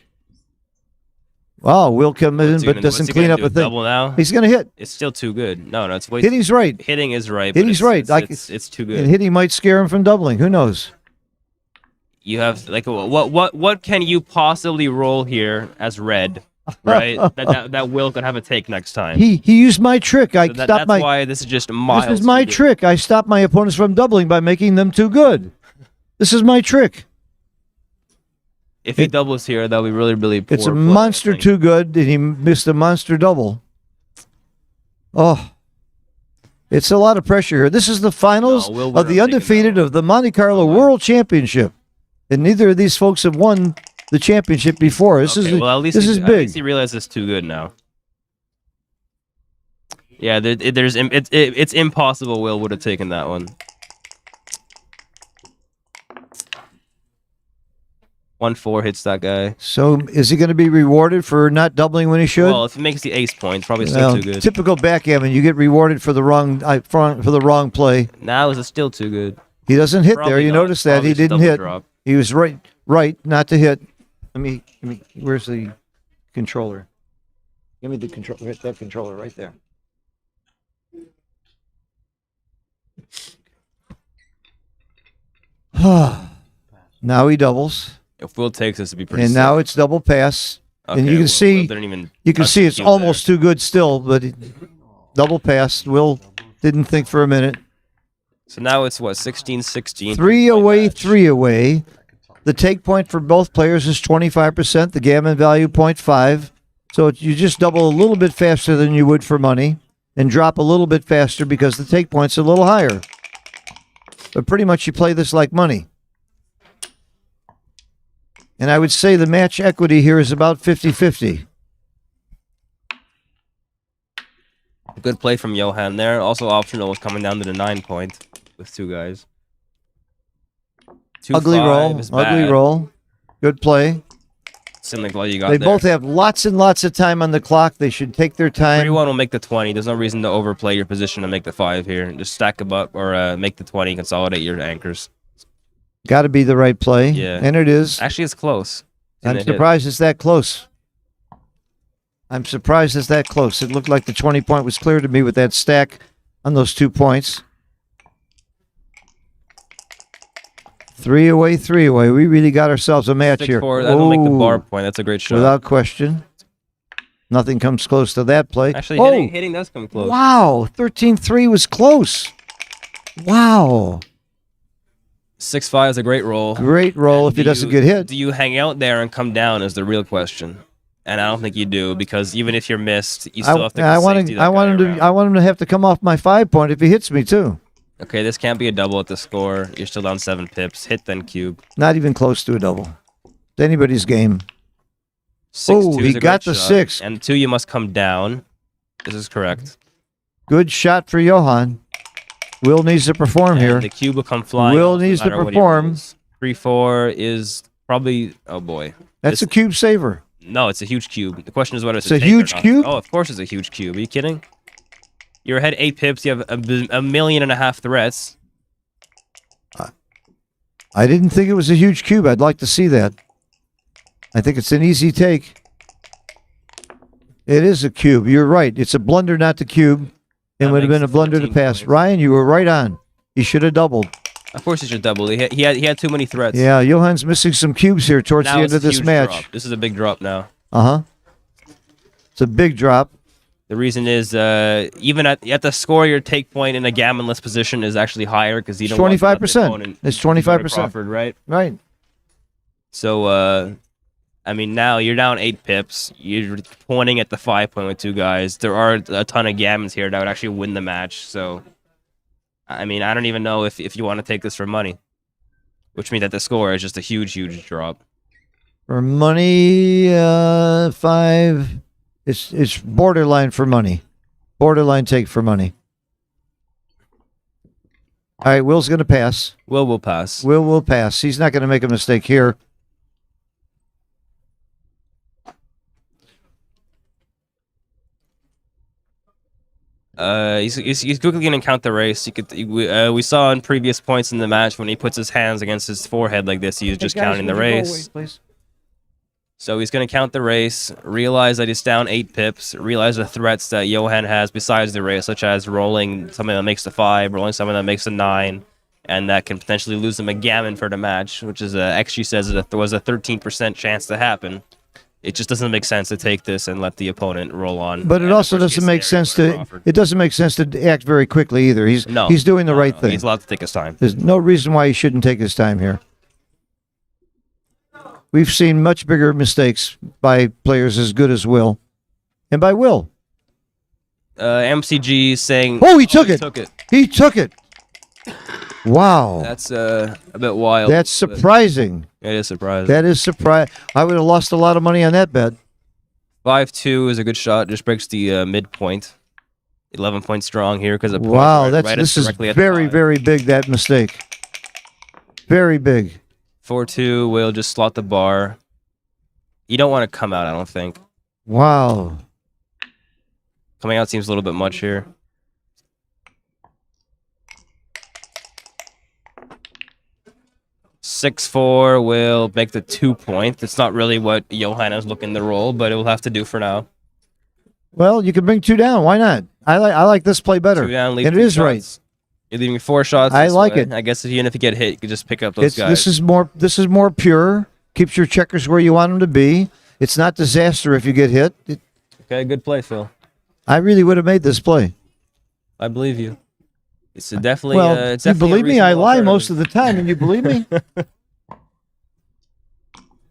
Speaker 2: Wow, Will come in, but doesn't clean up a thing.
Speaker 5: Double now.
Speaker 2: He's going to hit.
Speaker 5: It's still too good. No, it's way.
Speaker 2: Hitting's right.
Speaker 5: Hitting is right.
Speaker 2: Hitting's
Speaker 5: but
Speaker 2: right.
Speaker 5: It's too good.
Speaker 2: And hitting might scare him from doubling. Who knows?
Speaker 5: You have like what can you possibly roll here as red? right? that Will could have a take next time.
Speaker 2: He used my trick. I
Speaker 5: So
Speaker 2: stopped
Speaker 5: that's
Speaker 2: my.
Speaker 5: why this is just miles.
Speaker 2: This is my
Speaker 5: too good.
Speaker 2: trick. I stopped my opponents from doubling by making them too good. This is my trick.
Speaker 5: If he doubles here, that'll be really, really poor.
Speaker 2: It's a
Speaker 5: play, I
Speaker 2: monster
Speaker 5: think.
Speaker 2: too good, and he missed a monster double. Oh, it's a lot of pressure here. This is the finals
Speaker 5: No, Will
Speaker 2: of
Speaker 5: would've
Speaker 2: the
Speaker 5: taken that
Speaker 2: Undefeated
Speaker 5: one.
Speaker 2: of the Monte Carlo World Championship, and neither of these folks have won the championship before. This
Speaker 5: Okay,
Speaker 2: is
Speaker 5: well, at least
Speaker 2: this
Speaker 5: he,
Speaker 2: is
Speaker 5: At
Speaker 2: big.
Speaker 5: least he realizes it's too good now. Yeah, it's impossible. Will would have taken that one. 1-4 hits that guy.
Speaker 2: So is he going to be rewarded for not doubling when he should?
Speaker 5: Well, if he makes the ace points, probably still too good.
Speaker 2: Typical backgammon, you get rewarded for the wrong play.
Speaker 5: Now is it still too good?
Speaker 2: He doesn't hit
Speaker 5: Probably
Speaker 2: there. You
Speaker 5: not.
Speaker 2: notice that
Speaker 5: Probably
Speaker 2: he
Speaker 5: just
Speaker 2: didn't
Speaker 5: double
Speaker 2: hit.
Speaker 5: drop.
Speaker 2: He was right not to hit. Let me. Where's the controller? Give me the controller. Hit that controller right there. Now he doubles,
Speaker 5: If Will takes this, it'd be pretty.
Speaker 2: and
Speaker 5: sick.
Speaker 2: now it's double pass. and you can
Speaker 5: Will
Speaker 2: see
Speaker 5: didn't even
Speaker 2: you can
Speaker 5: touch
Speaker 2: see
Speaker 5: the
Speaker 2: it's
Speaker 5: cube
Speaker 2: almost too good still, but double pass. Will didn't think for a minute.
Speaker 5: there. So now it's what 16-16.
Speaker 2: 3 away,
Speaker 5: match.
Speaker 2: 3 away. The take point for both players is 25%. The gammon value 0.5. So you just double a little bit faster than you would for money, and drop a little bit faster because the take point's a little higher. But pretty much you play this like money. And I would say the match equity here is about 50-50.
Speaker 5: Good play from Johan there. Also optional was coming down to the 9 point with two guys.
Speaker 2: Ugly
Speaker 5: 2-5
Speaker 2: roll.
Speaker 5: is
Speaker 2: Ugly
Speaker 5: bad.
Speaker 2: roll. Good play.
Speaker 5: Similar to what you got
Speaker 2: They
Speaker 5: there.
Speaker 2: both have lots and lots of time on the clock. They should take their time.
Speaker 5: 3-1 will make the 20. There's no reason to overplay your position and make the 5 here. Just stack them up or make the 20, consolidate your anchors.
Speaker 2: Got to be the right play.
Speaker 5: Yeah.
Speaker 2: And it is.
Speaker 5: Actually, it's close.
Speaker 2: I'm
Speaker 5: Didn't hit.
Speaker 2: surprised it's that close. I'm surprised it's that close. It looked like the 20 point was clear to me with that stack on those 2 points. 3 away, 3 away. We really got ourselves a match here.
Speaker 5: 6-4, that'll make the bar
Speaker 2: Ooh,
Speaker 5: point. That's a great shot.
Speaker 2: without question. Nothing comes close to that play.
Speaker 5: Actually,
Speaker 2: oh,
Speaker 5: hitting does come close.
Speaker 2: wow. 13-3 was close. Wow.
Speaker 5: 6-5 is a great roll.
Speaker 2: Great roll if he doesn't get hit.
Speaker 5: Do you hang out there and come down is the real question. And I don't think you do, because even if you're missed, you still have to
Speaker 2: I want
Speaker 5: safety
Speaker 2: him.
Speaker 5: that
Speaker 2: I want
Speaker 5: guy
Speaker 2: him
Speaker 5: around.
Speaker 2: to. I want him to have to come off my 5 point if he hits me too.
Speaker 5: Okay, this can't be a double at the score. You're still down 7 pips. Hit then cube.
Speaker 2: Not even close to a double. It's anybody's game.
Speaker 5: 6-2
Speaker 2: Oh,
Speaker 5: is
Speaker 2: he
Speaker 5: a
Speaker 2: got
Speaker 5: great
Speaker 2: the
Speaker 5: shot.
Speaker 2: 6.
Speaker 5: And 2, you must come down. This is correct.
Speaker 2: Good shot for Johan. Will needs to perform
Speaker 5: And
Speaker 2: here.
Speaker 5: the cube will come flying.
Speaker 2: Will
Speaker 5: no
Speaker 2: needs to
Speaker 5: matter what he
Speaker 2: perform.
Speaker 5: rolls. 3-4 is probably. Oh boy.
Speaker 2: That's
Speaker 5: this-
Speaker 2: a cube saver.
Speaker 5: No, it's a huge cube. The question is whether it's
Speaker 2: It's a
Speaker 5: take or
Speaker 2: huge
Speaker 5: not.
Speaker 2: cube?
Speaker 5: Oh, of course it's a huge cube. Are you kidding? You're ahead 8 pips. You have a million and a half threats.
Speaker 2: I didn't think it was a huge cube. I'd like to see that. I think it's an easy take. It is a cube. You're right. It's a blunder not to cube. It
Speaker 5: That
Speaker 2: would have
Speaker 5: makes
Speaker 2: been a blunder to
Speaker 5: 14
Speaker 2: pass.
Speaker 5: points.
Speaker 2: Ryan, you were right on. He should have doubled.
Speaker 5: Of course, he should double. He had too many threats.
Speaker 2: Yeah, Johan's missing some cubes here towards
Speaker 5: Now
Speaker 2: the
Speaker 5: it's
Speaker 2: end of
Speaker 5: a
Speaker 2: this
Speaker 5: huge
Speaker 2: match.
Speaker 5: drop. This is a big drop now.
Speaker 2: Uh-huh. It's a big drop.
Speaker 5: The reason is even at the score, your take point in a gammonless position is actually higher because you don't want to let the
Speaker 2: 25%.
Speaker 5: opponent
Speaker 2: It's
Speaker 5: go to
Speaker 2: 25%.
Speaker 5: Crawford, right?
Speaker 2: Right.
Speaker 5: So, I mean, now you're down 8 pips. You're pointing at the 5 point with 2 guys. There are a ton of gammons here that would actually win the match. So, I mean, I don't even know if you want to take this for money, which means that the score is just a huge, huge drop.
Speaker 2: For money, 5. It's borderline for money. Borderline take for money. All right, Will's going to pass.
Speaker 5: Will pass.
Speaker 2: Will pass. He's not going to make a mistake here.
Speaker 5: He's quickly going to count the race. We saw in previous points in the match when he puts his hands against his forehead like this, he's just counting the race. So he's going to count the race, realize that he's down 8 pips, realize the threats that Johan has besides the race, such as rolling something that makes the 5, rolling something that makes the 9, and that can potentially lose him a gammon for the match, which is XG says it was a 13% chance to happen. It just doesn't make sense to take this and let the opponent roll on.
Speaker 2: But it
Speaker 5: And
Speaker 2: also
Speaker 5: worst case
Speaker 2: doesn't make
Speaker 5: scenario,
Speaker 2: sense
Speaker 5: go to
Speaker 2: to.
Speaker 5: Crawford.
Speaker 2: It doesn't make sense to act very quickly either. He's
Speaker 5: No,
Speaker 2: doing the right thing.
Speaker 5: He's allowed to take his time.
Speaker 2: There's no reason why he shouldn't take his time here. We've seen much bigger mistakes by players as good as Will, and by Will.
Speaker 5: MCG saying.
Speaker 2: Oh, he took it.
Speaker 5: Took it.
Speaker 2: He took it. Wow,
Speaker 5: That's a bit wild.
Speaker 2: that's
Speaker 5: but
Speaker 2: surprising.
Speaker 5: It is surprising.
Speaker 2: That is surprise. I would have lost a lot of money on that bet.
Speaker 5: 5-2 is a good shot. Just breaks the midpoint. 11 points strong here because
Speaker 2: Wow, this is very, very big. That mistake. Very big.
Speaker 5: 4-2 will just slot the bar. You don't want to come out, I don't think.
Speaker 2: Wow.
Speaker 5: Coming out seems a little bit much here. 6-4 will make the 2 point. It's not really what Johan is looking to roll, but it will have to do for now.
Speaker 2: Well, you can bring 2 down. Why not? I like this play better.
Speaker 5: 2 down, leave
Speaker 2: and it
Speaker 5: 2
Speaker 2: is right.
Speaker 5: shots. You're leaving 4 shots.
Speaker 2: I
Speaker 5: this
Speaker 2: like
Speaker 5: way.
Speaker 2: it.
Speaker 5: I guess even if you get hit, you can just pick up those guys.
Speaker 2: This is more pure. Keeps your checkers where you want them to be. It's not disaster if you get hit.
Speaker 5: Okay, good play, Phil.
Speaker 2: I really would have made this play.
Speaker 5: I believe you. It's definitely.
Speaker 2: Well,
Speaker 5: it's
Speaker 2: you
Speaker 5: definitely
Speaker 2: believe me? I lie most of the time, and you believe me?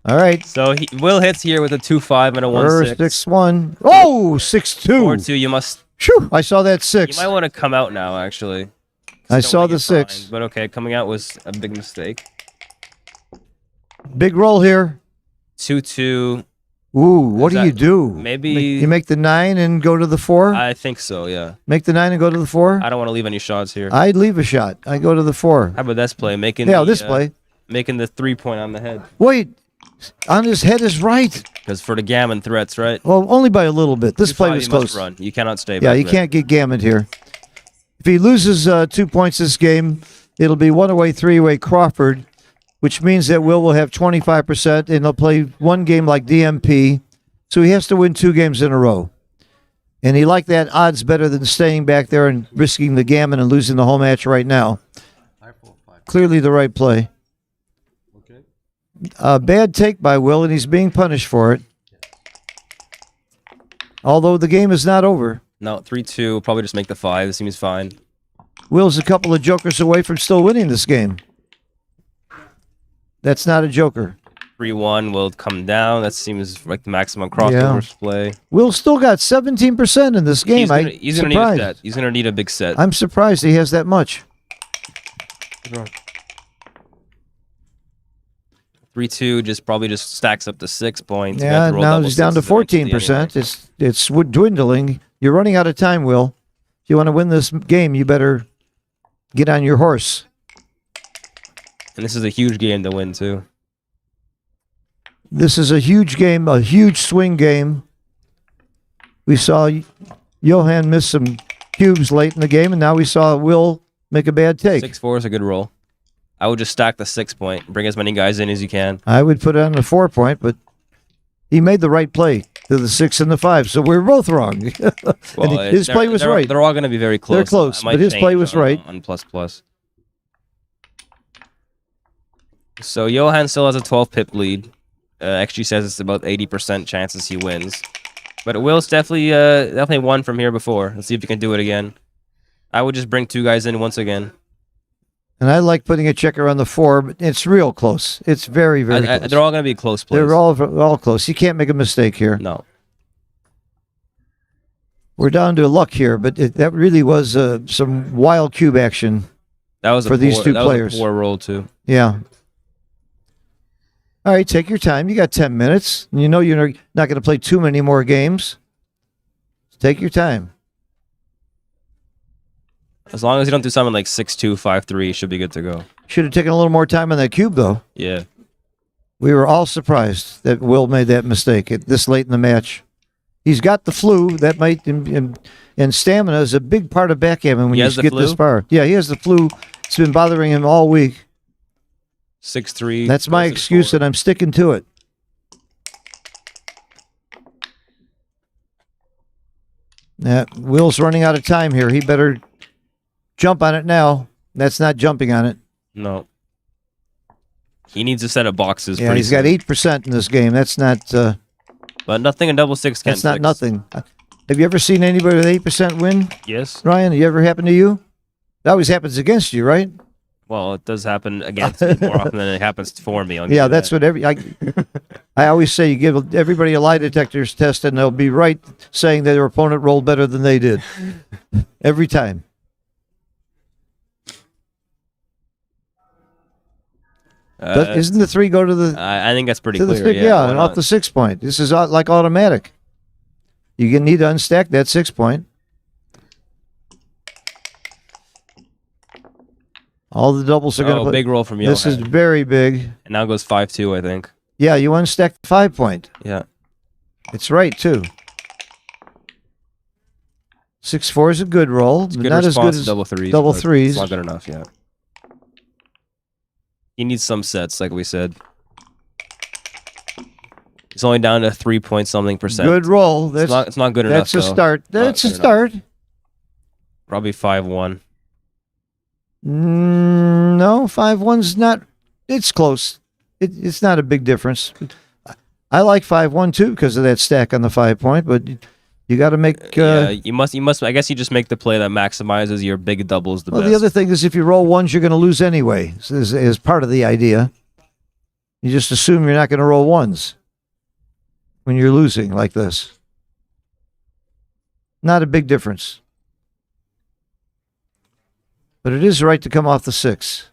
Speaker 2: All right.
Speaker 5: So Will hits here with a 2-5 and a 1-6.
Speaker 2: 6-1. Oh, 6-2.
Speaker 5: 4-2. You must.
Speaker 2: Phew, I saw that 6.
Speaker 5: You might want to come out now, actually.
Speaker 2: I
Speaker 5: Don't
Speaker 2: saw
Speaker 5: wanna
Speaker 2: the
Speaker 5: get
Speaker 2: 6.
Speaker 5: fined, but okay, coming out was a big mistake.
Speaker 2: Big roll here.
Speaker 5: 2-2.
Speaker 2: Ooh, what do you do?
Speaker 5: Maybe
Speaker 2: You make the 9 and go to the 4?
Speaker 5: I think so. Yeah.
Speaker 2: Make the 9 and go to the 4?
Speaker 5: I don't want to leave any shots here.
Speaker 2: I'd leave a shot. I go to the 4.
Speaker 5: How about this play? Making
Speaker 2: This play.
Speaker 5: making the 3-point on the head.
Speaker 2: Wait, on his head is right.
Speaker 5: Because for the gammon threats, right?
Speaker 2: Well, only by a little bit. This play
Speaker 5: 2-5,
Speaker 2: was
Speaker 5: you must
Speaker 2: close.
Speaker 5: run. You cannot stay.
Speaker 2: Yeah,
Speaker 5: back
Speaker 2: you
Speaker 5: there.
Speaker 2: can't get gammoned here. If he loses 2 points this game, it'll be 1 away, 3 away Crawford, which means that Will have 25%, and he'll play 1 game like DMP. So he has to win 2 games in a row. And he liked that odds better than staying back there and risking the gammon and losing the whole match right now. Clearly the right play.
Speaker 4: Okay.
Speaker 2: Bad take by Will, and he's being punished for it. Although the game is not over.
Speaker 5: No, 3-2. Probably just make the 5. This seems fine.
Speaker 2: Will's a couple of jokers away from still winning this game. That's not a joker.
Speaker 5: 3-1 will come down. That seems like the maximum crossover play.
Speaker 2: Will's still got 17% in this game.
Speaker 5: He's gonna need a set. He's gonna need a big set.
Speaker 2: I'm surprised he has that much.
Speaker 5: 3-2 just probably stacks up to 6 points. You
Speaker 2: Yeah,
Speaker 5: have to roll
Speaker 2: now
Speaker 5: double
Speaker 2: he's down to
Speaker 5: sixes eventually
Speaker 2: 14%.
Speaker 5: anyway.
Speaker 2: It's dwindling. You're running out of time, Will. If you want to win this game, you better get on your horse.
Speaker 5: And this is a huge game to win too.
Speaker 2: This is a huge game, a huge swing game. We saw Johan miss some cubes late in the game, and now we saw Will make a bad take.
Speaker 5: 6-4 is a good roll. I would just stack the 6 point. Bring as many guys in as you can.
Speaker 2: I would put it on the 4 point, but he made the right play to the 6 and the 5, so we're both wrong.
Speaker 5: Well,
Speaker 2: and his play was right.
Speaker 5: They're all going to be very close.
Speaker 2: They're close,
Speaker 5: I might
Speaker 2: but his play
Speaker 5: change
Speaker 2: was
Speaker 5: on-
Speaker 2: right.
Speaker 5: On plus. So Johan still has a 12 pip lead. XG says it's about 80% chances he wins. But Will's definitely won from here before. Let's see if he can do it again. I would just bring 2 guys in once again.
Speaker 2: And I like putting a checker on the 4, but it's real close. It's very, very close.
Speaker 5: They're all going to be close plays.
Speaker 2: They're all close. You can't make a mistake here.
Speaker 5: No.
Speaker 2: We're down to luck here, but that really was some wild cube action.
Speaker 5: That was
Speaker 2: for these 2
Speaker 5: that
Speaker 2: players.
Speaker 5: was a poor roll too.
Speaker 2: Yeah. All right, take your time. You got 10 minutes. You know you're not going to play too many more games. Take your time.
Speaker 5: As long as you don't do something like 6-2, 5-3, you should be good to go.
Speaker 2: Should have taken a little more time on that cube, though.
Speaker 5: Yeah.
Speaker 2: We were all surprised that Will made that mistake this late in the match. He's got the flu. That might and stamina is a big part of backgammon when you get this far. Yeah, he has the flu. It's been bothering him all week.
Speaker 5: 6-3.
Speaker 2: That's my excuse, and I'm sticking to it. Will's running out of time here. He better jump on it now. That's not jumping on it.
Speaker 5: No. He needs a set of boxes.
Speaker 2: Yeah, he's got 8% in this game. That's not
Speaker 5: But nothing in double six can't
Speaker 2: That's not
Speaker 5: fix.
Speaker 2: nothing. Have you ever seen anybody with 8% win,
Speaker 5: Yes.
Speaker 2: Ryan? You ever happen to you? That always happens against you, right?
Speaker 5: Well, it does happen against me more often than it happens for me.
Speaker 2: Yeah, that's what I always say. You give everybody a lie detector test, and they'll be right saying that their opponent rolled better than they did every time. Isn't the 3 go to the?
Speaker 5: I think that's pretty
Speaker 2: To the
Speaker 5: clear.
Speaker 2: stick,
Speaker 5: Yeah, why
Speaker 2: and off
Speaker 5: not?
Speaker 2: the 6 point. This is like automatic. You need to unstack that 6 point. All the doubles are going to play.
Speaker 5: Big roll from
Speaker 2: This is
Speaker 5: Johan.
Speaker 2: very big.
Speaker 5: And now goes 5-2, I think.
Speaker 2: Yeah, you unstack the 5 point.
Speaker 5: Yeah.
Speaker 2: It's right too. 6-4 is a good roll.
Speaker 5: It's a good
Speaker 2: Not as
Speaker 5: response
Speaker 2: good
Speaker 5: to
Speaker 2: as
Speaker 5: double threes.
Speaker 2: double
Speaker 5: but
Speaker 2: threes.
Speaker 5: It's not good enough, yeah. He needs some sets, like we said. It's only down to 3 point something percent.
Speaker 2: Good roll.
Speaker 5: It's not good enough.
Speaker 2: That's a
Speaker 5: though.
Speaker 2: start.
Speaker 5: Not
Speaker 2: That's a
Speaker 5: good enough.
Speaker 2: start.
Speaker 5: Probably 5-1.
Speaker 2: No, 5-1's not. It's close. It's not a big difference. I like 5-1 too because of that stack on the 5 point, but you got to make.
Speaker 5: Yeah, you must. I guess you just make the play that maximizes your big doubles the
Speaker 2: Well,
Speaker 5: best.
Speaker 2: the other thing is if you roll ones, you're going to lose anyway. Is part of the idea. You just assume you're not going to roll ones when you're losing like this. Not a big difference. But it is right to come off the 6.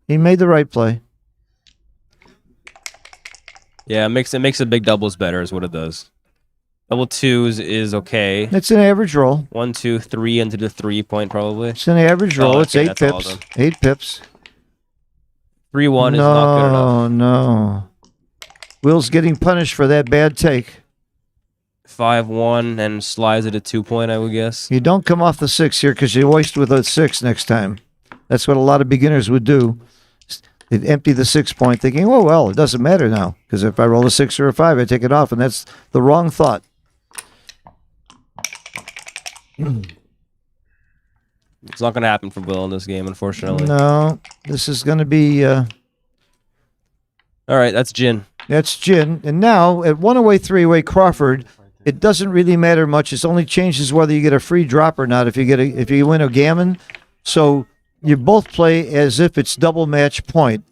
Speaker 2: He made the right play.
Speaker 5: Yeah, it makes the big doubles better, is what it does. Double twos is okay.
Speaker 2: It's an average roll.
Speaker 5: 1, 2, 3 into the 3 point probably.
Speaker 2: It's an average roll. It's
Speaker 5: okay,
Speaker 2: 8
Speaker 5: that's all of
Speaker 2: pips.
Speaker 5: them.
Speaker 2: 8 pips.
Speaker 5: 3-1 is not good enough.
Speaker 2: No. Will's getting punished for that bad take.
Speaker 5: 5-1 and slides it at 2 point, I would guess.
Speaker 2: You don't come off the 6 here because you waste with a 6 next time. That's what a lot of beginners would do. They'd empty the 6 point thinking, oh, well, it doesn't matter now because if I roll a 6 or a 5, I take it off, and that's the wrong thought.
Speaker 5: It's not going to happen for Will in this game, unfortunately.
Speaker 2: No, this is going to be...
Speaker 5: All right, that's Jin.
Speaker 2: That's Gin. And now, at 1-away, 3-away Crawford, it doesn't really matter much. It only changes whether you get a free drop or not if you win a gammon. So you both play as if it's double match point.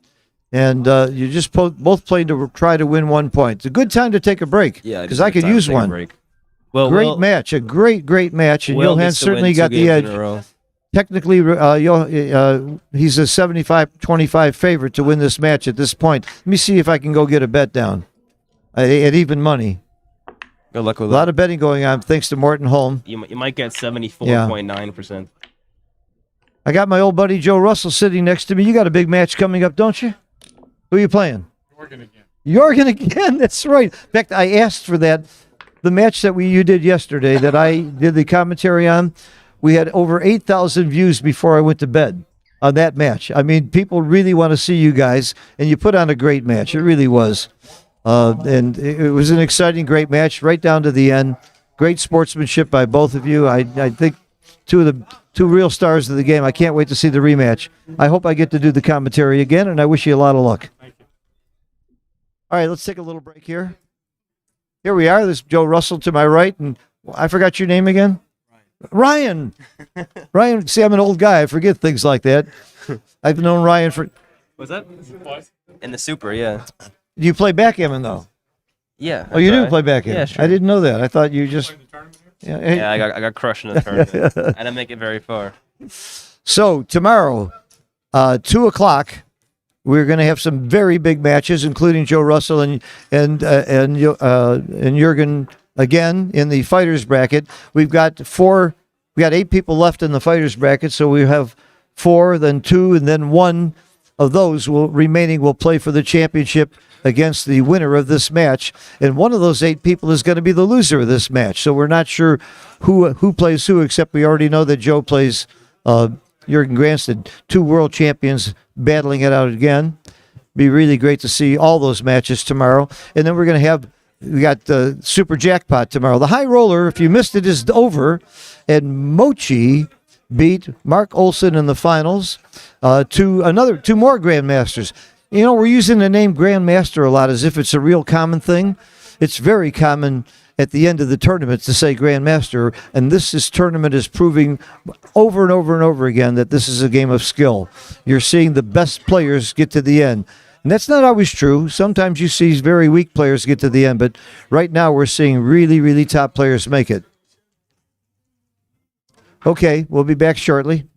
Speaker 2: And you just both play to try to win 1 point. It's a good time to take a break.
Speaker 5: Yeah,
Speaker 2: because I could use one.
Speaker 5: Well,
Speaker 2: Great match. A great match. And
Speaker 5: Will
Speaker 2: Johan
Speaker 5: needs to win
Speaker 2: certainly
Speaker 5: 2
Speaker 2: got the
Speaker 5: games in
Speaker 2: edge.
Speaker 5: a row.
Speaker 2: Technically, he's a 75-25 favorite to win this match at this point. Let me see if I can go get a bet down at even money.
Speaker 5: Good luck with
Speaker 2: A lot of betting going on thanks to Morton Holm.
Speaker 5: You might get 74.9%.
Speaker 2: I got my old buddy Joe Russell sitting next to me. You got a big match coming up, don't you? Who are you playing? Jorgen again. That's right. In fact, I asked for that. The match that you did yesterday that I did the commentary on, we had over 8,000 views before I went to bed on that match. I mean, people really want to see you guys, and you put on a great match. It really was. And it was an exciting, great match right down to the end. Great sportsmanship by both of you. I think two real stars of the game. I can't wait to see the rematch. I hope I get to do the commentary again, and I wish you a lot of luck. All right, let's take a little break here. Here we are. This is Joe Russell to my right, and I forgot your name again. Ryan. Ryan. See, I'm an old guy. I forget things like that. I've known Ryan for.
Speaker 5: Was that? In the Super, yeah.
Speaker 2: Do you play backgammon though?
Speaker 5: Yeah.
Speaker 2: Oh, you
Speaker 5: that's
Speaker 2: do
Speaker 5: right.
Speaker 2: play backgammon.
Speaker 5: Yeah, sure.
Speaker 2: I didn't know that. I thought you just. Yeah. Hey.
Speaker 5: Yeah, I got crushed in the tournament. I didn't make it very far.
Speaker 2: So tomorrow, 2:00, we're going to have some very big matches, including Joe Russell and Jurgen again in the fighters bracket. We got 8 people left in the fighters bracket, so we have 4, then 2, and then 1 of those remaining will play for the championship against the winner of this match. And one of those 8 people is going to be the loser of this match. So we're not sure who plays who, except we already know that Joe plays Jurgen Gransted, 2 world champions battling it out again. Be really great to see all those matches tomorrow. And then we got the Super Jackpot tomorrow. The high roller, if you missed it, is over. And Mochi beat Mark Olson in the finals to 2 more Grandmasters. You know, we're using the name Grandmaster a lot as if it's a real common thing. it's very common at the end of the tournament to say Grandmaster, and tournament is proving over and over and over again that this is a game of skill. You're seeing the best players get to the end. And that's not always true. Sometimes you see very weak players get to the end, but right now we're seeing really, really top players make it. Okay, we'll be back shortly.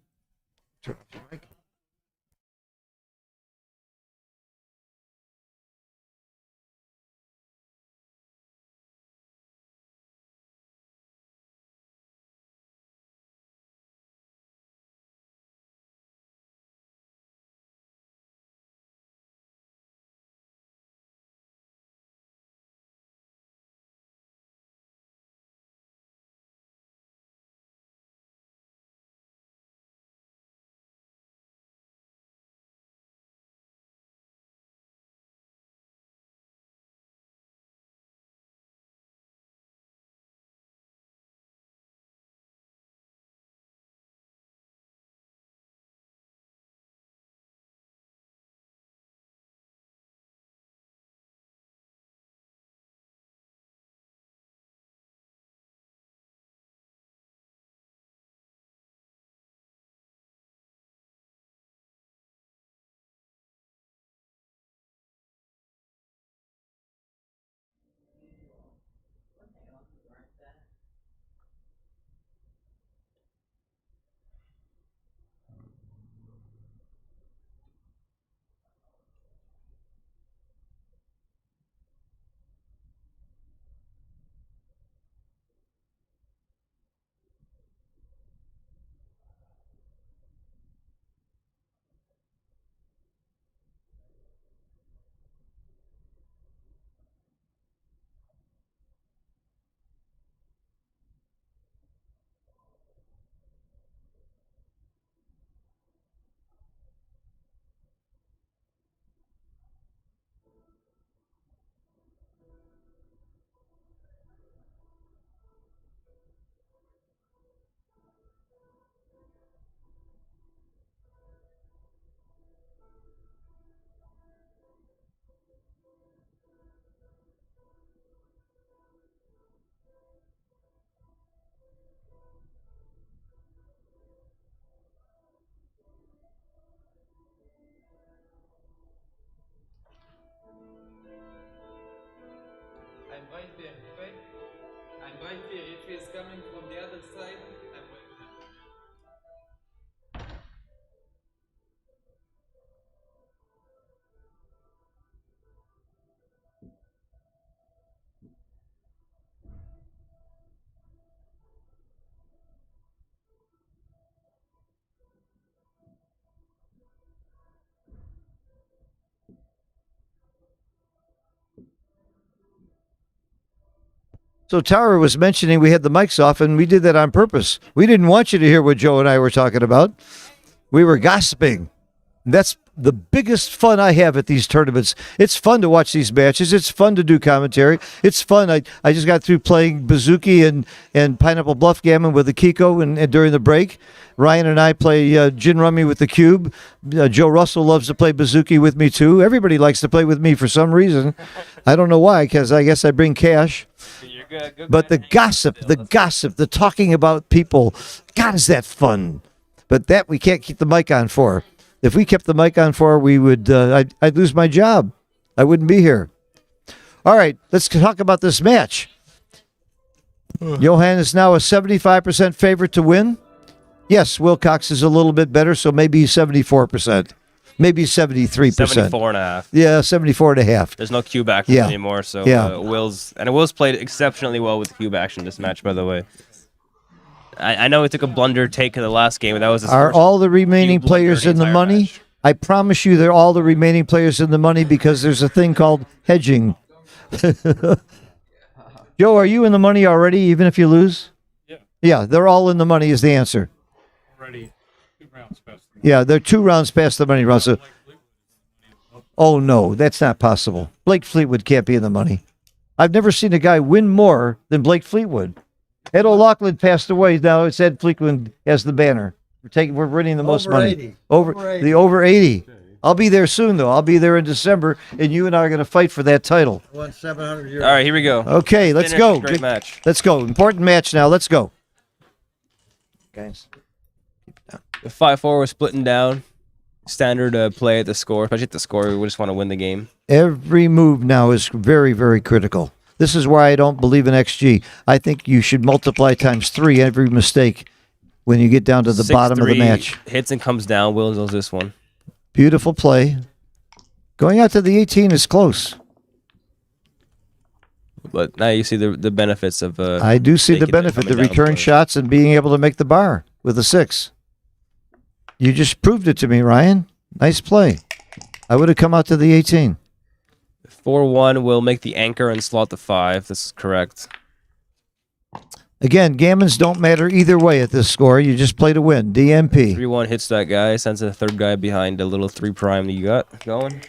Speaker 9: I'm right there, right? I'm right there. If he's coming from the other side, I'm right there.
Speaker 2: So Tara was mentioning we had the mics off, and we did that on purpose. We didn't want you to hear what Joe and I were talking about. We were gossiping. That's the biggest fun I have at these tournaments. It's fun to watch these matches. It's fun to do commentary. It's fun. I just got through playing Bouzouki and Pineapple Bluff Gammon with the Kiko and during the break. Ryan and I play Gin Rummy with the Cube. Joe Russell loves to play Bouzouki with me too. Everybody likes to play with me for some reason. I don't know why, because I guess I bring cash. But the gossip, the talking about people, God, is that fun. But that we can't keep the mic on for. If we kept the mic on for, we would. I'd lose my job. I wouldn't be here. All right, let's talk about this match. Johan is now a 75% favorite to win. Yes, Wilcox is a little bit better, so maybe 74%. Maybe 73%.
Speaker 5: 74.5.
Speaker 2: Yeah, 74.5.
Speaker 5: There's no cube action anymore, so
Speaker 2: Yeah.
Speaker 5: Will's played exceptionally well with the cube action this match, by the way. I know it took a blunder take in the last game, but that was his
Speaker 2: Are
Speaker 5: first
Speaker 2: all the remaining
Speaker 5: cube blunder
Speaker 2: players
Speaker 5: the
Speaker 2: in the
Speaker 5: entire
Speaker 2: money?
Speaker 5: match.
Speaker 2: I promise you they're all the remaining players in the money because there's a thing called hedging. Joe, are you in the money already, even if you lose?
Speaker 6: Yeah.
Speaker 2: Yeah, they're all in the money is the answer.
Speaker 6: Already 2 rounds past the money.
Speaker 2: Yeah, they're 2 rounds past the money, Russell. Oh, no, that's not possible. Blake Fleetwood can't be in the money. I've never seen a guy win more than Blake Fleetwood. Ed O'Loughlin passed away. Now it's Ed Fleetwood has the banner. We're winning the most money.
Speaker 8: 80.
Speaker 2: Over 80. I'll be there soon, though. I'll be there in December, and you and I are going to fight for that title.
Speaker 8: Won 700 euros.
Speaker 5: All right, here we go.
Speaker 2: Okay, let's
Speaker 5: Finish.
Speaker 2: go.
Speaker 5: Great match.
Speaker 2: Let's go. Important match now. Let's go. Guys.
Speaker 5: The 5-4 was splitting down. Standard play at the score, especially at the score. We just want to win the game.
Speaker 2: Every move now is very, very critical. This is why I don't believe in XG. I think you should multiply times 3 every mistake when you get down to the bottom of the
Speaker 5: 6-3
Speaker 2: match.
Speaker 5: Hits and comes down. Will knows this one.
Speaker 2: Beautiful play. Going out to the 18 is close.
Speaker 5: But now you see the benefits of.
Speaker 2: I do see the
Speaker 5: taking
Speaker 2: benefit, the
Speaker 5: coming down
Speaker 2: return
Speaker 5: play.
Speaker 2: shots and being able to make the bar with a 6. You just proved it to me, Ryan. Nice play. I would have come out to the 18.
Speaker 5: 4-1 will make the anchor and slot the 5. This is correct.
Speaker 2: Again, gammons don't matter either way at this score. You just play to win. DMP.
Speaker 5: 3-1 hits that guy, sends a third guy behind a little 3 prime that you got going.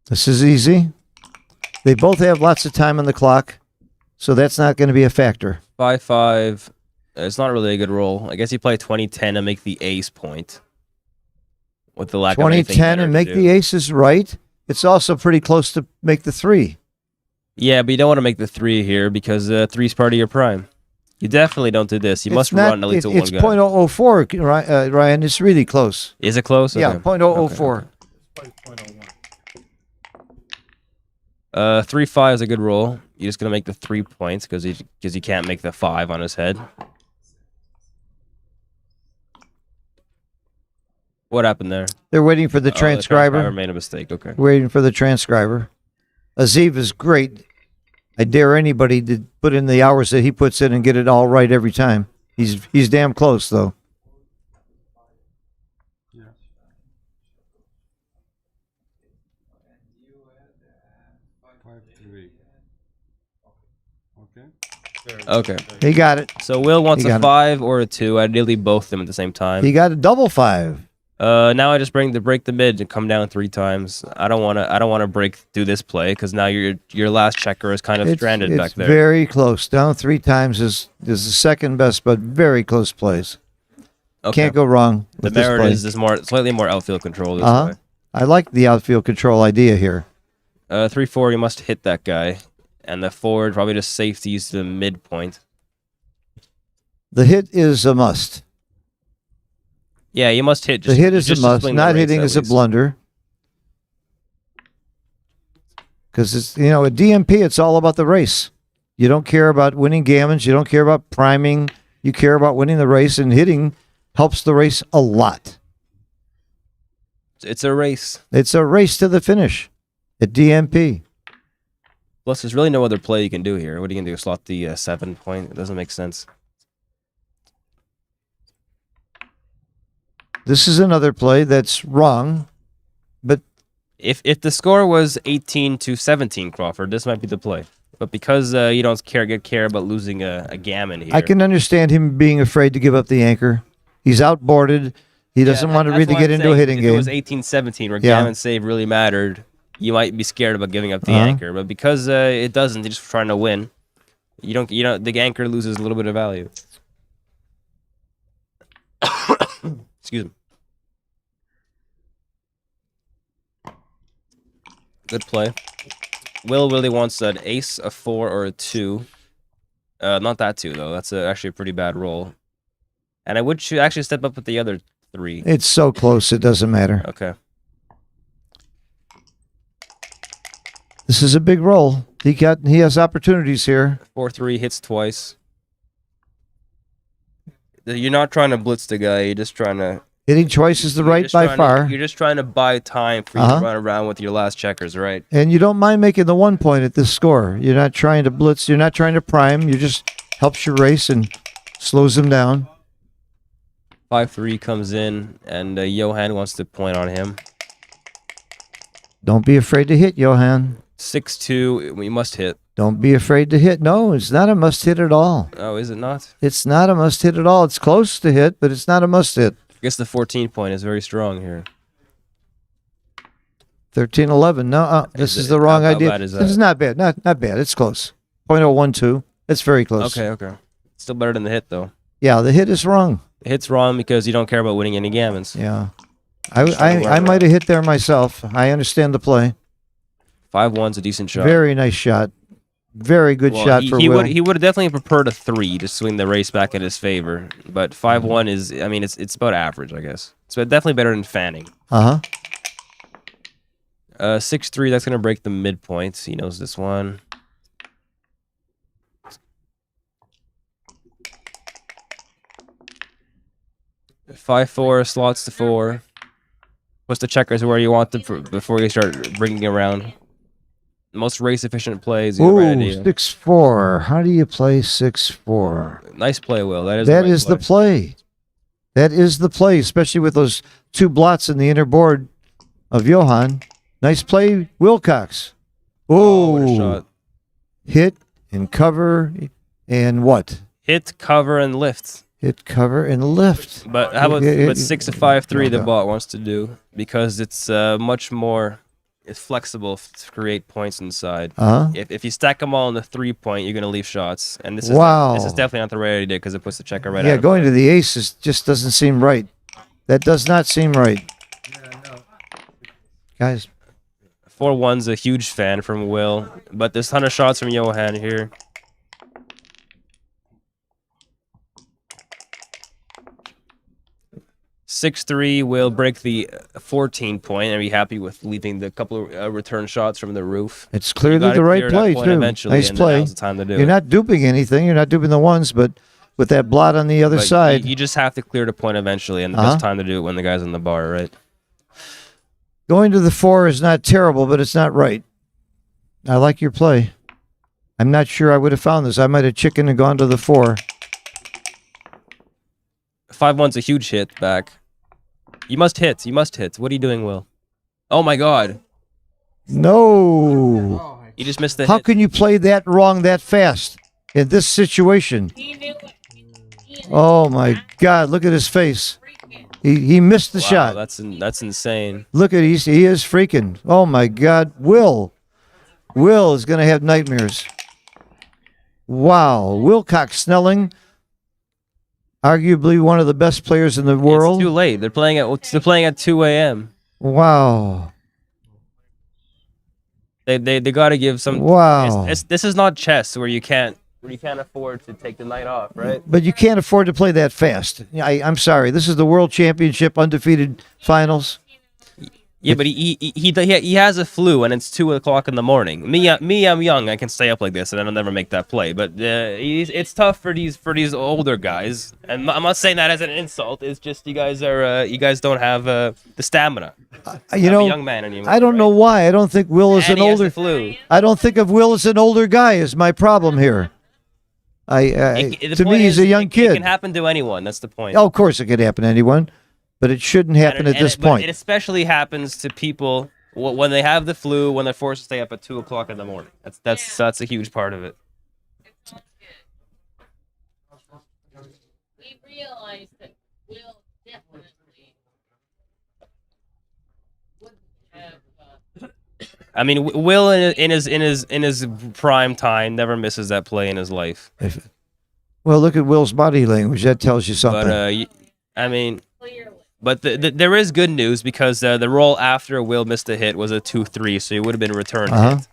Speaker 2: This is easy. They both have lots of time on the clock, so that's not going to be a factor.
Speaker 5: 5-5. It's not really a good roll. I guess you play 20-10 and make the ace point. With the lack of anything
Speaker 2: 20-10
Speaker 5: better
Speaker 2: and
Speaker 5: to
Speaker 2: make
Speaker 5: do.
Speaker 2: the aces right. It's also pretty close to make the 3.
Speaker 5: Yeah, but you don't want to make the 3 here because 3's part of your prime. You definitely don't do this. You must run at least to one
Speaker 2: It's
Speaker 5: guy.
Speaker 2: .004, Ryan. It's really close.
Speaker 5: Is it close?
Speaker 2: Yeah,
Speaker 5: Okay.
Speaker 2: 0.004.
Speaker 5: 3-5 is a good roll. You're just gonna make the 3 points because you can't make the 5 on his head. What happened there?
Speaker 2: They're waiting for the
Speaker 5: Oh,
Speaker 2: transcriber.
Speaker 5: made a mistake. Okay.
Speaker 2: Waiting for the transcriber. Aziv is great. I dare anybody to put in the hours that he puts in and get it all right every time. He's damn close, though.
Speaker 4: Yeah. 5-3. Okay.
Speaker 5: Okay.
Speaker 2: He got it.
Speaker 5: So Will wants
Speaker 2: You got
Speaker 5: a
Speaker 2: it.
Speaker 5: 5 or a 2. Ideally, both of them at the same time.
Speaker 2: He got a double 5.
Speaker 5: Now I just break the mid and come down 3 times. I don't want to break through this play because now your last checker is kind of stranded
Speaker 2: It's
Speaker 5: back there.
Speaker 2: very close. Down 3 times is the second best, but very close plays.
Speaker 5: Okay.
Speaker 2: Can't go wrong
Speaker 5: The
Speaker 2: with this
Speaker 5: merit
Speaker 2: play.
Speaker 5: is this slightly more outfield control this
Speaker 2: Uh-huh.
Speaker 5: way.
Speaker 2: I like the outfield control idea here.
Speaker 5: 3-4, you must hit that guy, and the forward probably just safeties the midpoint.
Speaker 2: The hit is a must.
Speaker 5: Yeah, you must hit.
Speaker 2: The hit is a
Speaker 5: just
Speaker 2: must.
Speaker 5: swing the
Speaker 2: Not
Speaker 5: rates
Speaker 2: hitting
Speaker 5: at
Speaker 2: is a
Speaker 5: least.
Speaker 2: blunder. Because it's at DMP, it's all about the race. You don't care about winning gammons. You don't care about priming. You care about winning the race, and hitting helps the race a lot.
Speaker 5: It's a race.
Speaker 2: It's a race to the finish at DMP.
Speaker 5: Plus, there's really no other play you can do here. What are you gonna do? Slot the 7 point? It doesn't make sense.
Speaker 2: This is another play that's wrong, but
Speaker 5: If the score was 18-17, Crawford, this might be the play. But because you don't care about losing a gammon here,
Speaker 2: I can understand him being afraid to give up the anchor. He's outboarded. He doesn't want to
Speaker 5: that's
Speaker 2: really
Speaker 5: why
Speaker 2: get
Speaker 5: I'm
Speaker 2: into a
Speaker 5: saying
Speaker 2: hitting
Speaker 5: if
Speaker 2: game.
Speaker 5: It was 18-17 where
Speaker 2: Yeah.
Speaker 5: gammon save really mattered. You might be scared about giving up the
Speaker 2: Uh-huh.
Speaker 5: anchor, but because it doesn't, they're just trying to win. You don't. The anchor loses a little bit of value. Excuse me. Good play. Will really wants an ace, a 4, or a 2. Not that 2 though. That's actually a pretty bad roll. And I would actually step up with the other 3.
Speaker 2: It's so close, it doesn't matter.
Speaker 5: Okay.
Speaker 2: This is a big roll. He has opportunities here.
Speaker 5: 4-3 hits twice. You're not trying to blitz the guy. You're just trying to.
Speaker 2: Hitting twice is the
Speaker 5: you're
Speaker 2: right
Speaker 5: just
Speaker 2: by
Speaker 5: trying
Speaker 2: far.
Speaker 5: you're just trying to buy time for you
Speaker 2: Uh-huh.
Speaker 5: to run around with your last checkers, right?
Speaker 2: And you don't mind making the 1 point at this score. You're not trying to blitz. You're not trying to prime. You just helps your race and slows him down.
Speaker 5: 5-3 comes in, and Johan wants to point on him.
Speaker 2: Don't be afraid to hit, Johan.
Speaker 5: 6-2, we must hit.
Speaker 2: Don't be afraid to hit. No, it's not a must hit at all.
Speaker 5: Oh, is it not?
Speaker 2: It's not a must hit at all. It's close to hit, but it's not a must hit.
Speaker 5: I guess the 14 point is very strong here.
Speaker 2: 13-11. No, this is the wrong
Speaker 5: how
Speaker 2: idea.
Speaker 5: bad is
Speaker 2: This
Speaker 5: that?
Speaker 2: is not bad. Not bad. It's close. .012. It's very close.
Speaker 5: Okay. Still better than the hit, though.
Speaker 2: Yeah, the hit is wrong.
Speaker 5: Hit's wrong because you don't care about winning any gammons.
Speaker 2: Yeah. I might have hit there myself. I understand the play.
Speaker 5: 5-1's a decent shot.
Speaker 2: Very nice shot. Very good shot for Will.
Speaker 5: He would have definitely preferred a 3 to swing the race back in his favor. But 5-1 is, I mean, it's about average, I guess. It's definitely better than fanning. 6-3, that's going to break the midpoint. He knows this one. Five, 4, slots to 4. Puts the checkers where you want them before you start bringing it around. Most race-efficient plays.
Speaker 2: Ooh, 6-4. How do you play 6-4?
Speaker 5: Nice play, Will. That is
Speaker 2: the play. That is the play, especially with those 2 blots in the inner board of Johan. Nice play, Wilcox.
Speaker 5: What a shot.
Speaker 2: Hit and cover and what?
Speaker 5: Hit, cover, and lift.
Speaker 2: Hit, cover, and lift.
Speaker 5: But how about 6-5-3 the bot wants to do? Because it's much more... It's flexible to create points inside. If you stack them all in the 3-point, you're going to leave shots. And this is this is definitely not the right idea because it puts the checker right out.
Speaker 2: Yeah, going to the aces just doesn't seem right. That does not seem right. Guys.
Speaker 5: 4-1's a huge fan from Will, but there's a ton of shots from Johan here. (6-3) will break the 14-point and be happy with leaving the couple of return shots from the roof.
Speaker 2: It's clearly the right play, too. Nice play. You're not duping anything. You're not duping the ones, but with that blot on the other side.
Speaker 5: You just have to clear the point eventually, and the best time to do it when the guy's on the bar, right?
Speaker 2: Going to the 4 is not terrible, but it's not right. I like your play. I'm not sure I would have found this. I might have chickened and gone to the 4.
Speaker 5: 5-1's a huge hit back. You must hit. You must hit. What are you doing, Will? Oh, my God.
Speaker 2: No.
Speaker 5: You just missed the hit.
Speaker 2: How can you play that wrong that fast in this situation? Oh, my God. Look at his face. He missed the shot.
Speaker 5: That's insane.
Speaker 2: Look at he is freaking. Oh, my God. Will is going to have nightmares. Wow. Wilcox Snelling. Arguably one of the best players in the world.
Speaker 5: It's too late. They're playing at 2 a.m.
Speaker 2: Wow.
Speaker 5: They got to give some.
Speaker 2: Wow.
Speaker 5: This is not chess where you can't afford to take the night off, right?
Speaker 2: But you can't afford to play that fast. I'm sorry. This is the World Championship undefeated finals.
Speaker 5: Yeah, but he has a flu and it's 2 o'clock in the morning. Me, I'm young. I can stay up like this and I'll never make that play. But it's tough for these older guys. And I'm not saying that as an insult. It's just you guys don't have the stamina. A young man anymore.
Speaker 2: I don't know why. I don't think Will is an older
Speaker 5: flu.
Speaker 2: I don't think of Will as an older guy. Is my problem here. To me, he's a young kid.
Speaker 5: It can happen to anyone. That's the point.
Speaker 2: Oh, of course, it could happen to anyone. But it shouldn't happen at this point.
Speaker 5: It especially happens to people when they have the flu, when they're forced to stay up at 2 o'clock in the morning. That's a huge part of it.
Speaker 7: We realized that Will definitely wouldn't have.
Speaker 5: I mean, Will in his prime time never misses that play in his life.
Speaker 2: Well, look at Will's body language. That tells you something.
Speaker 5: But I mean. But there is good news because the roll after Will missed a hit was a 2-3, so he would have been returned hit.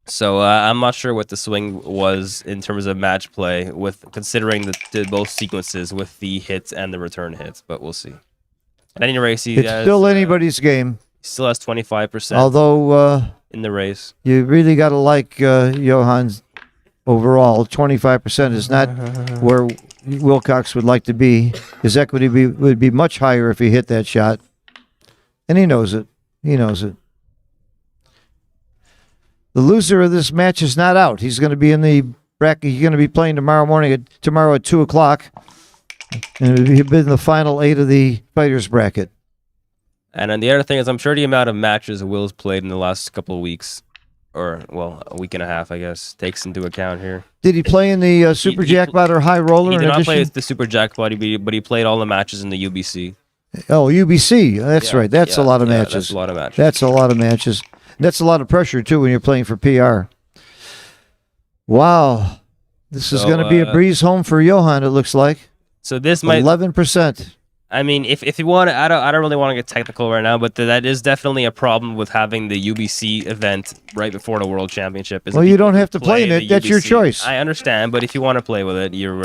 Speaker 5: So I'm not sure what the swing was in terms of match play, with considering the both sequences with the hits and the return hits. But we'll see. At any rate,
Speaker 2: it's still anybody's game.
Speaker 5: He still has 25%.
Speaker 2: Although
Speaker 5: in the race,
Speaker 2: you really got to like Johan's overall. 25% is not where Wilcox would like to be. His equity would be much higher if he hit that shot. And he knows it. He knows it. The loser of this match is not out. He's going to be in the bracket. He's going to be playing tomorrow at 2 o'clock. And he'll be in the final 8 of the fighters bracket.
Speaker 5: And then the other thing is, I'm sure the amount of matches Will's played in the last couple of weeks, or, well, a week and a half, I guess, takes into account here.
Speaker 2: Did he play in the Super Jackpot or High Roller?
Speaker 5: He did not play the Super Jackpot, but he played all the matches in the UBC.
Speaker 2: Oh, UBC. That's right. That's a lot of matches.
Speaker 5: That's a lot of matches.
Speaker 2: That's a lot of matches. That's a lot of pressure, too, when you're playing for PR. Wow. This is going to be a breeze home for Johan, it looks like.
Speaker 5: So this might
Speaker 2: 11%.
Speaker 5: I mean, if you want to, I don't really want to get technical right now, but that is definitely a problem with having the UBC event right before the World Championship. Is
Speaker 2: Well,
Speaker 5: that
Speaker 2: you
Speaker 5: people
Speaker 2: don't have to play in
Speaker 5: the
Speaker 2: it. That's your
Speaker 5: UBC.
Speaker 2: choice.
Speaker 5: I understand, but if you want to play with it, you're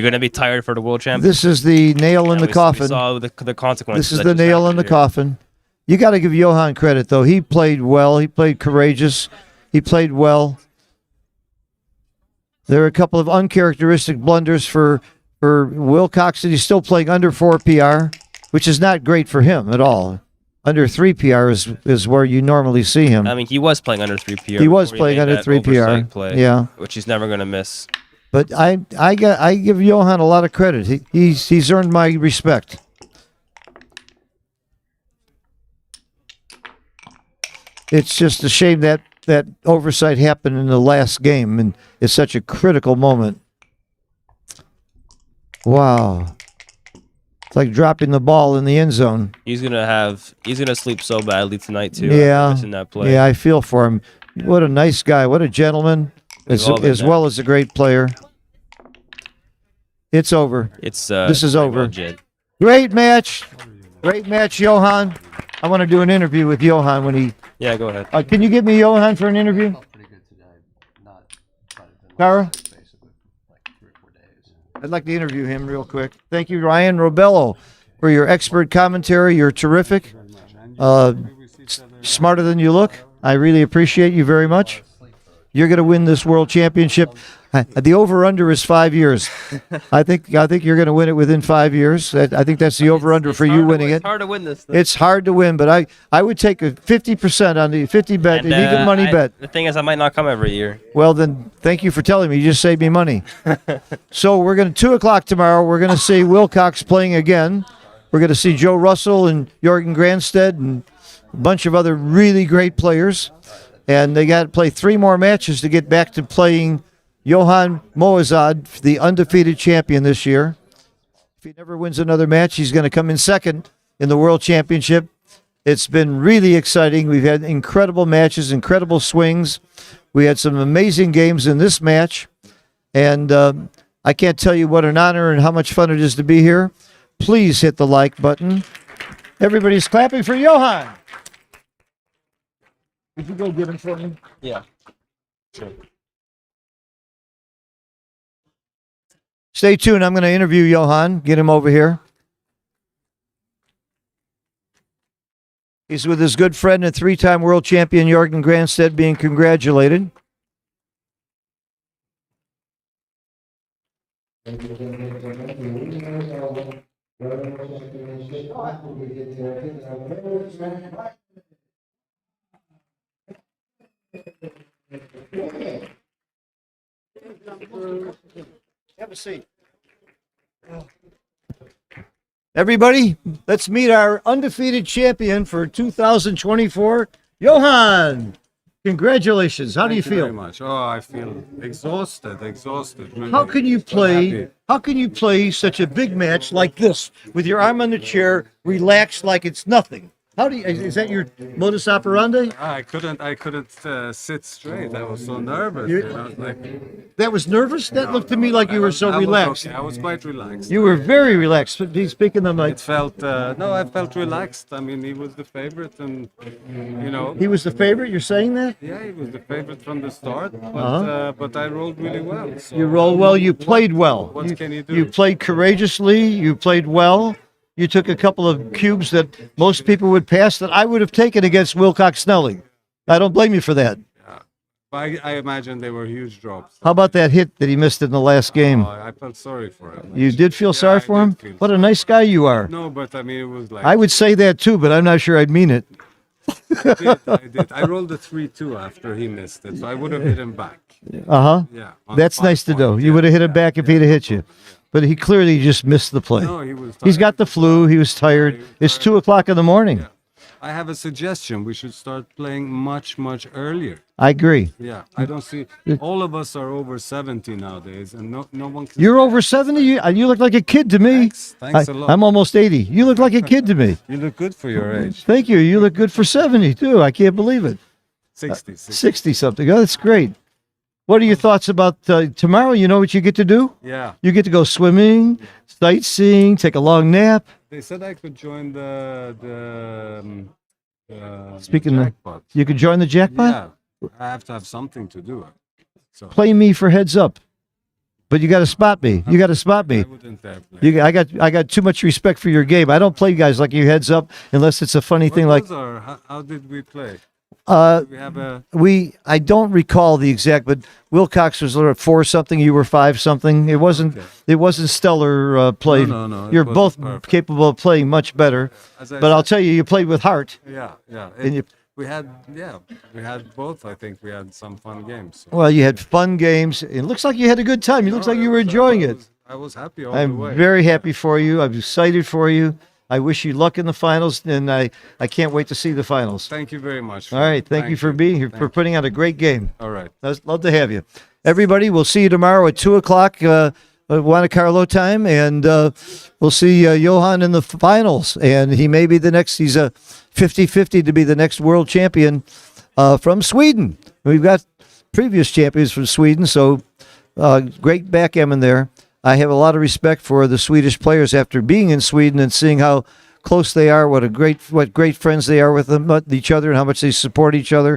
Speaker 5: gonna be tired for the World Championship.
Speaker 2: This is the nail in the
Speaker 5: We
Speaker 2: coffin.
Speaker 5: saw the consequences.
Speaker 2: This is
Speaker 5: that
Speaker 2: the
Speaker 5: just
Speaker 2: nail in
Speaker 5: happened
Speaker 2: the
Speaker 5: here.
Speaker 2: coffin. You got to give Johan credit, though. He played well. He played courageous. He played well. There are a couple of uncharacteristic blunders for Wilcox, and he's still playing under 4 PR, which is not great for him at all. Under 3 PR is where you normally see him.
Speaker 5: I mean, he was playing under 3 PR.
Speaker 2: He was
Speaker 5: before
Speaker 2: playing
Speaker 5: made
Speaker 2: under
Speaker 5: that
Speaker 2: 3 PR.
Speaker 5: oversight play,
Speaker 2: Yeah.
Speaker 5: which he's never gonna miss.
Speaker 2: But I give Johan a lot of credit. He's earned my respect. It's just a shame that oversight happened in the last game, and it's such a critical moment. Wow. It's like dropping the ball in the end zone.
Speaker 5: He's gonna sleep so badly tonight too.
Speaker 2: Yeah.
Speaker 5: after missing that play.
Speaker 2: Yeah, I feel for him. What a nice guy. What a gentleman, as
Speaker 5: all been there.
Speaker 2: well as a great player. It's over.
Speaker 5: It's
Speaker 2: This is
Speaker 5: pretty
Speaker 2: over.
Speaker 5: well jid.
Speaker 2: Great match. Great match, Johan. I want to do an interview with Johan when he...
Speaker 5: Yeah, go ahead.
Speaker 2: can you get me Johan for an interview?
Speaker 3: Pretty good today. Not better than
Speaker 2: Kara?
Speaker 3: basically like 3 or 4 days.
Speaker 2: I'd like to interview him real quick. Thank you, Ryan Robello, for your expert commentary. You're terrific. Smarter than you look. I really appreciate you very much. You're going to win this world championship. The over/under is 5 years. I think you're going to win it within 5 years. I think that's the over/under for you winning it.
Speaker 5: It's hard to win this thing.
Speaker 2: It's hard to win, but I would take a 50% on the 50 bet, an even money bet.
Speaker 5: The thing is, I might not come every year.
Speaker 2: Well, then, thank you for telling me. You just saved me money. So we're going to 2 o'clock tomorrow. We're going to see Wilcox playing again. We're going to see Joe Russell and Jorgen Granstedt and a bunch of other really great players. And they got to play 3 more matches to get back to playing Johan Moazad, the undefeated champion this year. If he never wins another match, he's going to come in second in the World Championship. It's been really exciting. We've had incredible matches, incredible swings. We had some amazing games in this match. And I can't tell you what an honor and how much fun it is to be here. Please hit the like button. Everybody's clapping for Johan. Could you go get him for me?
Speaker 5: Yeah. Sure.
Speaker 2: Stay tuned. I'm going to interview Johan. Get him over here. He's with his good friend and 3-time world champion Jorgen Granstedt being congratulated. Have a seat. Everybody, let's meet our undefeated champion for 2024, Johan. Congratulations. How do you
Speaker 4: Thank you very
Speaker 2: feel?
Speaker 4: much. Oh, I feel exhausted. Really.
Speaker 2: How can you
Speaker 4: So
Speaker 2: play?
Speaker 4: happy.
Speaker 2: How can you play such a big match like this with your arm on the chair, relaxed like it's nothing? How do you? Is that your modus operandi?
Speaker 4: I couldn't sit straight. I was so nervous.
Speaker 2: You-
Speaker 4: You know, like,
Speaker 2: That was nervous. That looked to me like you were so
Speaker 4: I was
Speaker 2: relaxed.
Speaker 4: okay. I was quite relaxed.
Speaker 2: You were very relaxed. Speaking of like,
Speaker 4: It felt no, I felt relaxed. I mean, he was the favorite, and you know,
Speaker 2: he was the favorite. You're saying that?
Speaker 4: yeah, he was the favorite from the start. But but I rolled really well. So
Speaker 2: You rolled well. You played well.
Speaker 4: What can you do?
Speaker 2: You played courageously. You played well. You took a couple of cubes that most people would pass that I would have taken against Wilcox Snelling. I don't blame you for that.
Speaker 4: I imagine they were huge drops.
Speaker 2: How about that hit that he missed in the last game?
Speaker 4: I felt sorry for him.
Speaker 2: You did feel
Speaker 4: Yeah,
Speaker 2: sorry
Speaker 4: I
Speaker 2: for him?
Speaker 4: did feel
Speaker 2: What a nice guy you are.
Speaker 4: No, but I mean, it was like
Speaker 2: I would say that too, but I'm not sure I'd mean it.
Speaker 4: I did. I rolled a 3-2 after he missed it, so I would have hit him back.
Speaker 2: Uh-huh.
Speaker 4: Yeah. on
Speaker 2: That's
Speaker 4: 5
Speaker 2: nice to know.
Speaker 4: points,
Speaker 2: You would have hit him
Speaker 4: yeah,
Speaker 2: back if he'd have hit you. But he clearly just missed the play.
Speaker 4: No, he was.
Speaker 2: He's got
Speaker 4: tired.
Speaker 2: the flu. He was tired.
Speaker 4: he was
Speaker 2: It's
Speaker 4: tired.
Speaker 2: 2 o'clock in the morning.
Speaker 4: Yeah. I have a suggestion. We should start playing much earlier.
Speaker 2: I agree.
Speaker 4: Yeah, I don't see. All of us are over 70 nowadays, and no one can.
Speaker 2: You're over 70. You look like a kid to me.
Speaker 4: Thanks a lot.
Speaker 2: I'm almost 80. You look like a kid to me.
Speaker 4: You look good for your age.
Speaker 2: Thank you. You look good for 70 too. I can't believe it.
Speaker 4: 60.
Speaker 2: 60 something. Oh, that's great. What are your thoughts about tomorrow? You know what you get to do?
Speaker 4: Yeah.
Speaker 2: You get to go swimming, sightseeing, take a long nap.
Speaker 4: They said I could join
Speaker 2: Speaking
Speaker 4: the
Speaker 2: of,
Speaker 4: jackpot.
Speaker 2: you could join the jackpot.
Speaker 4: Yeah. I have to have something to do. So
Speaker 2: Play me for heads up, but you got to spot me. You got to spot me.
Speaker 4: I wouldn't dare play.
Speaker 2: I got too much respect for your game. I don't play guys like you heads up unless it's a funny thing like.
Speaker 4: How did we play?
Speaker 2: Did
Speaker 4: we have a.
Speaker 2: I don't recall the exact, but Wilcox was 4 something. You were 5 something. It wasn't.
Speaker 4: Okay.
Speaker 2: It wasn't stellar play.
Speaker 4: No, it
Speaker 2: You're
Speaker 4: wasn't
Speaker 2: both
Speaker 4: perfect.
Speaker 2: capable of playing much better.
Speaker 4: As I
Speaker 2: But I'll
Speaker 4: said-
Speaker 2: tell you, you played with heart.
Speaker 4: Yeah.
Speaker 2: And you,
Speaker 4: We had both. I think we had some fun games. So.
Speaker 2: well, you had fun games. It looks like you had a good time. It looks like you were enjoying it.
Speaker 4: I was happy all the
Speaker 2: I'm
Speaker 4: way.
Speaker 2: very happy for you. I'm excited for you. I wish you luck in the finals, and I can't wait to see the finals.
Speaker 4: Thank you very much.
Speaker 2: All right, thank you for being here, for putting out a great game.
Speaker 4: All right.
Speaker 2: I'd love to have you. Everybody, we'll see you tomorrow at 2 o'clock Monte Carlo time, and we'll see Johan in the finals. And he may be the next, he's a 50-50 to be the next world champion from Sweden. We've got previous champions from Sweden, so great backgammon there. I have a lot of respect for the Swedish players after being in Sweden and seeing how close they are, what great friends they are with each other, and how much they support each other.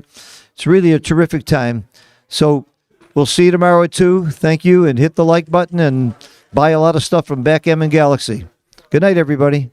Speaker 2: It's really a terrific time. So we'll see you tomorrow at 2. Thank you, and hit the like button and buy a lot of stuff from Backgammon Galaxy. Good night, everybody.